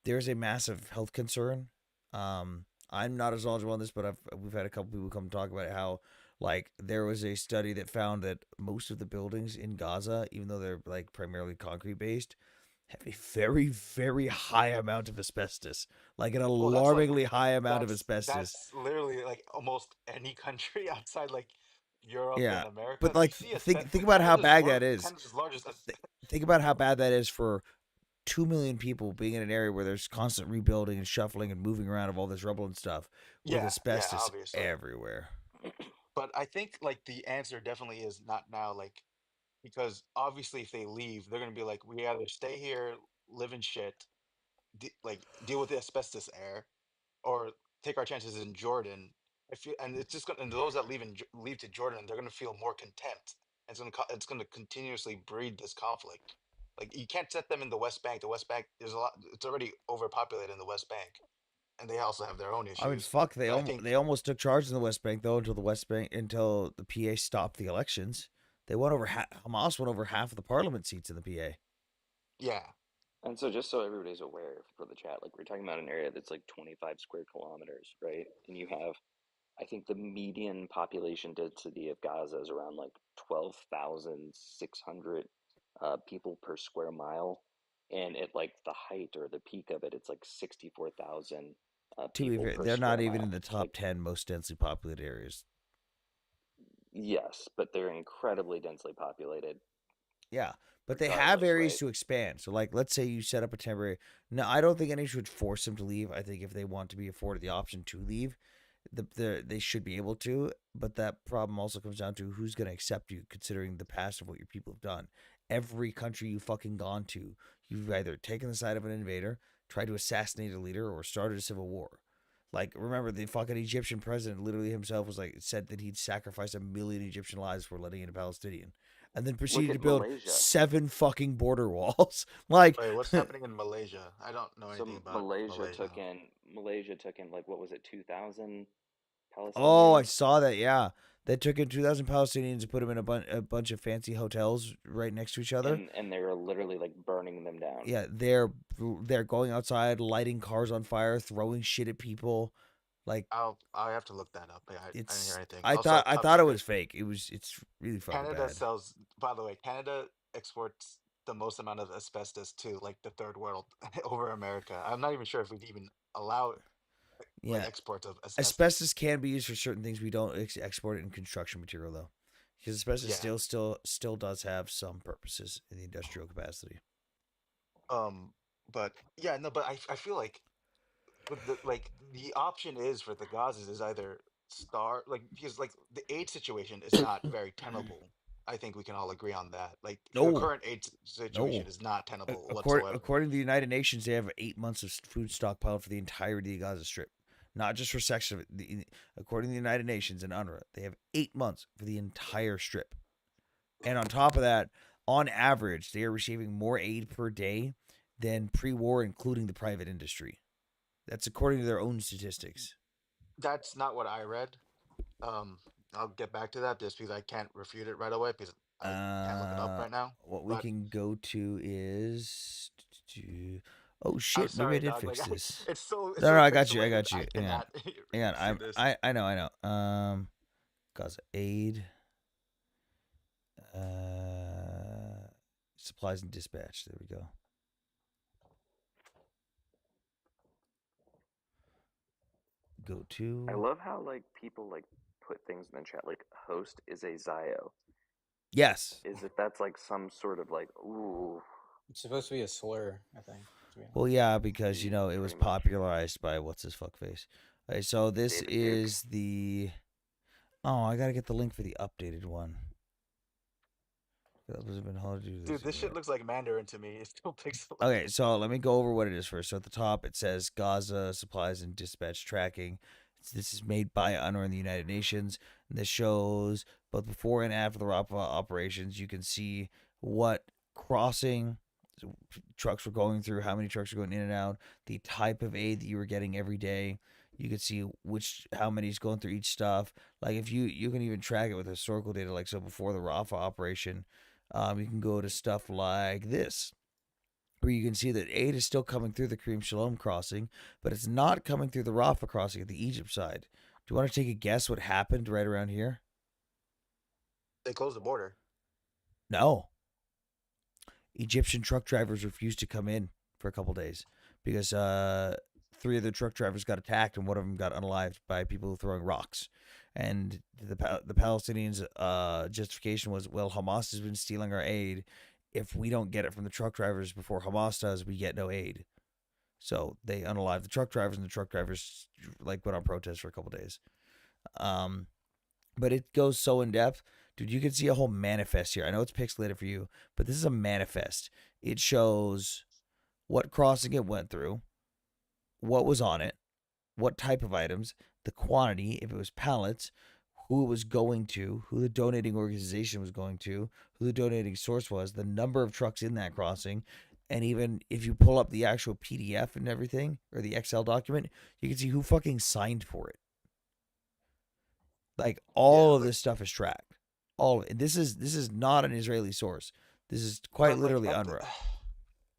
There's a massive health concern. I'm not as knowledgeable on this, but we've had a couple people come talk about how like there was a study that found that most of the buildings in Gaza, even though they're like primarily concrete based, have a very very high amount of asbestos, like an Well, that's like alarmingly high amount of asbestos. that's literally like almost any country outside like Europe Yeah, and America. but You like see a think about how bad that is. Canada's largest. Think about how bad that is for 2 million people being in an area where there's constant rebuilding and shuffling and moving around of all this rubble and stuff with Yeah, yeah, asbestos obviously. everywhere. But I think like the answer definitely is not now, like because obviously if they leave, they're gonna be like, we either stay here, live in shit, like deal with the asbestos air, or take our chances in Jordan. If you, and it's just gonna, and those that leave to Jordan, they're gonna feel more contempt. It's gonna continuously breed this conflict. Like you can't set them in the West Bank. The West Bank there's a lot. It's already overpopulated in the West Bank, and they also have their own I mean, issues. fuck, But I think they almost took charge in the West Bank though until the PA stopped the elections. They won over Hamas won over half of the parliament seats in the PA. yeah, And so, just so everybody's aware for the chat, like we're talking about an area that's like 25 square kilometers, right? And you have, I think the median population density of Gaza is around like 12,600 people per square mile. And at like the height or the peak of it, it's like 64,000 To be people fair, per they're not square even in mile. the top Like, 10 most densely populated areas. yes, but they're incredibly densely populated Yeah, but they have regardless, areas right? to expand. So, like, let's say you set up a temporary. No, I don't think anyone should force them to leave. I think if they want to be afforded the option to leave, they should be able to. But that problem also comes down to who's going to accept you, considering the past of what your people have done. Every country you've fucking gone to, you've either taken the side of an invader, tried to assassinate a leader, or started a civil war. Like, remember the fucking Egyptian president literally himself was like said that he'd sacrifice 1 million Egyptian lives for letting in a Palestinian, and then Look proceeded to at build Malaysia. 7 fucking border walls. Like, wait, what's happening in Malaysia? I don't know So anything about Malaysia Malaysia. took in like what was it, 2,000 oh, I Palestinians? saw that. Yeah, they took in 2,000 Palestinians and put them in a bunch of fancy hotels right next to each other. And they were literally like burning them down. Yeah, they're going outside, lighting cars on fire, throwing shit at people. Like, I have to look that up. I didn't hear it's anything. I Also, thought I top thought it secret. was fake. It's really fucking Canada bad. sells. By the way, Canada exports the most amount of asbestos to like the third world over America. I'm not even sure if we'd even allow like Yeah, exports of asbestos. asbestos can be used for certain things. We don't export it in construction material though, because asbestos Yeah. still does have some purposes in the industrial capacity. But yeah, no, but I feel like with the option is for the Gazas is either start like because like the aid situation is not very tenable. I think we can all agree on that. Like the No, current aid no. situation is not tenable According whatsoever. according to the United Nations, they have 8 months of food stockpiled for the entirety of the Gaza Strip, not just for section of it. According to the United Nations and UNRWA, they have 8 months for the entire strip. And on top of that, on average, they are receiving more aid per day than pre-war, including the private industry. That's according to their own statistics. That's not what I read. I'll get back to that just because I can't refute it right away because I can't look it up right now. What we But can go to is. Oh I'm shit! Maybe I sorry, did dog. Like fix this. it's so No, no, I got you. I pixelated. got you. I Hang on. cannot Hang on. see this. I know. I know. Gaza aid. Supplies and dispatch. There we go. Go to. I love how like people like put things in the chat like host is a Zio. Yes. Is it that's like some sort of like ooh. It's supposed to be a slur, I think. Well, yeah, because you know it was popularized by what's his fuckface. Okay, so this David is the. Oh, I gotta get the link for the updated one. That was been hard to do Dude, this. this shit looks like Mandarin to me. It's still Okay, pixelated. so let me go over what it is first. So at the top, it says Gaza supplies and dispatch tracking. This is made by UNRWA and the United Nations. And this shows both before and after the Rafah operations. You can see what crossing trucks were going through, how many trucks were going in and out, the type of aid that you were getting every day. You can see how many's going through each stuff. Like if you can even track it with historical data. Like so before the Rafah operation, you can go to stuff like this where you can see that aid is still coming through the Kareem Shalom crossing, but it's not coming through the Rafah crossing at the Egypt side. Do you want to take a guess what happened right around here? They closed the border. No. Egyptian truck drivers refused to come in for a couple days because three of the truck drivers got attacked and one of them got unalived by people throwing rocks. And the Palestinians' justification was, well, Hamas has been stealing our aid. If we don't get it from the truck drivers before Hamas does, we get no aid. So they unalived the truck drivers, and the truck drivers like went on protest for a couple days. Um, but it goes so in depth, dude. You can see a whole manifest here. I know it's pixelated for you, but this is a manifest. It shows what crossing it went through, what was on it, what type of items, the quantity, if it was pallets, who it was going to, who the donating organization was going to, who the donating source was, the number of trucks in that crossing, and even if you pull up the actual PDF and everything or the Excel document, you can see who fucking signed for it. Like all of this stuff is tracked. All of it. This is not an Israeli source. This is quite But like literally at the, UNRWA.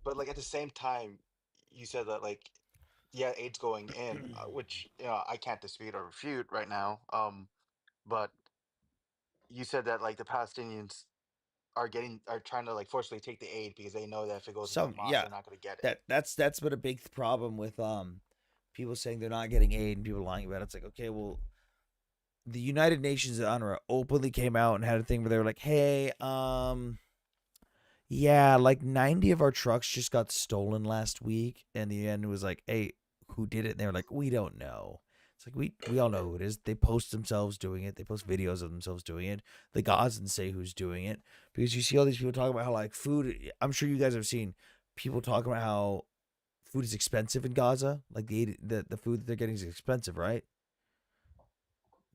but like at the same time, you said that like yeah, aid's going in, which I can't dispute or refute right now. But you said that like the Palestinians are trying to like forcibly take the aid because they know that if it goes into Some Hamas, yeah, they're not going to get it. that's been a big problem with people saying they're not getting aid and people lying about it. It's like, okay, well, the United Nations and UNRWA openly came out and had a thing where they were like, hey, yeah, like 90 of our trucks just got stolen last week. And the end was like, hey, who did it? And they were like, we don't know. It's like, we all know who it is. They post themselves doing it. They post videos of themselves doing it. The Gazans say who's doing it. Because you see all these people talking about how, like, food. I'm sure you guys have seen people talking about how food is expensive in Gaza. Like, the food that they're getting is expensive, right?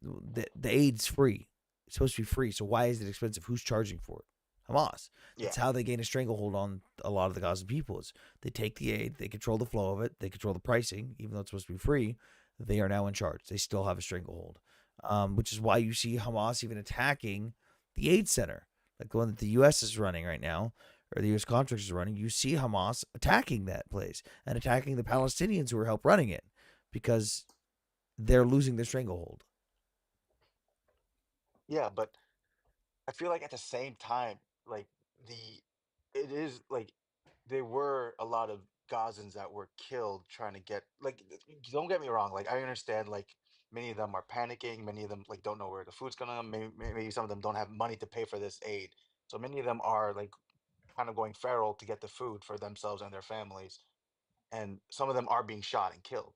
The aid's free. It's supposed to be free. So why is it expensive? Who's charging for it? Hamas. Yeah. That's how they gain a stranglehold on a lot of the Gazan people. Is they take the aid, they control the flow of it, they control the pricing, even though it's supposed to be free. They are now in charge. They still have a stranglehold, which is why you see Hamas even attacking the aid center, like the one that the U.S. is running right now, or the U.S. contractors are running. You see Hamas attacking that place and attacking the Palestinians who are help running it because they're losing their stranglehold. Yeah, but I feel like at the same time, like it is like there were a lot of Gazans that were killed trying to get don't get me wrong, like I understand like many of them are panicking, many of them like don't know where the food's gonna maybe some of them don't have money to pay for this aid. So many of them are like kind of going feral to get the food for themselves and their families. And some of them are being shot and killed.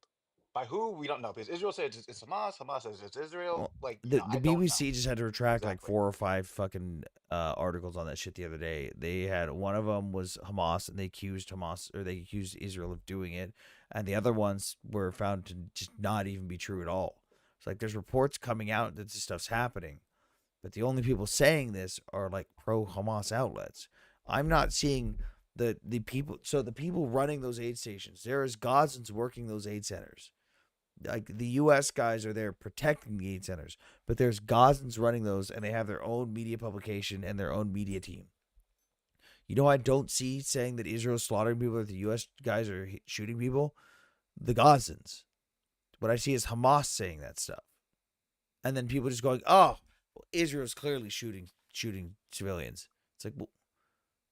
By who we don't know because Israel says it's Hamas, Hamas says it's Israel. Well, Like the I don't know BBC just had to retract like exactly. 4 or 5 fucking articles on that shit the other day. They had one of them was Hamas, and they accused Hamas or they accused Israel of doing it, and the other ones were found to just not even be true at all. It's like there's reports coming out that this stuff's happening, but the only people saying this are like pro Hamas outlets. I'm not seeing the people. So the people running those aid stations, there is Gazans working those aid centers. Like the U.S. guys are there protecting the aid centers, but there's Gazans running those, and they have their own media publication and their own media team. You know, I don't see saying that Israel's slaughtering people, or the U.S. guys are shooting people. The Gazans. What I see is Hamas saying that stuff, and then people just going, "Oh, well, Israel's clearly shooting civilians." It's like, well,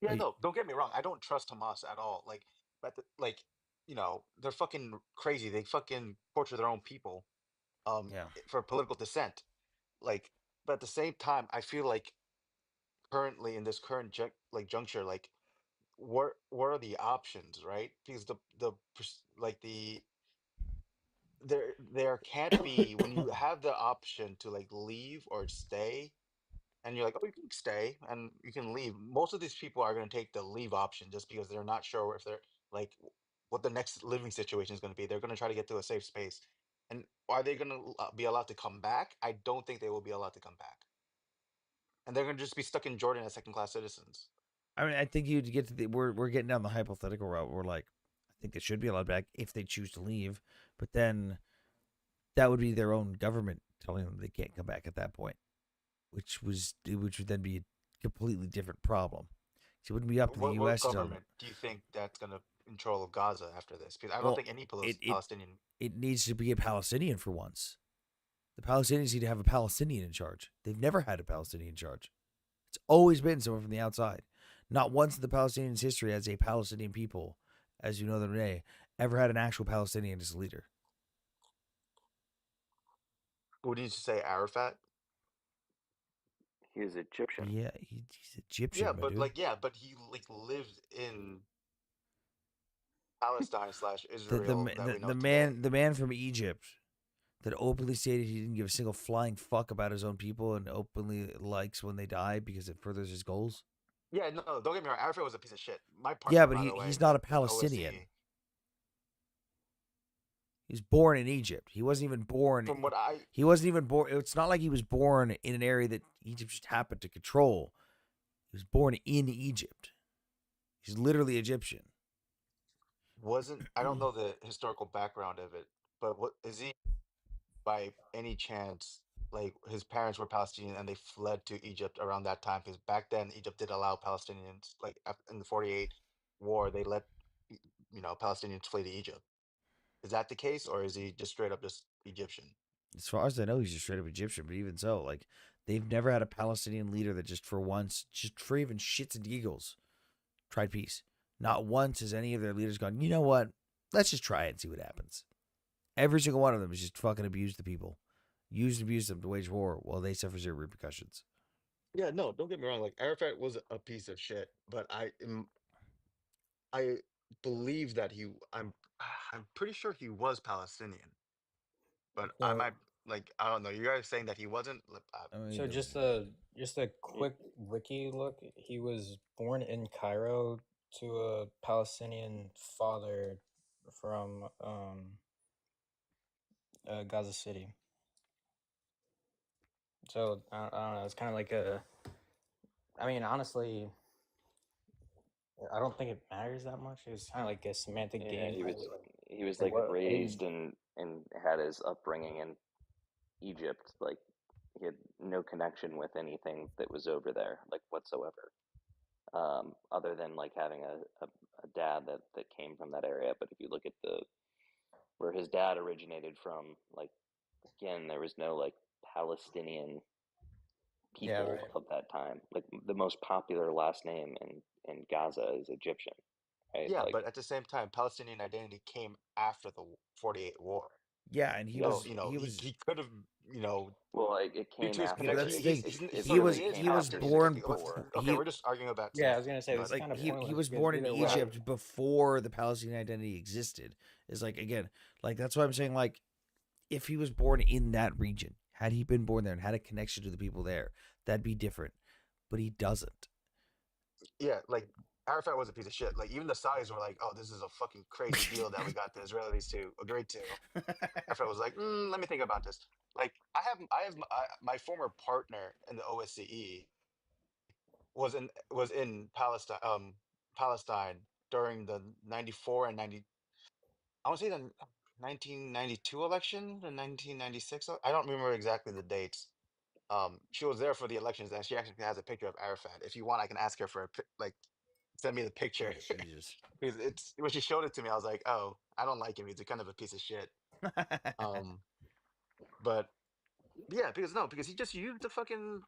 Yeah, no, don't get me wrong. I don't trust Hamas at all. But like, they're fucking crazy. They fucking torture their own people, yeah. for political dissent. Like, but at the same time, I feel like currently in this current juncture, like, what are the options, right? Because like there can't be when you have the option to like leave or stay and you're like, oh, you can stay and you can leave. Most of these people are going to take the leave option just because they're not sure if they're like what the next living situation is going to be. They're going to try to get to a safe space. And are they going to be allowed to come back? I don't think they will be allowed to come back. And they're going to just be stuck in Jordan as second class citizens. I mean, I think you'd get to the we're getting down the hypothetical route. We're like, I think they should be allowed back if they choose to leave, but then that would be their own government telling them they can't come back at that point, which would then be a completely different problem. So it wouldn't be up to the What U.S. to tell them. government do you think that's going to control Gaza after this? Because I don't Well, think any it it Palestinian. it needs to be a Palestinian for once. The Palestinians need to have a Palestinian in charge. They've never had a Palestinian in charge. It's always been someone from the outside. Not once in the Palestinians' history as a Palestinian people, as you know them today, ever had an actual Palestinian as a leader. What did you say, Arafat? He was Egyptian. Yeah, he's Egyptian, Yeah, my but dude. he like lived in Palestine slash The the Israel that the, we know the today. man the man from Egypt that openly stated he didn't give a single flying fuck about his own people and openly likes when they die because it furthers his goals. Yeah, no, don't get me wrong. Arafat was a piece of shit. My Yeah, partner, but by the way, he's not a in OSCE, Palestinian. He was born in Egypt. He wasn't even born. from what I He wasn't even born. It's not like he was born in an area that Egypt just happened to control. He was born in Egypt. He's literally Egyptian. I don't know the historical background of it, but what is he by any chance? Like his parents were Palestinian and they fled to Egypt around that time because back then Egypt did allow Palestinians, like in the '48 war, they let Palestinians flee to Egypt. Is that the case, or is he just straight up just Egyptian? As far as I know, he's just straight up Egyptian. But even so, like they've never had a Palestinian leader that just for once, just for even shits and giggles, tried peace. Not once has any of their leaders gone, you know what? Let's just try it and see what happens. Every single one of them has just fucking abused the people. Used and abused them to wage war while they suffer zero repercussions. Yeah, no, don't get me wrong. Like Arafat was a piece of shit, but I believe that I'm pretty sure he was Palestinian, but I So might like I don't know. You guys saying that he wasn't? so just a quick wiki look. He was born in Cairo to a Palestinian father from Gaza City. So I don't know. It's kind of like a. I mean, honestly, I don't think it matters that much. It's kind of like a semantic Yeah, game. he was Like like what age? raised and had his upbringing in Egypt. Like he had no connection with anything that was over there, like whatsoever. Other than like having a dad that came from that area. But if you look at the where his dad originated from, like again, there was no like Palestinian Yeah, people right. of that time. Like the most popular last name in Gaza is Egyptian, right? Yeah, Like but at the same time, Palestinian identity came after the '48 war. Yeah, and he So was he he could have well, like it due came to his Yeah, but after connection. that's the thing. it He came was after born. '64. Okay, we're just arguing about Yeah, I was semantics, gonna say it's but kind of He pointless was because born in either way, Egypt before the Palestinian identity existed. Is like again, like that's why I'm saying like if he was born in that region, had he been born there and had a connection to the people there, that'd be different. But he doesn't. yeah, like Arafat was a piece of shit. Like even the Saudis were like, "Oh, this is a fucking crazy deal that we got the Israelis to agree to." Arafat was like, "Let me think about this." Like my former partner in the OSCE was in Palestine during the '94 and '90. I want to say the 1992 election, the 1996. I don't remember exactly the dates. She was there for the elections, and she actually has a picture of Arafat. If you want, I can ask her for like send me the picture. Oh Jesus! Because it's when she showed it to me, I was like, oh, I don't like him. He's a kind of a piece of shit. Um, but yeah, because he just used the fucking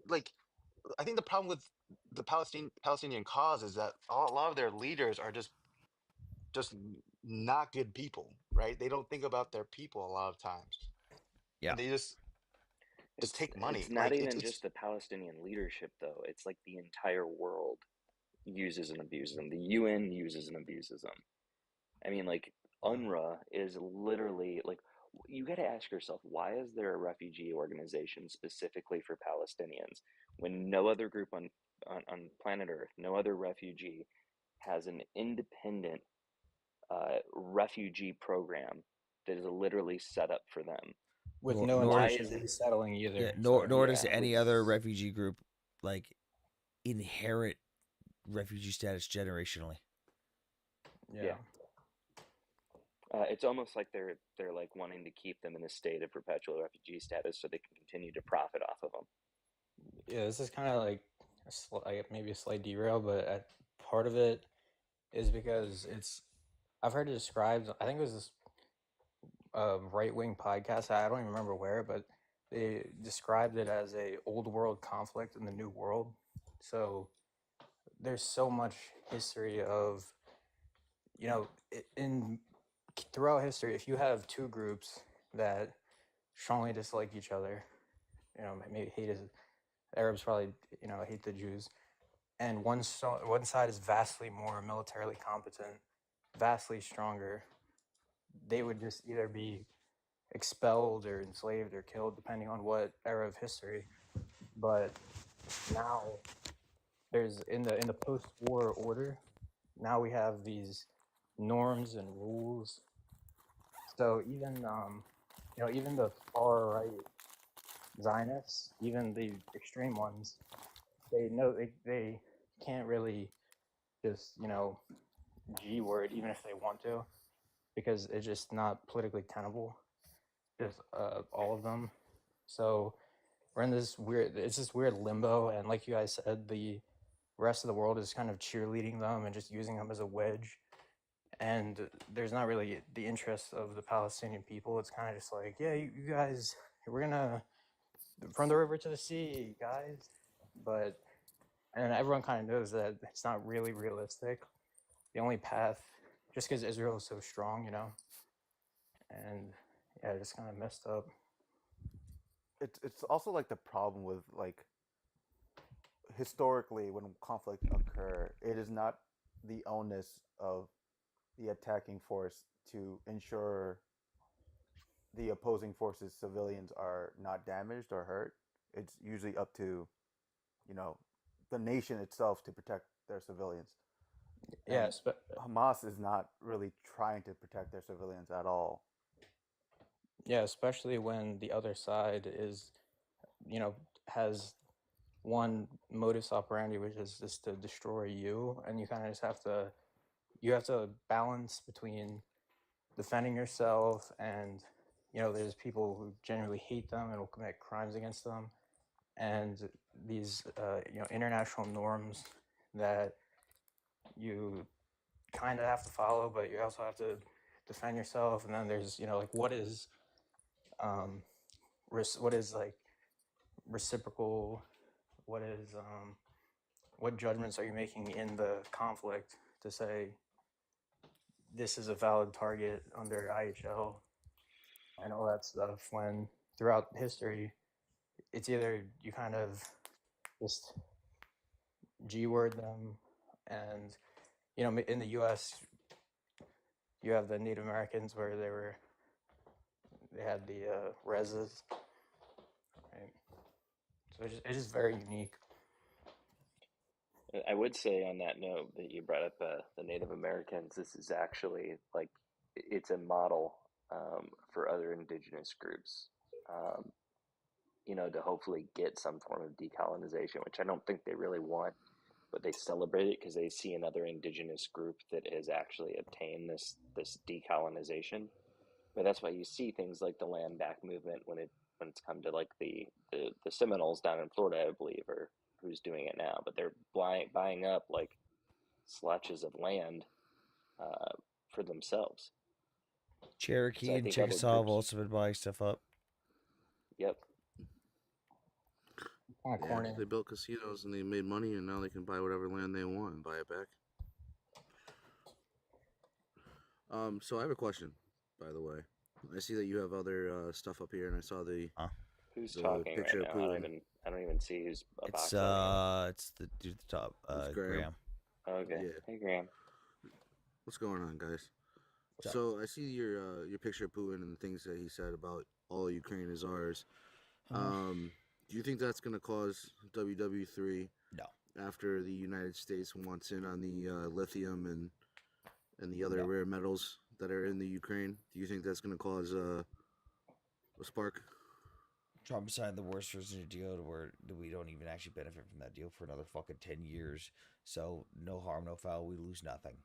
like. I think the problem with the Palestinian cause is that a lot of their leaders are not good people, right? They don't think about their people a lot of times, Yeah. and they just take It's money. not Like even it's just the Palestinian leadership though. It's like the entire world uses and abuses them. The UN uses and abuses them. I mean, like UNRWA is literally like you got to ask yourself, why is there a refugee organization specifically for Palestinians when no other group on planet Earth, no other refugee has an independent refugee program that is literally set up for them? with Nor, no nor Why intention is of it? resettling either. yeah, So nor does Yeah, any other refugee group like inherit refugee status generationally. yeah. It's almost like they're like wanting to keep them in a state of perpetual refugee status so they can continue to profit off of them. Yeah, this is kind of like maybe a slight derail, but part of it is because I've heard it described. I think it was this right-wing podcast. I don't even remember where, but they described it as a old world conflict in the new world. So there's so much history of, in throughout history, if you have two groups that strongly dislike each other, maybe Arabs probably, hate the Jews, and one side is vastly more militarily competent, vastly stronger, they would just either be expelled or enslaved or killed, depending on what era of history. But now there's in the post-war order. Now we have these norms and rules. So even the far right Zionists, even the extreme ones, they know they can't really just G word even if they want to, because it's just not politically tenable. Just all of them. So we're in this weird limbo, and like you guys said, the rest of the world is kind of cheerleading them and just using them as a wedge. And there's not really the interest of the Palestinian people. It's kind of just like, yeah, you guys, we're gonna from the river to the sea, guys. And everyone kind of knows that it's not really realistic. The only path, just because Israel is so strong, and yeah, it's kind of messed up. It's also like the problem with like historically when conflict occur, it is not the onus of the attacking force to ensure the opposing forces civilians are not damaged or hurt. It's usually up to, you know, the nation itself to protect their civilians. And Yes, but Hamas is not really trying to protect their civilians at all. yeah, especially when the other side is, has one modus operandi, which is just to destroy you, and you kind of just have to balance between defending yourself and, there's people who genuinely hate them and will commit crimes against them, and these, international norms that you kind of have to follow, but you also have to defend yourself. And then there's, like um, what is like reciprocal, what judgments are you making in the conflict to say this is a valid target under IHL and all that stuff, when throughout history it's either you kind of just G word them, and in the US you have the Native Americans where they had the reses, right? So it's just very unique. I would say on that note that you brought up the Native Americans, this is actually like it's a model for other indigenous groups, um, to hopefully get some form of decolonization, which I don't think they really want, but they celebrate it because they see another indigenous group that has actually obtained this decolonization. But that's why you see things like the land back movement when it's come to like the Seminoles down in Florida, I believe, or who's doing it now. But they're buying up like slatches of land for themselves. So Cherokee I and think other Chickasaw have groups. also been buying stuff up. Yep. Kind of Yeah, corny. they built casinos and they made money, and now they can buy whatever land they want and buy it back. So I have a question, by the way. I see that you have other stuff up here, and I saw the Who's the talking right picture of now? Putin. I don't even see who's a It's box audio. it's the dude at the top, It's Graham. Okay. Yeah. Hey, Graham. What's going on, guys? So I see your picture of Putin and the things that he said about all Ukraine is ours. Do you think that's going to cause WW3? No. After the United States wants in on the lithium and the other No. rare metals that are in the Ukraine, do you think that's going to cause a spark? Trump signed the worst version of the deal to where we don't even actually benefit from that deal for another fucking 10 years. So no harm, no foul. We lose nothing.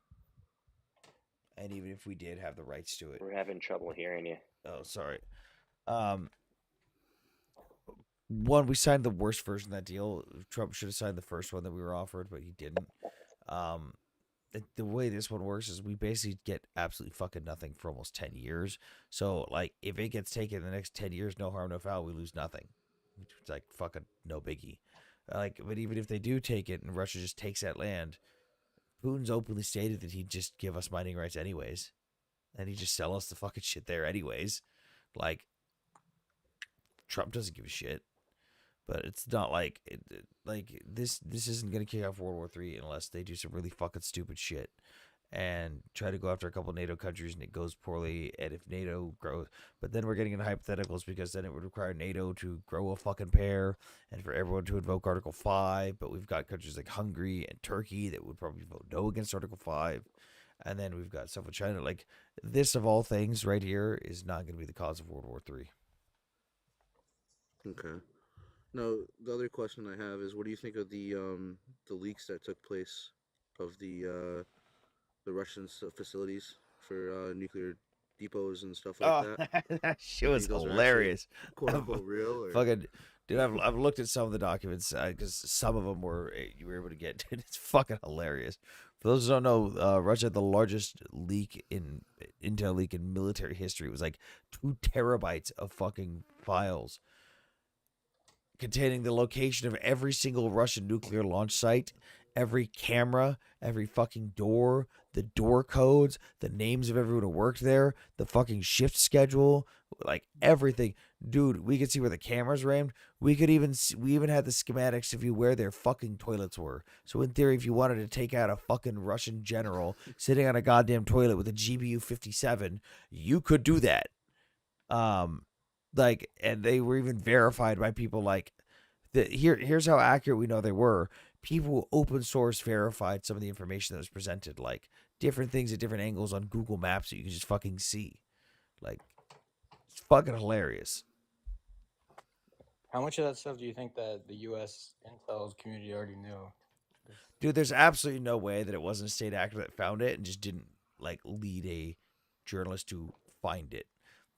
And even if we did have the rights to it, We're having trouble hearing you. oh, sorry. One, we signed the worst version of that deal. Trump should have signed the first one that we were offered, but he didn't. The way this one works is we basically get absolutely fucking nothing for almost 10 years. So, like, if it gets taken in the next 10 years, no harm, no foul, we lose nothing. It's like fucking no biggie. Like, but even if they do take it and Russia just takes that land, Putin's openly stated that he'd just give us mining rights anyways. And he'd just sell us the fucking shit there anyways. Like, Trump doesn't give a shit. But it's not like this isn't gonna kick off World War III unless they do some really fucking stupid shit and try to go after a couple of NATO countries and it goes poorly. And if NATO grows, but then we're getting into hypotheticals because then it would require NATO to grow a fucking pair and for everyone to invoke Article 5. But we've got countries like Hungary and Turkey that would probably vote no against Article 5. And then we've got stuff with China. Like, this of all things right here is not going to be the cause of World War III. Okay. Now, the other question I have is, what do you think of the leaks that took place of the Russian facilities for nuclear depots and stuff like that? That shit Do you was think those are actually hilarious. quote unquote real? Or? Fucking dude, I've looked at some of the documents because some of them were you were able to get. Dude, it's fucking hilarious. For those who don't know, Russia had the largest intel leak in military history. It was like 2 terabytes of fucking files containing the location of every single Russian nuclear launch site, every camera, every fucking door, the door codes, the names of everyone who worked there, the fucking shift schedule, like everything. Dude, we could see where the cameras were aimed. We even had the schematics of you where their fucking toilets were. So in theory, if you wanted to take out a fucking Russian general sitting on a goddamn toilet with a GBU 57, you could do that. And they were even verified by people like here's how accurate we know they were. People open source verified some of the information that was presented, like different things at different angles on Google Maps that you can just fucking see. Like, it's fucking hilarious. How much of that stuff do you think that the U.S. intel community already knew? Dude, there's absolutely no way that it wasn't a state actor that found it and just didn't like lead a journalist to find it.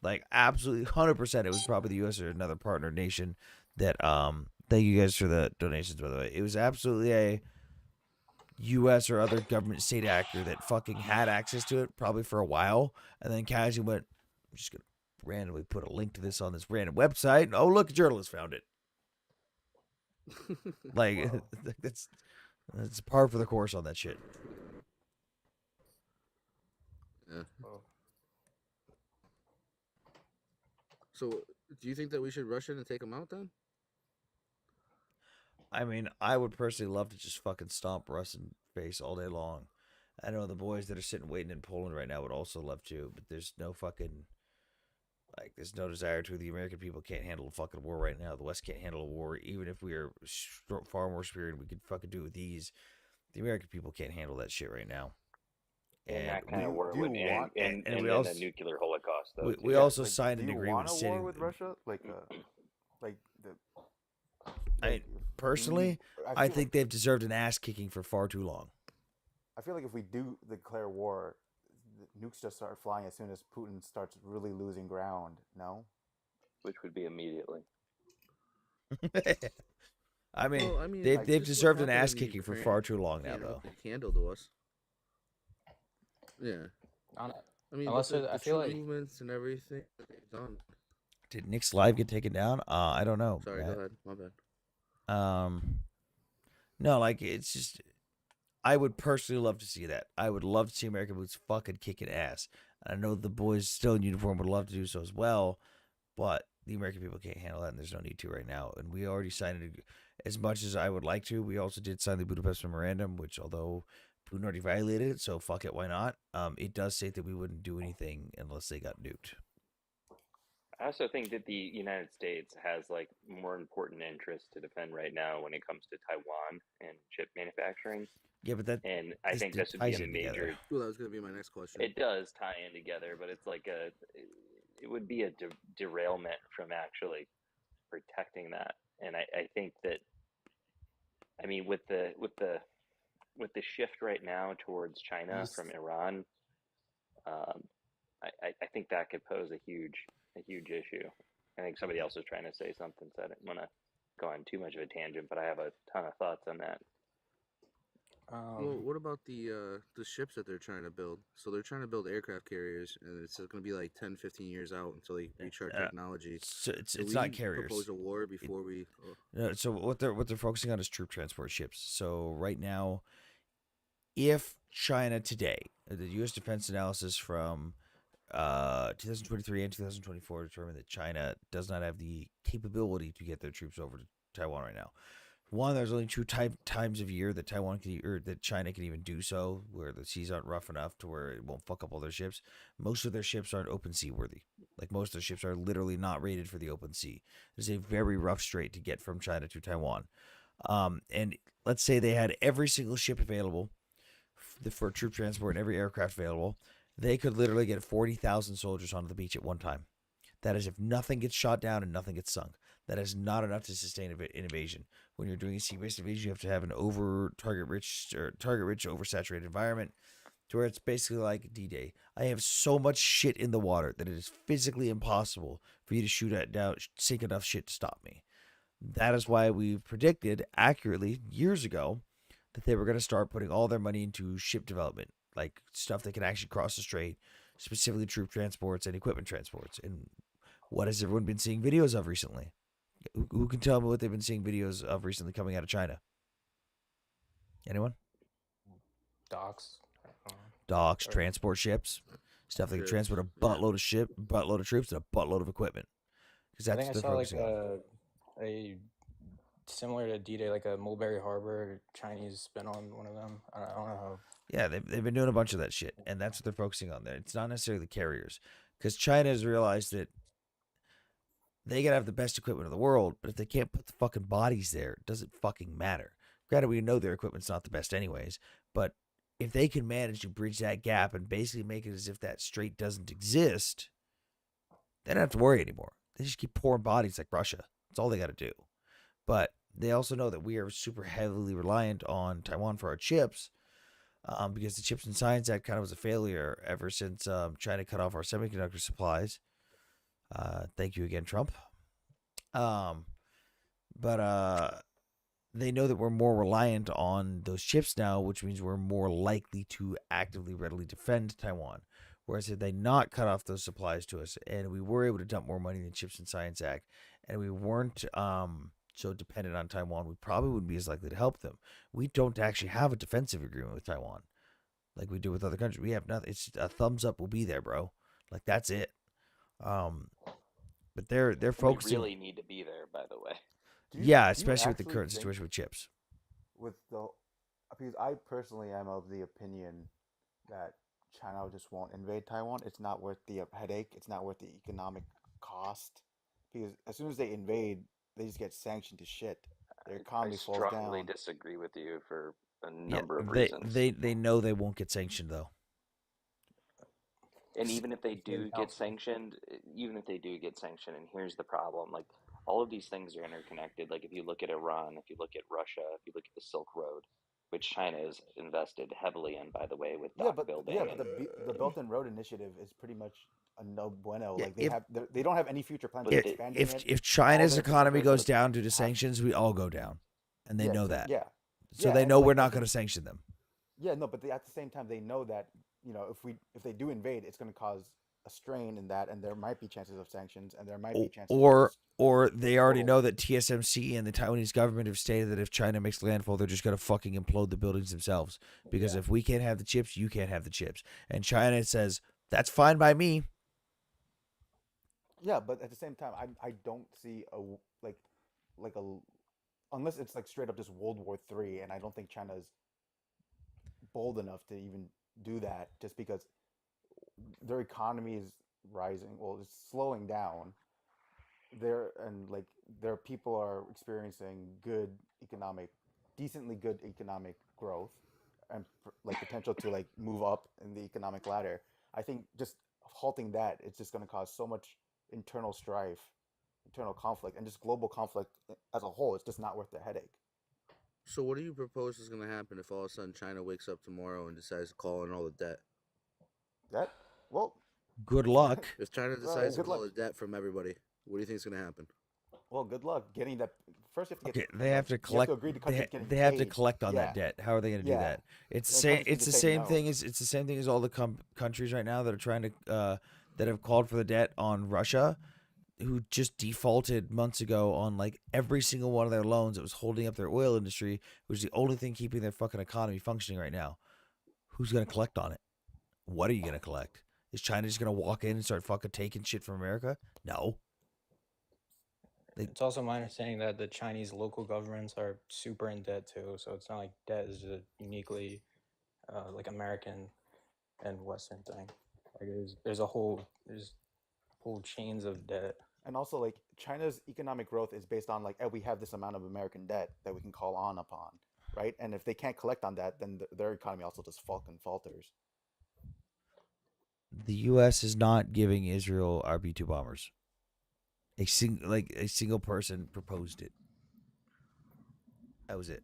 Like, absolutely 100% it was probably the U.S. or another partner nation that thank you guys for the donations, by the way. It was absolutely a U.S. or other government state actor that fucking had access to it probably for a while, and then casually went, I'm just gonna randomly put a link to this on this random website. And, oh, look, a journalist found it. Like, that's par for the course on that shit. Yeah. So, do you think that we should rush in and take them out then? I mean, I would personally love to just fucking stomp Russ in face all day long. I know the boys that are sitting waiting in Poland right now would also love to, but there's no fucking there's no desire to. The American people can't handle a fucking war right now. The West can't handle a war, even if we are far more superior and we could fucking do it with ease. The American people can't handle that shit right now. And that kind of war would end in a nuclear holocaust, though. We also signed an agreement do you want a war with Russia? Like personally, I think they've deserved an ass kicking for far too long. I feel like if we do declare war, the nukes just start flying as soon as Putin starts really losing ground. No, which would be immediately. I mean, they've deserved an ass kicking for far too long now, though. Handle to us. Yeah. I mean, I feel like movements and everything done. Did Nick's live get taken down? I don't know. Sorry, Matt. Go ahead. My bad. No, like, it's just, I would personally love to see that. I would love to see American boots fucking kicking ass. I know the boys still in uniform would love to do so as well, but the American people can't handle that, and there's no need to right now. And we already signed it. As much as I would like to, we also did sign the Budapest Memorandum, which, although Putin already violated it, so fuck it, why not? It does say that we wouldn't do anything unless they got nuked. I also think that the United States has like more important interests to defend right now when it comes to Taiwan and chip manufacturing. Yeah, but and I think it this would be ties a in together. major. Well, that was going to be my next question. It does tie in together, but it's like it would be a derailment from actually protecting that. And I think that, I mean, with the shift right now towards China from Iran, um, I think that could pose a huge issue. I think somebody else was trying to say something, so I didn't want to go on too much of a tangent, but I have a ton of thoughts on that. Well, what about the ships that they're trying to build? So they're trying to build aircraft carriers, and it's going to be like 10, 15 years out until they reach our technology. So it's Do not we carriers. propose a war before we? Oh. No, so what they're focusing on is troop transport ships. So right now, if China today, the U.S. Defense Analysis from 2023 and 2024 determined that China does not have the capability to get their troops over to Taiwan right now. One, there's only two times of year that that China can even do so, where the seas aren't rough enough to where it won't fuck up all their ships. Most of their ships aren't open sea worthy. Like most of their ships are literally not rated for the open sea. It's a very rough strait to get from China to Taiwan. And let's say they had every single ship available for troop transport and every aircraft available, they could literally get 40,000 soldiers onto the beach at one time. That is if nothing gets shot down and nothing gets sunk. That is not enough to sustain an invasion. When you're doing a sea-based invasion, you have to have an target-rich, oversaturated environment to where it's basically like D-Day. I have so much shit in the water that it is physically impossible for you to shoot at down, sink enough shit to stop me. That is why we predicted accurately years ago that they were going to start putting all their money into ship development, like stuff that can actually cross the strait, specifically troop transports and equipment transports. And what has everyone been seeing videos of recently? Who can tell me what they've been seeing videos of recently coming out of China? Anyone? Docks, transport ships, stuff that can transport a buttload of troops, and a buttload of equipment. Because that's I think what I they're saw focusing on. a similar to D-Day, like a Mulberry Harbor Chinese spin on one of them. I don't know how. Yeah, they've been doing a bunch of that shit, and that's what they're focusing on there. It's not necessarily the carriers, because China has realized that they gotta have the best equipment in the world, but if they can't put the fucking bodies there, it doesn't fucking matter. Granted, we know their equipment's not the best anyways, but if they can manage to bridge that gap and basically make it as if that strait doesn't exist, they don't have to worry anymore. They just keep pouring bodies like Russia. That's all they got to do. But they also know that we are super heavily reliant on Taiwan for our chips, because the Chips and Science Act kind of was a failure ever since China cut off our semiconductor supplies. Thank you again, Trump. But they know that we're more reliant on those chips now, which means we're more likely to actively, readily defend Taiwan. Whereas had they not cut off those supplies to us, and we were able to dump more money in the Chips and Science Act, and we weren't so dependent on Taiwan, we probably wouldn't be as likely to help them. We don't actually have a defensive agreement with Taiwan like we do with other countries. We have nothing. It's a thumbs up will be there, bro. Like that's it. But they're focusing. We really need to be there, by the way. Yeah, especially with the current situation with chips. With the, because I personally am of the opinion that China just won't invade Taiwan. It's not worth the headache. It's not worth the economic cost. Because as soon as they invade, they just get sanctioned to shit. Their economy falls down. I strongly disagree with you for a number of reasons. They know they won't get sanctioned though. And even if they do get sanctioned, and here's the problem: like all of these things are interconnected. Like if you look at Iran, if you look at Russia, if you look at the Silk Road, which China is invested heavily in, by the way, with dock building. Yeah, but the Belt and Road Initiative is pretty much a no bueno. Yeah, like they don't have any future plans to expand it. If China's economy goes down due to sanctions, we all go down, and they know that. Yeah. So they know we're not going to sanction them. Yeah, no, but at the same time, they know that if they do invade, it's going to cause a strain in that, and there might be chances of sanctions, and there might be chances. Or they already know that TSMC and the Taiwanese government have stated that if China makes landfall, they're just going to fucking implode the buildings themselves. Because if we can't have the chips, you can't have the chips. And China says, that's fine by me. Yeah, but at the same time, I don't see unless it's like straight up just World War III, and I don't think China's bold enough to even do that, just because their economy is rising. Well, it's slowing down. Their people are experiencing decently good economic growth, and like potential to like move up in the economic ladder. I think just halting that, it's just going to cause so much internal strife, internal conflict, and just global conflict as a whole. It's just not worth the headache. So what do you propose is going to happen if all of a sudden China wakes up tomorrow and decides to call in all the debt? That well, Good luck. If China well, decides to good call luck. the debt from everybody, what do you think is going to happen? Well, good luck getting that. First, you have to get. Okay, they have to You have collect. to agree to countries getting They have to paid. collect on Yeah, that debt. How are they going to do yeah. that? It's the And same. countries can It's the just say same no. thing as it's the same thing as all the countries right now that are trying to that have called for the debt on Russia, who just defaulted months ago on like every single one of their loans. It was holding up their oil industry, which is the only thing keeping their fucking economy functioning right now. Who's going to collect on it? What are you going to collect? Is China just going to walk in and start fucking taking shit from America? No. It's also my understanding that the Chinese local governments are super in debt too, so it's not like debt is a uniquely like American and Western thing. Like there's whole chains of debt. And also, like China's economic growth is based on like, we have this amount of American debt that we can call on upon, right? And if they can't collect on that, then their economy also just fucking falters. The U.S. is not giving Israel RB-2 bombers. A single person proposed it. That was it.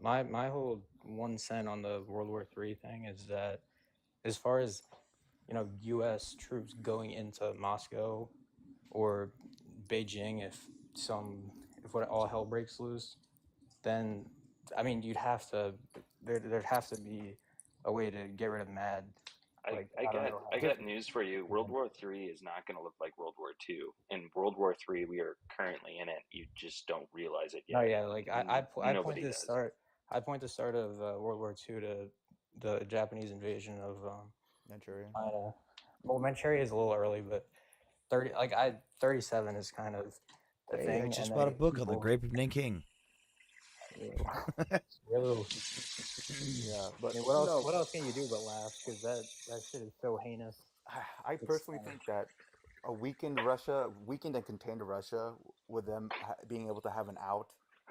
My whole 1 cent on the World War III thing is that as far as U.S. troops going into Moscow or Beijing, if what all hell breaks loose, then I mean there'd have to be a way to get rid of Mad. I got news for you. World War III is not going to look like World War II. In World War III, we are currently in it. You just don't realize it yet. No, yeah, like I point Nobody the does. start. I point the start of World War II to the Japanese invasion of Manchuria. China. Well, Manchuria is a little early, but 37 is kind of the Hey, thing. I just and bought a then book on the Grape of Nanking. Really, Yeah, but I mean, what else can you do but laugh? Because that shit is so heinous. I personally think that a weakened and contained Russia, with them being able to have an out,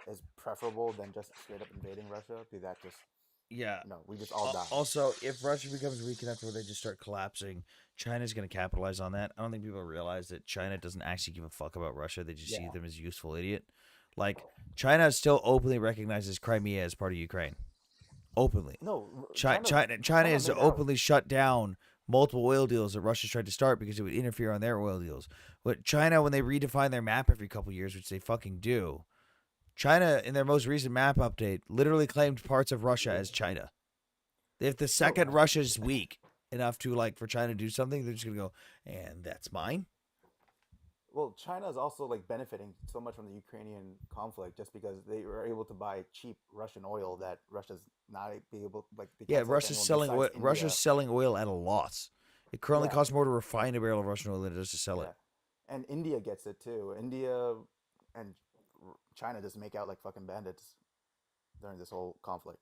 is preferable than just straight up invading Russia. Because that just Yeah. we just all die. Also, if Russia becomes weak enough where they just start collapsing, China's going to capitalize on that. I don't think people realize that China doesn't actually give a fuck about Russia. They just see them as a useful idiot. Like, China still openly recognizes Crimea as part of Ukraine. Openly. No, China has made openly shut down multiple oil deals that Russia's tried to start because it would interfere on their oil deals. But China, when they redefine their map every couple years, which they fucking do, China, in their most recent map update, literally claimed parts of Russia as China. If the second Russia's weak enough to for China to do something, they're just gonna go, and that's mine. Well, China is also benefiting so much from the Ukrainian conflict just because they were able to buy cheap Russian oil that Russia's not be able Russia's selling oil. Russia's selling oil at a loss. It currently costs more to refine a barrel of Russian oil than it does to sell it. And India gets it too. India and China just make out like fucking bandits during this whole conflict.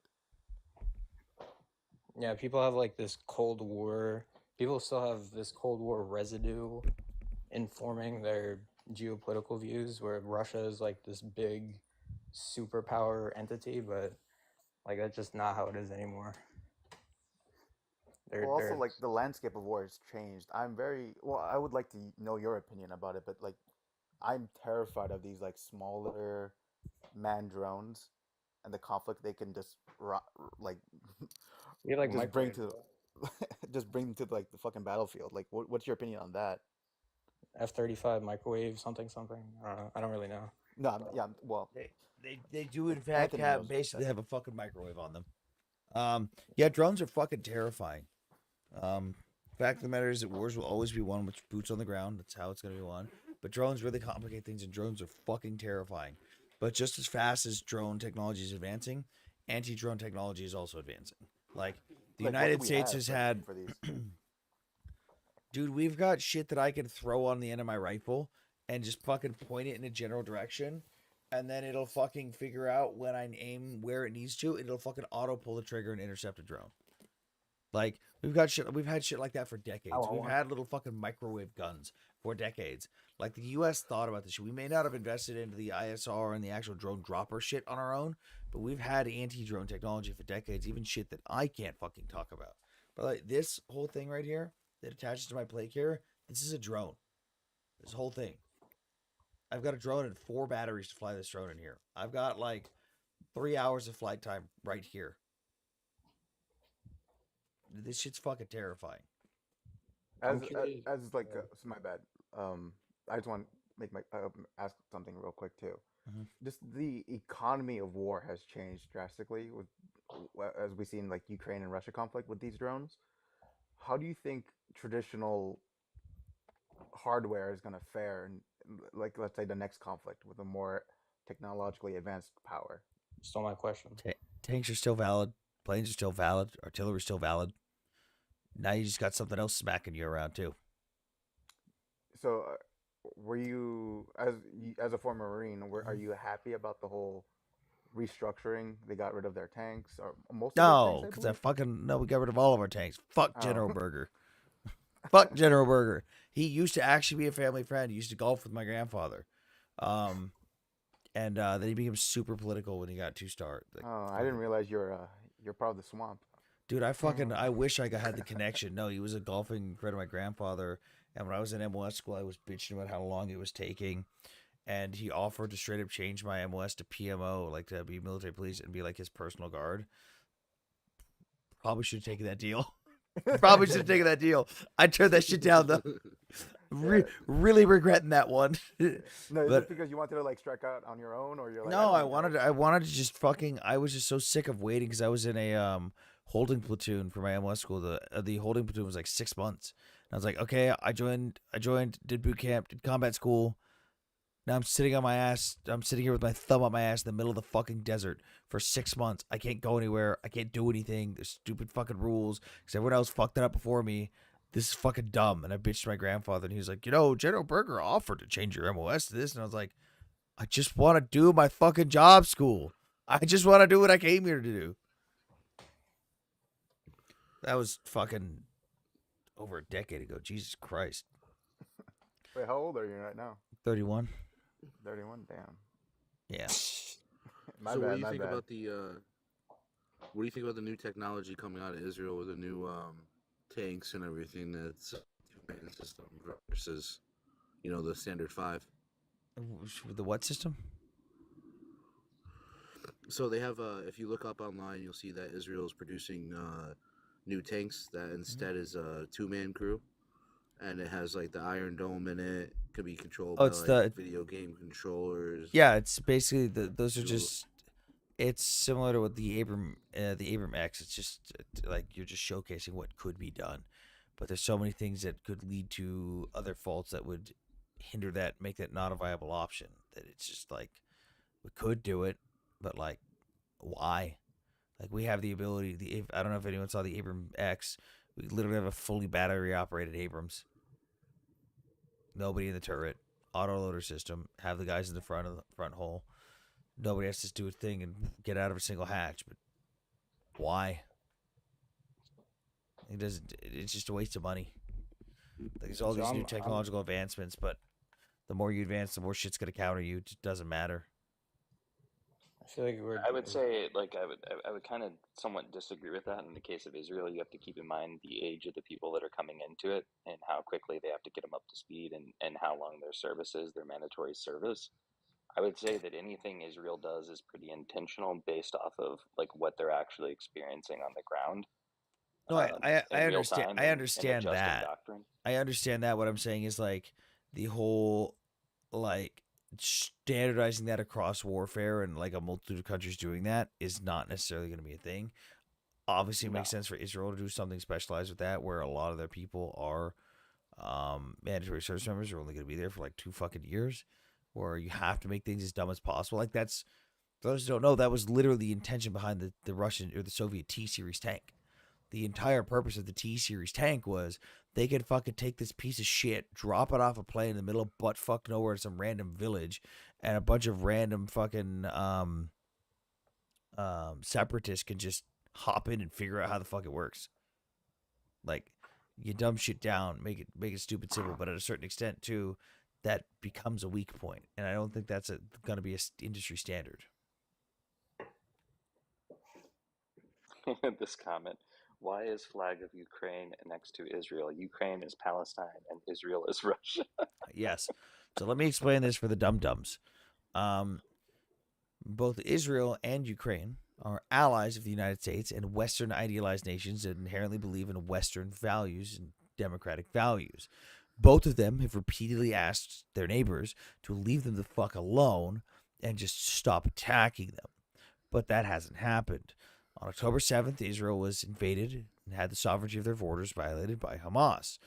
Yeah, people have this Cold War. People still have this Cold War residue informing their geopolitical views, where Russia is this big superpower entity, but that's just not how it is anymore. Also, the landscape of war has changed. I would like to know your opinion about it, but I'm terrified of these smaller man drones and the conflict they can just just bring to just bring to the fucking battlefield. What's your opinion on that? F-35 microwave something. I don't really know. No, yeah, well, they do in fact basically have a fucking microwave on them. Yeah, drones are fucking terrifying. Fact of the matter is that wars will always be won with boots on the ground. That's how it's gonna be won. But drones really complicate things, and drones are fucking terrifying. But just as fast as drone technology is advancing, anti-drone technology is also advancing. The United States has had for these. Dude, we've got shit that I can throw on the end of my rifle and just fucking point it in a general direction and then it'll fucking figure out when I aim where it needs to. It'll fucking auto pull the trigger and intercept a drone. Like we've had shit like that for decades. We've had little fucking microwave guns for decades. Like the U.S. thought about this shit. We may not have invested into the ISR and the actual drone dropper shit on our own, but we've had anti-drone technology for decades. Even shit that I can't fucking talk about. But like this whole thing right here that attaches to my plate carrier, this is a drone. This whole thing. I've got a drone and 4 batteries to fly this drone in here. I've got like 3 hours of flight time right here. This shit's fucking terrifying. As like my bad. I just want to make my ask something real quick too. Just the economy of war has changed drastically with as we see in like Ukraine and Russia conflict with these drones. How do you think traditional hardware is going to fare in, like, let's say the next conflict with a more technologically advanced power? Still my question. Tanks are still valid. Planes are still valid. Artillery is still valid. Now you just got something else smacking you around too. So, were you as a former Marine? Are you happy about the whole restructuring? They got rid of their tanks, or most of their tanks, because we got rid of all of our tanks. Fuck General Berger. Fuck General Berger. He used to actually be a family friend. He used to golf with my grandfather. And then he became super political when he got 2-star. Like, I didn't realize you're part of the swamp. Dude, I wish I had the connection. No, he was a golfing friend of my grandfather. And when I was in MOS school, I was bitching about how long it was taking. And he offered to straight up change my MOS to PMO, like to be military police and be like his personal guard. Probably should have taken that deal. Probably should have taken that deal. I turned that shit down though. Really regretting that one. No, is it because you wanted to like strike out on your own, or you're like? No, I wanted to just fucking. I was just so sick of waiting because I was in a holding platoon for my MOS school. The holding platoon was like 6 months. And I was like, okay, I joined, did boot camp, did combat school. Now I'm sitting on my ass. I'm sitting here with my thumb up my ass in the middle of the fucking desert for 6 months. I can't go anywhere. I can't do anything. There's stupid fucking rules because everyone else fucked it up before me. This is fucking dumb. And I bitched to my grandfather, and he was like, General Berger offered to change your MOS to this. And I was like, I just want to do my fucking job school. I just want to do what I came here to do. That was fucking over a decade ago. Jesus Christ. Wait, how old are you right now? 31. 31, damn. Yeah. What do you think about what do you think about the new technology coming out of Israel with the new tanks and everything that's command system versus, the standard 5? The what system? So they have, if you look up online, you'll see that Israel is producing new tanks that instead is a 2-man crew, and it has like the Iron Dome in it. Could be controlled by like video game controllers. Yeah, it's basically those are just. It's similar to what the Abram X. It's just like you're just showcasing what could be done, but there's so many things that could lead to other faults that would hinder that, make that not a viable option. That it's just like we could do it, but like why? Like we have the ability. I don't know if anyone saw the Abram X. We literally have a fully battery operated Abrams. Nobody in the turret, autoloader system. Have the guys in the front hole. Nobody has to do a thing and get out of a single hatch. But why? It's just a waste of money. Like there's all these new technological advancements, but the more you advance, the more shit's gonna counter you. It just doesn't matter. I feel like I would say, like, I would kind of somewhat disagree with that. In the case of Israel, you have to keep in mind the age of the people that are coming into it and how quickly they have to get them up to speed and how long their service is, their mandatory service. I would say that anything Israel does is pretty intentional based off of like what they're actually experiencing on the ground. No, I understand. I understand that. Doctrine. I understand that. What I'm saying is like the whole like standardizing that across warfare and like a multitude of countries doing that is not necessarily going to be a thing. Obviously, it makes sense for Israel to do something specialized with that, where a lot of their people are mandatory service members are only going to be there for like 2 fucking years, where you have to make things as dumb as possible. Like that's, for those who don't know, that was literally the intention behind the Russian or the Soviet T-series tank. The entire purpose of the T series tank was they could fucking take this piece of shit, drop it off a plane in the middle of butt fuck nowhere in some random village, and a bunch of random fucking separatists can just hop in and figure out how the fuck it works. Like, you dumb shit down, make it stupid simple, but at a certain extent too, that becomes a weak point, and I don't think that's going to be a industry standard. This comment: why is flag of Ukraine next to Israel? Ukraine is Palestine and Israel is Russia. Yes. So let me explain this for the dum dums. Both Israel and Ukraine are allies of the United States and Western idealized nations that inherently believe in Western values and democratic values. Both of them have repeatedly asked their neighbors to leave them the fuck alone and just stop attacking them. But that hasn't happened. On October 7th, Israel was invaded and had the sovereignty of their borders violated by Hamas.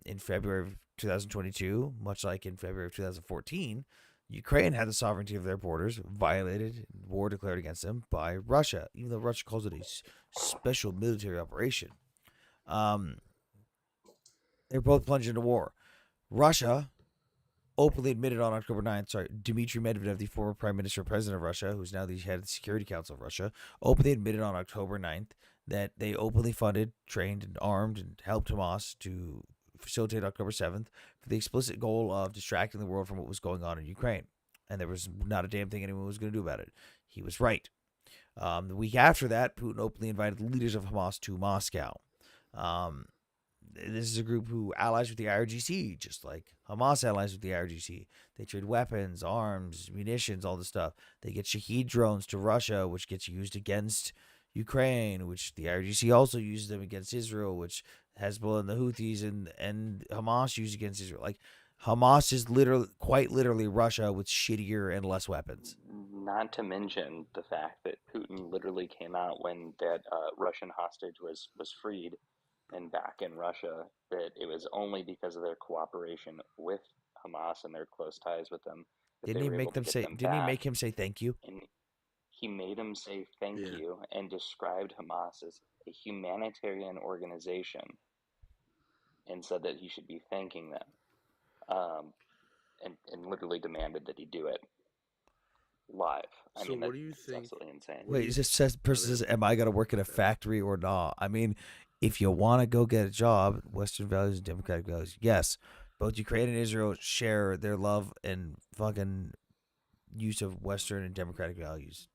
In February of 2022, much like in February of 2014, Ukraine had the sovereignty of their borders violated, war declared against them by Russia, even though Russia calls it a special military operation. They're both plunged into war. Russia openly admitted on October 9th, Dmitry Medvedev, the former prime minister and president of Russia, who's now the head of the Security Council of Russia, openly admitted on October 9th that they openly funded, trained, and armed and helped Hamas to facilitate October 7th for the explicit goal of distracting the world from what was going on in Ukraine. And there was not a damn thing anyone was going to do about it. He was right. The week after that, Putin openly invited the leaders of Hamas to Moscow. This is a group who allies with the IRGC, just like Hamas allies with the IRGC. They trade weapons, arms, munitions, all this stuff. They get Shahed drones to Russia, which gets used against Ukraine, which the IRGC also uses them against Israel, which Hezbollah and the Houthis and Hamas use against Israel. Like, Hamas is quite literally Russia with shittier and less weapons. Not to mention the fact that Putin literally came out when that Russian hostage was freed and back in Russia, that it was only because of their cooperation with Hamas and their close ties with them that Didn't they he were able make to them get say? them Didn't he back. make him say thank you? And he made him say thank you and described Hamas as a humanitarian organization and said that he should be thanking them, and literally demanded that he do it live. I So mean, what do you that's think? absolutely insane. What do Wait, you? is this person says, "Am I gonna work in a factory or not?" I mean, if you want to go get a job, Western values and democratic values, yes. Both Ukraine and Israel share their love and fucking use of Western and democratic values.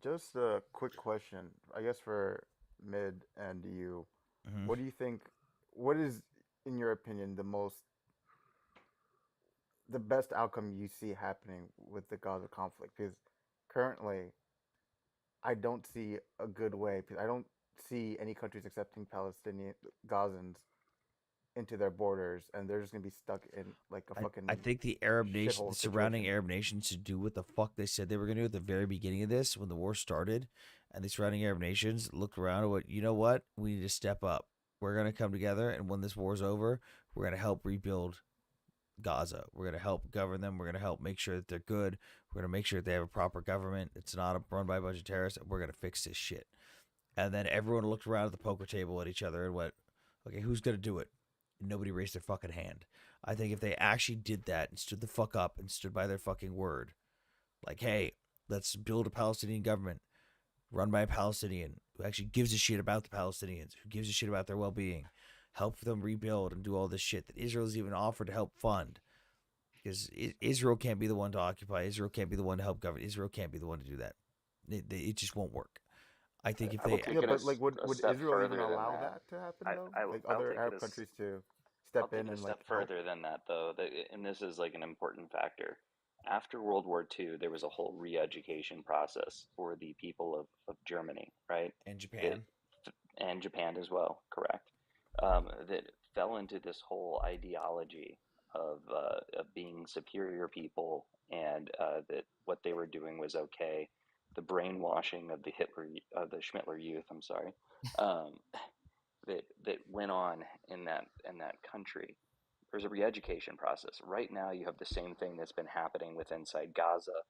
Just a quick question, I guess, for Mid and you. Mhm. What do you think? What is, in your opinion, the best outcome you see happening with the Gaza conflict? Because currently, I don't see a good way. Because I don't see any countries accepting Palestinian Gazans into their borders, and they're just gonna be stuck in like a fucking I think the Arab nation, shithole the surrounding situation. Arab nations, should do what the fuck they said they were going to do at the very beginning of this when the war started, and the surrounding Arab nations looked around and went, you know what? We need to step up. We're going to come together, and when this war's over, we're going to help rebuild Gaza. We're going to help govern them. We're going to help make sure that they're good. We're going to make sure that they have a proper government. It's not run by a bunch of terrorists. We're going to fix this shit. And then everyone looked around at the poker table at each other and went, okay, who's going to do it? And nobody raised their fucking hand. I think if they actually did that and stood the fuck up and stood by their fucking word, like, hey, let's build a Palestinian government run by a Palestinian who actually gives a shit about the Palestinians, who gives a shit about their well being, help them rebuild and do all this shit that Israel's even offered to help fund. Because Israel can't be the one to occupy. Israel can't be the one to help govern. Israel can't be the one to do that. It just won't work. I think if I will they take Yeah, it but like, would a would step Israel even further than allow that. that to happen though? Like I'll other take it Arab a countries to I'll step take in it a and like step help? further than that, though, and this is like an important factor. After World War II, there was a whole re-education process for the people of Germany, right? and That, Japan, and Japan as well, correct? That fell into this whole ideology of being superior people, and that what they were doing was okay. The brainwashing of the Schmittler youth. I'm sorry. Um, that went on in that country. There's a re-education process. Right now, you have the same thing that's been happening with inside Gaza,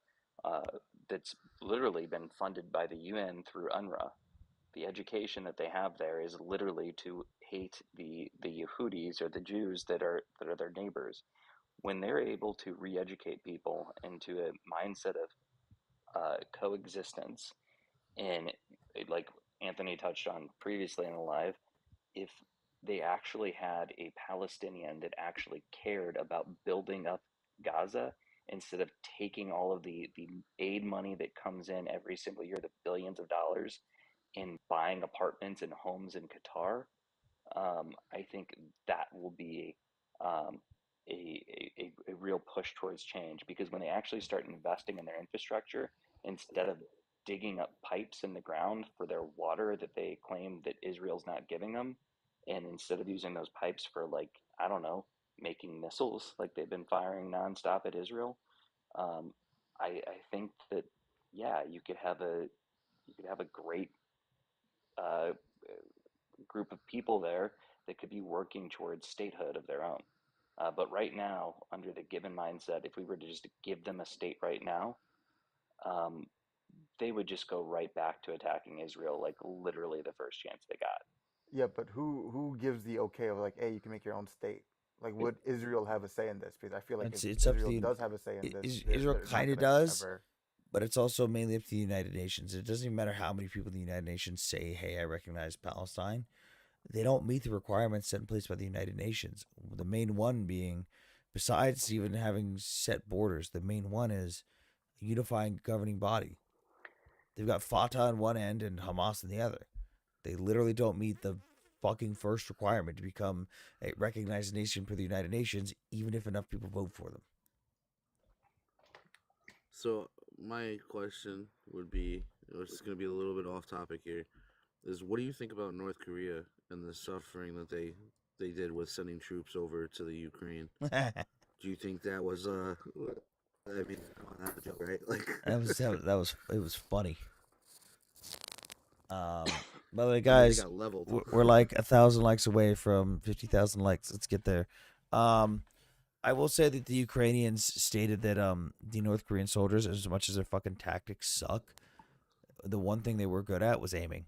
that's literally been funded by the UN through UNRWA. the education that they have there is literally to hate the Yehudis or the Jews that are their neighbors. When they're able to re-educate people into a mindset of coexistence, and like Anthony touched on previously in the live, if they actually had a Palestinian that actually cared about building up Gaza instead of taking all of the aid money that comes in every single year, the billions of dollars, in buying apartments and homes in Qatar, I think that will be um, a real push towards change, because when they actually start investing in their infrastructure instead of digging up pipes in the ground for their water that they claim that Israel's not giving them, and instead of using those pipes for, like, I don't know, making missiles like they've been firing nonstop at Israel, um, I think that, yeah, you could have a great uh, group of people there that could be working towards statehood of their own. But right now, under the given mindset, if we were to just give them a state right now, um, they would just go right back to attacking Israel like literally the first chance they got. Yeah, but who gives the okay of like, hey, you can make your own state? Like, would Israel have a say in this? Because I feel like if It's up to Israel the does have a say in this, Israel they're not kind of gonna does, ever. but it's also mainly up to the United Nations. It doesn't even matter how many people in the United Nations say, "Hey, I recognize Palestine." They don't meet the requirements set in place by the United Nations. The main one being, besides even having set borders, the main one is a unifying governing body. They've got Fatah on one end and Hamas on the other. They literally don't meet the fucking first requirement to become a recognized nation for the United Nations, even if enough people vote for them. So my question would be, it's going to be a little bit off topic here, is what do you think about North Korea and the suffering that they did with sending troops over to the Ukraine? Do you think that was I mean, come on, that's a joke, right? Like It was funny. By the way, I mean, they guys, got leveled. we're like 1,000 likes away from 50,000 likes. Let's get there. I will say that the Ukrainians stated that the North Korean soldiers, as much as their fucking tactics suck, the one thing they were good at was aiming,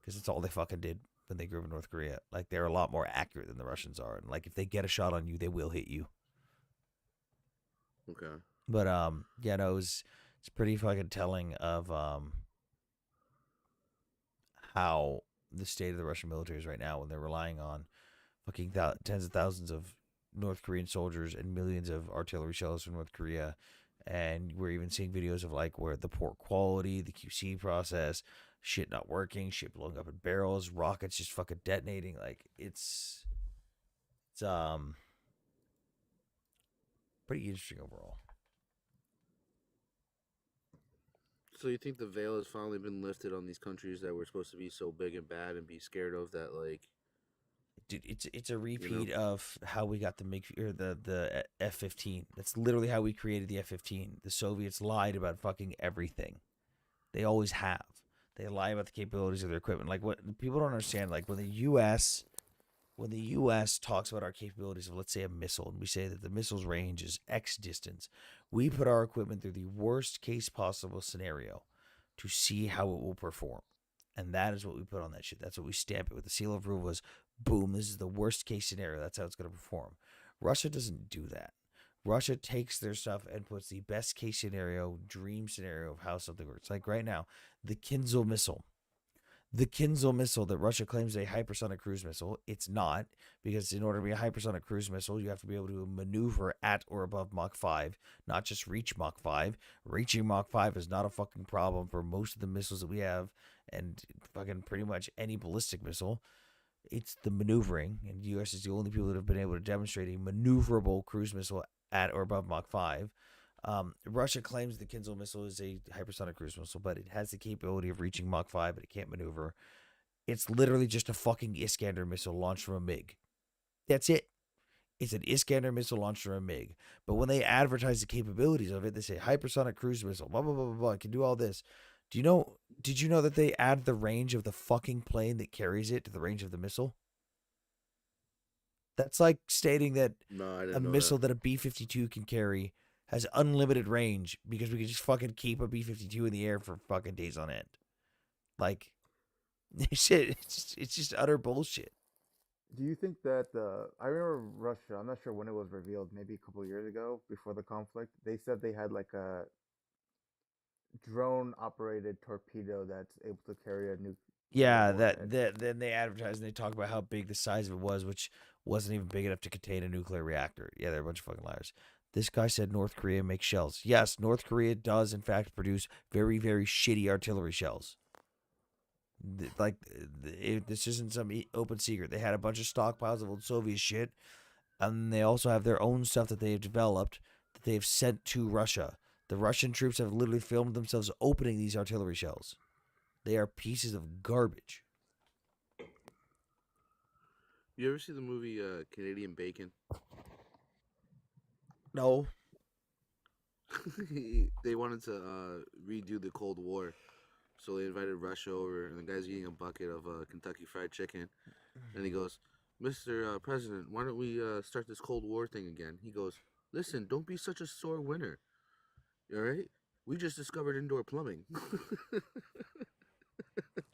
because it's all they fucking did when they grew up in North Korea. Like, they're a lot more accurate than the Russians are, and like if they get a shot on you, they will hit you. Okay. But yeah, no, it's pretty fucking telling of how the state of the Russian military is right now, when they're relying on fucking tens of thousands of North Korean soldiers and millions of artillery shells from North Korea. And we're even seeing videos of like where the port quality, the QC process, shit not working, shit blowing up in barrels, rockets just fucking detonating. Like it's pretty interesting overall. So you think the veil has finally been lifted on these countries that were supposed to be so big and bad and be scared of that, like, Dude, it's a repeat of how we got the the F-15. That's literally how we created the F-15. The Soviets lied about fucking everything. They always have. They lie about the capabilities of their equipment. Like, what people don't understand, like when the U.S. talks about our capabilities of, let's say, a missile, and we say that the missile's range is X distance, we put our equipment through the worst case possible scenario to see how it will perform. And that is what we put on that shit. That's what we stamp it with. The seal of approval was, boom, this is the worst case scenario. That's how it's going to perform. Russia doesn't do that. Russia takes their stuff and puts the best case scenario, dream scenario of how something works. Like right now, the Kinzhal missile. The Kinzhal missile that Russia claims is a hypersonic cruise missile, it's not, because in order to be a hypersonic cruise missile, you have to be able to maneuver at or above Mach 5, not just reach Mach 5. Reaching Mach 5 is not a fucking problem for most of the missiles that we have, and fucking pretty much any ballistic missile. It's the maneuvering, and the U.S. is the only people that have been able to demonstrate a maneuverable cruise missile at or above Mach 5. Russia claims the Kinzhal missile is a hypersonic cruise missile, but it has the capability of reaching Mach 5, but it can't maneuver. It's literally just a fucking Iskander missile launched from a MiG. That's it. It's an Iskander missile launched from a MiG. But when they advertise the capabilities of it, they say hypersonic cruise missile, blah, blah, blah, blah, blah, it can do all this. Did you know that they add the range of the fucking plane that carries it to the range of the missile? That's like stating that a missile that a B-52 can carry has unlimited range because we can just fucking keep a B-52 in the air for fucking days on end. Like, It's just utter bullshit. Do you think that I remember Russia? I'm not sure when it was revealed. Maybe a couple of years ago, before the conflict. They said they had like a drone-operated torpedo that's able to carry a nuclear Yeah, warhead. that then they advertise and they talk about how big the size of it was, which wasn't even big enough to contain a nuclear reactor. Yeah, they're a bunch of fucking liars. This guy said North Korea makes shells. Yes, North Korea does in fact produce very, very shitty artillery shells. This isn't some open secret. They had a bunch of stockpiles of old Soviet shit, and they also have their own stuff that they have developed that they've sent to Russia. The Russian troops have literally filmed themselves opening these artillery shells. They are pieces of garbage. You ever see the movie Canadian Bacon? No. They wanted to redo the Cold War, so they invited Russia over, and the guy's eating a bucket of Kentucky Fried Chicken, and he goes, "Mr. President, why don't we start this Cold War thing again?" He goes, "Listen, don't be such a sore winner. All right, we just discovered indoor plumbing."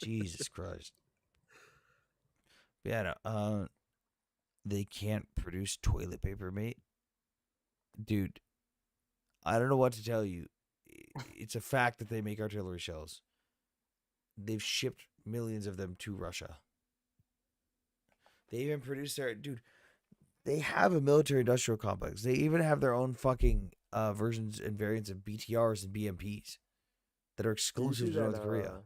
Jesus Christ. Yeah, no, they can't produce toilet paper, mate. Dude, I don't know what to tell you. It's a fact that they make artillery shells. They've shipped millions of them to Russia. They even produce their dude. They have a military industrial complex. They even have their own fucking versions and variants of BTRs and BMPs that are Did you see exclusive to that North Korea.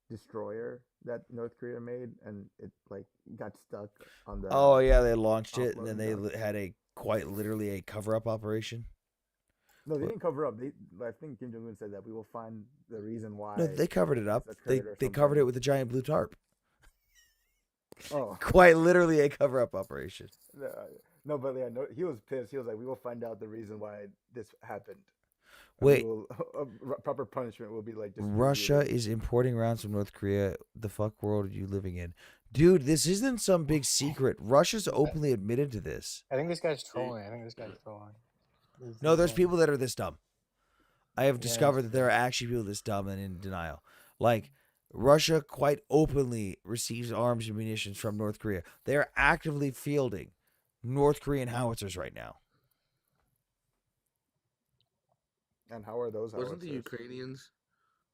destroyer that North Korea made, and it like got stuck on the? Oh yeah, they launched it, and then offloading they dock? had a quite literally a cover-up operation. No, they What? didn't cover up. I think Kim Jong Un said that we will find the reason why No, they covered it up. this occurred or They covered something. it with a giant blue tarp. Oh, Quite literally a cover-up operation. no, but yeah, no, he was pissed. He was like, "We will find out the reason why this happened. And Wait, we will proper punishment will be like Russia distributed." is importing rounds from North Korea. The fuck world are you living in? Dude, this isn't some big secret. Russia's openly admitted to this. I think this guy's trolling. I think this guy's trolling. No, there's people that are this dumb. I have Yeah, discovered that there are actually people this dumb and in denial. Like, Russia quite openly receives arms and munitions from North Korea. They are actively fielding North Korean howitzers right now. And how are those Wasn't the howitzers? Ukrainians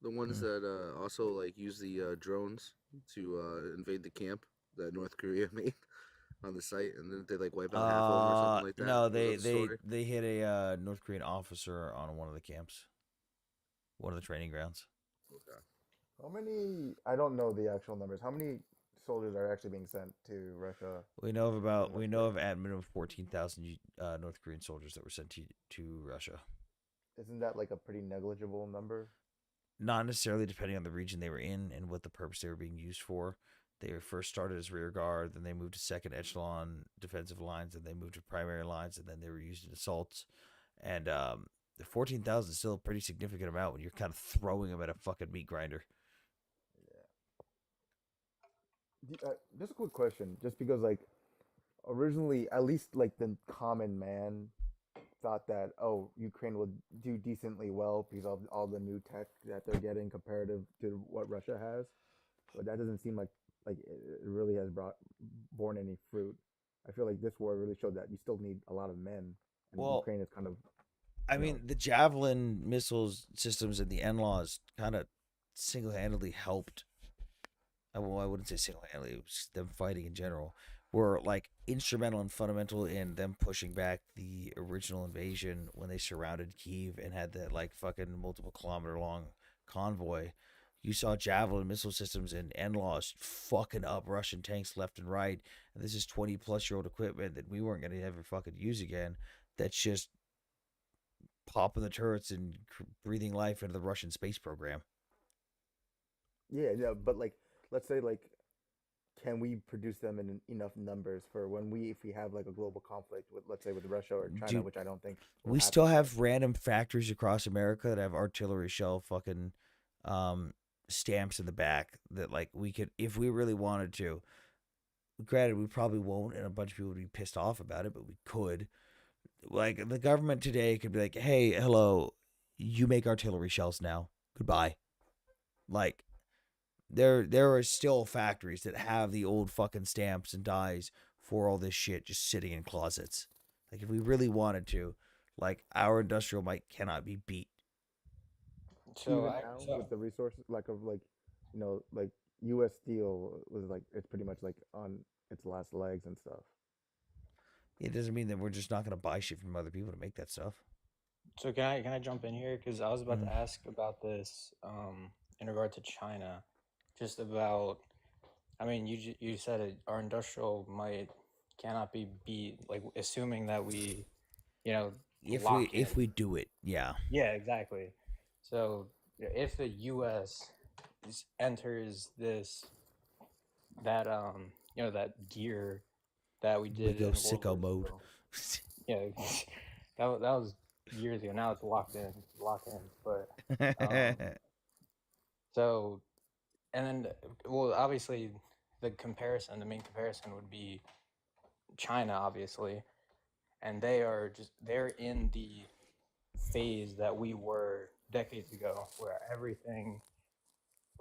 the ones that also like use the drones to invade the camp that North Korea made on the site, and then they like wipe out half of them or something like that? No, Was that the story? they hit a North Korean officer on one of the camps, one of the training grounds. Okay. How many? I don't know the actual numbers. How many soldiers are actually being sent to Russia? We know of at minimum 14,000 North Korean soldiers that were sent to Russia. Isn't that like a pretty negligible number? Not necessarily, depending on the region they were in and what the purpose they were being used for. They were first started as rear guard, then they moved to second echelon defensive lines, and they moved to primary lines, and then they were used in assaults. And the 14,000 is still a pretty significant amount when you're kind of throwing them at a fucking meat grinder. Just a quick question, just because like originally, at least like the common man thought that Ukraine would do decently well because of all the new tech that they're getting comparative to what Russia has, but that doesn't seem like it really has borne any fruit. I feel like this war really showed that you still need a lot of men, and Well, Ukraine is kind of. I mean, the Javelin missiles systems and the NLAWs kind of single-handedly helped. Well, I wouldn't say single-handedly. It was them fighting in general. Were like instrumental and fundamental in them pushing back the original invasion when they surrounded Kyiv and had that like fucking multiple kilometer long convoy. You saw Javelin missile systems and NLAWs fucking up Russian tanks left and right. And this is 20-plus-year-old equipment that we weren't going to ever fucking use again. That's just popping the turrets and breathing life into the Russian space program. Yeah, but like, let's say like, can we produce them in enough numbers for when if we have like a global conflict with, let's say, with Russia or China, Dude, which I don't think will we happen. still have random factories across America that have artillery shell fucking stamps in the back that like we could, if we really wanted to. Granted, we probably won't, and a bunch of people would be pissed off about it, but we could. Like the government today could be like, "Hey, hello, you make artillery shells now. Goodbye." Like There are still factories that have the old fucking stamps and dies for all this shit just sitting in closets. Like if we really wanted to, like our industrial might cannot be beat. So Even now, so with the resources, like of like, like U.S. Steel was like it's pretty much like on its last legs and stuff. It doesn't mean that we're just not going to buy shit from other people to make that stuff. So can I jump in here because I was about to ask about this in regard to China, just about. I mean, you said it. Our industrial might cannot be beat. Like assuming that we, you know, lock in. If we do it, yeah. Yeah, exactly. So if the U.S. enters that gear that we We did go in World War sicko mode. II, yeah, that was years ago. Now it's locked in, But so, and then, well, obviously, the main comparison would be China, obviously, and they're in the phase that we were decades ago, where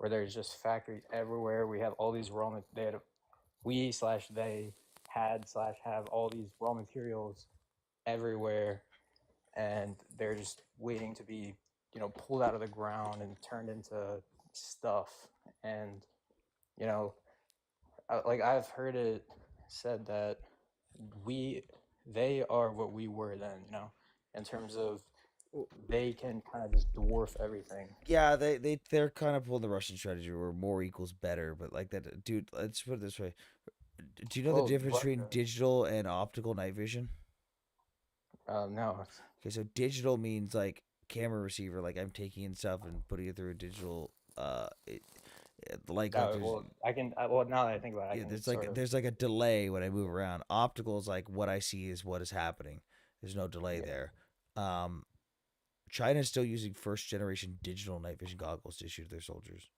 there's just factories everywhere. We have all these they had slash have all these raw materials everywhere, and they're just waiting to be pulled out of the ground and turned into stuff. And you know like I've heard it said that we they are what we were then, in terms of they can kind of just dwarf everything. Yeah, they're kind of pulling the Russian strategy where more equals better, but like that, dude. Let's put it this way: do you know the Well, difference between digital and optical night vision? No. Okay, so digital means like camera receiver, like I'm taking in stuff and putting it through a digital. Like there's Well, well, now that I think about it, I yeah, can there's sort like of. there's like a delay when I move around. Optical is like what I see is what is happening. There's no delay there. China's still using first generation digital night vision goggles to issue to their soldiers.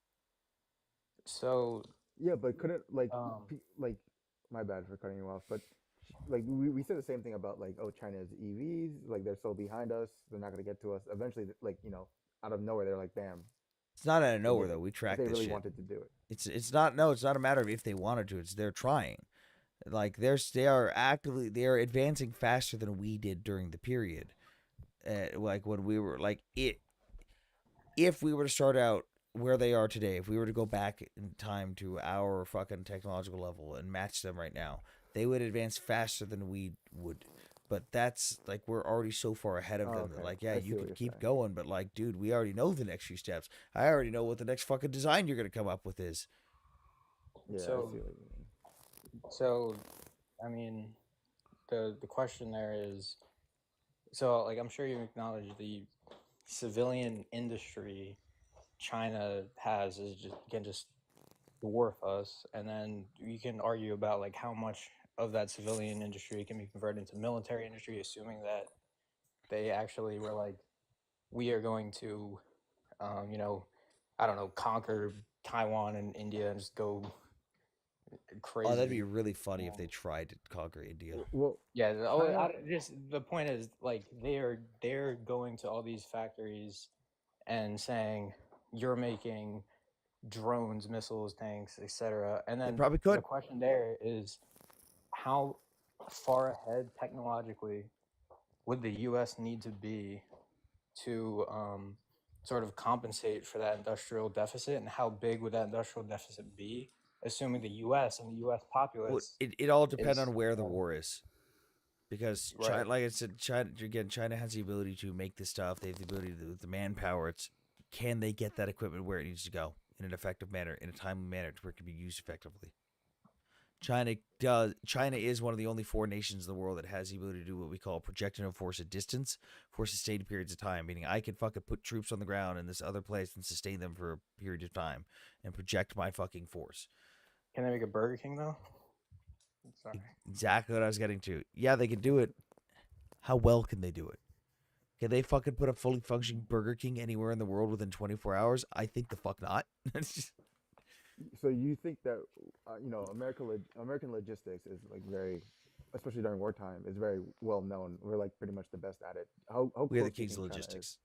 So Yeah, but couldn't like my bad for cutting you off, but like we said the same thing about like, oh, China's EVs, like they're so behind us, they're not gonna get to us. Eventually, like out of nowhere, they're like, bam, It's not out of they nowhere did though. it. We If track they this really shit. wanted to do it. It's not it's not a matter of if they wanted to. It's they're trying. Like they are advancing faster than we did during the period. Like when we were like it. If we were to start out where they are today, if we were to go back in time to our fucking technological level and match them right now, they would advance faster than we would. But that's like we're already so far ahead of them that Okay, like yeah, I you see what can you're keep saying. going, but like dude, we already know the next few steps. I already know what the next fucking design you're gonna come up with is. Yeah, I So, see what you mean. so, I mean, the question there is, so like I'm sure you acknowledge the civilian industry China has is just dwarf us, and then you can argue about like how much of that civilian industry can be converted into military industry, assuming that they actually were like, we are going to, I don't know, conquer Taiwan and India and just go Oh, that'd be crazy. really funny if they tried to conquer India. Well, Yeah. China. Just the point is like they're going to all these factories and saying you're making drones, missiles, tanks, etc. And They then probably the could. question there is how far ahead technologically would the U.S. need to be to sort of compensate for that industrial deficit, and how big would that industrial deficit be, assuming the U.S. and the U.S. Well, populace it all depends is on where the war is. Because right. China, like I said, China has the ability to make this stuff. They have the ability to the manpower. It's can they get that equipment where it needs to go in an effective manner, in a timely manner, to where it can be used effectively. China does. China is one of the only four nations in the world that has the ability to do what we call project and enforce at distance for sustained periods of time. Meaning, I can fucking put troops on the ground in this other place and sustain them for a period of time and project my fucking force. Can they make a Burger King though? Sorry. Exactly what I was getting to. Yeah, they can do it. How well can they do it? Can they fucking put a fully functioning Burger King anywhere in the world within 24 hours? I think the fuck not. So you think that American logistics is like very, especially during wartime, is very well known. We're like pretty much the best at it. How We are the close do you kings of think China is? logistics.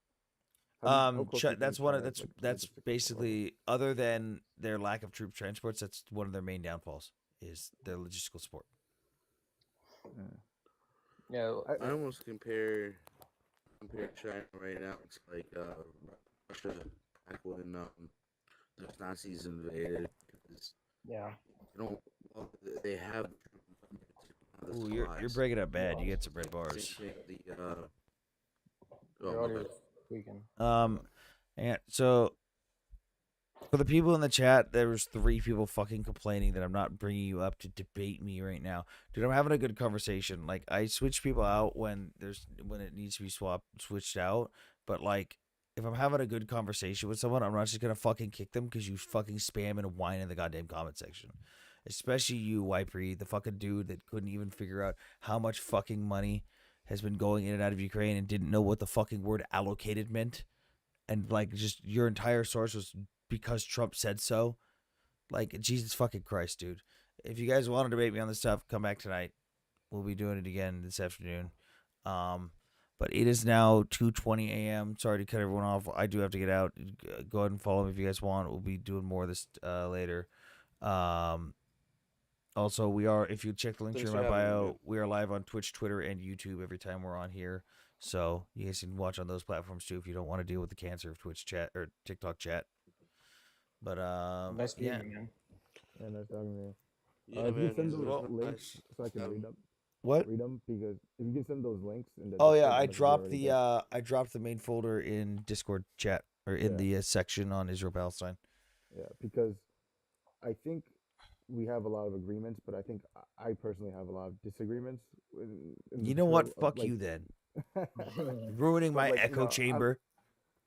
How close do you think That's one of China's like that's logistical level? basically, other than their lack of troop transports, that's one of their main downfalls is their logistical support. Yeah, I almost compare China right now to like Russia back when the Nazis invaded, because yeah. well, they have the Ooh, you're supplies. breaking up bad. You get some red Same bars. thing. Your My audio bad. is tweaking. And so for the people in the chat, there was 3 people fucking complaining that I'm not bringing you up to debate me right now, dude. I'm having a good conversation. Like, I switch people out when it needs to be switched out, but like, if I'm having a good conversation with someone, I'm not just gonna fucking kick them because you fucking spam and whine in the goddamn comment section. Especially you, Wipery, the fucking dude that couldn't even figure out how much fucking money has been going in and out of Ukraine and didn't know what the fucking word allocated meant. And like, just your entire source was because Trump said so. Like, Jesus fucking Christ, dude. If you guys want to debate me on this stuff, come back tonight. We'll be doing it again this afternoon. But it is now 2:20 a.m. Sorry to cut everyone off. I do have to get out. Go ahead and follow me if you guys want. We'll be doing more of this later. Also, we are, if you check the link Thanks in for my having me, man. bio, we are live on Twitch, Twitter, and YouTube every time we're on here. So you guys can watch on those platforms too if you don't want to deal with the cancer of Twitch chat or TikTok chat. But Nice yeah. meeting you, man. Yeah, nice talking to you. Yeah, If you man. send As those well. links so I can read them. What? Read them, because if you can send those links in the Oh Discord, yeah, I don't know if you already did. the main folder in Discord chat, or in the section on Israel Palestine. Yeah, because I think we have a lot of agreements, but I think I personally have a lot of disagreements. In You the know what? term of, Fuck like, you then. Ruining but my like, echo chamber.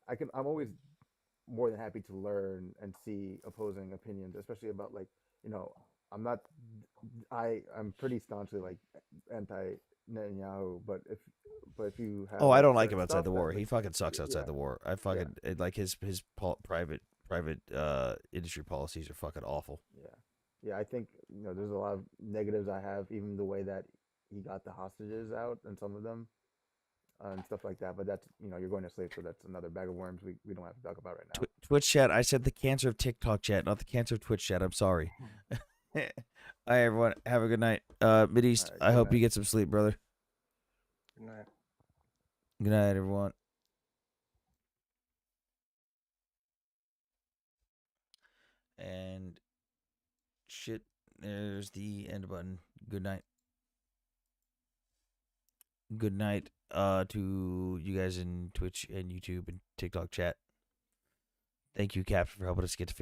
I'm always more than happy to learn and see opposing opinions, especially about, like, I'm not, I'm pretty staunchly like anti Netanyahu, but if you have Oh, I like don't like him certain outside stuff the that, war. like, He fucking sucks outside yeah, the war. I fucking like his private industry policies are fucking awful. yeah, I think there's a lot of negatives I have, even the way that he got the hostages out and some of them and stuff like that. But that's you're going to sleep, so that's another bag of worms we don't have to talk about right now. Twitch chat. I said the cancer of TikTok chat, not the cancer of Twitch chat. I'm sorry. All right, everyone. Have a good night. Mideast, I hope you get some sleep, brother. Good night. Good night, everyone. And shit, there's the end button. Good night. Good night to you guys in Twitch and YouTube and TikTok chat. Thank you, Captain, for helping us get to 50.